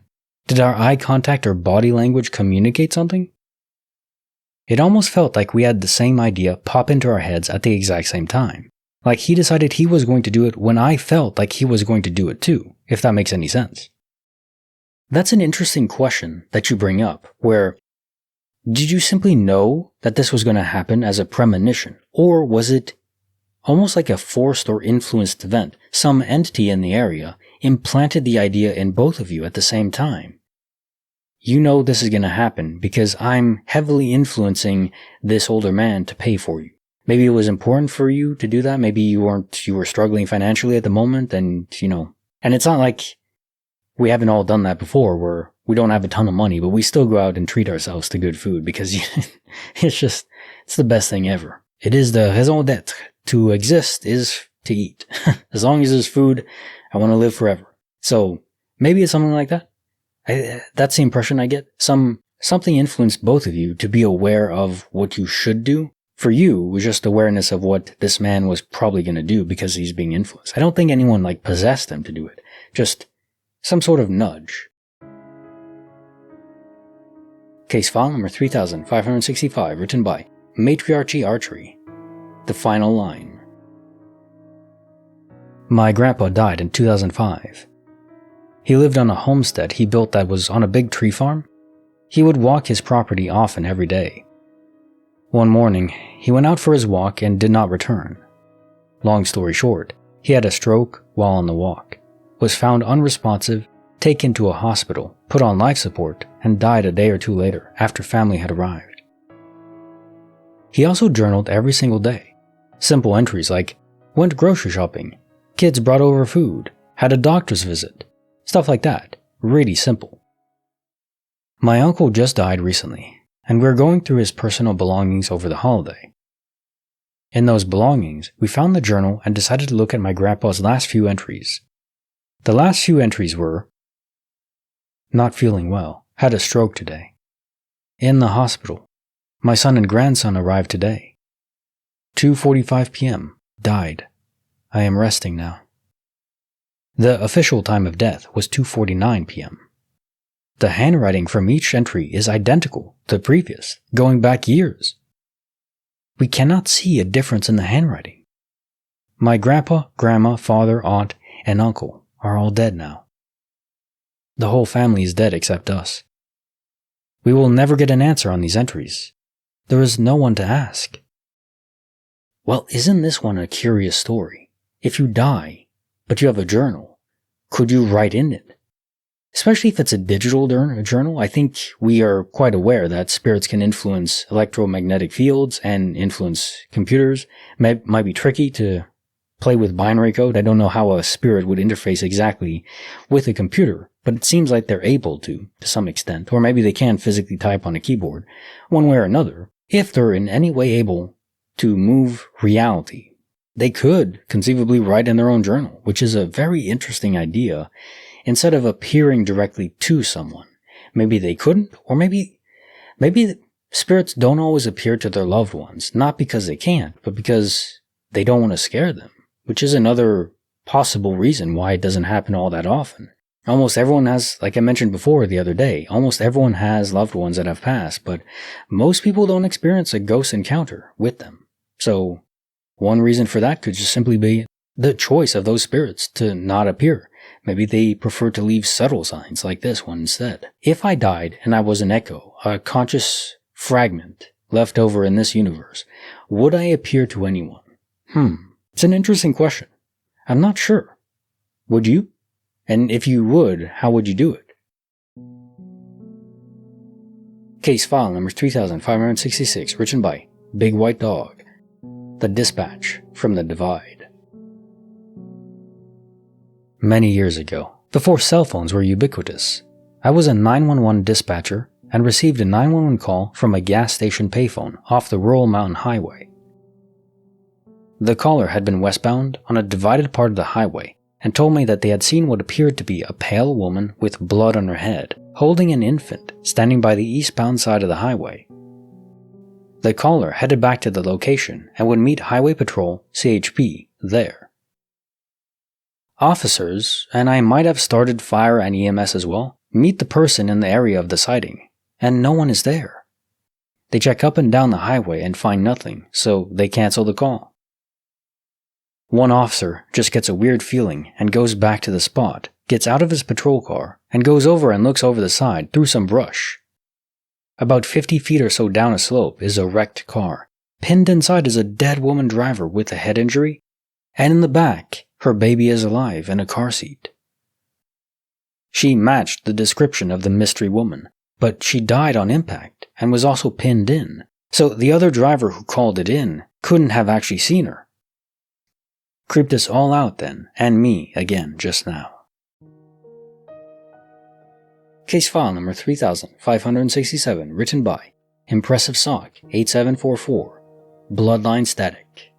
Did our eye contact or body language communicate something? It almost felt like we had the same idea pop into our heads at the exact same time. Like he decided he was going to do it when I felt like he was going to do it too, if that makes any sense. That's an interesting question that you bring up, where did you simply know that this was going to happen as a premonition, or was it almost like a forced or influenced event? Some entity in the area implanted the idea in both of you at the same time. You know this is going to happen because I'm heavily influencing this older man to pay for you. Maybe it was important for you to do that. Maybe you were struggling financially at the moment and, And it's not like we haven't all done that before where we don't have a ton of money, but we still go out and treat ourselves to good food because it's the best thing ever. It is the raison d'être. To exist is to eat. As long as there's food, I want to live forever. So maybe it's something like that. That's the impression I get. Something influenced both of you to be aware of what you should do. For you, it was just awareness of what this man was probably going to do because he's being influenced. I don't think anyone possessed him to do it. Just some sort of nudge. Case file number 3565, written by Matriarchy Archery. The final line. My grandpa died in 2005. He lived on a homestead he built that was on a big tree farm. He would walk his property often every day. One morning, he went out for his walk and did not return. Long story short, he had a stroke while on the walk, was found unresponsive, taken to a hospital, put on life support, and died a day or two later after family had arrived. He also journaled every single day. Simple entries like, went grocery shopping, kids brought over food, had a doctor's visit, stuff like that. Really simple. My uncle just died recently, and we were going through his personal belongings over the holiday. In those belongings, we found the journal and decided to look at my grandpa's last few entries. The last few entries were, not feeling well, had a stroke today. In the hospital. My son and grandson arrived today. 2:45 p.m. Died. I am resting now. The official time of death was 2:49 p.m. The handwriting from each entry is identical to the previous, going back years. We cannot see a difference in the handwriting. My grandpa, grandma, father, aunt, and uncle are all dead now. The whole family is dead except us. We will never get an answer on these entries. There is no one to ask. Well, isn't this one a curious story? If you die, but you have a journal, could you write in it? Especially if it's a digital journal, I think we are quite aware that spirits can influence electromagnetic fields and influence computers. Might be tricky to play with binary code. I don't know how a spirit would interface exactly with a computer, but it seems like they're able to some extent. Or maybe they can physically type on a keyboard, one way or another. If they're in any way able to move reality, they could conceivably write in their own journal, which is a very interesting idea. Instead of appearing directly to someone, maybe they couldn't, or maybe spirits don't always appear to their loved ones, not because they can't, but because they don't want to scare them, which is another possible reason why it doesn't happen all that often. Almost everyone has, like I mentioned before the other day, almost everyone has loved ones that have passed, but most people don't experience a ghost encounter with them. So one reason for that could just simply be the choice of those spirits to not appear. Maybe they prefer to leave subtle signs like this one instead. If I died and I was an echo, a conscious fragment left over in this universe, would I appear to anyone? It's an interesting question. I'm not sure. Would you? And if you would, how would you do it? Case file number 3566, written by Big White Dog. The Dispatch from the Divide. Many years ago, before cell phones were ubiquitous, I was a 911 dispatcher and received a 911 call from a gas station payphone off the rural mountain highway. The caller had been westbound on a divided part of the highway and told me that they had seen what appeared to be a pale woman with blood on her head, holding an infant standing by the eastbound side of the highway. The caller headed back to the location and would meet Highway Patrol, CHP, there. Officers, and I might have started fire and EMS as well, meet the person in the area of the sighting, and no one is there. They check up and down the highway and find nothing, so they cancel the call. One officer just gets a weird feeling and goes back to the spot, gets out of his patrol car, and goes over and looks over the side through some brush. About 50 feet or so down a slope is a wrecked car. Pinned inside is a dead woman driver with a head injury, and in the back, her baby is alive in a car seat. She matched the description of the mystery woman, but she died on impact and was also pinned in, so the other driver who called it in couldn't have actually seen her. Creeped us all out then, and me again just now. Case file number 3567, written by Impressive Sock 8744, Bloodline Static.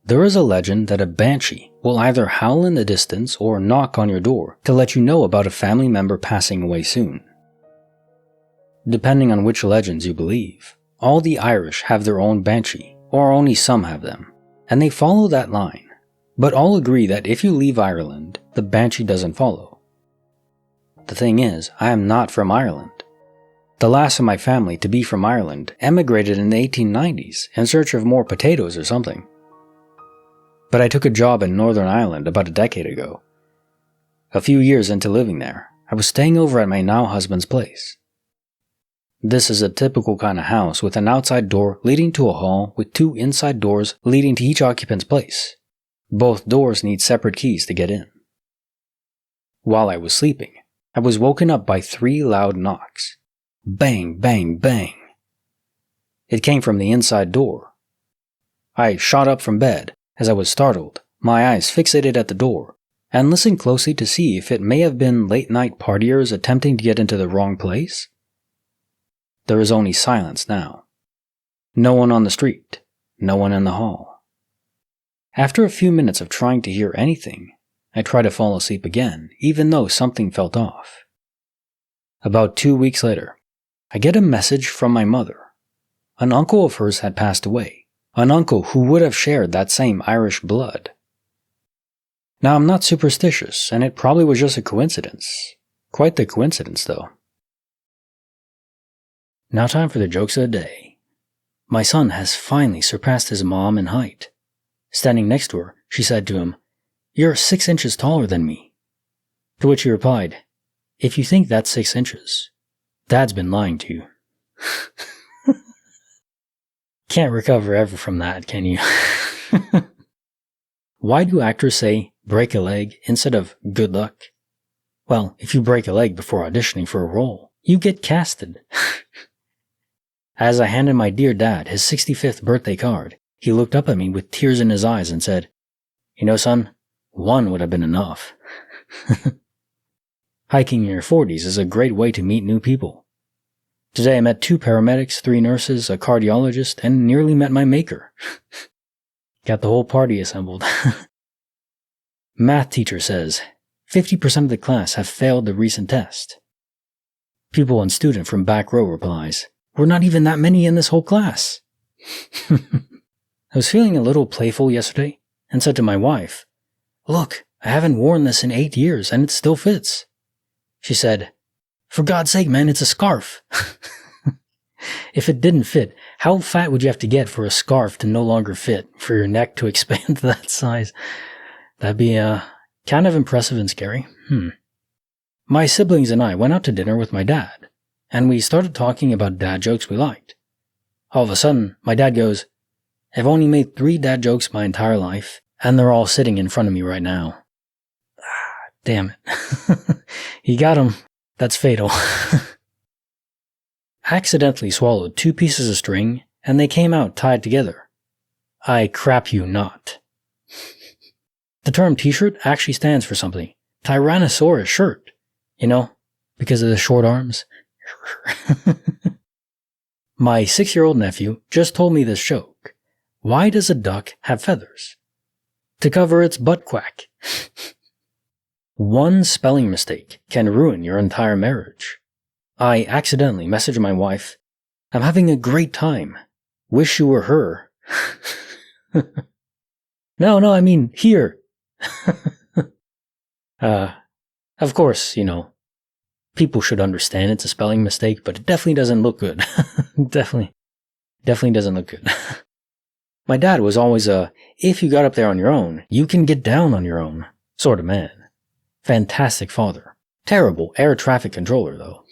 There is a legend that a banshee will either howl in the distance or knock on your door to let you know about a family member passing away soon. Depending on which legends you believe, all the Irish have their own banshee, or only some have them, and they follow that line, but all agree that if you leave Ireland, the banshee doesn't follow. The thing is, I am not from Ireland. The last of my family to be from Ireland emigrated in the 1890s in search of more potatoes or something. But I took a job in Northern Ireland about a decade ago. A few years into living there, I was staying over at my now husband's place. This is a typical kind of house with an outside door leading to a hall with two inside doors leading to each occupant's place. Both doors need separate keys to get in. While I was sleeping, I was woken up by 3 loud knocks. Bang, bang, bang. It came from the inside door. I shot up from bed as I was startled, my eyes fixated at the door, and listened closely to see if it may have been late-night partiers attempting to get into the wrong place. There is only silence now. No one on the street, no one in the hall. After a few minutes of trying to hear anything, I tried to fall asleep again, even though something felt off. About 2 weeks later, I get a message from my mother. An uncle of hers had passed away, an uncle who would have shared that same Irish blood. Now, I'm not superstitious, and it probably was just a coincidence. Quite the coincidence, though. Now time for the jokes of the day. My son has finally surpassed his mom in height. Standing next to her, she said to him, "You're 6 inches taller than me." To which he replied, "If you think that's 6 inches, Dad's been lying to you." Can't recover ever from that, can you? Why do actors say break a leg instead of good luck? Well, if you break a leg before auditioning for a role, you get casted. As I handed my dear dad his 65th birthday card, he looked up at me with tears in his eyes and said, "You know, son, 1 would have been enough." Hiking in your 40s is a great way to meet new people. Today I met 2 paramedics, 3 nurses, a cardiologist, and nearly met my maker. Got the whole party assembled. Math teacher says, 50% of the class have failed the recent test. Pupil and student from back row replies, "We're not even that many in this whole class." I was feeling a little playful yesterday and said to my wife, "Look, I haven't worn this in 8 years and it still fits." She said, "For God's sake, man, it's a scarf." If it didn't fit, how fat would you have to get for a scarf to no longer fit, for your neck to expand to that size? That'd be kind of impressive and scary. My siblings and I went out to dinner with my dad, and we started talking about dad jokes we liked. All of a sudden, my dad goes, "I've only made 3 dad jokes my entire life, and they're all sitting in front of me right now." Damn it. He got him. That's fatal. I accidentally swallowed 2 pieces of string, and they came out tied together. I crap you not. The term t-shirt actually stands for something. Tyrannosaurus shirt. You know, because of the short arms. My 6-year-old nephew just told me this joke. Why does a duck have feathers? To cover its butt quack. One spelling mistake can ruin your entire marriage. I accidentally messaged my wife, "I'm having a great time. Wish you were her." No, I mean here. Of course, you know, people should understand it's a spelling mistake, but it definitely doesn't look good. Definitely doesn't look good. My dad was always a, if you got up there on your own, you can get down on your own sort of man. Fantastic father. Terrible air traffic controller, though.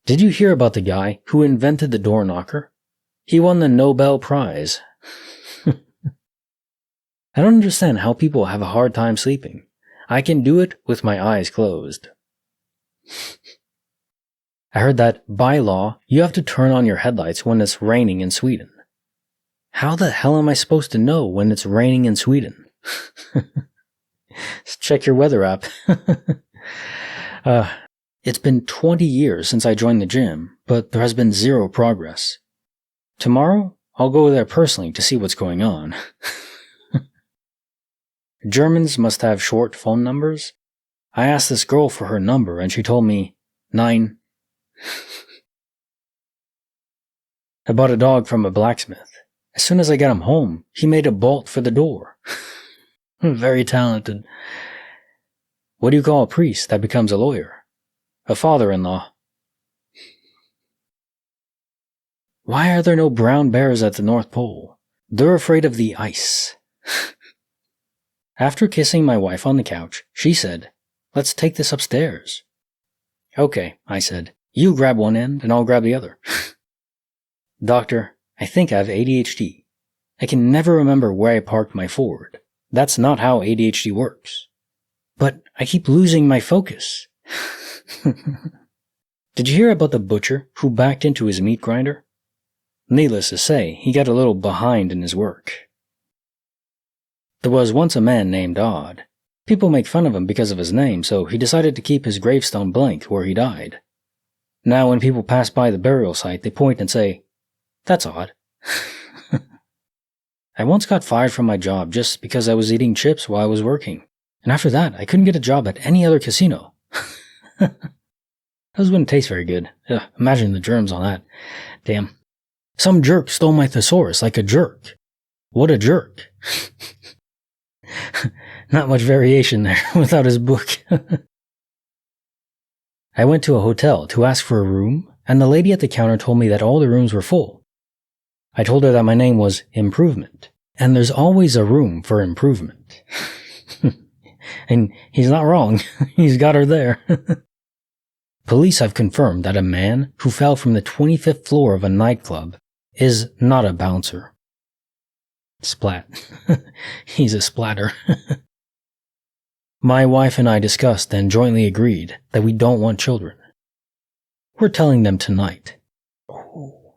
Did you hear about the guy who invented the door knocker? He won the Nobel Prize. I don't understand how people have a hard time sleeping. I can do it with my eyes closed. I heard that, by law, you have to turn on your headlights when it's raining in Sweden. How the hell am I supposed to know when it's raining in Sweden? Check your weather app. It's been 20 years since I joined the gym, but there has been zero progress. Tomorrow, I'll go there personally to see what's going on. Germans must have short phone numbers. I asked this girl for her number and she told me 9. I bought a dog from a blacksmith. As soon as I got him home, he made a bolt for the door. Very talented. What do you call a priest that becomes a lawyer? A father-in-law. Why are there no brown bears at the North Pole? They're afraid of the ice. After kissing my wife on the couch, she said, "Let's take this upstairs." "Okay," I said. "You grab one end and I'll grab the other." "Doctor, I think I have ADHD. I can never remember where I parked my Ford. That's not how ADHD works. But I keep losing my focus." Did you hear about the butcher who backed into his meat grinder? Needless to say, he got a little behind in his work. There was once a man named Odd. People make fun of him because of his name, so he decided to keep his gravestone blank where he died. Now when people pass by the burial site, they point and say, "That's odd." I once got fired from my job just because I was eating chips while I was working, and after that, I couldn't get a job at any other casino. Those wouldn't taste very good. Ugh, imagine the germs on that. Damn. Some jerk stole my thesaurus like a jerk. What a jerk. Not much variation there without his book. I went to a hotel to ask for a room, and the lady at the counter told me that all the rooms were full. I told her that my name was Improvement, and there's always a room for improvement. And he's not wrong. He's got her there. Police have confirmed that a man who fell from the 25th floor of a nightclub is not a bouncer. Splat. He's a splatter. My wife and I discussed and jointly agreed that we don't want children. We're telling them tonight. Oh.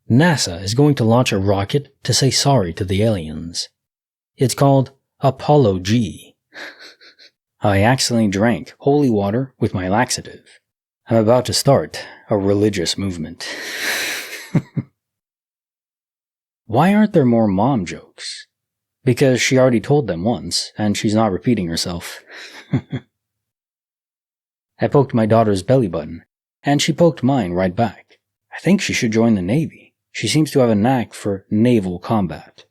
NASA is going to launch a rocket to say sorry to the aliens. It's called Apollo G. I accidentally drank holy water with my laxative. I'm about to start a religious movement. Why aren't there more mom jokes? Because she already told them once, and she's not repeating herself. I poked my daughter's belly button, and she poked mine right back. I think she should join the Navy. She seems to have a knack for naval combat.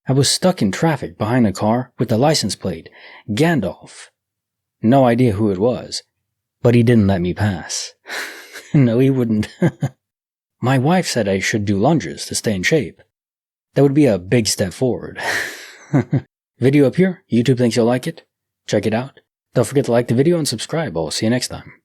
I was stuck in traffic behind a car with the license plate, Gandalf. No idea who it was, but he didn't let me pass. No, he wouldn't. My wife said I should do lunges to stay in shape. That would be a big step forward. Video up here. YouTube thinks you'll like it. Check it out. Don't forget to like the video and subscribe. I'll see you next time.